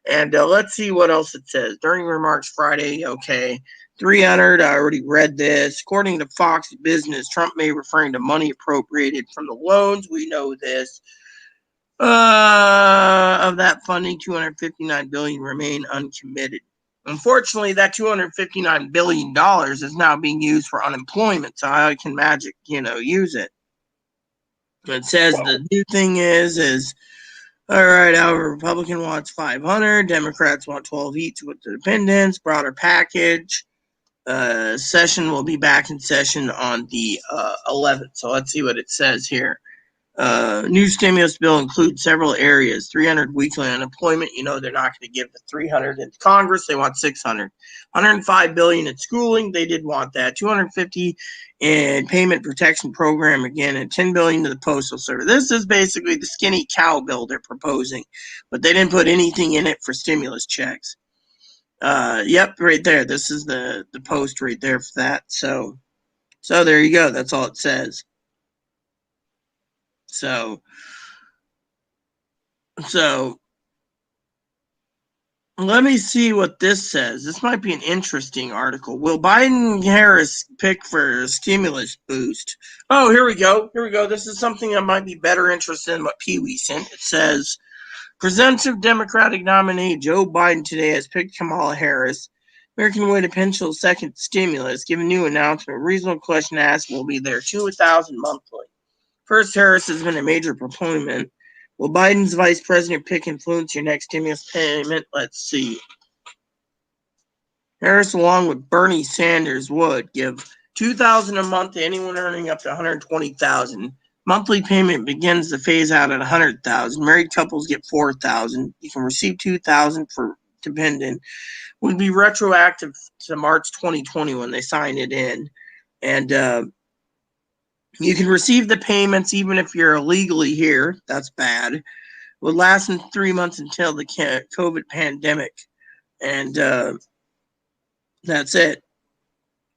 And let's see what else it says. During remarks Friday, okay, 300, I already read this. According to Fox Business, Trump may be referring to money appropriated from the loans. We know this. Of that funding, $259 billion remain uncommitted. Unfortunately, that $259 billion is now being used for unemployment. So how can Magic, use it? It says the new thing is all right. However, Republican wants 500, Democrats want 12 each with the dependents. Broader package. Session will be back in session on the 11th. So let's see what it says here. New stimulus bill includes several areas. 300 weekly unemployment. They're not going to give the 300 in Congress. They want 600. 105 billion in schooling. They did want that. 250 in payment protection program again, and 10 billion to the postal service. This is basically the skinny cow bill they're proposing, but they didn't put anything in it for stimulus checks. Yep, right there. This is the post right there for that. So So there you go. That's all it says. So let me see what this says. This might be an interesting article. Will Biden and Harris pick for a stimulus boost? Oh, here we go. This is something that might be better interested in what Pee Wee sent. It says, presumptive Democratic nominee Joe Biden today has picked Kamala Harris. American way to pencil second stimulus. Given new announcement, a reasonable question asked will be there $2,000 monthly. First, Harris has been a major proponent. Will Biden's vice president pick influence your next stimulus payment? Let's see. Harris, along with Bernie Sanders, would give $2,000 a month to anyone earning up to $120,000. Monthly payment begins to phase out at $100,000. Married couples get $4,000. You can receive $2,000 for dependent. Would be retroactive to March 2020 when they signed it in, and you can receive the payments even if you're illegally here. That's bad. Would last in 3 months until the COVID pandemic, and that's it.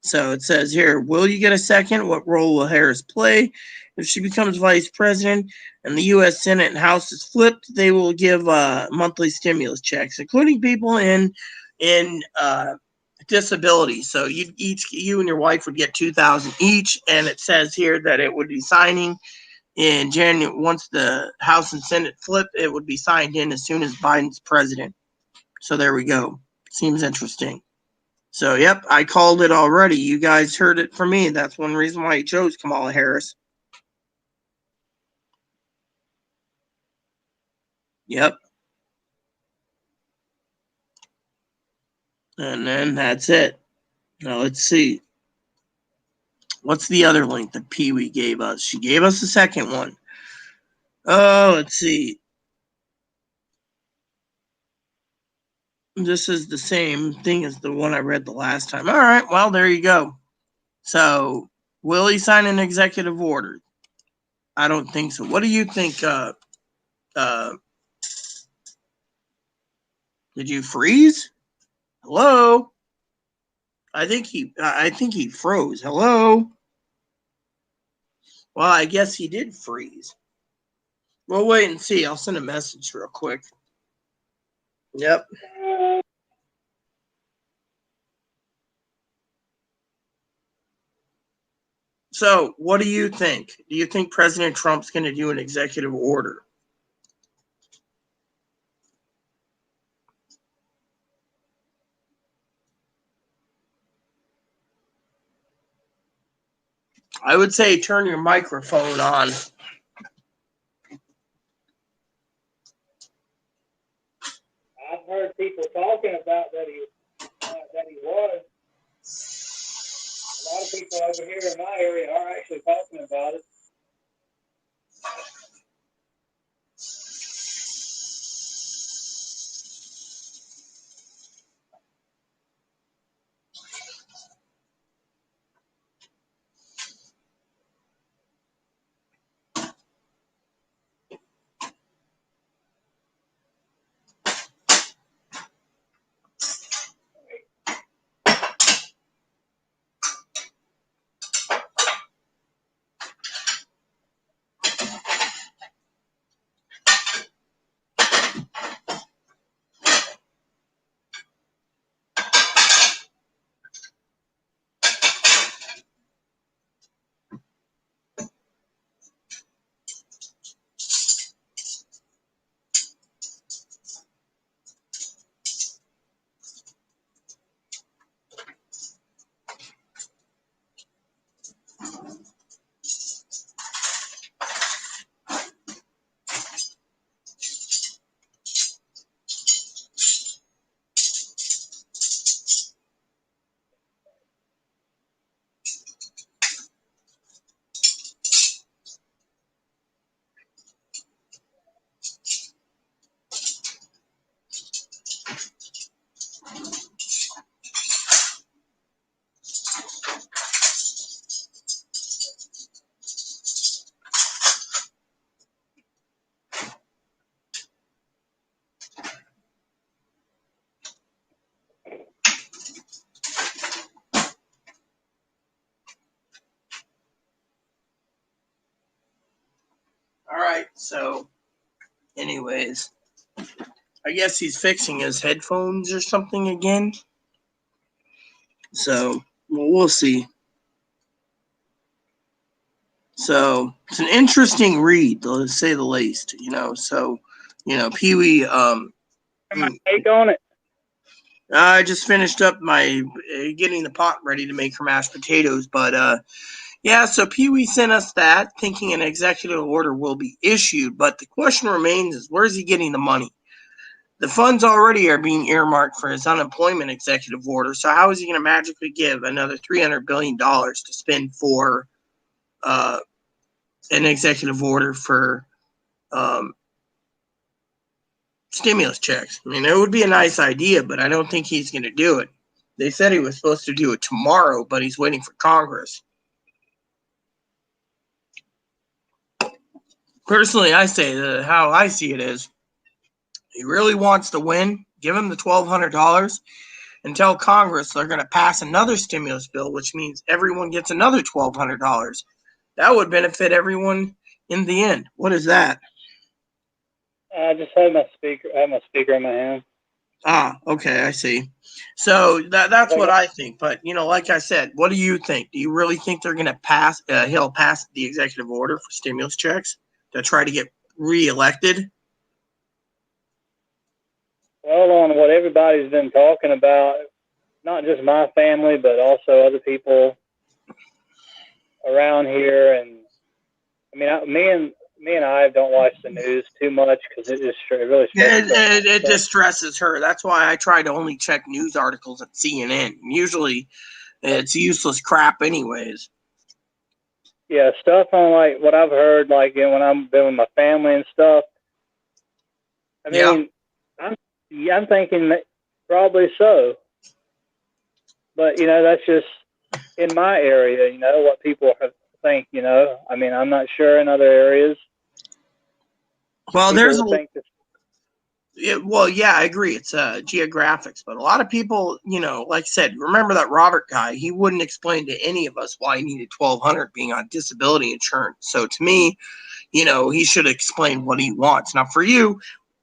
So it says here, will you get a second? What role will Harris play? If she becomes vice president and the U.S. Senate and House is flipped, they will give monthly stimulus checks, including people in disability. So you and your wife would get $2,000 each, and it says here that it would be signing in January. Once the House and Senate flip, it would be signed in as soon as Biden's president. So there we go. Seems interesting. So, yep, I called it already. You guys heard it from me. That's one reason why I chose Kamala Harris. Yep. And then that's it. Now, let's see. What's the other link that Pee Wee gave us? She gave us the second one. Oh, let's see. This is the same thing as the one I read the last time. All right, well, there you go. So, will he sign an executive order? I don't think so. What do you think? Did you freeze? Hello? I think he froze. Hello? Well, I guess he did freeze. We'll wait and see. I'll send a message real quick. Yep. So, what do you think? Do you think President Trump's going to do an executive order? I would say turn your microphone on. I've heard people talking about that he was. A lot of people over here in my area are actually talking about it. right. So, anyways, I guess he's fixing his headphones or something again. So, we'll see. So, it's an interesting read, to say the least, So, Pee Wee, My take on it. I just finished up my getting the pot ready to make for mashed potatoes, but yeah, so Pee Wee sent us that, thinking an executive order will be issued, but the question remains is where's he getting the money? The funds already are being earmarked for his unemployment executive order, so how is he going to magically give another $300 billion to spend for an executive order for stimulus checks? I mean, it would be a nice idea, but I don't think he's going to do it. They said he was supposed to do it tomorrow, but he's waiting for Congress. Personally, I say how I see it is he really wants to win. Give him the $1,200 and tell Congress they're going to pass another stimulus bill, which means everyone gets another $1,200. That would benefit everyone in the end. What is that? I just had my speaker in my hand. Ah, okay, I see. So that's what I think. But like I said, what do you think? Do you really think they're going to pass? He'll pass the executive order for stimulus checks to try to get reelected? Well, on what everybody's been talking about, not just my family, but also other people around here, and I mean, me and I don't watch the news too much because it really it distresses her. That's why I try to only check news articles at CNN. Usually, it's useless crap, anyways. Yeah, stuff on like what I've heard, like when I've been with my family and stuff. I mean, I'm thinking that probably so, but that's just in my area. What people think. I mean, I'm not sure in other areas. Well, I agree. It's geographics, but a lot of people, like I said, remember that Robert guy? He wouldn't explain to any of us why he needed $1,200 being on disability insurance. So to me, he should explain what he wants. Now, for you,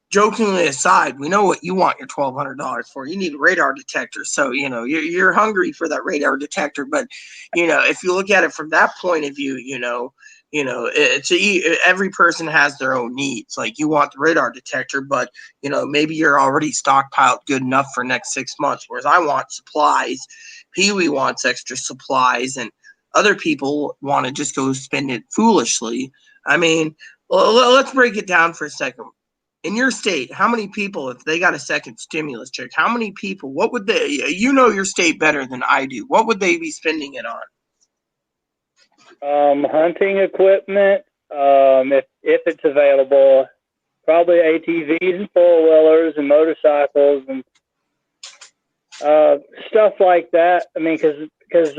jokingly aside, we know what you want your $1,200 for. You need a radar detector, so you're hungry for that radar detector. But if you look at it from that point of view, every person has their own needs. Like you want the radar detector, but maybe you're already stockpiled good enough for next 6 months. Whereas I want supplies, Pee Wee wants extra supplies, and other people want to just go spend it foolishly. I mean, let's break it down for a second. In your state, how many people, if they got a second stimulus check, how many people, what would they, your state better than I do, what would they be spending it on? Hunting equipment, if it's available, probably ATVs and four-wheelers and motorcycles and stuff like that. I mean, because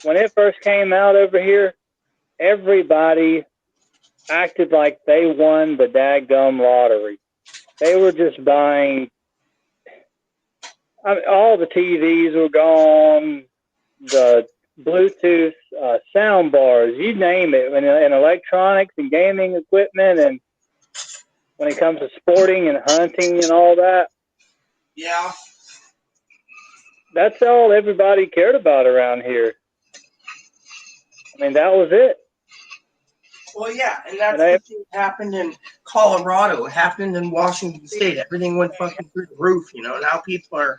when it first came out over here, everybody acted like they won the dadgum lottery. They were just buying. I mean, all the TVs were gone, the Bluetooth sound bars, you name it, and electronics and gaming equipment, and when it comes to sporting and hunting and all that. Yeah. That's all everybody cared about around here. I mean, that was it. Well, yeah, and that's what happened in Colorado. It happened in Washington State. Everything went fucking through the roof, Now people are,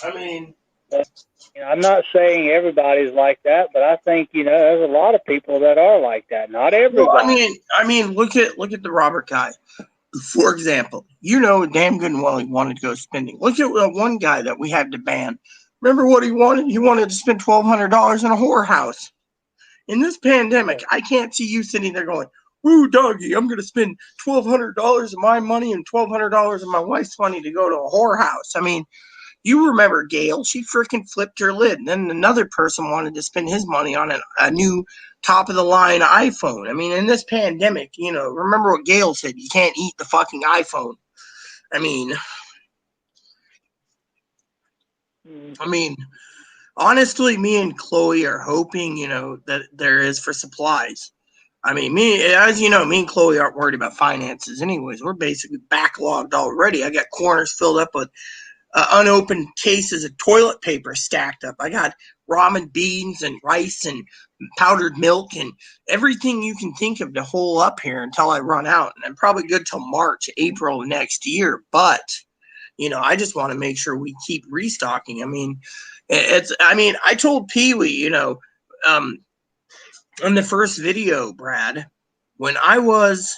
I mean, I'm not saying everybody's like that, but I think there's a lot of people that are like that. Not everybody. Well, I mean, look at the Robert guy, for example. Damn good and well he wanted to go spending. Look at one guy that we had to ban. Remember what he wanted? He wanted to spend $1,200 in a whorehouse. In this pandemic, I can't see you sitting there going, "Woo, doggy! I'm going to spend $1,200 of my money and $1,200 of my wife's money to go to a whorehouse." I mean. You remember Gail, she freaking flipped her lid. And then another person wanted to spend his money on a new top-of-the-line iPhone. I mean, in this pandemic, remember what Gail said, you can't eat the fucking iPhone. I mean, honestly, me and Chloe are hoping, that there is for supplies. I mean, as you know, me and Chloe aren't worried about finances anyways. We're basically backlogged already. I got corners filled up with unopened cases of toilet paper stacked up. I got ramen beans and rice and powdered milk and everything you can think of to hole up here until I run out. And I'm probably good till March, April next year. But, I just want to make sure we keep restocking. I mean, I told Pee Wee, in the first video, Brad, when I was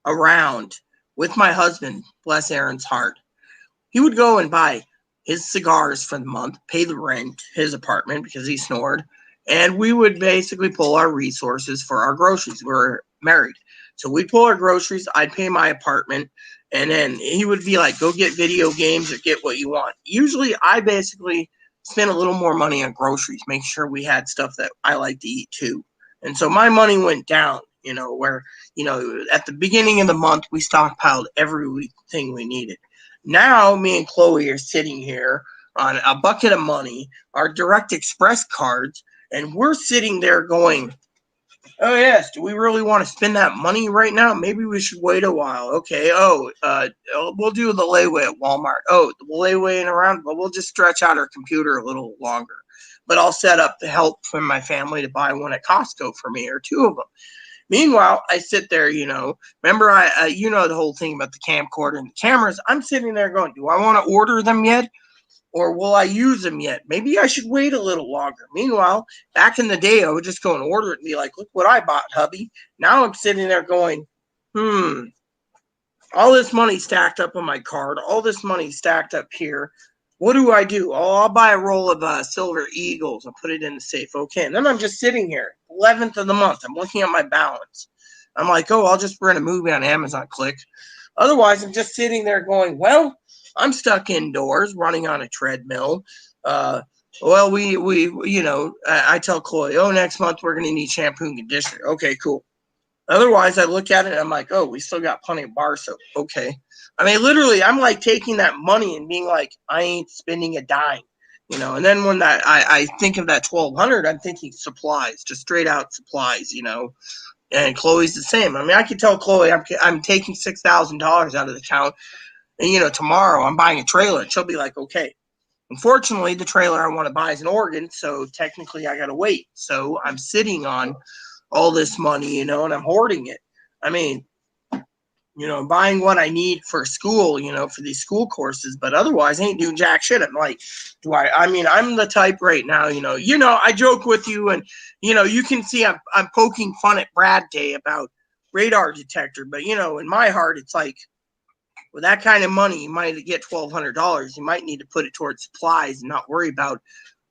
around with my husband, bless Aaron's heart, he would go and buy his cigars for the month, pay the rent, his apartment because he snored, and we would basically pull our resources for our groceries. We're married. So we'd pull our groceries, I'd pay my apartment, and then he would be like, go get video games or get what you want. Usually I basically spent a little more money on groceries, make sure we had stuff that I like to eat too. And so my money went down, where, at the beginning of the month, we stockpiled everything we needed. Now me and Chloe are sitting here on a bucket of money, our Direct Express cards, and we're sitting there going, oh yes, do we really want to spend that money right now? Maybe we should wait a while. Okay, we'll do the layaway at Walmart. Oh, the layaway ain't around, but we'll just stretch out our computer a little longer. But I'll set up the help for my family to buy one at Costco for me or two of them. Meanwhile, I sit there, remember the whole thing about the camcorder and the cameras. I'm sitting there going, do I want to order them yet? Or will I use them yet? Maybe I should wait a little longer. Meanwhile, back in the day, I would just go and order it and be like, look what I bought, hubby. Now I'm sitting there going, all this money stacked up on my card, all this money stacked up here. What do I do? Oh, I'll buy a roll of Silver Eagles and put it in the safe. Okay. And then I'm just sitting here, 11th of the month. I'm looking at my balance. I'm like, oh, I'll just rent a movie on Amazon, click. Otherwise, I'm just sitting there going, well, I'm stuck indoors running on a treadmill. I tell Chloe, oh, next month we're going to need shampoo and conditioner. Okay, cool. Otherwise, I look at it and I'm like, oh, we still got plenty of bar soap. Okay. I mean, literally, I'm like taking that money and being like, I ain't spending a dime, And then when I think of that $1,200, I'm thinking supplies, just straight out supplies, And Chloe's the same. I mean, I could tell Chloe I'm taking $6,000 out of the account, and tomorrow I'm buying a trailer. And she'll be like, okay. Unfortunately, the trailer I want to buy is in Oregon, so technically I got to wait. So I'm sitting on all this money, and I'm hoarding it. I mean, buying what I need for school, for these school courses, but otherwise I ain't doing jack shit. I'm like, I'm the type right now, I joke with you and, you can see I'm poking fun at Brad Day about radar detector, but in my heart, it's like, with that kind of money, you might get $1,200. You might need to put it towards supplies and not worry about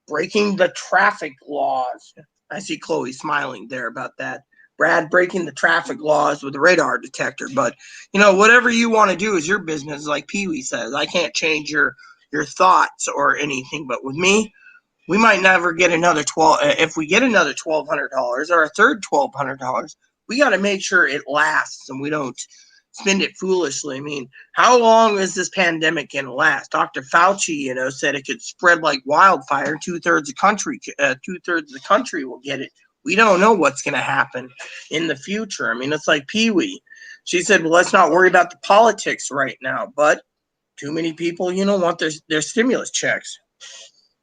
breaking the traffic laws. I see Chloe smiling there about that. Brad breaking the traffic laws with the radar detector. But, whatever you want to do is your business, like Pee Wee says. I can't change your thoughts or anything. But with me, we might never get another if we get another $1,200 or a third $1,200, we got to make sure it lasts and we don't spend it foolishly. I mean, how long is this pandemic going to last? Dr. Fauci, said it could spread like wildfire. Two-thirds of the country will get it. We don't know what's going to happen in the future. I mean, it's like Pee Wee. She said, well, let's not worry about the politics right now. But too many people, want their stimulus checks.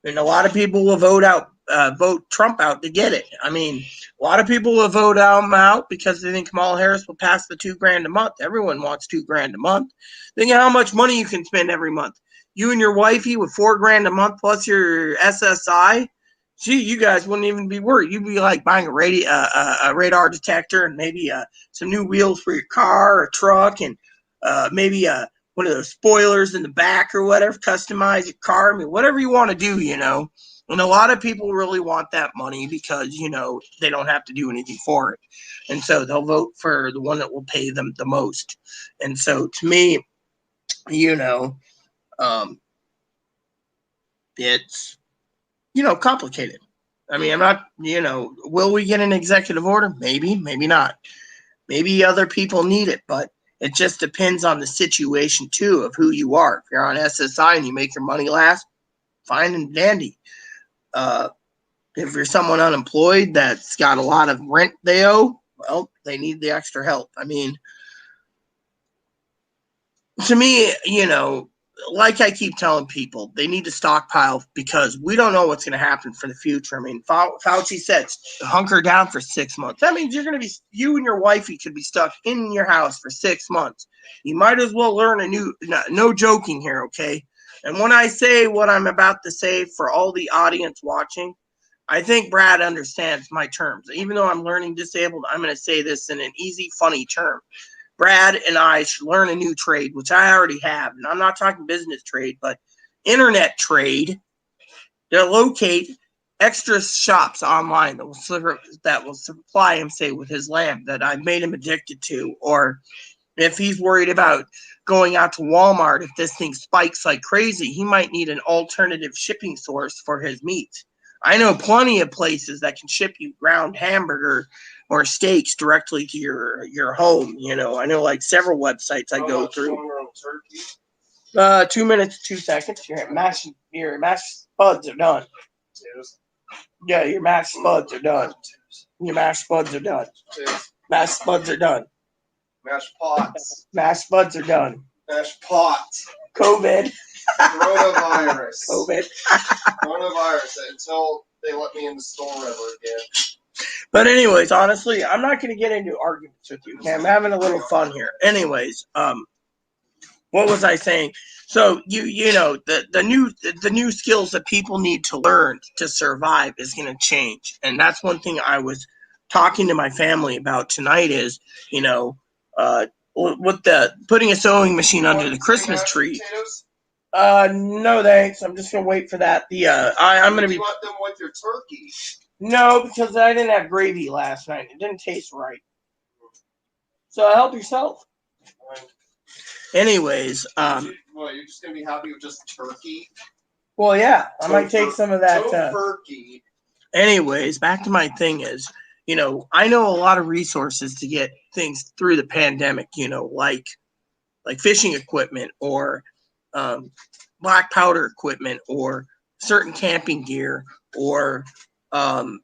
And a lot of people will vote Trump out to get it. I mean, a lot of people will vote him out because they think Kamala Harris will pass the $2,000 a month. Everyone wants $2,000 a month. Think of how much money you can spend every month. You and your wifey with $4,000 a month plus your SSI. Gee, you guys wouldn't even be worried. You'd be like buying a radar detector and maybe some new wheels for your car or truck and maybe one of those spoilers in the back or whatever, customize your car. I mean, whatever you want to do, And a lot of people really want that money because, they don't have to do anything for it. And so they'll vote for the one that will pay them the most. And so to me, it's, complicated. I mean, I'm not, will we get an executive order? Maybe, maybe not. Maybe other people need it, but It just depends on the situation too of who you are. If you're on SSI and you make your money last, fine and dandy. If you're someone unemployed that's got a lot of rent they owe, well, they need the extra help. I mean, to me, like I keep telling people, they need to stockpile because we don't know what's going to happen for the future. I mean, Fauci said hunker down for 6 months. That means you and your wifey could be stuck in your house for 6 months. You might as well learn no joking here, okay? And when I say what I'm about to say for all the audience watching, I think Brad understands my terms. Even though I'm learning disabled, I'm going to say this in an easy, funny term. Brad and I should learn a new trade, which I already have. And I'm not talking business trade, but internet trade to locate extra shops online that will supply him, say, with his lamp that I've made him addicted to. Or if he's worried about going out to Walmart, if this thing spikes like crazy, he might need an alternative shipping source for his meat. I know plenty of places that can ship you ground hamburger or steaks directly to your home. I know like several websites I go through. 2 minutes, 2 seconds. Your mashed spuds are done. Yeah, your mashed spuds are done. Your mashed spuds are done. Mashed spuds are done. Mashed pots. Mashed spuds are done. Mashed pots. COVID. Coronavirus. COVID. Coronavirus until they let me in the store ever again. But anyways, honestly, I'm not going to get into arguments with you. Okay? I'm having a little fun here. Anyways, what was I saying? So the new skills that people need to learn to survive is going to change, and that's one thing I was talking to my family about tonight. Is with the putting a sewing machine under the Christmas tree. No thanks. I'm just gonna wait for that. I'm gonna be. You want them with your turkey? No, because I didn't have gravy last night. It didn't taste right. So help yourself. Anyways, you're just gonna be happy with just turkey? Well, yeah, I might take some of that. Turkey. Anyways, back to my thing is, I know a lot of resources to get things through the pandemic. Like fishing equipment or black powder equipment or certain camping gear or other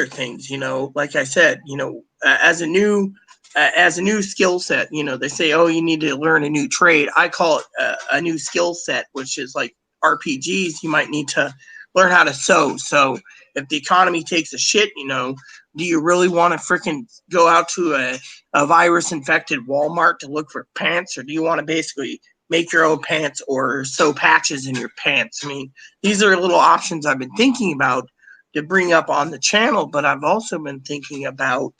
things. Like I said, as a new skill set, they say, oh, you need to learn a new trade. I call it a new skill set, which is like RPGs. You might need to learn how to sew. So if the economy takes a shit, do you really want to freaking go out to a virus infected Walmart to look for pants, or do you want to basically make your own pants or sew patches in your pants? I mean, these are little options I've been thinking about to bring up on the channel, but I've also been thinking about,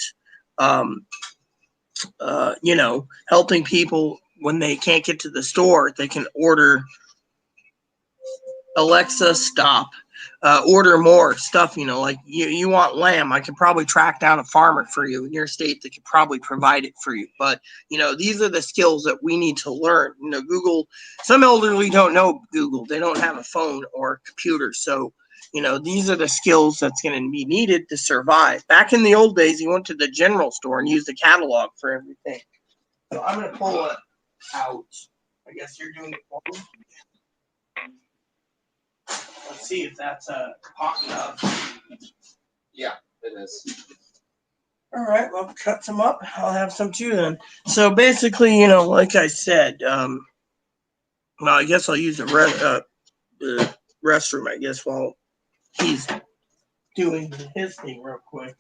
helping people when they can't get to the store. They can order Alexa, stop. Order more stuff, like you want lamb. I can probably track down a farmer for you in your state that could probably provide it for you. But, these are the skills that we need to learn. Google, some elderly don't know Google. They don't have a phone or a computer. So, these are the skills that's going to be needed to survive. Back in the old days, you went to the general store and used the catalog for everything. So I'm going to pull it out. I guess you're doing it for me. Let's see if that's hot enough. Yeah, it is. All right, well, cut some up. I'll have some too then. So basically, like I said, well, I guess I'll use the restroom, I guess, while he's doing his thing real quick.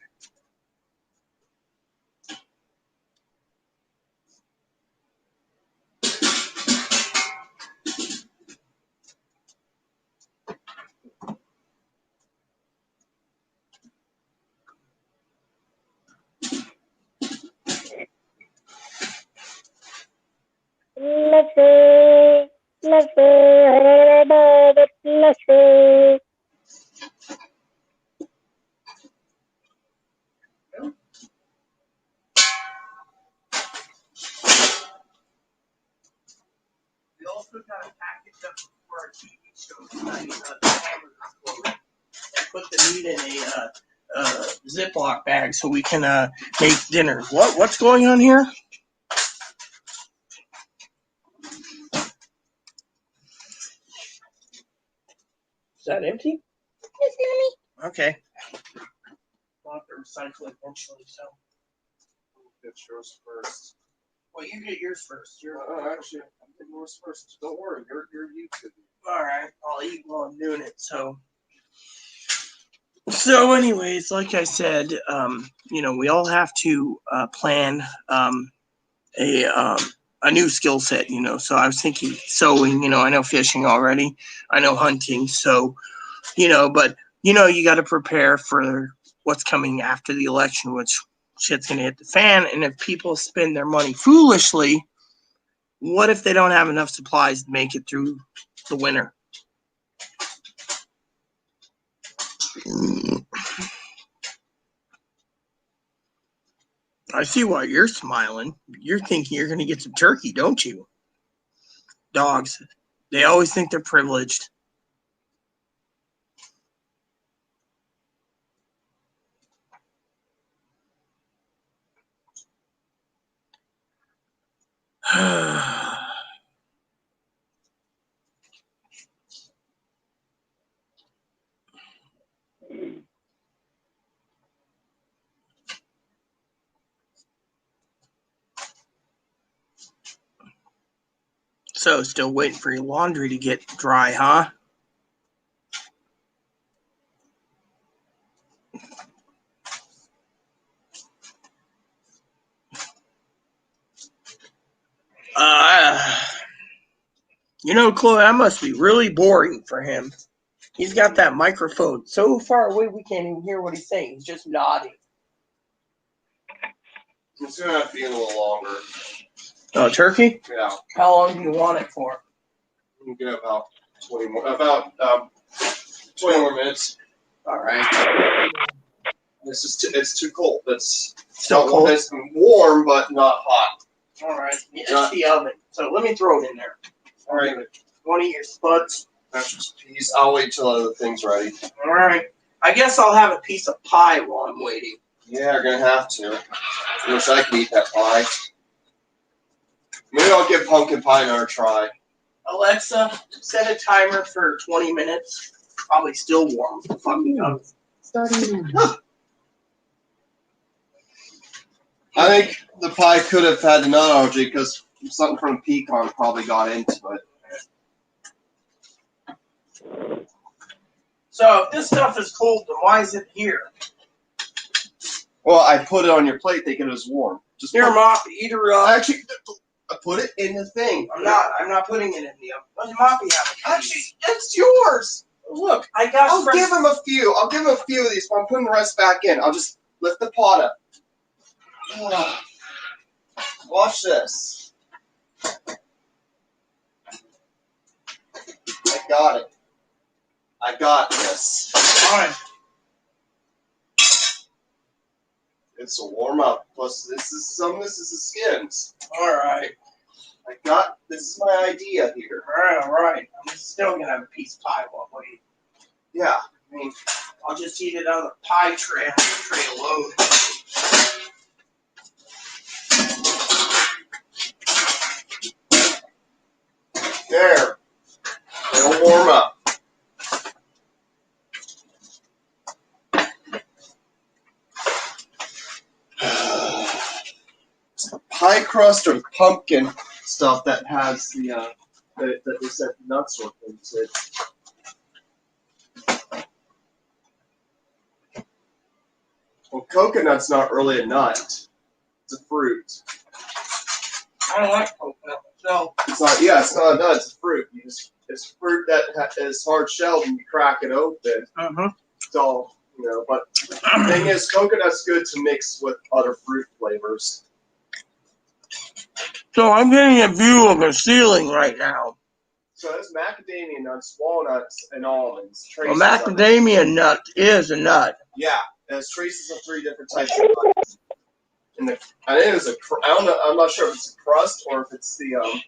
We also got a package up for our TV show tonight, the Hamburger Explosion. And put the meat in a Ziploc bag so we can make dinner. What's going on here? Is that empty? Yes, Mommy. Okay. I'll have to recycle it eventually, so. Get yours first. Well, you get yours first. Actually, I'm getting yours first. Don't worry, you're YouTube. All right. I'll eat while I'm doing it. So anyways, like I said, we all have to plan a new skill set, So I was thinking sewing, I know fishing already. I know hunting. So, but you got to prepare for what's coming after the election, which shit's going to hit the fan. And if people spend their money foolishly, what if they don't have enough supplies to make it through the winter? I see why you're smiling. You're thinking you're going to get some turkey, don't you? Dogs, they always think they're privileged. So, still waiting for your laundry to get dry, huh? Chloe, that must be really boring for him. He's got that microphone so far away we can't even hear what he's saying. He's just nodding. It's gonna have to be a little longer. Oh, turkey? Yeah. How long do you want it for? We can get about 20 more minutes. All right. It's too cold. It's Still cold? It's warm, but not hot. All right. Yeah, it's the oven. So let me throw it in there. All right. One of your spuds. That's peas. I'll wait till the thing's ready. All right. I guess I'll have a piece of pie while I'm waiting. Yeah, you're gonna have to. I wish I could eat that pie. Maybe I'll give pumpkin pie another try. Alexa, set a timer for 20 minutes. Probably still warm. Fucking up. Starting now. I think the pie could have had a nut allergy because something from pecan probably got into it. So if this stuff is cold, then why is it here? Well, I put it on your plate thinking it was warm. Just Here, Mop, eat her up. Actually, I put it in the thing. I'm not putting it in the oven. Let Moppy have it. Actually, it's yours. Look, I got I'll give him a few. I'll give him a few of these, but I'm putting the rest back in. I'll just lift the pot up. Watch this. I got it. I got this. Fine. It's a warm up. Plus, this is the skins. All right. This is my idea here. All right. I'm still gonna have a piece of pie while I'm waiting. Yeah, I mean, I'll just eat it on the pie tray alone. there. It'll warm up. Pie crust or pumpkin stuff that has the that they said nuts or things in. Well, coconut's not really a nut; it's a fruit. I don't like coconut myself. It's not. Yeah, it's not a nut; it's a fruit. It's fruit that is hard shelled, and you crack it open. It's all But the thing is, coconut's good to mix with other fruit flavors. So I'm getting a view of the ceiling right now. So there's macadamia nuts, walnuts, and almonds. A macadamia nut is a nut. Yeah, there's traces of 3 different types of nuts. I think it's I don't know. I'm not sure if it's a crust or if it's the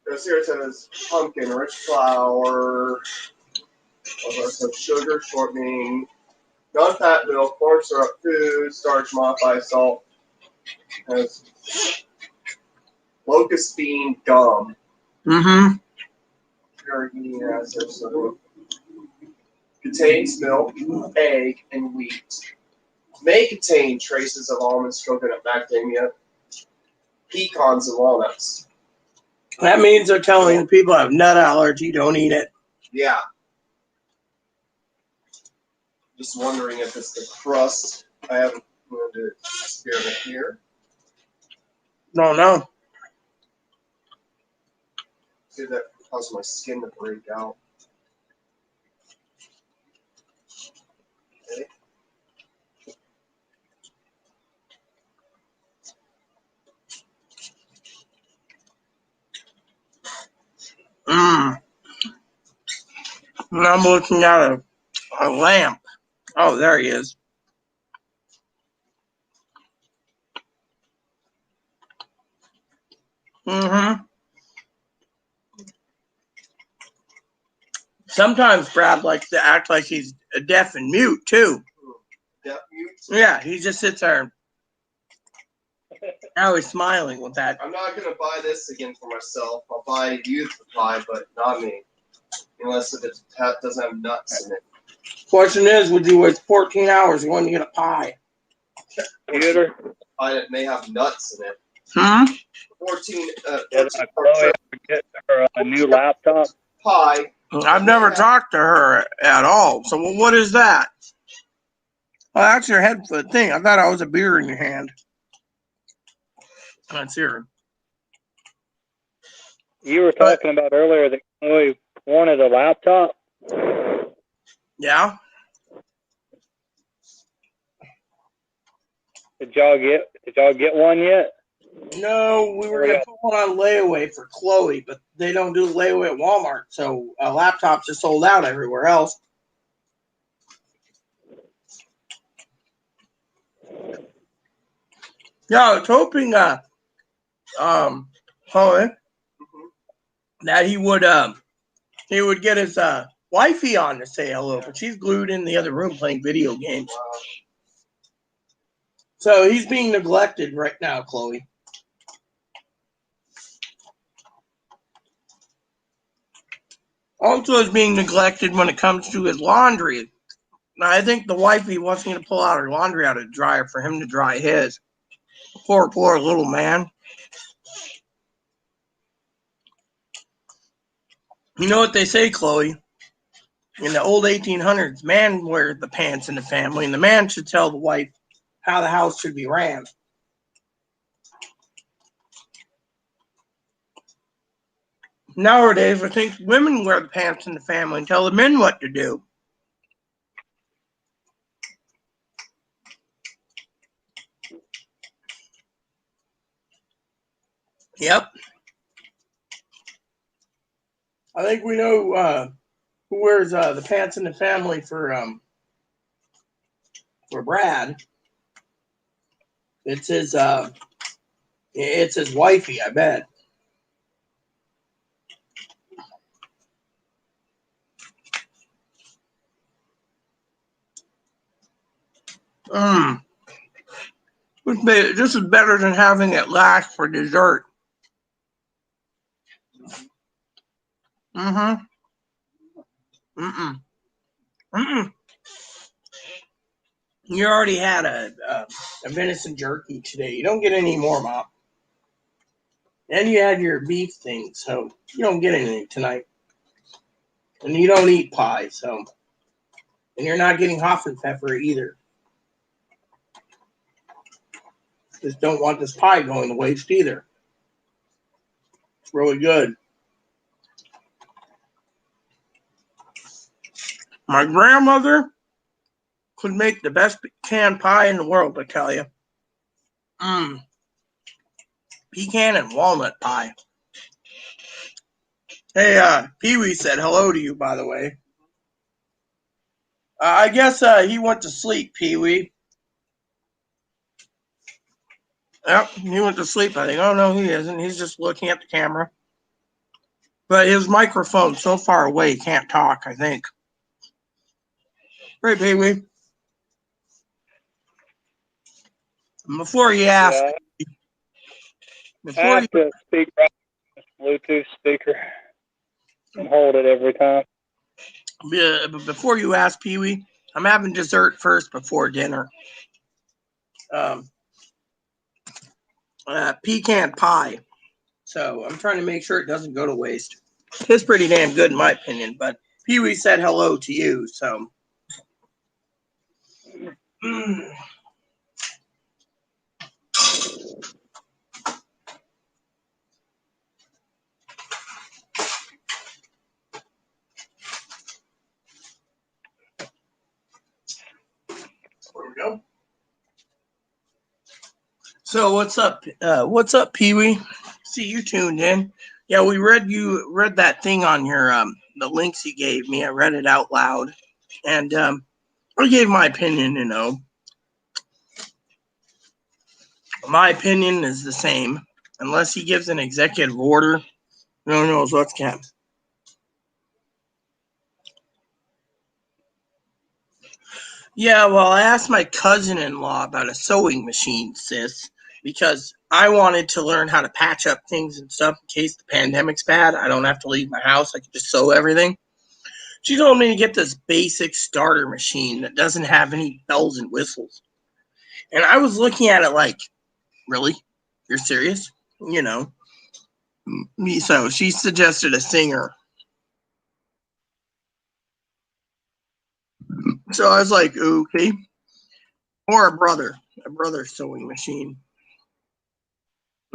There's here it says pumpkin, rich flour, some sugar, shortening, non-fat milk, corn syrup, food, starch, modified salt. Has locust bean gum. Mm-hmm. Carrageenan has there. So contains milk, egg, and wheat. May contain traces of almonds, coconut, macadamia, pecans, and walnuts. That means they're telling the people have nut allergy, don't eat it. Yeah. Just wondering if it's the crust. I haven't going to experiment here. No. See, that caused my skin to break out. Okay. And I'm looking at a lamp. Oh, there he is. Sometimes Brad likes to act like he's deaf and mute, too. Deaf mute? Yeah, he just sits there. Now he's smiling with that. I'm not going to buy this again for myself. I'll buy you the pie, but not me. Unless it doesn't have nuts in it. Question is, would you wait 14 hours going to get a pie? Computer. Pie that may have nuts in it. 14 Get her a new laptop. Pie. I've never talked to her at all. So what is that? Well, that's your headfoot thing. I thought I was a beer in your hand. Let's hear it. You were talking about earlier that we wanted a laptop. Yeah. Did y'all get one yet? No, we were going to put one on layaway for Chloe, but they don't do layaway at Walmart. So laptops are sold out everywhere else. Yeah, I was hoping Chloe, that he would get his wifey on to say hello, but she's glued in the other room playing video games. So he's being neglected right now, Chloe. Also is being neglected when it comes to his laundry. Now, I think the wifey wants me to pull out her laundry out of the dryer for him to dry his. Poor little man. You know what they say, Chloe? In the old 1800s, man wears the pants in the family, and the man should tell the wife how the house should be ran. Nowadays, I think women wear the pants in the family and tell the men what to do. Yep. I think we know who wears the pants in the family for Brad. It's his wifey, I bet. This is better than having it last for dessert. You already had a venison jerky today. You don't get any more, Mom. And you had your beef thing, so you don't get anything tonight. And you don't eat pie, so. And you're not getting Hoffenpfeffer either. Just don't want this pie going to waste either. It's really good. My grandmother could make the best canned pie in the world, I tell you. Pecan and walnut pie. Hey, Pee-wee said hello to you, by the way. I guess he went to sleep, Pee-wee. Yep, he went to sleep, I think. Oh, no, he isn't. He's just looking at the camera. But his microphone's so far away, he can't talk, I think. Right, Pee-wee? Before you ask... Yeah. I have to speak right with Bluetooth speaker. and hold it every time. But before you ask, Pee Wee, I'm having dessert first before dinner. Pecan pie. So I'm trying to make sure it doesn't go to waste. It's pretty damn good in my opinion, but Pee Wee said hello to you, so. There we go. So what's up? What's up, Pee Wee? See you tuned in. Yeah, we read that thing on your the links you gave me. I read it out loud, and I gave my opinion. You know, my opinion is the same, unless he gives an executive order. No one knows what's happening. Yeah, well, I asked my cousin-in-law about a sewing machine, sis, because I wanted to learn how to patch up things and stuff in case the pandemic's bad. I don't have to leave my house. I can just sew everything. She told me to get this basic starter machine that doesn't have any bells and whistles. And I was looking at it like, really? You're serious? You know. So she suggested a Singer. So I was like, okay. Or a brother sewing machine.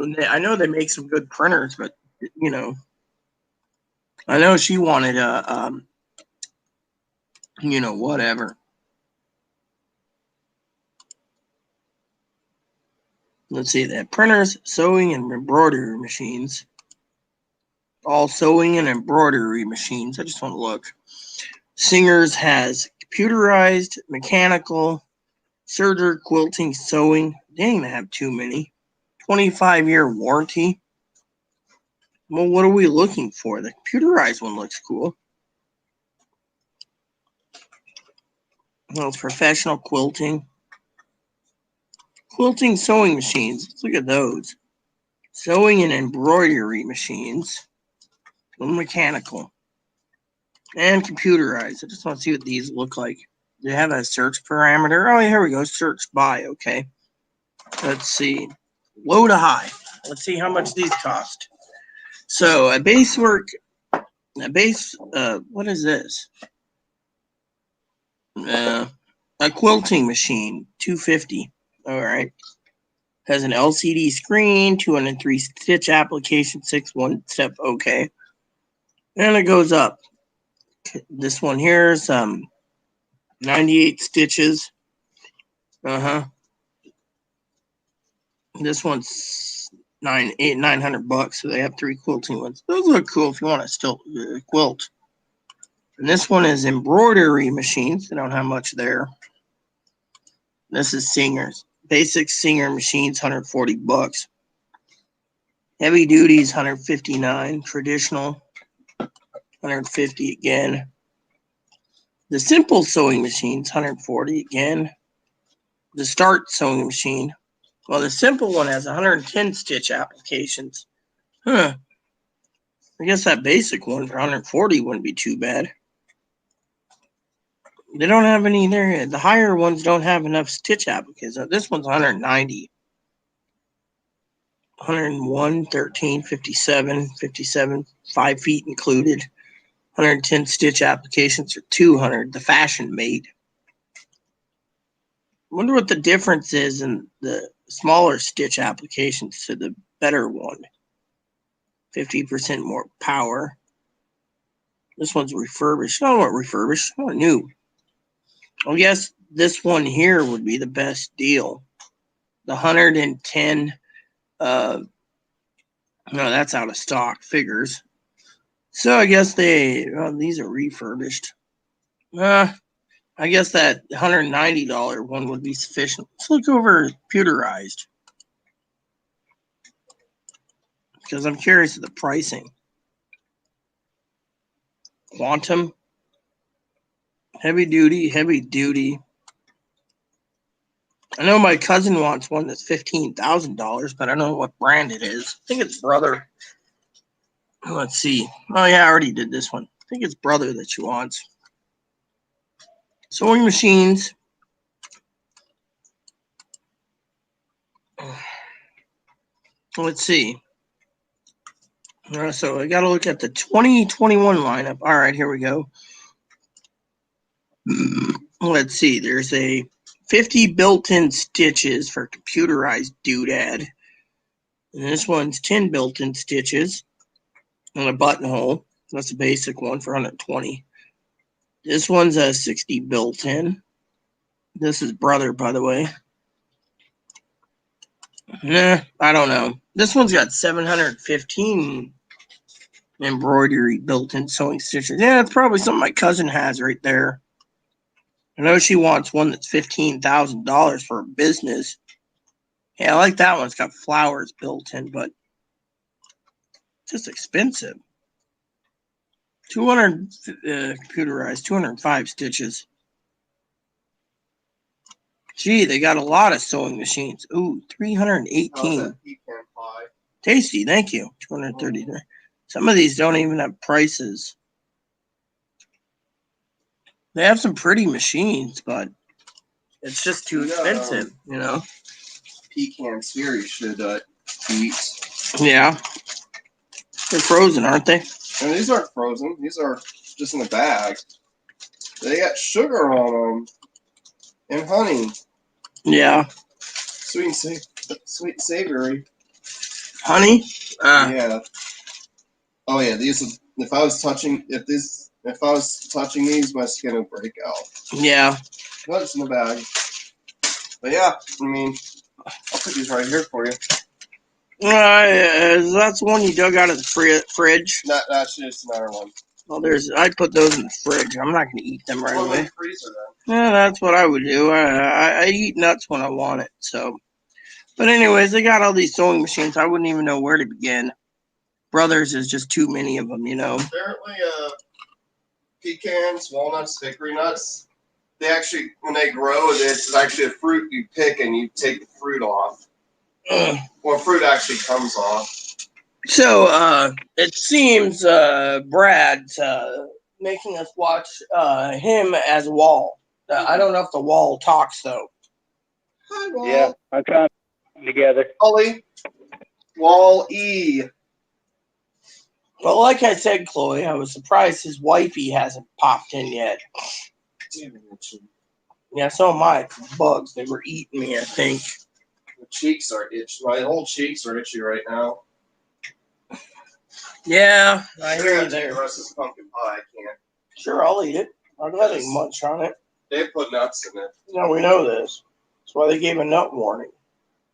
I know they make some good printers, but you know, I know she wanted a, you know, whatever. Let's see, that printers, sewing and embroidery machines. All sewing and embroidery machines. I just want to look. Singer's has computerized, mechanical, serger, quilting, sewing. Dang, they have too many. 25-year warranty. Well, what are we looking for? The computerized one looks cool. Well, it's professional quilting. Quilting sewing machines. Let's look at those. Sewing and embroidery machines. Mechanical. And computerized. I just want to see what these look like. They have a search parameter. Oh, here we go. Search by. Okay. Let's see. Low to high. Let's see how much these cost. So what is this? A quilting machine, $250. All right. Has an LCD screen, 203 stitch application, 6 1-step. Okay. And it goes up. This one here is 98 stitches. This one's $900. So they have 3 quilting ones. Those look cool if you want to still quilt. And this one is embroidery machines. They don't have much there. This is Singer's. Basic Singer machines, $140. Heavy duties, $159. Traditional, $150 again. The simple sewing machines, $140 again. The start sewing machine. Well, the simple one has 110 stitch applications. I guess that basic one for $140 wouldn't be too bad. They don't have any there. The higher ones don't have enough stitch applications. This one's 190. 101, 13, 57, 57, 5 feet included. 110 stitch applications for $200. The Fashion Mate. I wonder what the difference is in the smaller stitch applications to the better one. 50% more power. This one's refurbished. I don't want refurbished. I want new. I guess this one here would be the best deal. The 110. No, that's out of stock. Figures. So I guess these are refurbished. I guess that $190 one would be sufficient. Let's look over computerized. Because I'm curious of the pricing. Quantum. Heavy duty. I know my cousin wants one that's $15,000, but I don't know what brand it is. I think it's Brother. Let's see. Oh yeah, I already did this one. I think it's brother that she wants. Sewing machines. Let's see. So I got to look at the 2021 lineup. All right, here we go. Let's see. There's a 50 built-in stitches for computerized doodad. And this one's 10 built-in stitches and a buttonhole. That's a basic one for 120. This one's a 60 built-in. This is brother, by the way. Nah, I don't know. This one's got 715 embroidery built-in sewing stitches. Yeah, it's probably something my cousin has right there. I know she wants one that's $15,000 for a business. Yeah, I like that one. It's got flowers built in, but it's just expensive. 200 computerized, 205 stitches. Gee, they got a lot of sewing machines. Ooh, 318. Pecan pie. Tasty, thank you. 230. Some of these don't even have prices. They have some pretty machines, but it's just too expensive, you know? Pecans here you should eat. Yeah. They're frozen, aren't they? And these aren't frozen. These are just in a bag. They got sugar on them and honey. Yeah. Sweet and savory. Honey? Yeah. Oh yeah, these. If I was touching these, my skin would break out. Yeah. But it's in the bag. But yeah, I mean, I'll put these right here for you. That's the one you dug out of the fridge. That's just another one. Well, I put those in the fridge. I'm not going to eat them right Put them away. in the freezer then. Yeah, that's what I would do. I eat nuts when I want it. So, but anyways, they got all these sewing machines. I wouldn't even know where to begin. Brothers is just too many of them, you know. Apparently, pecans, walnuts, hickory nuts. They actually, when they grow, it's actually a fruit you pick and you take the fruit off. Well, fruit actually comes off. So, it seems Brad's making us watch him as Wall. I don't know if the Wall talks, though. Hi, Wall. Yeah, I'm trying to put them together. Ollie. Wall-E. Well, like I said, Chloe, I was surprised his wifey hasn't popped in yet. Yeah, so am I. Bugs, they were eating me, I think. The cheeks are itchy. My whole cheeks are itchy right now. Yeah, I hear you The there. rest of this pumpkin pie, I can't. Sure, I'll eat it. I'll go ahead and munch on it. They put nuts in it. No, we know this. That's why they gave a nut warning.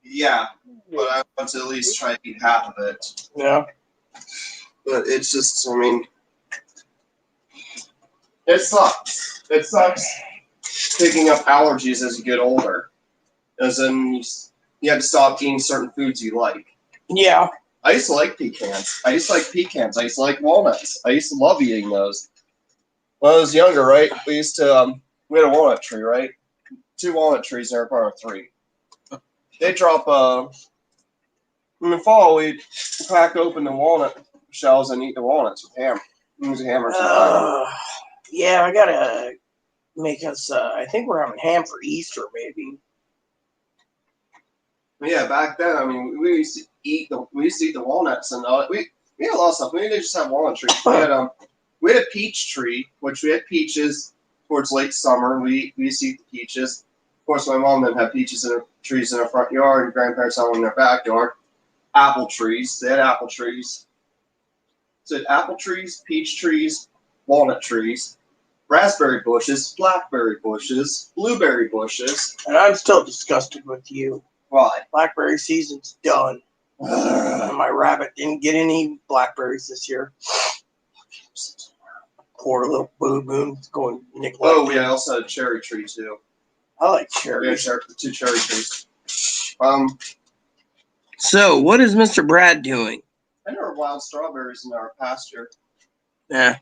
Yeah, but I want to at least try to eat half of it. Yeah. But it's just, I mean, it sucks. It sucks picking up allergies as you get older. As in, you have to stop eating certain foods you like. Yeah. I used to like pecans. I used to like walnuts. I used to love eating those. When I was younger, right, we used to, we had a walnut tree, right? 2 walnut trees in our part of 3. They drop, in the fall, we'd crack open the walnut shells and eat the walnuts with ham. Use a hammer. Yeah, I gotta make us, I think we're having ham for Easter, maybe. Yeah, back then, I mean, we used to eat the walnuts and we had a lot of stuff. We didn't just have walnut trees. We had a peach tree, which we had peaches towards late summer. We used to eat the peaches. Of course, my mom didn't have peaches in her trees in her front yard, and grandparents had them in their backyard. Apple trees. They had apple trees. So apple trees, peach trees, walnut trees, raspberry bushes, blackberry bushes, blueberry bushes. And I'm still disgusted with you. Why? Blackberry season's done. My rabbit didn't get any blackberries this year. Poor little boo-boo going neglected. Oh, we also had a cherry tree, too. I like We had cherries. 2 cherry trees. So, what is Mr. Brad doing? I know wild strawberries in our pasture. Yeah.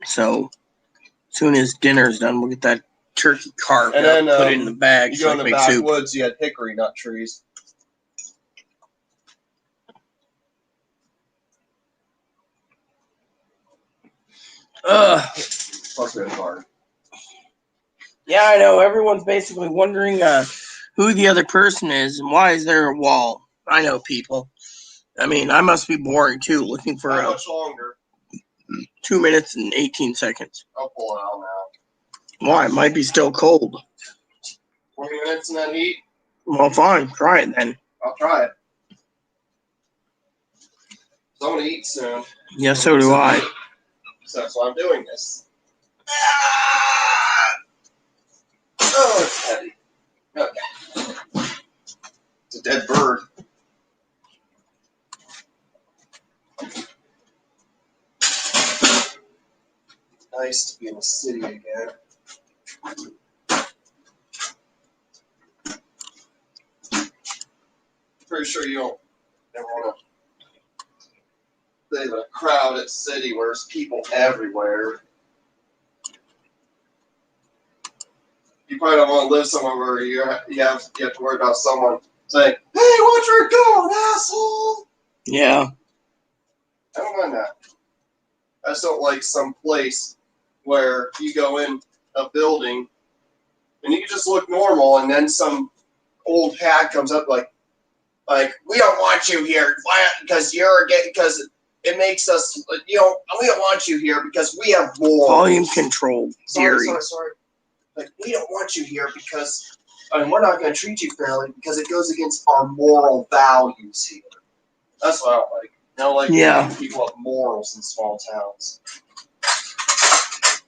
So, as soon as dinner's done, we'll get that turkey carved And up, then, put it in the bag You so go I in can the make soup. backwoods, you had hickory nut trees. Fucking hard. Yeah, I know. Everyone's basically wondering who the other person is and why is there a wall. I know, people. I mean, I must be boring too, looking for How much longer? 2 minutes and 18 seconds. I'll pull it out now. Why? It might be still cold. 20 minutes in that heat? Well, fine. Try it then. I'll try it. So I'm going to eat soon. Yeah, so do I. So that's why I'm doing this. Oh, it's heavy. Okay. It's a dead bird. Nice to be in the city again. Pretty sure you don't ever want to live in a crowded city where there's people everywhere. You probably don't want to live somewhere where you have to worry about someone saying, "Hey, watch where you're going, asshole!" Yeah. I don't mind that. I just don't like some place where you go in a building and you just look normal, and then some old hat comes up like we don't want you here. Why? Because because it makes us. We don't want you here because we have more Volume control theory. Sorry. Like, we don't want you here because we're not going to treat you fairly because it goes against our moral values here. That's what I don't like. I don't like people have morals in small towns.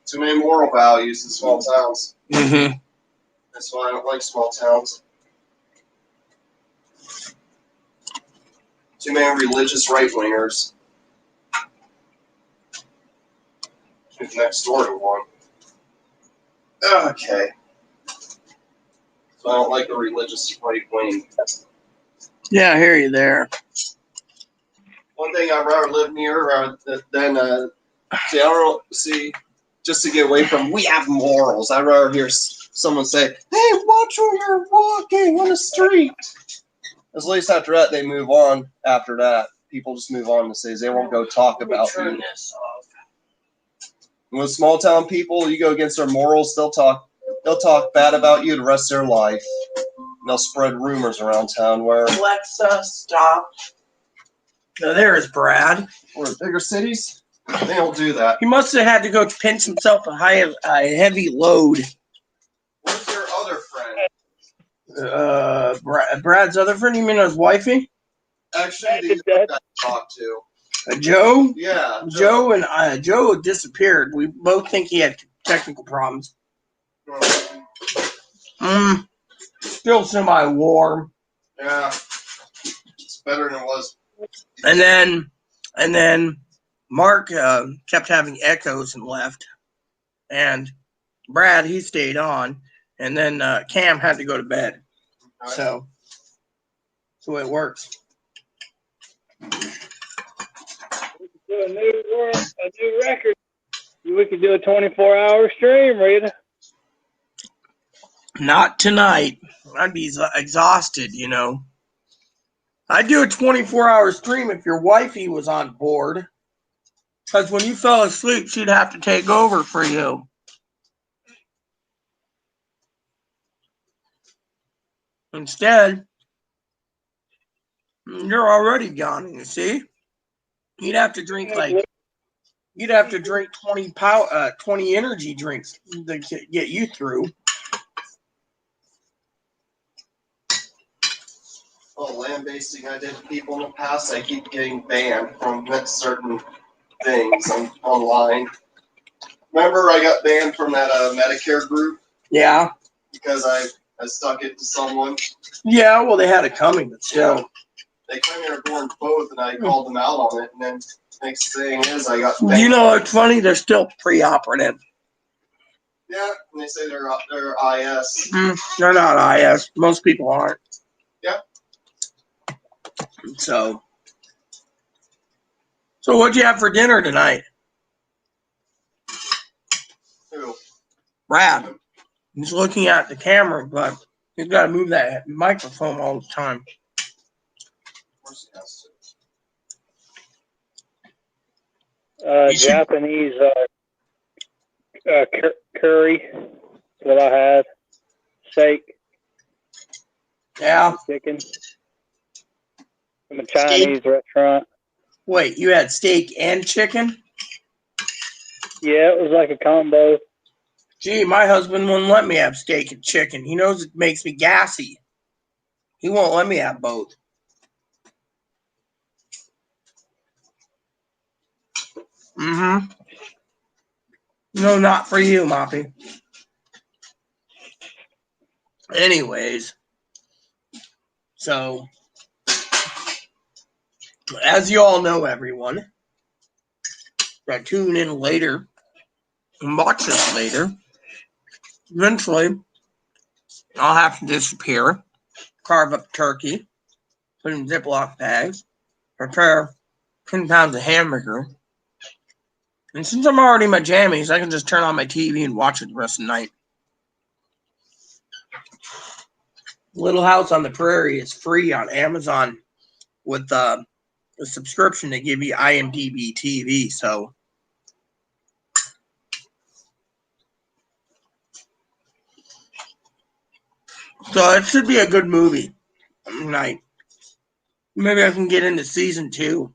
Too many moral values in small towns. Mm-hmm. That's why I don't like small towns. Too many religious right-wingers. Who's next door to one. Okay. So I don't like the religious right wing. Yeah, I hear you there. One thing I'd rather live near than just to get away from, we have morals. I'd rather hear someone say, "Hey, watch where you're walking on the street." At least after that, they move on. After that, people just move on and say they won't go talk about you. With small town people, you go against their morals, they'll talk bad about you the rest of their life. And they'll spread rumors around town where Alexa, stop. Now there is Brad. Or bigger cities, they don't do that. He must have had to go pinch himself a heavy load. Where's your other friend? Brad's other friend? You mean his wifey? Actually, the other guy I talked to. Joe? Yeah. Joe disappeared. We both think he had technical problems. Still semi-warm. Yeah. It's better than it was. And then Mark kept having echoes and left. And Brad, he stayed on. And then Cam had to go to bed. Right. So that's the way it works. Do a new record. We could do a 24-hour stream, Rita. Not tonight. I'd be exhausted, I'd do a 24-hour stream if your wifey was on board. Because when you fell asleep, she'd have to take over for you. Instead, you're already yawning, you see? You'd have to drink 20 energy drinks to get you through. Well, land-basing I did to people in the past, I keep getting banned from certain things online. Remember I got banned from that Medicare group? Yeah. Because I stuck it to someone? Yeah, well, they had it coming, but still. Yeah. They kind of were doing both, and I called them out on it, and then next thing is I got banned. You know what's funny? They're still pre-operative. Yeah, and they say they're IS. They're not IS. Most people aren't. Yeah. So what'd you have for dinner tonight? Who? Brad. He's looking at the camera, but he's got to move that microphone all the time. Of course he has to. Japanese Curry. That's what I had. Steak. Yeah. Chicken. From a Chinese restaurant. Wait, you had steak and chicken? Yeah, it was like a combo. Gee, my husband wouldn't let me have steak and chicken. He knows it makes me gassy. He won't let me have both. Mm-hmm. No, not for you, Moppy. Anyways, so as you all know, everyone, that tune in later and watch this later. Eventually, I'll have to disappear, carve up turkey, put in Ziploc bags, prepare 10 pounds of hamburger. And since I'm already in my jammies, I can just turn on my TV and watch it the rest of the night. Little House on the Prairie is free on Amazon with a subscription to give you IMDb TV. So it should be a good movie tonight. Maybe I can get into season 2.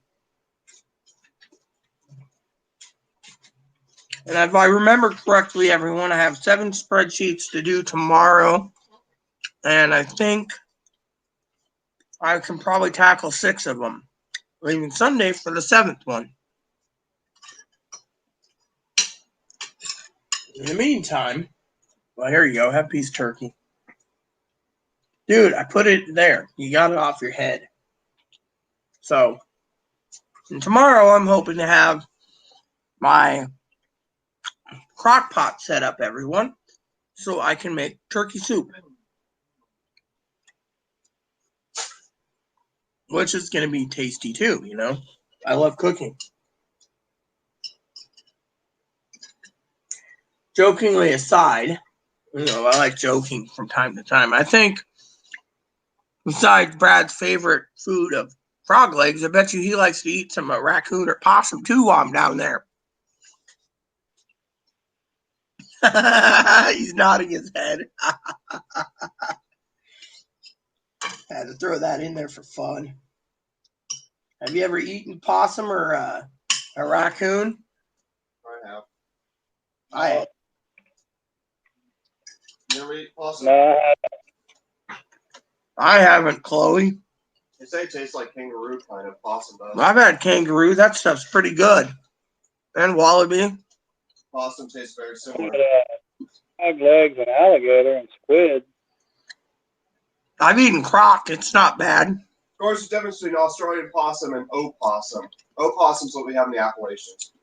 And if I remember correctly, everyone, I have 7 spreadsheets to do tomorrow. And I think I can probably tackle 6 of them, leaving Sunday for the 7th one. In the meantime, well, here you go. Have a piece of turkey. Dude, I put it there. You got it off your head. So, and tomorrow I'm hoping to have my crock pot set up, everyone, so I can make turkey soup, which is going to be tasty too, you know. I love cooking. Jokingly aside, you know, I like joking from time to time. I think besides Brad's favorite food of frog legs, I bet you he likes to eat some raccoon or possum too while I'm down there. He's nodding his head. Had to throw that in there for fun. Have you ever eaten possum or a raccoon? I have. I have. You ever eat possum? No, I haven't, Chloe. They say it tastes like kangaroo, kind of. Possum does. I've had kangaroo. That stuff's pretty good. And wallaby. Possum tastes very similar. frog legs and alligator and squid. I've eaten croc. It's not bad. Of course, there's a difference between Australian possum and opossum. Opossum's what we have in the Appalachians.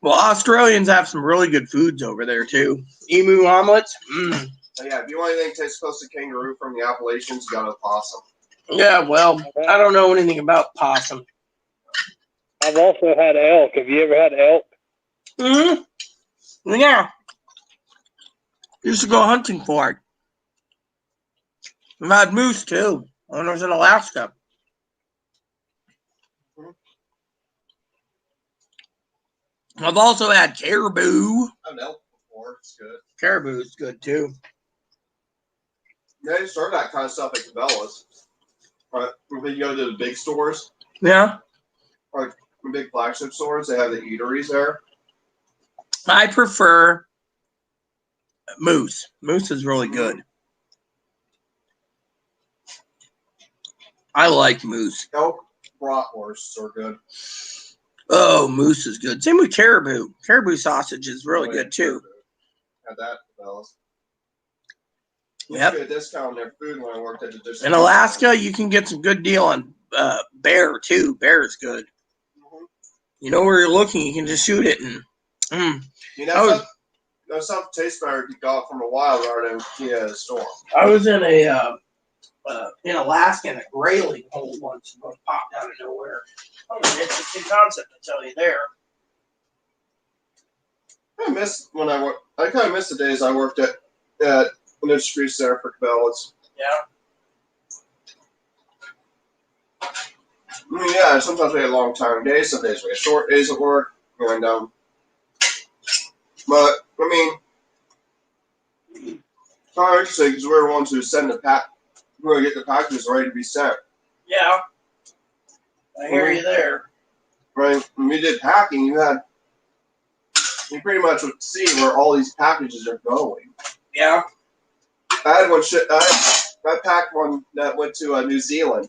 Well, Australians have some really good foods over there, too. Emu omelets. So yeah, if you want anything that tastes close to kangaroo from the Appalachians, you got opossum. Yeah, well, I don't know anything about possum. I've also had elk. Have you ever had elk? Mm-hmm. Yeah. Used to go hunting for it. I've had moose, too, when I was in Alaska. I've also had caribou. I've had elk before. It's good. Caribou is good, too. Yeah, they serve that kind of stuff at Cabela's. Right, when you go to the big stores, Yeah. or the big flagship stores, they have the eateries there. I prefer moose. Moose is really good. I like moose. Elk bratwursts are good. Oh, moose is good. Same with caribou. Caribou sausage is really good, too. Had that at Cabela's. Yep. Get a discount on their food when I worked at the district. In Alaska, you can get some good deal on bear, too. Bear is good. Mm-hmm. You know where you're looking, you can just shoot it. And You know, stuff tastes better if you got from a wild rather than at a store. I was in in Alaska in a grayling hole once. It popped out of nowhere. That was an interesting concept, to tell you there. I kind of miss the days I worked at an industry center for Cabela's. Yeah. I mean, yeah, sometimes we had long time days, some days we had short days at work, going down. But I mean, it's kind of interesting because we're the ones who send the pack. We're gonna get the packages ready to be sent. Yeah. I hear you there. Right? When we did packing, you pretty much would see where all these packages are going. Yeah. I had one I packed one that went to New Zealand.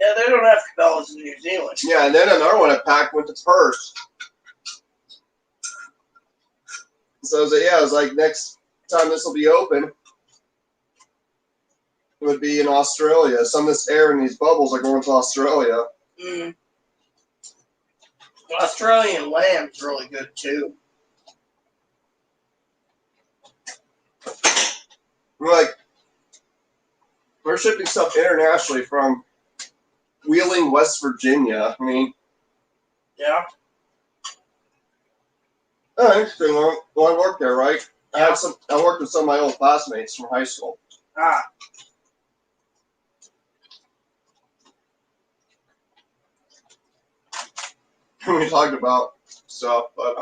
Yeah, they don't have Cabela's in New Zealand. Yeah, and then another one I packed went to Perth. So I was like, next time this will be open, it would be in Australia. Some of this air in these bubbles are going to Australia. Mm. Australian lamb's really good too. We're shipping stuff internationally from Wheeling, West Virginia. I mean, yeah. Oh, interesting. Well, I worked there, right? I worked with some of my old classmates from high school. Ah. We talked about stuff, but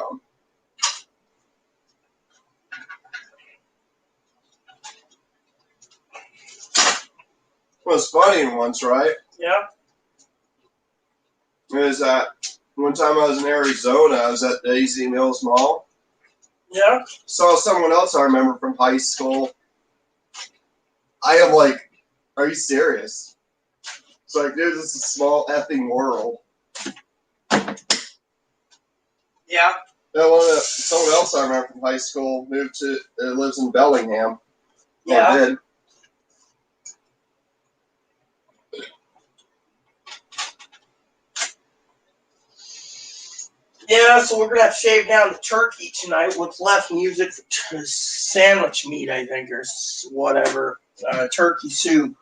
what's funny once, right? Yeah. Is that one time I was in Arizona, I was at Daisy Mills Mall. Yeah. Saw someone else I remember from high school. I am like, are you serious? It's like, dude, this is a small effing world. Yeah. Someone else I remember from high school lives in Bellingham. Yeah. Did. Yeah, so we're gonna have to shave down the turkey tonight. What's left and use it for sandwich meat, I think, or whatever. Turkey soup.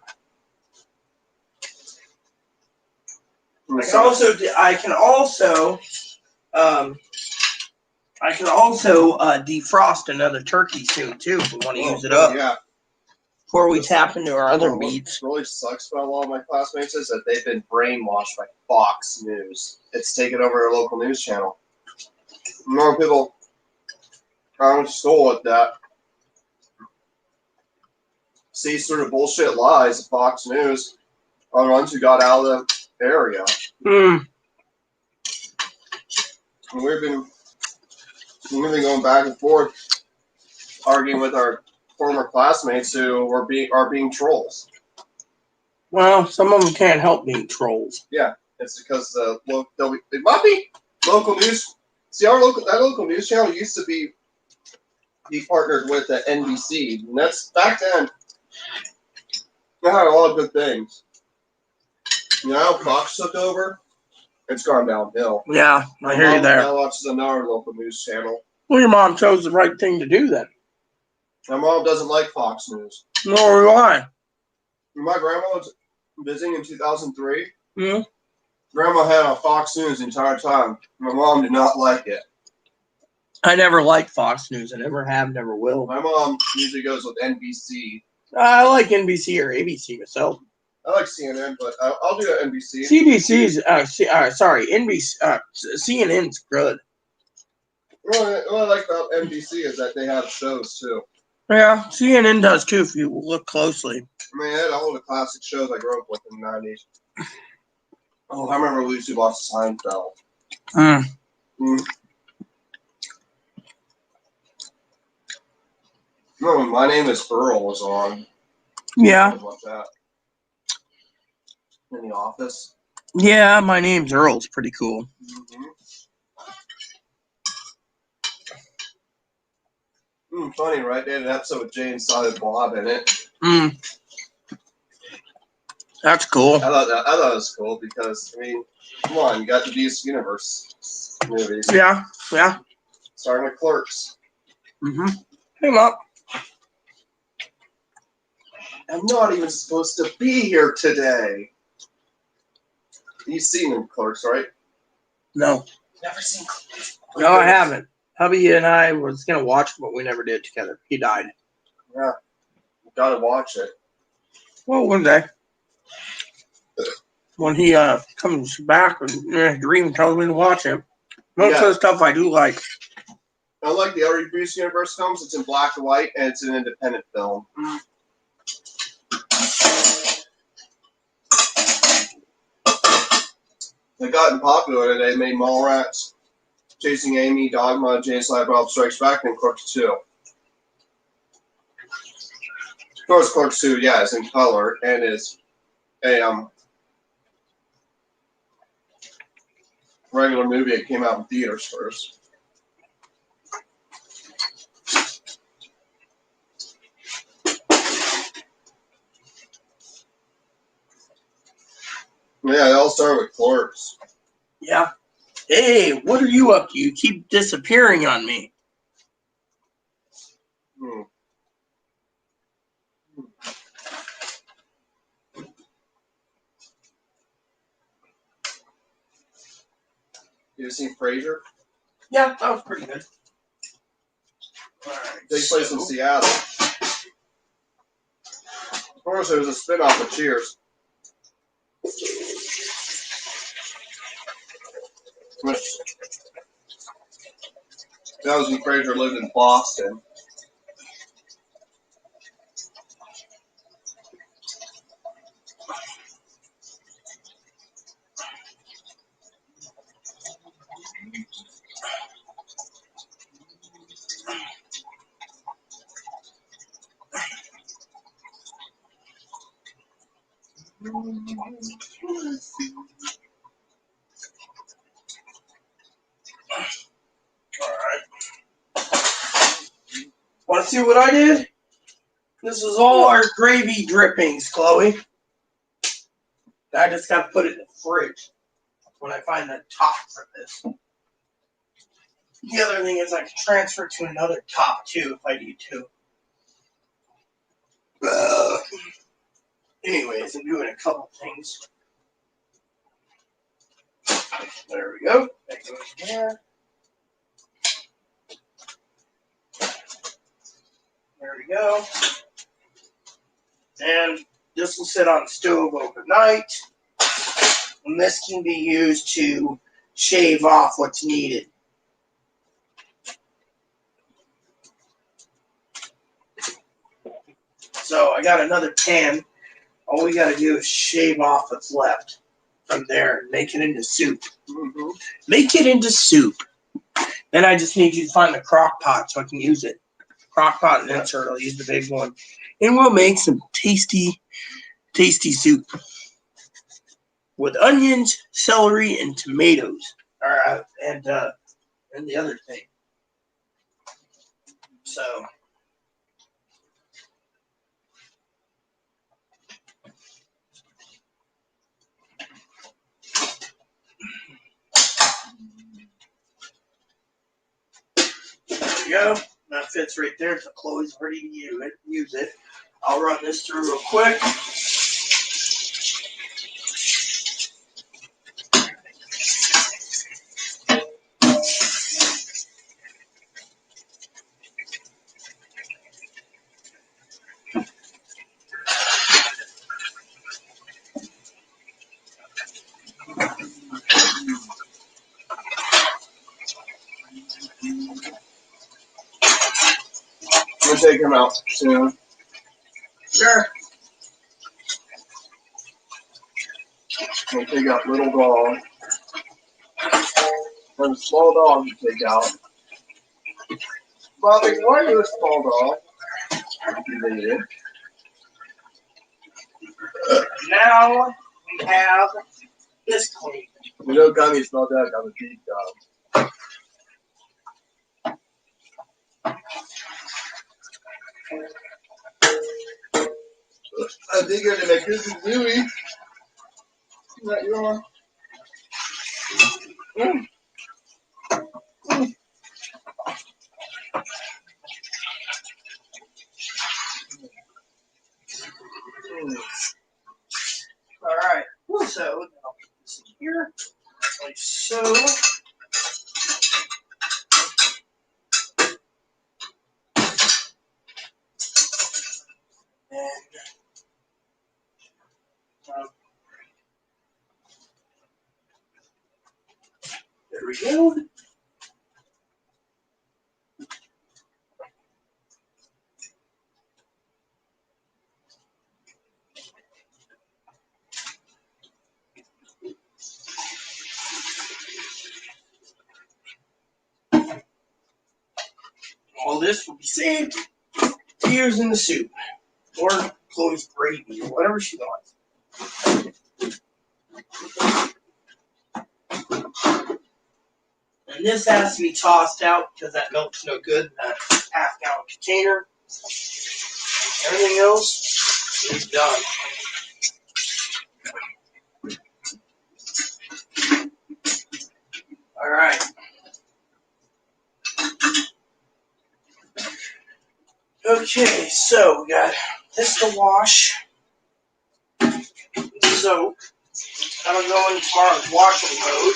I can also defrost another turkey soon too if we want to use it up. Yeah. Before we tap into our other meats. What really sucks about a lot of my classmates is that they've been brainwashed by Fox News. It's taken over their local news channel. More people went to school with that. See sort of bullshit lies of Fox News are the ones who got out of the area. Mm. And we've been going back and forth, arguing with our former classmates who are being trolls. Well, some of them can't help being trolls. Yeah, it's because they might be local news. See, that local news channel used to be partnered with the NBC, and that's back then. They had a lot of good things. Now Fox took over. It's gone downhill. Yeah, I hear you there. Now watches another local news channel. Well, your mom chose the right thing to do then. My mom doesn't like Fox News. Nor do I. My grandma was visiting in 2003. Mm-hmm. Grandma had on Fox News the entire time. My mom did not like it. I never liked Fox News. I never have, never will. My mom usually goes with NBC. I like NBC or ABC myself. I like CNN, but I'll do NBC. CBC's, NBC, CNN's good. What I like about NBC is that they have shows too. Yeah, CNN does too if you look closely. I mean, they had all the classic shows I grew up with in the 90s. Oh, I remember we used to watch Seinfeld. No, My Name is Earl was on. Yeah. Watch that. In The Office. Yeah, My Name's Earl's pretty cool. Funny, right? They had an episode with Jay and Silent Bob in it. That's cool. I thought it was cool because, I mean, come on, you got the DC Universe movies. Yeah. Starting with Clerks. Came up. I'm not even supposed to be here today. You've seen them, Clerks, right? No. Never seen Clerks. No, I haven't. Hubby and I was going to watch it, but we never did together. He died. Yeah. You gotta watch it. Well, one day. When he comes back and Dream tells me to watch him. Most of the stuff I do like. Unlike the other Boost Universe films, it's in black and white and it's an independent film. They gotten popular and they made Mallrats, Chasing Amy, Dogma, Jane Silent Bob Strikes Back, and Clerks 2. Of course, Clerks 2, yeah, is in color and is a regular movie. It came out in theaters first. Yeah, they all start with Clerks. Yeah. Hey, what are you up to? You keep disappearing on me. You ever seen Frasier? Yeah, that was pretty good. All right, Takes place in Seattle. Of course, it was a spin-off of Cheers. Which, that was when Frasier lived in Boston. Want to see what I did? This is all our gravy drippings, Chloe. I just got to put it in the fridge when I find the top for this. The other thing is I can transfer to another top too if I need to. Anyways, I'm doing a couple things. There we go. That goes there. There we go. And this will sit on the stove overnight. And this can be used to shave off what's needed. So I got another pan. All we got to do is shave off what's left from there and make it into soup. Mm-hmm. Make it into soup. Then I just need you to find the crock pot so I can use it. Crock pot and insert. I'll use the big one. And we'll make some tasty, tasty soup with onions, celery, and tomatoes. And the other thing. So. There we go. That fits right there, so Chloe's ready to use it. I'll run this through real quick. We'll take him out soon. Sure. We'll take out little dog. And a small dog to take out. Bobby, why are you a small dog? You idiot. Now we have this clean. You know, Gummy smelled that. I'm a big dog. I think you're gonna make this is Louie. Is that yours? All right. So I'll put this in here, like so. And there we go. all this will be saved to use in the soup. Or Chloe's gravy, or whatever she wants. And this has to be tossed out because that milk's no good in that half-gallon container. Everything else is done. All right. Okay, so we got this to wash. So that'll go in tomorrow's washing mode.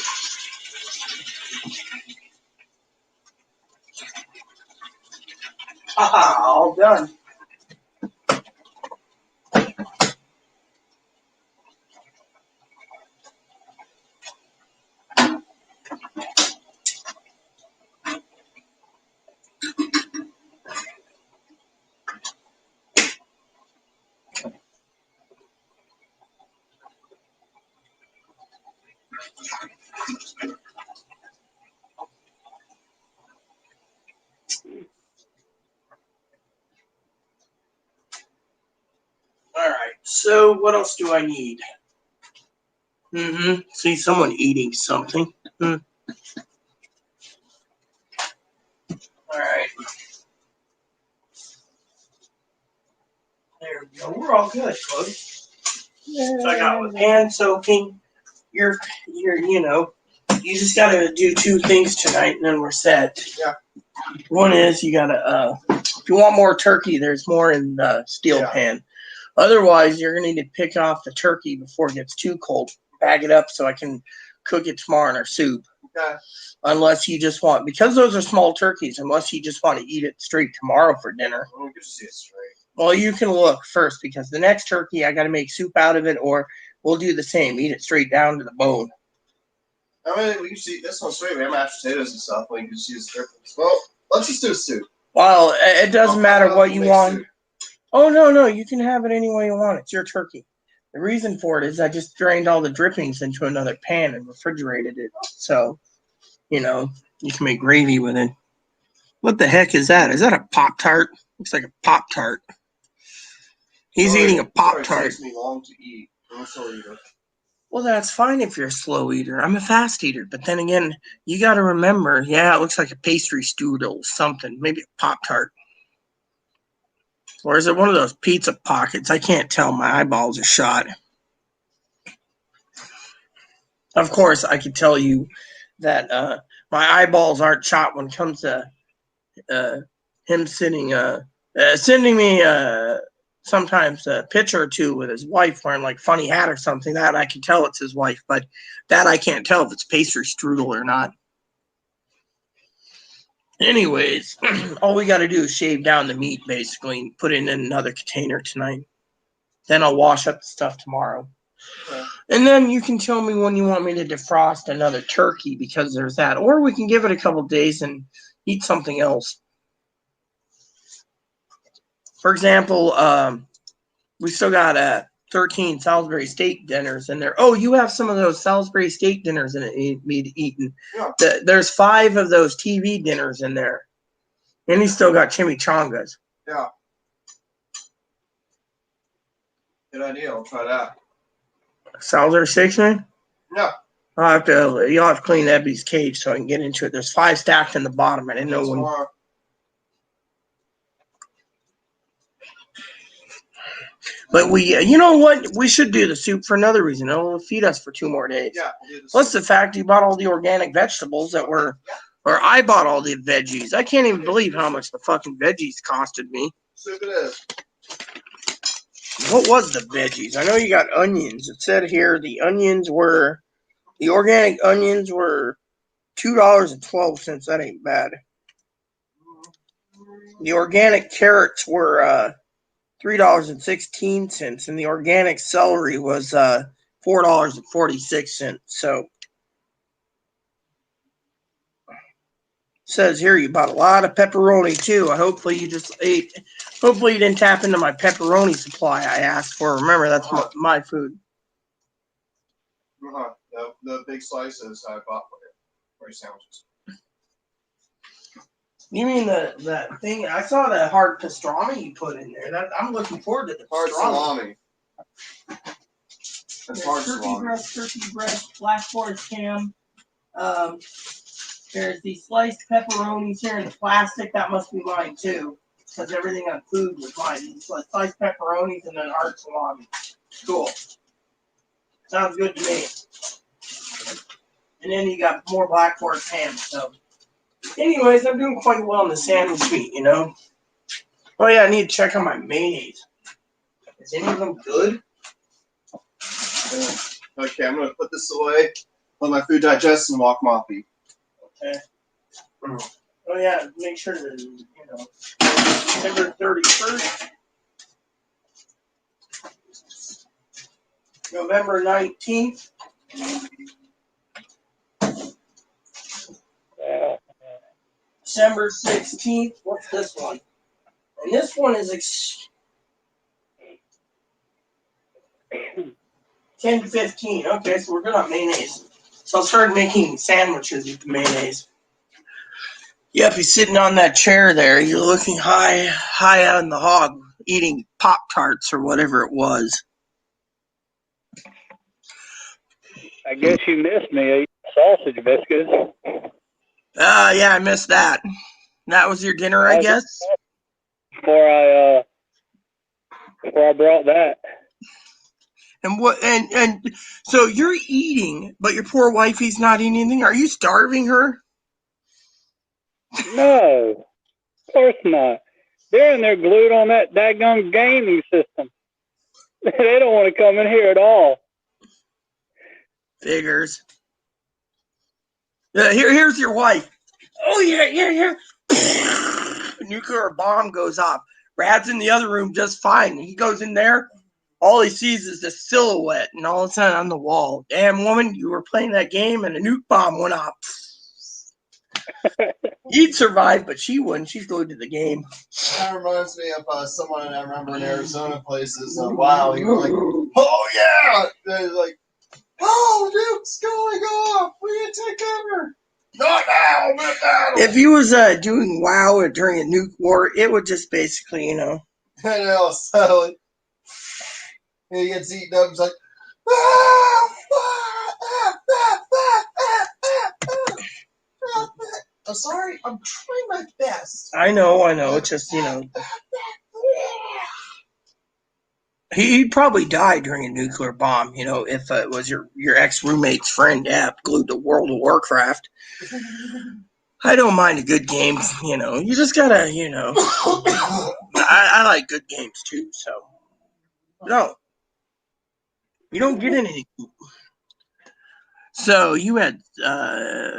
Haha, all done. All right, so what else do I need? See someone eating something. All right. There we go. We're all good, Chloe. So I got hand soaking. You just gotta do 2 things tonight, and then we're set. Yeah. One is you gotta, if you want more turkey, there's more in the steel pan. Otherwise, you're gonna need to pick off the turkey before it gets too cold. Bag it up so I can cook it tomorrow in our soup. Okay. Unless you just want, because those are small turkeys, unless you just want to eat it straight tomorrow for dinner. Well, we can see it straight. Well, you can look first, because the next turkey, I got to make soup out of it, or we'll do the same. Eat it straight down to the bone. I mean, we can see this one's straight. We have mashed potatoes and stuff. We can just use the difference. Well, let's just do a soup. Well, it doesn't matter what you want. Soup. Oh, no, you can have it any way you want. It's your turkey. The reason for it is I just drained all the drippings into another pan and refrigerated it. So, you can make gravy with it. What the heck is that? Is that a Pop-Tart? Looks like a Pop-Tart. He's eating a Pop-Tart. It takes me long to eat. I'm a slow eater. Well, that's fine if you're a slow eater. I'm a fast eater. But then again, you got to remember, it looks like a pastry strudel, something. Maybe a Pop-Tart. Or is it one of those pizza pockets? I can't tell. My eyeballs are shot. Of course, I can tell you that my eyeballs aren't shot when it comes to him sending me sometimes a picture or two with his wife wearing like funny hat or something. That I can tell it's his wife, but that I can't tell if it's pastry strudel or not. Anyways, all we got to do is shave down the meat basically and put it in another container tonight. Then I'll wash up the stuff tomorrow. Okay. And then you can tell me when you want me to defrost another turkey, because there's that. Or we can give it a couple days and eat something else. For example, we still got 13 Salisbury steak dinners in there. Oh, you have some of those Salisbury steak dinners in it me eaten. Yeah. There's 5 of those TV dinners in there. And you still got chimichangas. Yeah. Good idea. I'll try that. Salisbury steaks, man? Yeah. You'll have to clean Ebby's cage so I can get into it. There's 5 stacked in the bottom. I didn't know when. But you know what? We should do the soup for another reason. It'll feed us for 2 more days. Yeah. Plus the fact you bought all the organic vegetables or I bought all the veggies. I can't even believe how much the fucking veggies costed me. Soup it is. What was the veggies? I know you got onions. It said here the organic onions were $2.12. That ain't bad. The organic carrots were $3.16, and the organic celery was $4.46. So says here you bought a lot of pepperoni too. Hopefully you didn't tap into my pepperoni supply I asked for. Remember, that's my food. The big slices I bought for your sandwiches. You mean that thing? I saw that hard pastrami you put in there. I'm looking forward to the Hard pastrami. salami. That's There's hard turkey salami. breast, black forest ham. There's these sliced pepperonis here in the plastic. That must be mine too, because everything on food was mine. These sliced pepperonis and then hard salami. Cool. Sounds good to me. And then you got more black forest ham. So, anyways, I'm doing quite well on the sandwich meat, you know. Oh yeah, I need to check on my mayonnaise. Is any of them good? Okay, I'm gonna put this away, let my food digest, and walk moppy. Okay. Oh yeah, make sure that December 31st, November 19th. December 16th. What's this one? And this one is 10/15. Okay, so we're good on mayonnaise. So I'll start making sandwiches with the mayonnaise. Yep, he's sitting on that chair there. You're looking high on the hog, eating Pop-Tarts or whatever it was. I guess you missed me eating sausage biscuits. Yeah, I missed that. That was your dinner, I guess? Before I brought that. And so you're eating, but your poor wifey's not eating anything? Are you starving her? No, of course not. They're in there glued on that daggone gaming system. They don't want to come in here at all. Figures. Here's your wife. Oh, yeah. Nuclear bomb goes off. Brad's in the other room just fine. He goes in there. All he sees is the silhouette, and all of a sudden on the wall. Damn woman, you were playing that game, and a nuke bomb went off. He'd survive, but she wouldn't. She's glued to the game. That reminds me of someone I remember in Arizona places. Wow, he was like, oh yeah! They're like, oh, nuke's going off! We need to take cover! Not now! Not now! If he was doing WoW during a nuke war, it would just basically, I know, so he gets eaten up. He's like, I'm sorry, I'm trying my best. I know. It's just, he'd probably die during a nuclear bomb, if it was your ex-roommate's friend, glued to World of Warcraft. I don't mind a good game, you just gotta, I like good games too, so. No. You don't get anything. So you had,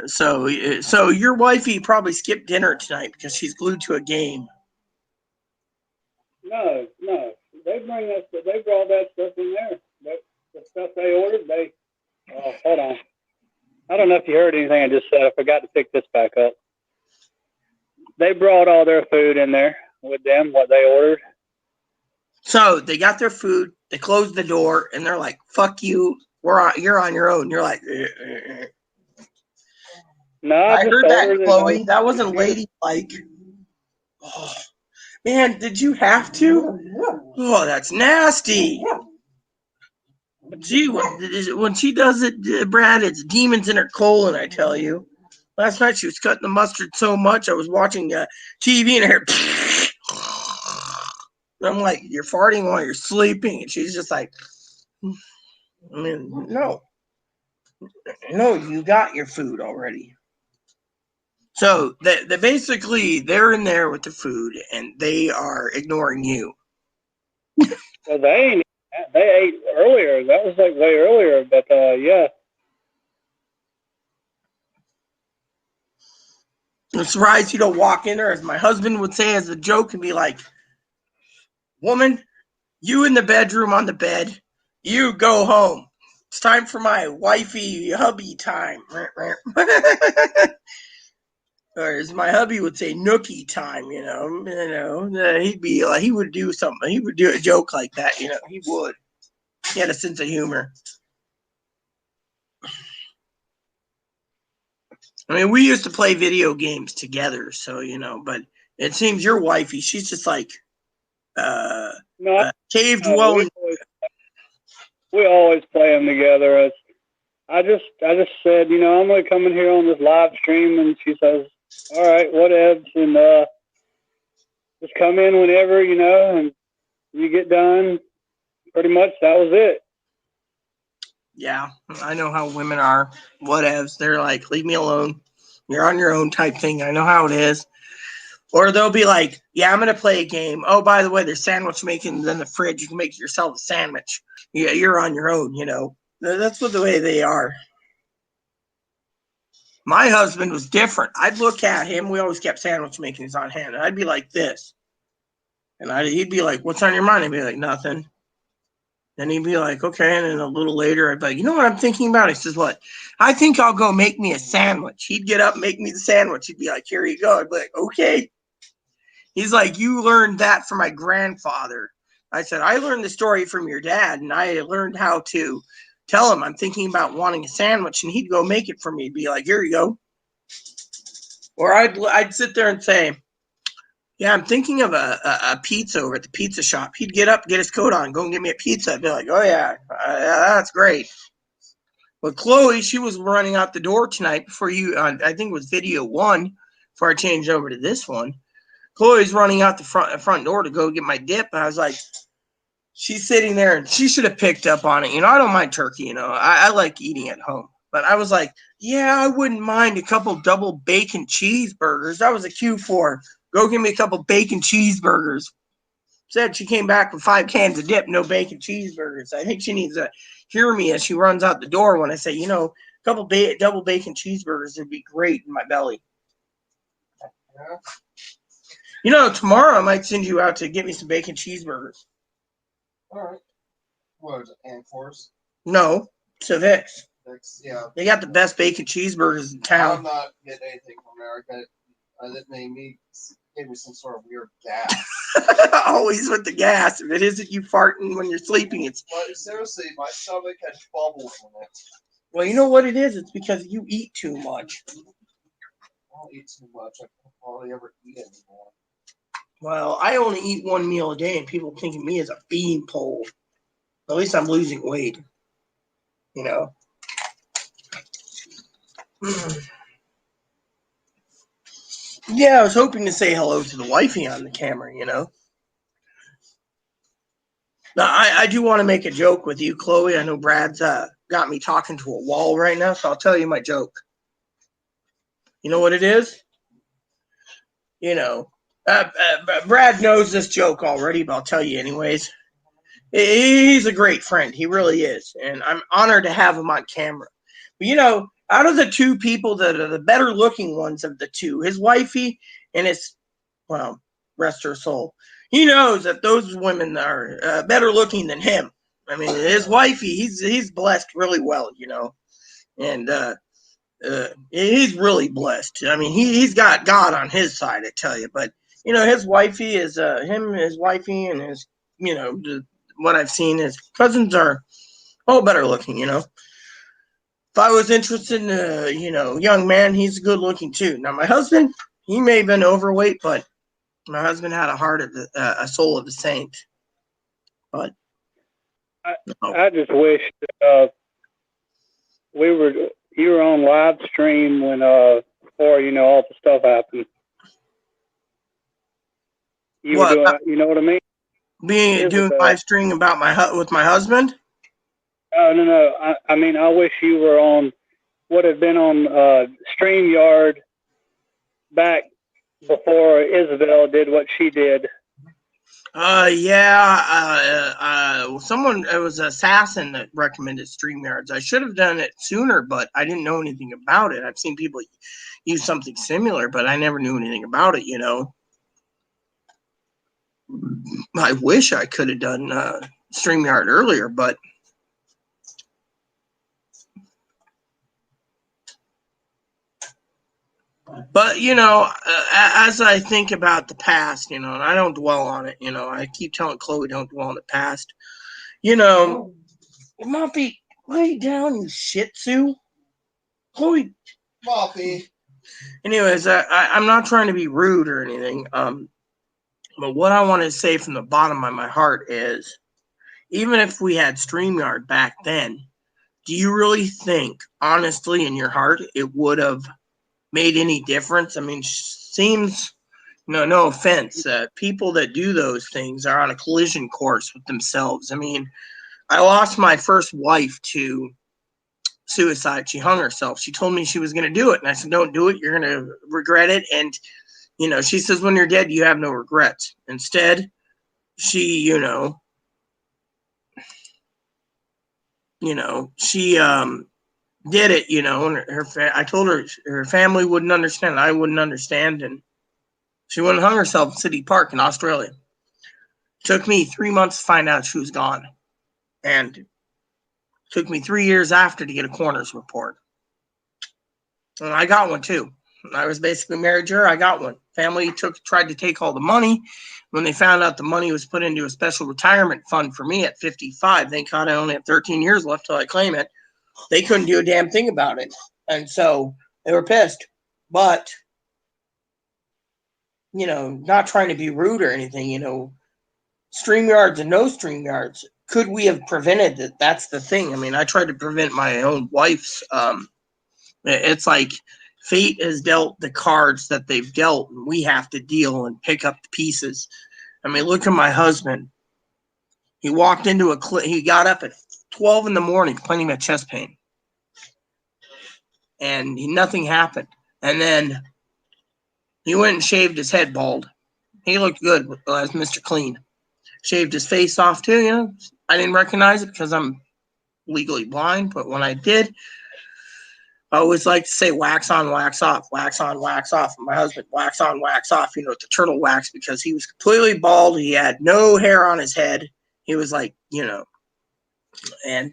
so your wifey probably skipped dinner tonight because she's glued to a game. No. They brought that stuff in there. The stuff they ordered, hold on. I don't know if you heard anything I just said. I forgot to pick this back up. They brought all their food in there with them, what they ordered. So they got their food, they closed the door, and they're like, fuck you, you're on your own. You're like, No, I heard that, Chloe. That wasn't ladylike. Oh, man, did you have to? Oh, that's nasty. Gee, when she does it, Brad, it's demons in her colon, I tell you. Last night she was cutting the mustard so much, I was watching TV and I heard, I'm like, you're farting while you're sleeping. And she's just like, no, you got your food already. So they basically, they're in there with the food and they are ignoring you. Well, they ate earlier. That was like way earlier, but yeah. I'm surprised you don't walk in there, as my husband would say as a joke, and be like, woman, you in the bedroom on the bed, you go home. It's time for my wifey hubby time. Or as my hubby would say, nookie time, he'd be like, he would do something. He would do a joke like that, he would. He had a sense of humor. I mean, we used to play video games together, so but it seems your wifey, she's just like cave dwelling. We always play them together. I just said, I'm gonna come in here on this live stream, and she says, "All right, whatevs," and just come in whenever, and you get done. Pretty much, that was it. Yeah, I know how women are. Whatevs. They're like, leave me alone. You're on your own type thing. I know how it is. Or they'll be like, yeah, I'm going to play a game. Oh, by the way, there's sandwich making in the fridge. You can make yourself a sandwich. Yeah, you're on your own, That's what the way they are. My husband was different. I'd look at him. We always kept sandwich makings on hand. And I'd be like this. And he'd be like, what's on your mind? I'd be like, nothing. Then he'd be like, okay. And then a little later, I'd be like, you know what I'm thinking about? He says, what? I think I'll go make me a sandwich. He'd get up, make me the sandwich. He'd be like, here you go. I'd be like, okay. He's like, you learned that from my grandfather. I said, I learned the story from your dad, and I learned how to tell him I'm thinking about wanting a sandwich, and he'd go make it for me. He'd be like, here you go. Or I'd sit there and say, yeah, I'm thinking of a pizza over at the pizza shop. He'd get up, get his coat on, go and get me a pizza. I'd be like, oh, yeah, that's great. But Chloe, she was running out the door tonight before I think it was video 1 before I changed over to this one. Chloe's running out the front door to go get my dip. And I was like, she's sitting there and she should have picked up on it. I don't mind turkey, I like eating at home. But I was like, yeah, I wouldn't mind a couple double bacon cheeseburgers. That was a cue for go give me a couple bacon cheeseburgers. Said she came back with 5 cans of dip, no bacon cheeseburgers. I think she needs to hear me as she runs out the door when I say, a couple double bacon cheeseburgers would be great in my belly. Tomorrow I might send you out to get me some bacon cheeseburgers. All right. What is it, Ancor's? No, Civics. Yeah. They got the best bacon cheeseburgers in town. I'm not getting anything from America. That made me give me some sort of weird gas. Always with the gas. If it isn't you farting when you're sleeping, it's. But seriously, my stomach has bubbles in it. Well, you know what it is? It's because you eat too much. I don't eat too much. I don't hardly ever eat anymore. Well, I only eat 1 meal a day, and people think of me as a beanpole. At least I'm losing weight. Yeah, I was hoping to say hello to the wifey on the camera, Now, I do want to make a joke with you, Chloe. I know Brad's got me talking to a wall right now, so I'll tell you my joke. You know what it is? Brad knows this joke already, but I'll tell you anyways. He's a great friend. He really is. And I'm honored to have him on camera. But, out of the 2 people that are the better looking ones of the 2, his wifey and rest her soul, he knows that those women are better looking than him. I mean, his wifey, he's blessed really well, and he's really blessed. I mean, he's got God on his side, I tell you. But, his wifey is his wifey and his, what I've seen, his cousins are all better looking, If I was interested in a, young man, he's good looking too. Now, my husband, he may have been overweight, but my husband had a heart of a soul of a saint. But I just wish you were on live stream when before all the stuff happened. You were doing, you know what I mean? Doing live stream about with my husband. No. I mean, I wish you were on. Would have been on StreamYard back before Isabel did what she did. Someone, it was Assassin that recommended StreamYards. I should have done it sooner, but I didn't know anything about it. I've seen people use something similar, but I never knew anything about it, I wish I could have done StreamYard earlier, but as I think about the past, and I don't dwell on it, I keep telling Chloe, don't dwell on the past. Moppy, lay down, you shih tzu. Chloe, Moppy. Anyways, I'm not trying to be rude or anything. But what I want to say from the bottom of my heart is, even if we had StreamYard back then, do you really think, honestly, in your heart, it would have made any difference? I mean, seems, no offense, people that do those things are on a collision course with themselves. I mean, I lost my first wife to suicide. She hung herself. She told me she was going to do it. And I said, don't do it. You're going to regret it. And, she says, when you're dead, you have no regrets. Instead, she, she did it, and I told her her family wouldn't understand. I wouldn't understand. And she went and hung herself in City Park in Australia. Took me 3 months to find out she was gone. And took me 3 years after to get a coroner's report. And I got one too. I was basically married to her. I got one. Family tried to take all the money. When they found out the money was put into a special retirement fund for me at 55, thank God I only have 13 years left till I claim it. They couldn't do a damn thing about it. And so they were pissed. But, not trying to be rude or anything, StreamYards and no StreamYards, could we have prevented that? That's the thing. I mean, I tried to prevent my own wife's. It's like fate has dealt the cards that they've dealt, and we have to deal and pick up the pieces. I mean, look at my husband. He walked into he got up at 12 in the morning complaining about chest pain. And nothing happened. And then he went and shaved his head bald. He looked good as Mr. Clean. Shaved his face off too, I didn't recognize it because I'm legally blind, but when I did, I always like to say wax on, wax off, wax on, wax off. And my husband, wax on, wax off, with the turtle wax, because he was completely bald. He had no hair on his head. He was like, and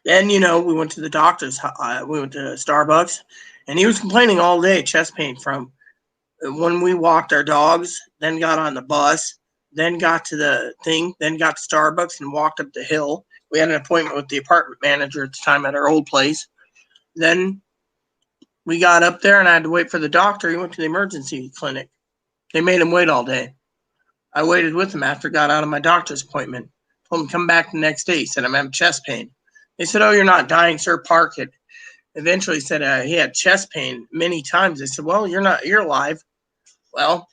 then, we went to the doctor's. We went to Starbucks, and he was complaining all day, chest pain from when we walked our dogs, then got on the bus, then got to the thing, then got to Starbucks and walked up the hill. We had an appointment with the apartment manager at the time at our old place. Then we got up there and I had to wait for the doctor. He went to the emergency clinic. They made him wait all day. I waited with him after I got out of my doctor's appointment. Told him to come back the next day. He said, I'm having chest pain. They said, oh, you're not dying, sir. Park it. Eventually said he had chest pain many times. They said, well, you're alive. Well,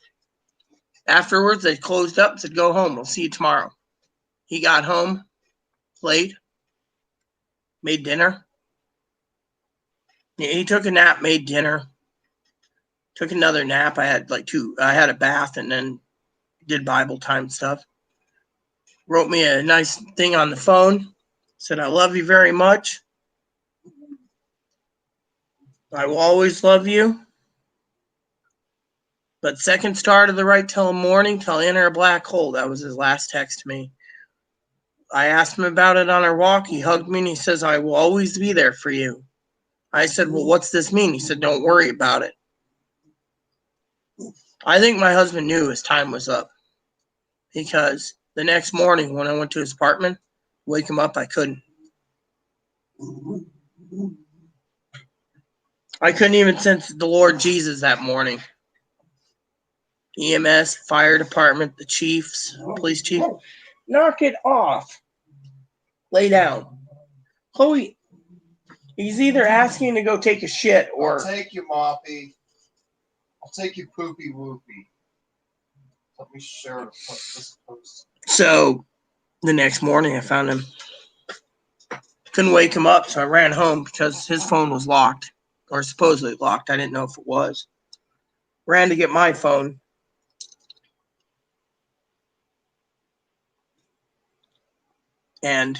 afterwards they closed up and said, go home. We'll see you tomorrow. He got home late, made dinner. He took a nap, made dinner, took another nap. I had a bath and then did Bible time stuff. Wrote me a nice thing on the phone. Said, I love you very much. I will always love you. But second star to the right till morning, till I enter a black hole. That was his last text to me. I asked him about it on our walk. He hugged me and he says, I will always be there for you. I said, well, what's this mean? He said, don't worry about it. I think my husband knew his time was up, because the next morning when I went to his apartment, wake him up, I couldn't. I couldn't even sense the Lord Jesus that morning. EMS, fire department, the chiefs, police chief. Knock it off. Lay down. Chloe, he's either asking to go take a shit or... I'll take you, Moppy. I'll take you, Poopy Whoopy. Let me share this post. So, the next morning I found him. Couldn't wake him up, so I ran home because his phone was locked. Or supposedly locked. I didn't know if it was. Ran to get my phone. And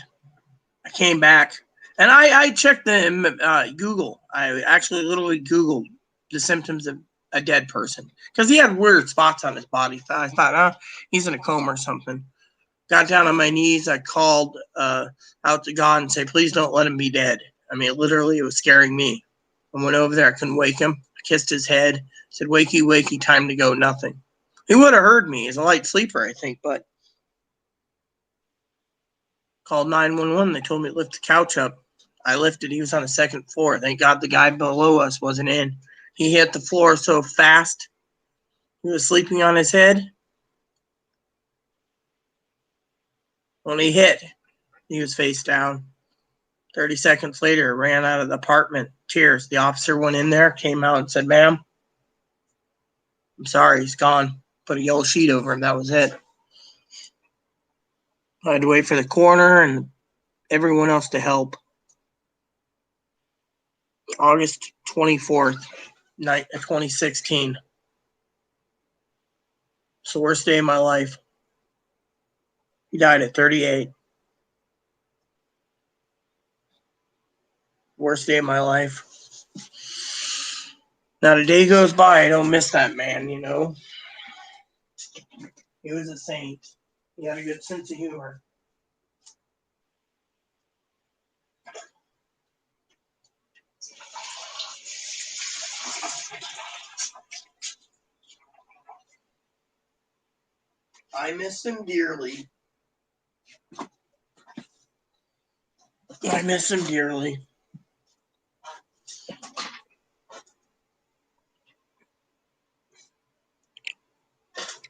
I came back. And I checked the Google. I actually literally Googled the symptoms of a dead person. Because he had weird spots on his body. I thought, he's in a coma or something. Got down on my knees. I called out to God and said, please don't let him be dead. I mean, literally, it was scaring me. I went over there. I couldn't wake him. I kissed his head. Said, wakey, wakey, time to go. Nothing. He would have heard me. He's a light sleeper, I think. But Called 911. They told me to lift the couch up. I lifted. He was on the second floor. Thank God the guy below us wasn't in. He hit the floor so fast. He was sleeping on his head. When he hit, he was face down. 30 seconds later, ran out of the apartment. Tears. The officer went in there, came out and said, "Ma'am, I'm sorry, he's gone." Put a yellow sheet over him. That was it. I had to wait for the coroner and everyone else to help. August 24th, 2016. It's the worst day of my life. He died at 38. Worst day of my life. Not a day goes by I don't miss that man, you know. He was a saint. He had a good sense of humor. I miss him dearly. I miss him dearly.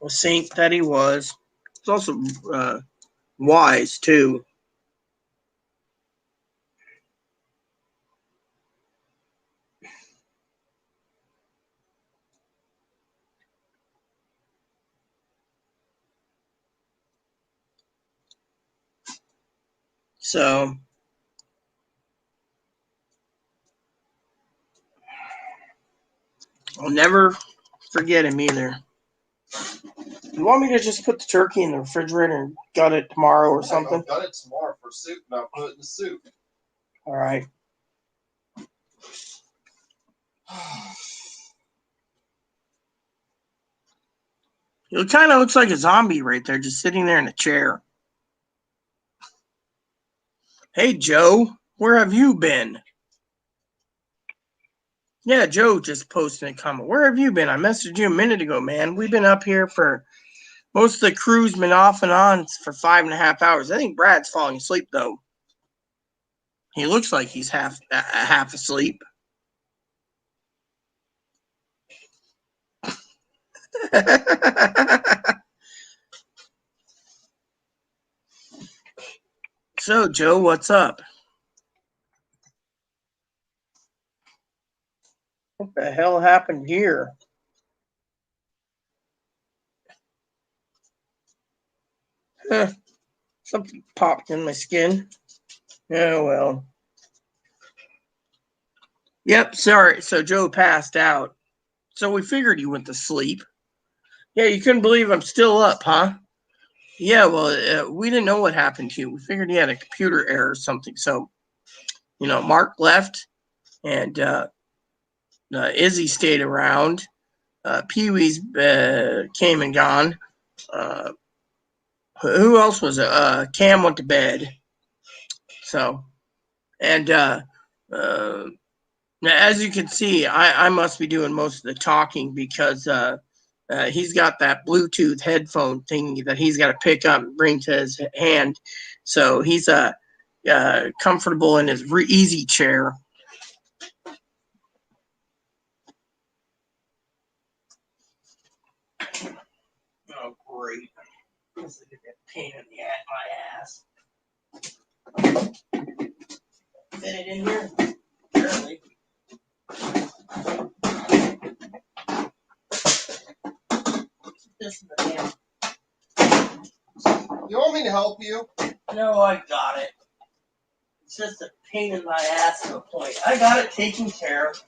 A saint that he was. He's also wise, too. So, I'll never forget him either. You want me to just put the turkey in the refrigerator and gut it tomorrow or something? I'll gut it tomorrow for soup, and I'll put it in the soup. All right. It kind of looks like a zombie right there, just sitting there in a chair. Hey, Joe, where have you been? Yeah, Joe just posted a comment. Where have you been? I messaged you a minute ago, man. We've been up here for most of the crew's been off and on for 5.5 hours. I think Brad's falling asleep, though. He looks like he's half asleep. So, Joe, what's up? What the hell happened here? Something popped in my skin. Oh, well. Yep, sorry. So Joe passed out. So we figured he went to sleep. Yeah, you couldn't believe I'm still up, huh? Yeah, well, we didn't know what happened to you. We figured he had a computer error or something. So, Mark left, and Izzy stayed around. Pee-wee's came and gone. Who else was it? Cam went to bed. So, and as you can see, I must be doing most of the talking because he's got that Bluetooth headphone thing that he's got to pick up and bring to his hand. So he's comfortable in his easy chair. Oh, great. This is a pain in my ass. Fit it in here? Barely. This is the damn. You want me to help you? No, I got it. It's just a pain in my ass to a point. I got it taken care of.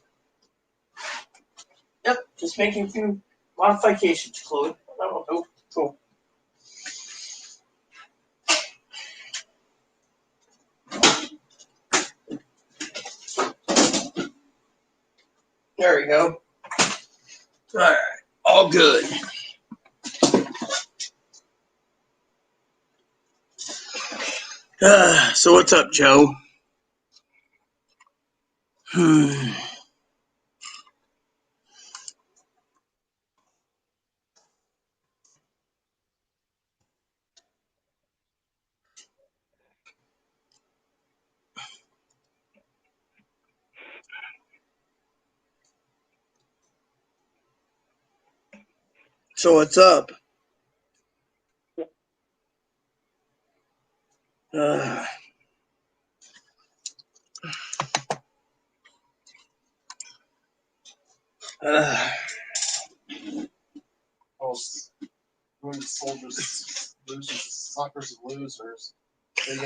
Yep, just making a few modifications, Chloe. Oh, cool. There we go. All right, all good. So what's up, Joe? So what's up? Oh, when soldiers, losers, suckers, and losers.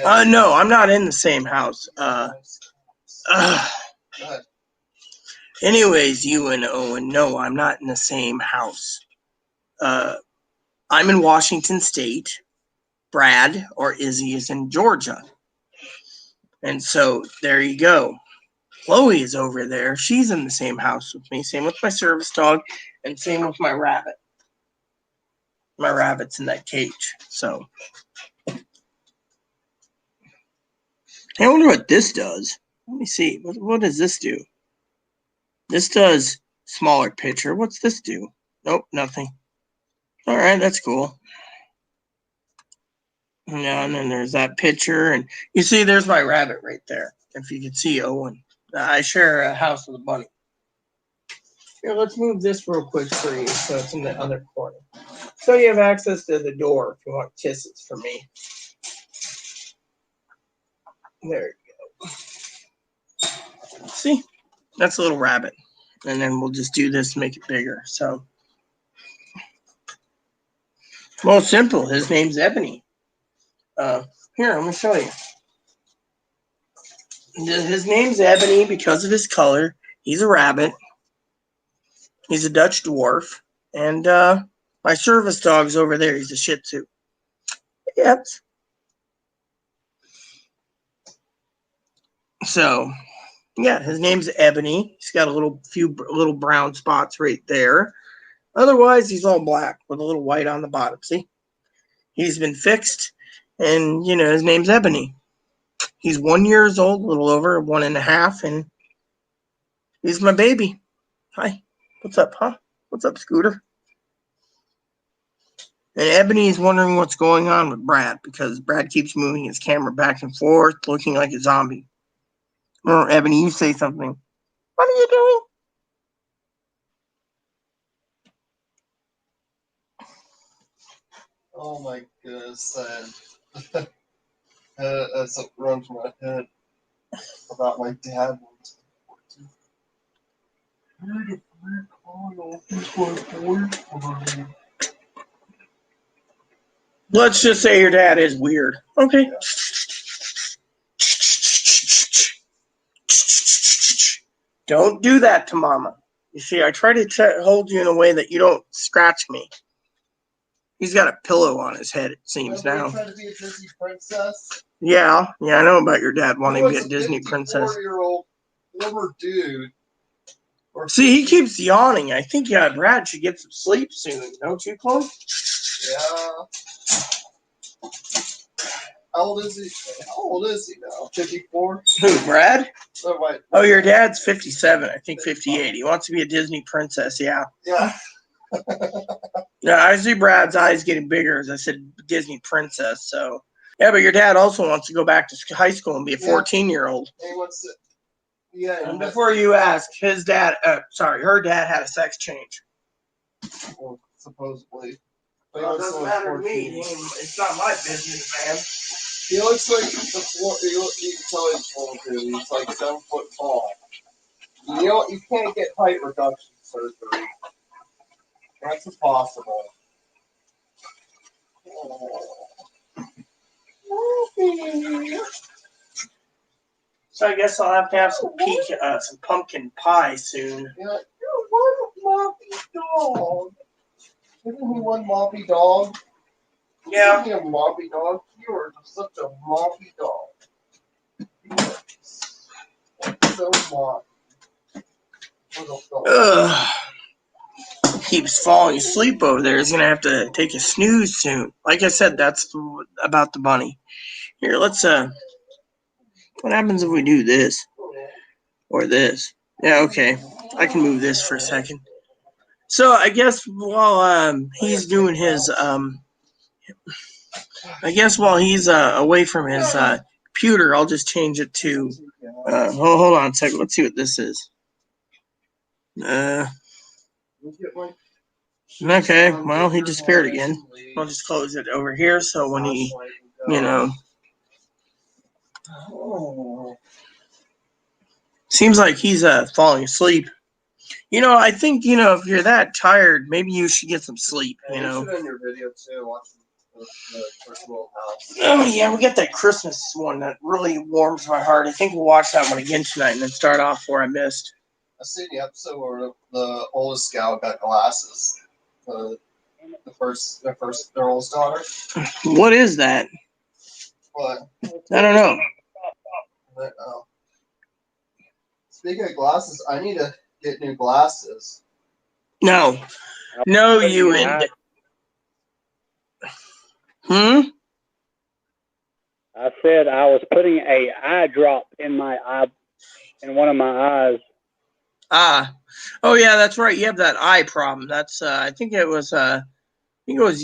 No, I'm not in the same house. Anyways, you and Owen, no, I'm not in the same house. I'm in Washington State. Brad or Izzy is in Georgia. And so there you go. Chloe is over there. She's in the same house with me. Same with my service dog, and same with my rabbit. My rabbit's in that cage. So I wonder what this does. Let me see. What does this do? This does smaller picture. What's this do? Nope, nothing. All right, that's cool. Yeah, and then there's that picture, and you see there's my rabbit right there. If you can see Owen. I share a house with a bunny. Here, let's move this real quick for you so it's in the other corner. So you have access to the door if you want kisses from me. There you go. See? That's a little rabbit. And then we'll just do this to make it bigger. So, well, simple. His name's Ebony. Here, I'm going to show you. His name's Ebony because of his color. He's a rabbit. He's a Dutch dwarf. And my service dog's over there. He's a Shih Tzu. Yep. So, yeah, his name's Ebony. He's got a few little brown spots right there. Otherwise, he's all black with a little white on the bottom. See? He's been fixed. And, his name's Ebony. He's 1 year old, a little over 1.5, and he's my baby. Hi. What's up, huh? What's up, Scooter? And Ebony's wondering what's going on with Brad because Brad keeps moving his camera back and forth, looking like a zombie. Or Ebony, you say something. What are you doing? Oh my goodness, that's what runs my head about my dad. Let's just say your dad is weird. Okay. Yeah. Don't do that to Mama. You see, I try to hold you in a way that you don't scratch me. He's got a pillow on his head, it seems now. Trying to be a Disney princess? Yeah, I know about your dad wanting to be a Disney princess. 54-year-old former dude. See, he keeps yawning. I think Brad should get some sleep soon. Don't you, Chloe? Yeah. How old is he now? 54? Who, Brad? Oh, your dad's 57. I think 58. He wants to be a Disney princess, yeah. Yeah. Yeah, I see Brad's eyes getting bigger as I said Disney princess, so. Yeah, but your dad also wants to go back to high school and be a 14-year-old. He wants to. Yeah. And before you ask, her dad had a sex change. Well, supposedly. It doesn't matter to me. It's not my business, man. He looks like you can tell he's full too. He's like 7 foot tall. You can't get height reduction surgery. That's impossible. So I guess I'll have to have some pumpkin pie soon. Yeah, you're one moppy dog. Isn't he one moppy dog? Yeah. Isn't he a moppy dog? You are such a moppy dog. You are so moppy. Keeps falling asleep over there. He's going to have to take a snooze soon. Like I said, that's about the bunny. Here, let's, what happens if we do this? Or this? Yeah, okay. I can move this for a second. So I guess while he's doing his, away from his computer, I'll just change it to, hold on a second. Let's see what this is. Okay, well, he disappeared again. I'll just close it over here so when he, you know. Seems like he's falling asleep. You know, I think, you know, if you're that tired, maybe you should get some sleep, you know. You should end your video too, watching the Little House. Oh, yeah, we got that Christmas one that really warms my heart. I think we'll watch that one again tonight and then start off where I missed. I seen the episode where the oldest gal got glasses. Their oldest daughter. What is that? What? I don't know. Speaking of glasses, I need to get new glasses. No, you and. I said I was putting a eye drop in my eye, in one of my eyes. Oh yeah, that's right. You have that eye problem. That's I think it was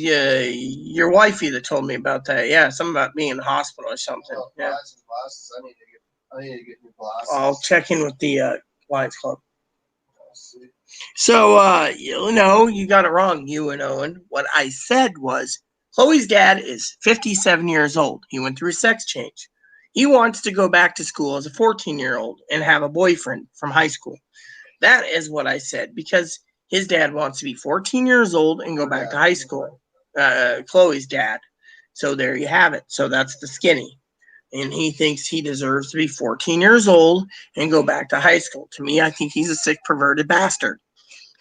your wifey that told me about that. Yeah, something about being in the hospital or something. Yeah. Glasses. I need to get new glasses. I'll check in with the Lions Club. So you got it wrong, you and Owen. What I said was Chloe's dad is 57 years old. He went through a sex change. He wants to go back to school as a 14-year-old and have a boyfriend from high school. That is what I said, because his dad wants to be 14 years old and go back to high school. Chloe's dad. So there you have it. So that's the skinny. And he thinks he deserves to be 14 years old and go back to high school. To me, I think he's a sick, perverted bastard.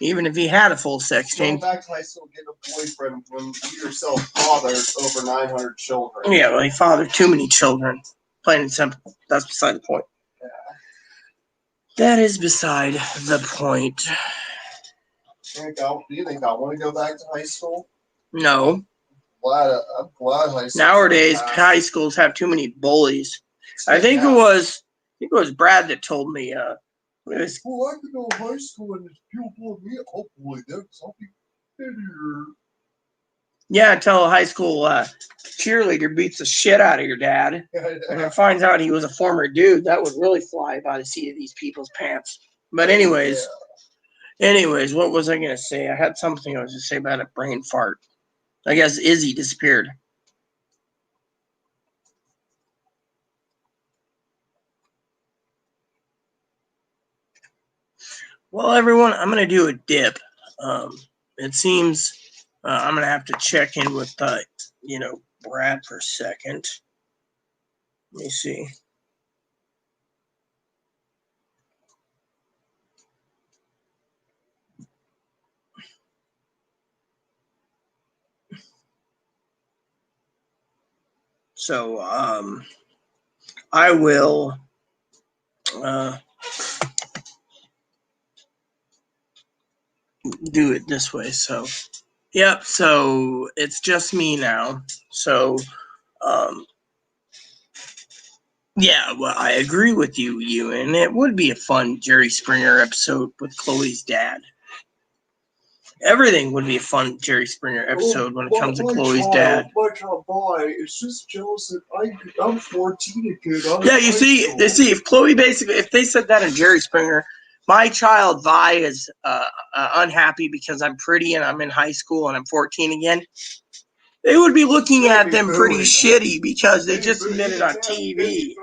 Even if he had a full sex change. Go back to high school, get a boyfriend when you yourself fathered over 900 children. Yeah, well, he fathered too many children. Plain and simple. That's beside the point. Yeah. That is beside the point. Do you think I want to go back to high school? No. I'm glad high school. Nowadays, high schools have too many bullies. I think it was Brad that told me. I could go to high school and people bully me. I'll bully them because I'll be prettier. Yeah, until a high school cheerleader beats the shit out of your dad and then finds out he was a former dude. That would really fly by the seat of these people's pants. But anyways, what was I going to say? I had something I was going to say about a brain fart. I guess Izzy disappeared. Well, everyone, I'm going to do a dip. It seems I'm going to have to check in with, Brad for a second. Let me see. So, I will do it this way. So, yep. So it's just me now. So, yeah. Well, I agree with you, Ewan. It would be a fun Jerry Springer episode with Chloe's dad. Everything would be a fun Jerry Springer episode when it comes to Chloe's dad. My child boy is just jealous that I'm 14 again. Yeah, you see, if Chloe if they said that in Jerry Springer, my child Vi is unhappy because I'm pretty and I'm in high school and I'm 14 again, they would be looking at them pretty shitty because they just admitted on TV.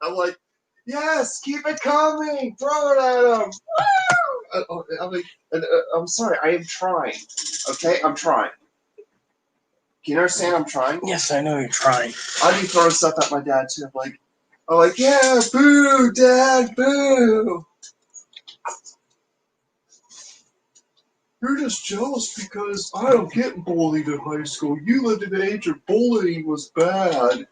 I'm like, yes, keep it coming, throw it at them. I'm sorry, I am trying. Okay, I'm trying. Can you understand I'm trying? Yes, I know you're trying. I'd be throwing stuff at my dad too. I'm like, yeah, boo, Dad, boo. You're just jealous because I don't get bullied in high school. You lived in an age where bullying was bad.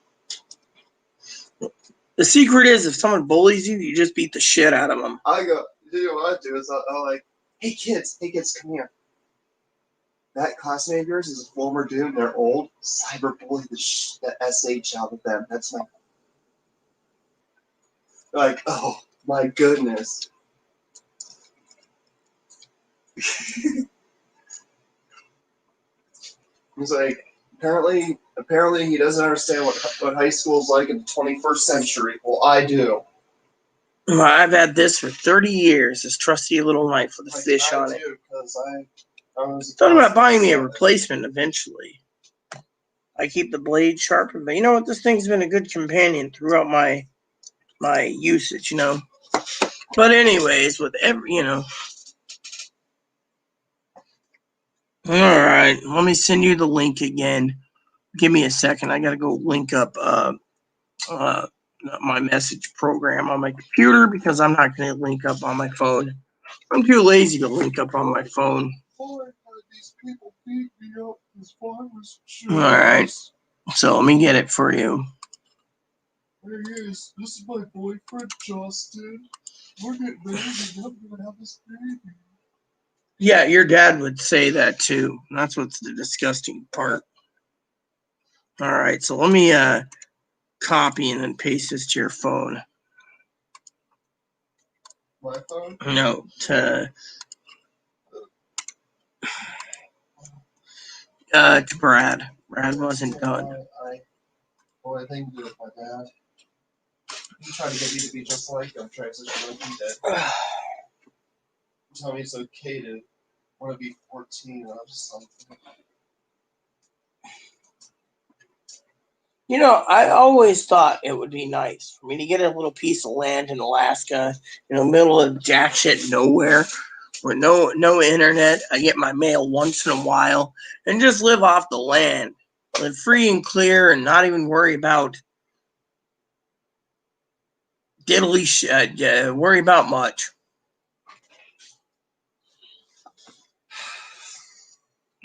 The secret is if someone bullies you, you just beat the shit out of them. You know what I do is I'm like, hey kids, come here. That classmate of yours is a former dude and they're old. Cyberbully the SH out of them. That's my... Like, oh my goodness. He's like, apparently he doesn't understand what high school is like in the 21st century. Well, I do. I've had this for 30 years, this trusty little knife with a fish on it. Because Thought about buying me a replacement eventually. I keep the blade sharpened, but you know what? This thing's been a good companion throughout my usage, you know. But anyways, with every, you know. All right, let me send you the link again. Give me a second. I gotta go link up my message program on my computer because I'm not gonna link up on my phone. I'm too lazy to link up on my phone. All right, so let me get it for you. There he is. This is my boyfriend, Justin. We're getting ready to have this baby. Yeah, your dad would say that too. That's what's the disgusting part. All right, so let me copy and then paste this to your phone. My phone? No, to Brad. Brad wasn't done. I think with my dad. He tried to get me to be just like him, transition like he did. Tell me it's okay to want to be 14. I'm just like, You know, I always thought it would be nice for me to get a little piece of land in Alaska, in the middle of jack shit nowhere, with no internet. I get my mail once in a while, and just live off the land, live free and clear, and not even worry about worry about much.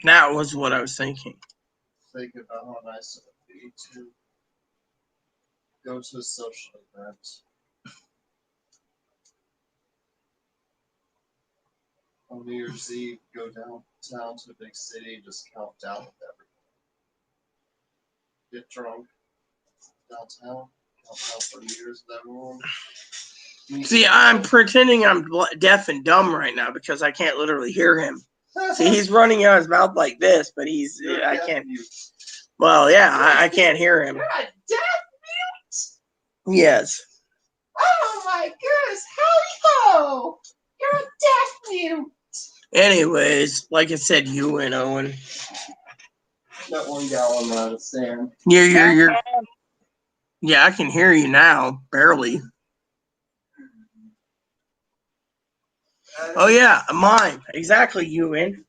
That was what I was thinking. think about how nice it would be to go to a social event. On New Year's Eve, go downtown to a big city, just count down with everyone. Get drunk downtown, count down for New Year's with everyone. See, I'm pretending I'm deaf and dumb right now because I can't literally hear him. See, he's running out his mouth like this, but I can't. Well, yeah, I can't hear him. You're a deaf mute? Yes. Oh my goodness, howdy-ho! You're a deaf mute! Anyways, like I said, you and Owen. That 1 gallon out of sand. You're. Yeah, I can hear you now, barely. Oh yeah, a mime. Exactly, Ewan.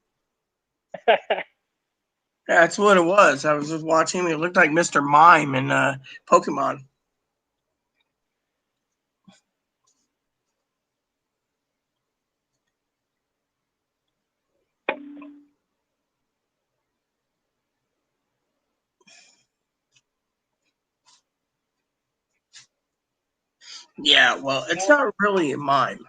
That's what it was. I was just watching him. It looked like Mr. Mime in Pokemon. Yeah, well, it's not really a mime.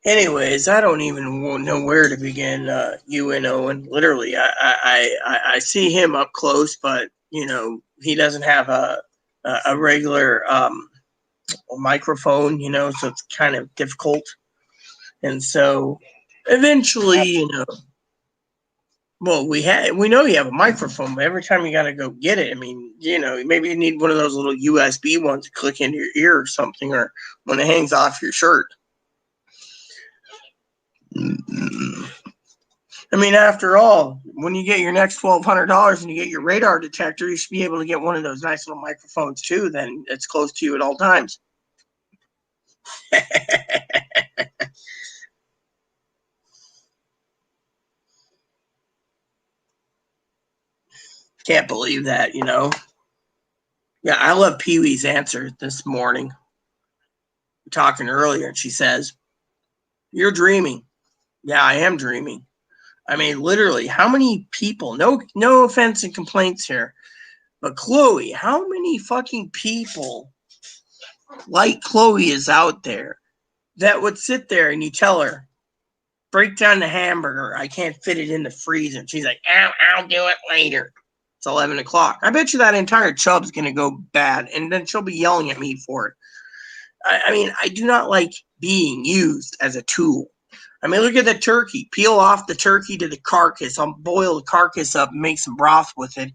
Anyways, I don't even know where to begin. Ewan Owen. Literally, I see him up close, but you know he doesn't have a regular microphone. You know, so it's kind of difficult. And so, eventually, you know. Well, we know you have a microphone, but every time you got to go get it, I mean, you know, maybe you need one of those little USB ones to click into your ear or something, or when it hangs off your shirt. I mean, after all, when you get your next $1,200 and you get your radar detector, you should be able to get one of those nice little microphones too. Then it's close to you at all times. Can't believe that, you know. Yeah, I love Pee Wee's answer this morning. We're talking earlier, and she says, "You're dreaming." Yeah, I am dreaming. I mean, literally, how many people? No offense and complaints here, but Chloe, how many fucking people like Chloe is out there that would sit there and you tell her, break down the hamburger. I can't fit it in the freezer. And she's like, I'll do it later. It's 11 o'clock. I bet you that entire chub's going to go bad, and then she'll be yelling at me for it. I mean, I do not like being used as a tool. I mean, look at the turkey. Peel off the turkey to the carcass. I'll boil the carcass up and make some broth with it.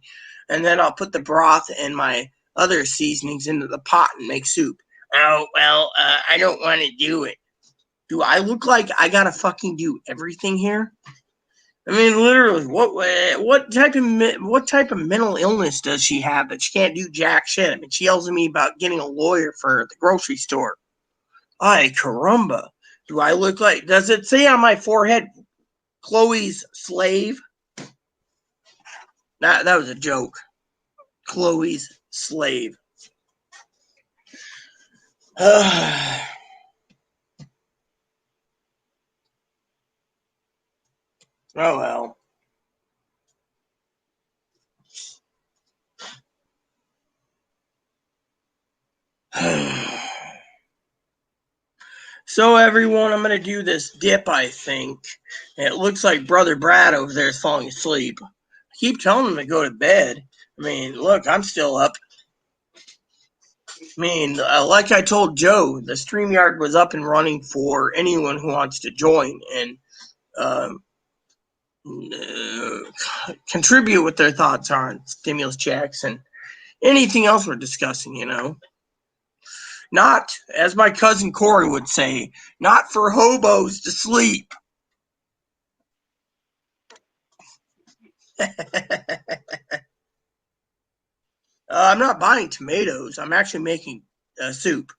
And then I'll put the broth and my other seasonings into the pot and make soup. Oh, well, I don't want to do it. Do I look like I gotta fucking do everything here? I mean, literally, what type of mental illness does she have that she can't do jack shit? I mean, she yells at me about getting a lawyer for the grocery store. Ay, caramba. Do I look like, does it say on my forehead, Chloe's slave? That was a joke. Chloe's slave. Oh, well. So, everyone, I'm going to do this dip, I think. It looks like Brother Brad over there is falling asleep. I keep telling him to go to bed. I mean, look, I'm still up. I mean, like I told Joe, the StreamYard was up and running for anyone who wants to join and contribute what their thoughts are on stimulus checks and anything else we're discussing, you know. Not, as my cousin Corey would say, not for hobos to sleep. I'm not buying tomatoes. I'm actually making soup.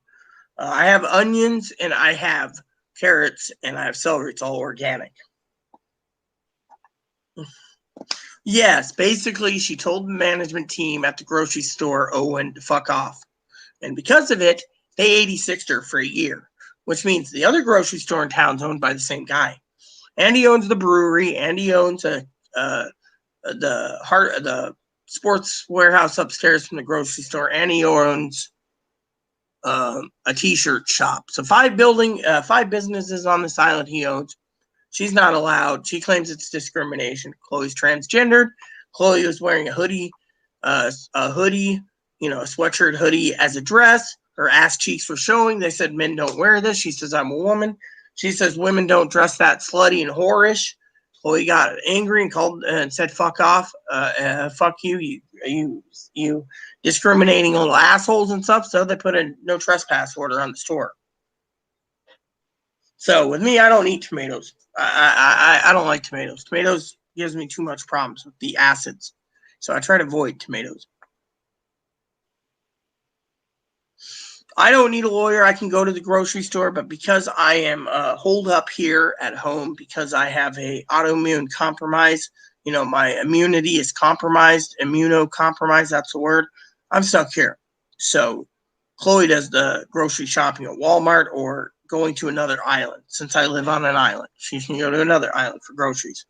I have onions and I have carrots and I have celery. It's all organic. Yes, basically, she told the management team at the grocery store, Owen, to fuck off. And because of it, they 86'd her for a year, which means the other grocery store in town's owned by the same guy. And he owns the brewery, and he owns the sports warehouse upstairs from the grocery store, and he owns a t-shirt shop. So 5 businesses on this island he owns. She's not allowed. She claims it's discrimination. Chloe's transgendered. Chloe was wearing a hoodie, a sweatshirt hoodie as a dress. Her ass cheeks were showing. They said men don't wear this. She says, I'm a woman. She says women don't dress that slutty and whorish. Chloe got angry and called and said, fuck off. Fuck you. You discriminating little assholes and stuff. So they put a no trespass order on the store. So with me, I don't eat tomatoes. I don't like tomatoes. Tomatoes gives me too much problems with the acids. So I try to avoid tomatoes. I don't need a lawyer. I can go to the grocery store, but because I am holed up here at home, because I have a autoimmune compromise, my immunity is compromised, immunocompromised, that's the word. I'm stuck here. So Chloe does the grocery shopping at Walmart or going to another island. Since I live on an island, she can go to another island for groceries.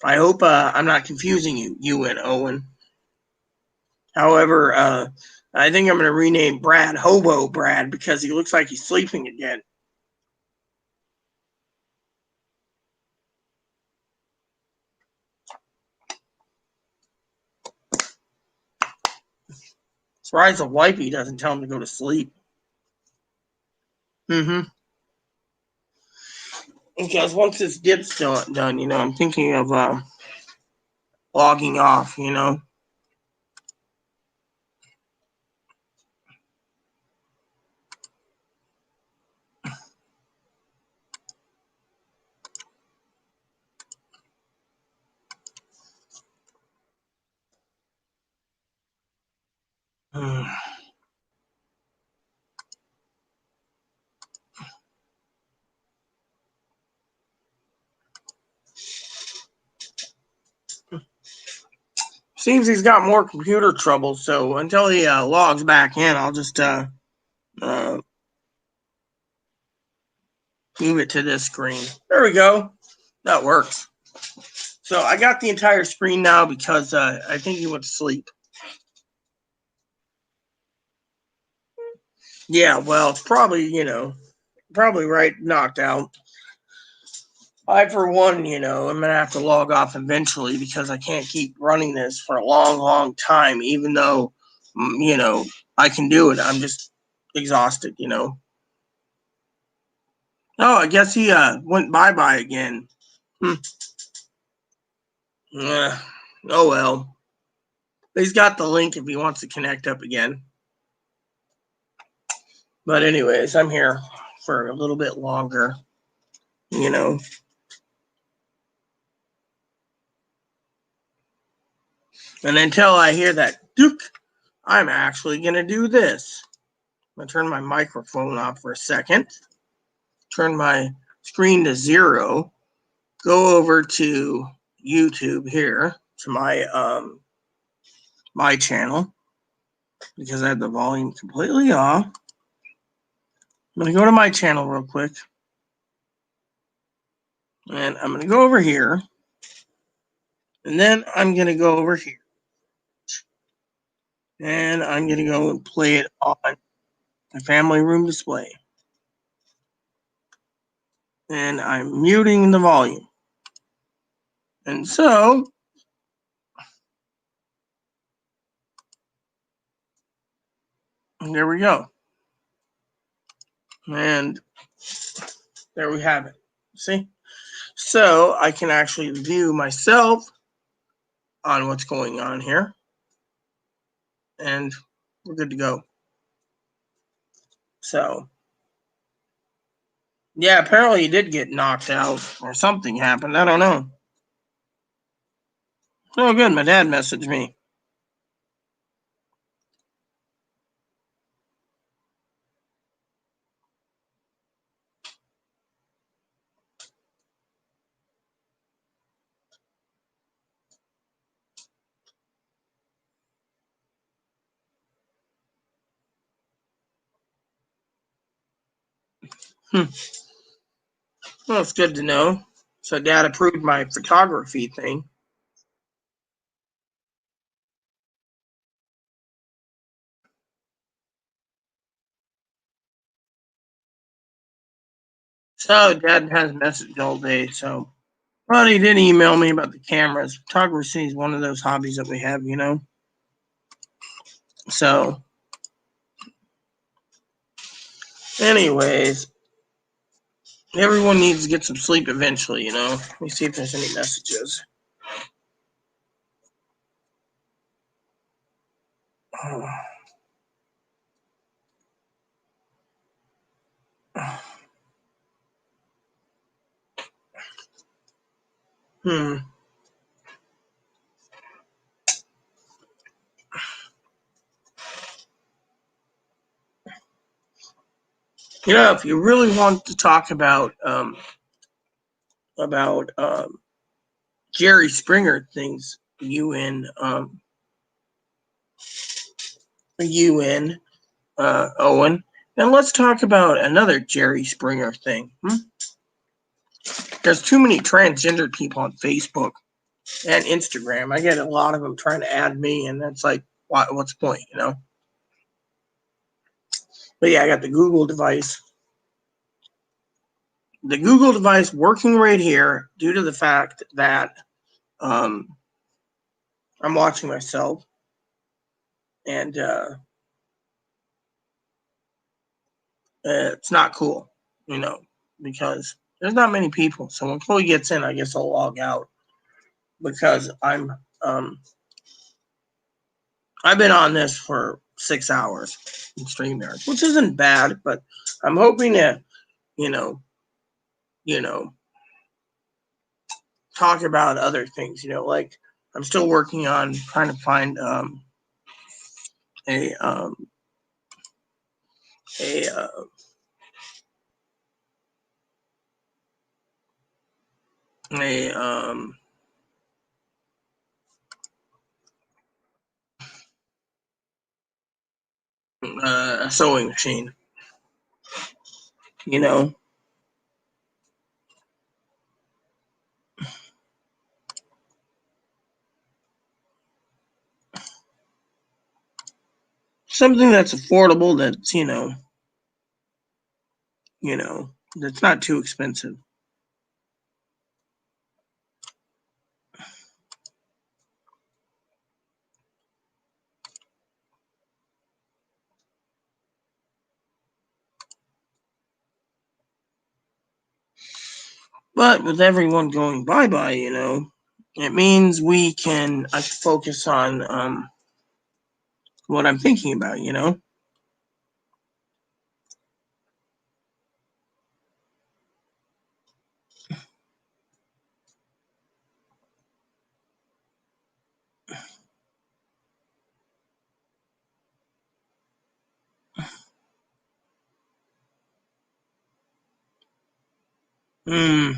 I hope I'm not confusing you and Owen. However, I think I'm going to rename Brad Hobo Brad because he looks like he's sleeping again. Surprised the wifey doesn't tell him to go to sleep. Because once this dip's done, I'm thinking of logging off, Seems he's got more computer trouble, so until he logs back in, I'll just move it to this screen. There we go. That works. So I got the entire screen now because I think he went to sleep. Yeah, well, it's probably, probably right knocked out. I, for one, I'm going to have to log off eventually because I can't keep running this for a long, long time, even though, I can do it. I'm just exhausted, Oh, I guess he went bye-bye again. Oh, well. He's got the link if he wants to connect up again. But anyways, I'm here for a little bit longer, you know. And until I hear that dook, I'm actually going to do this. I'm going to turn my microphone off for a second. Turn my screen to 0. Go over to YouTube here to my channel because I have the volume completely off. I'm going to go to my channel real quick. And I'm going to go over here. And then I'm going to go over here. And I'm going to go and play it on the family room display. And I'm muting the volume. And so, there we go. And there we have it. See? So, I can actually view myself on what's going on here. And we're good to go. So, yeah, apparently he did get knocked out or something happened. I don't know. Oh, good. My dad messaged me. Well, it's good to know. So Dad approved my photography thing. So Dad has messaged all day. So, well, he did email me about the cameras. Photography is one of those hobbies that we have, you know. So, anyways, everyone needs to get some sleep eventually, you know. Let me see if there's any messages. You know, if you really want to talk about Jerry Springer things, Owen, then let's talk about another Jerry Springer thing. There's too many transgender people on Facebook and Instagram. I get a lot of them trying to add me, and that's like, what's the point, you know? But yeah, I got the Google device. The Google device working right here due to the fact that I'm watching myself, and it's not cool, you know, because there's not many people. So when Chloe gets in, I guess I'll log out because I've been on this for 6 hours in StreamYard, which isn't bad, but I'm hoping to, you know, talk about other things, you know, like I'm still working on trying to find a sewing machine, you know. Something that's affordable, that's, you know, that's not too expensive. But with everyone going bye-bye, you know, it means I can focus on what I'm thinking about, you know. I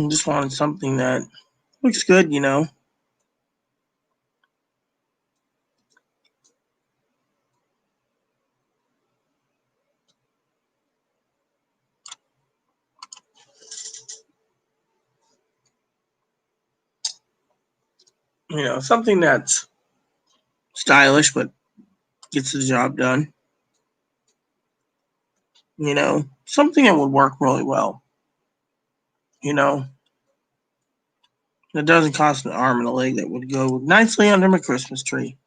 just wanted something that looks good, you know. You know, something that's stylish but gets the job done. You know, something that would work really well. You know, that doesn't cost an arm and a leg, that would go nicely under my Christmas tree.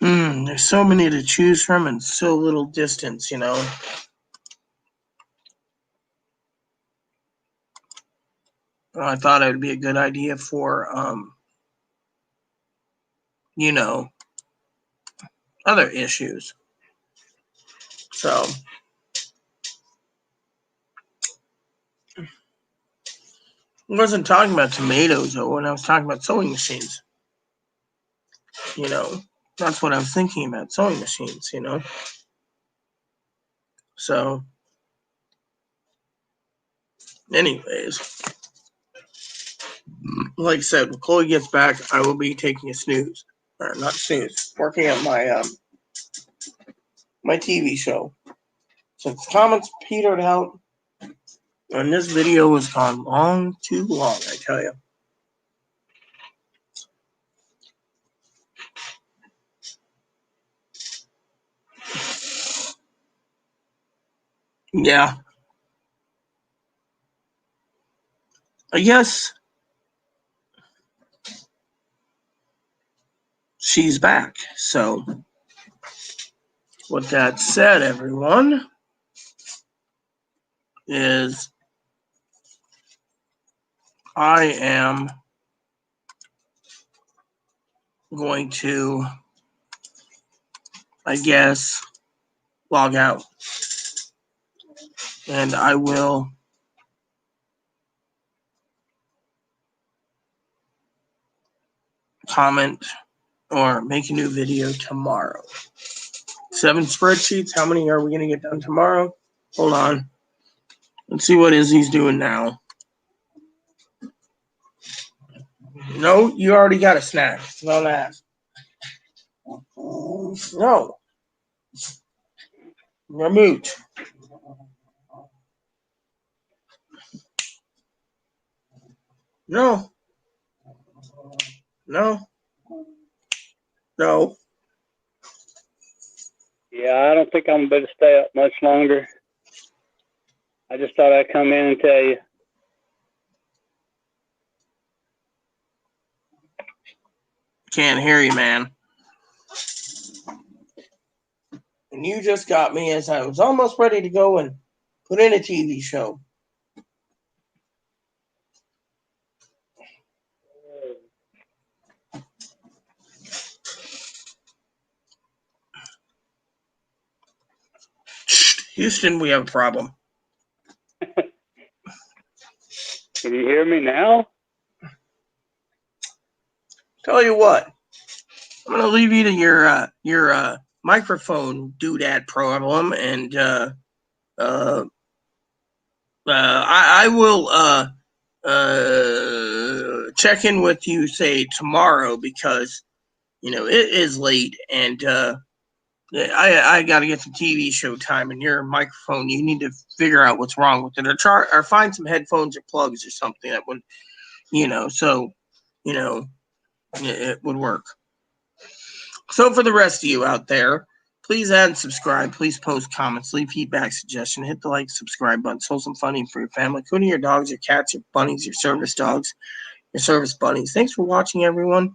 There's so many to choose from and so little distance, you know. I thought it would be a good idea for, you know, other issues. So, I wasn't talking about tomatoes, though, when I was talking about sewing machines. You know, that's what I was thinking about, sewing machines, you know. So, anyways, like I said, when Chloe gets back, I will be taking a snooze. Or not snooze, working on my my TV show. Since comments petered out, and this video has gone long, too long, I tell you. Yeah. I guess she's back. So, with that said, everyone, is I am going to, I guess, log out. And I will comment or make a new video tomorrow. 7 spreadsheets. How many are we going to get done tomorrow? Hold on. Let's see what Izzy's doing now. No, you already got a snack. Don't ask. No. Remote. No. No. No. Yeah, I don't think I'm going to stay up much longer. I just thought I'd come in and tell you. Can't hear you, man. And you just got me as I was almost ready to go and put in a TV show. Houston, we have a problem. Can you hear me now? Tell you what, I'm gonna leave you to your microphone doodad problem, and I will check in with you, say, tomorrow, because you know it is late, and I got to get some TV show time, and your microphone, you need to figure out what's wrong with it, or find some headphones or plugs or something that would, you know, so, you know, it would work. So for the rest of you out there, please add and subscribe. Please post comments, leave feedback, suggestion, hit the like, subscribe button. Show some funny for your family, including your dogs, your cats, your bunnies, your service dogs, your service bunnies. Thanks for watching, everyone.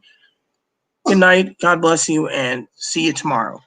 Good night. God bless you, and see you tomorrow.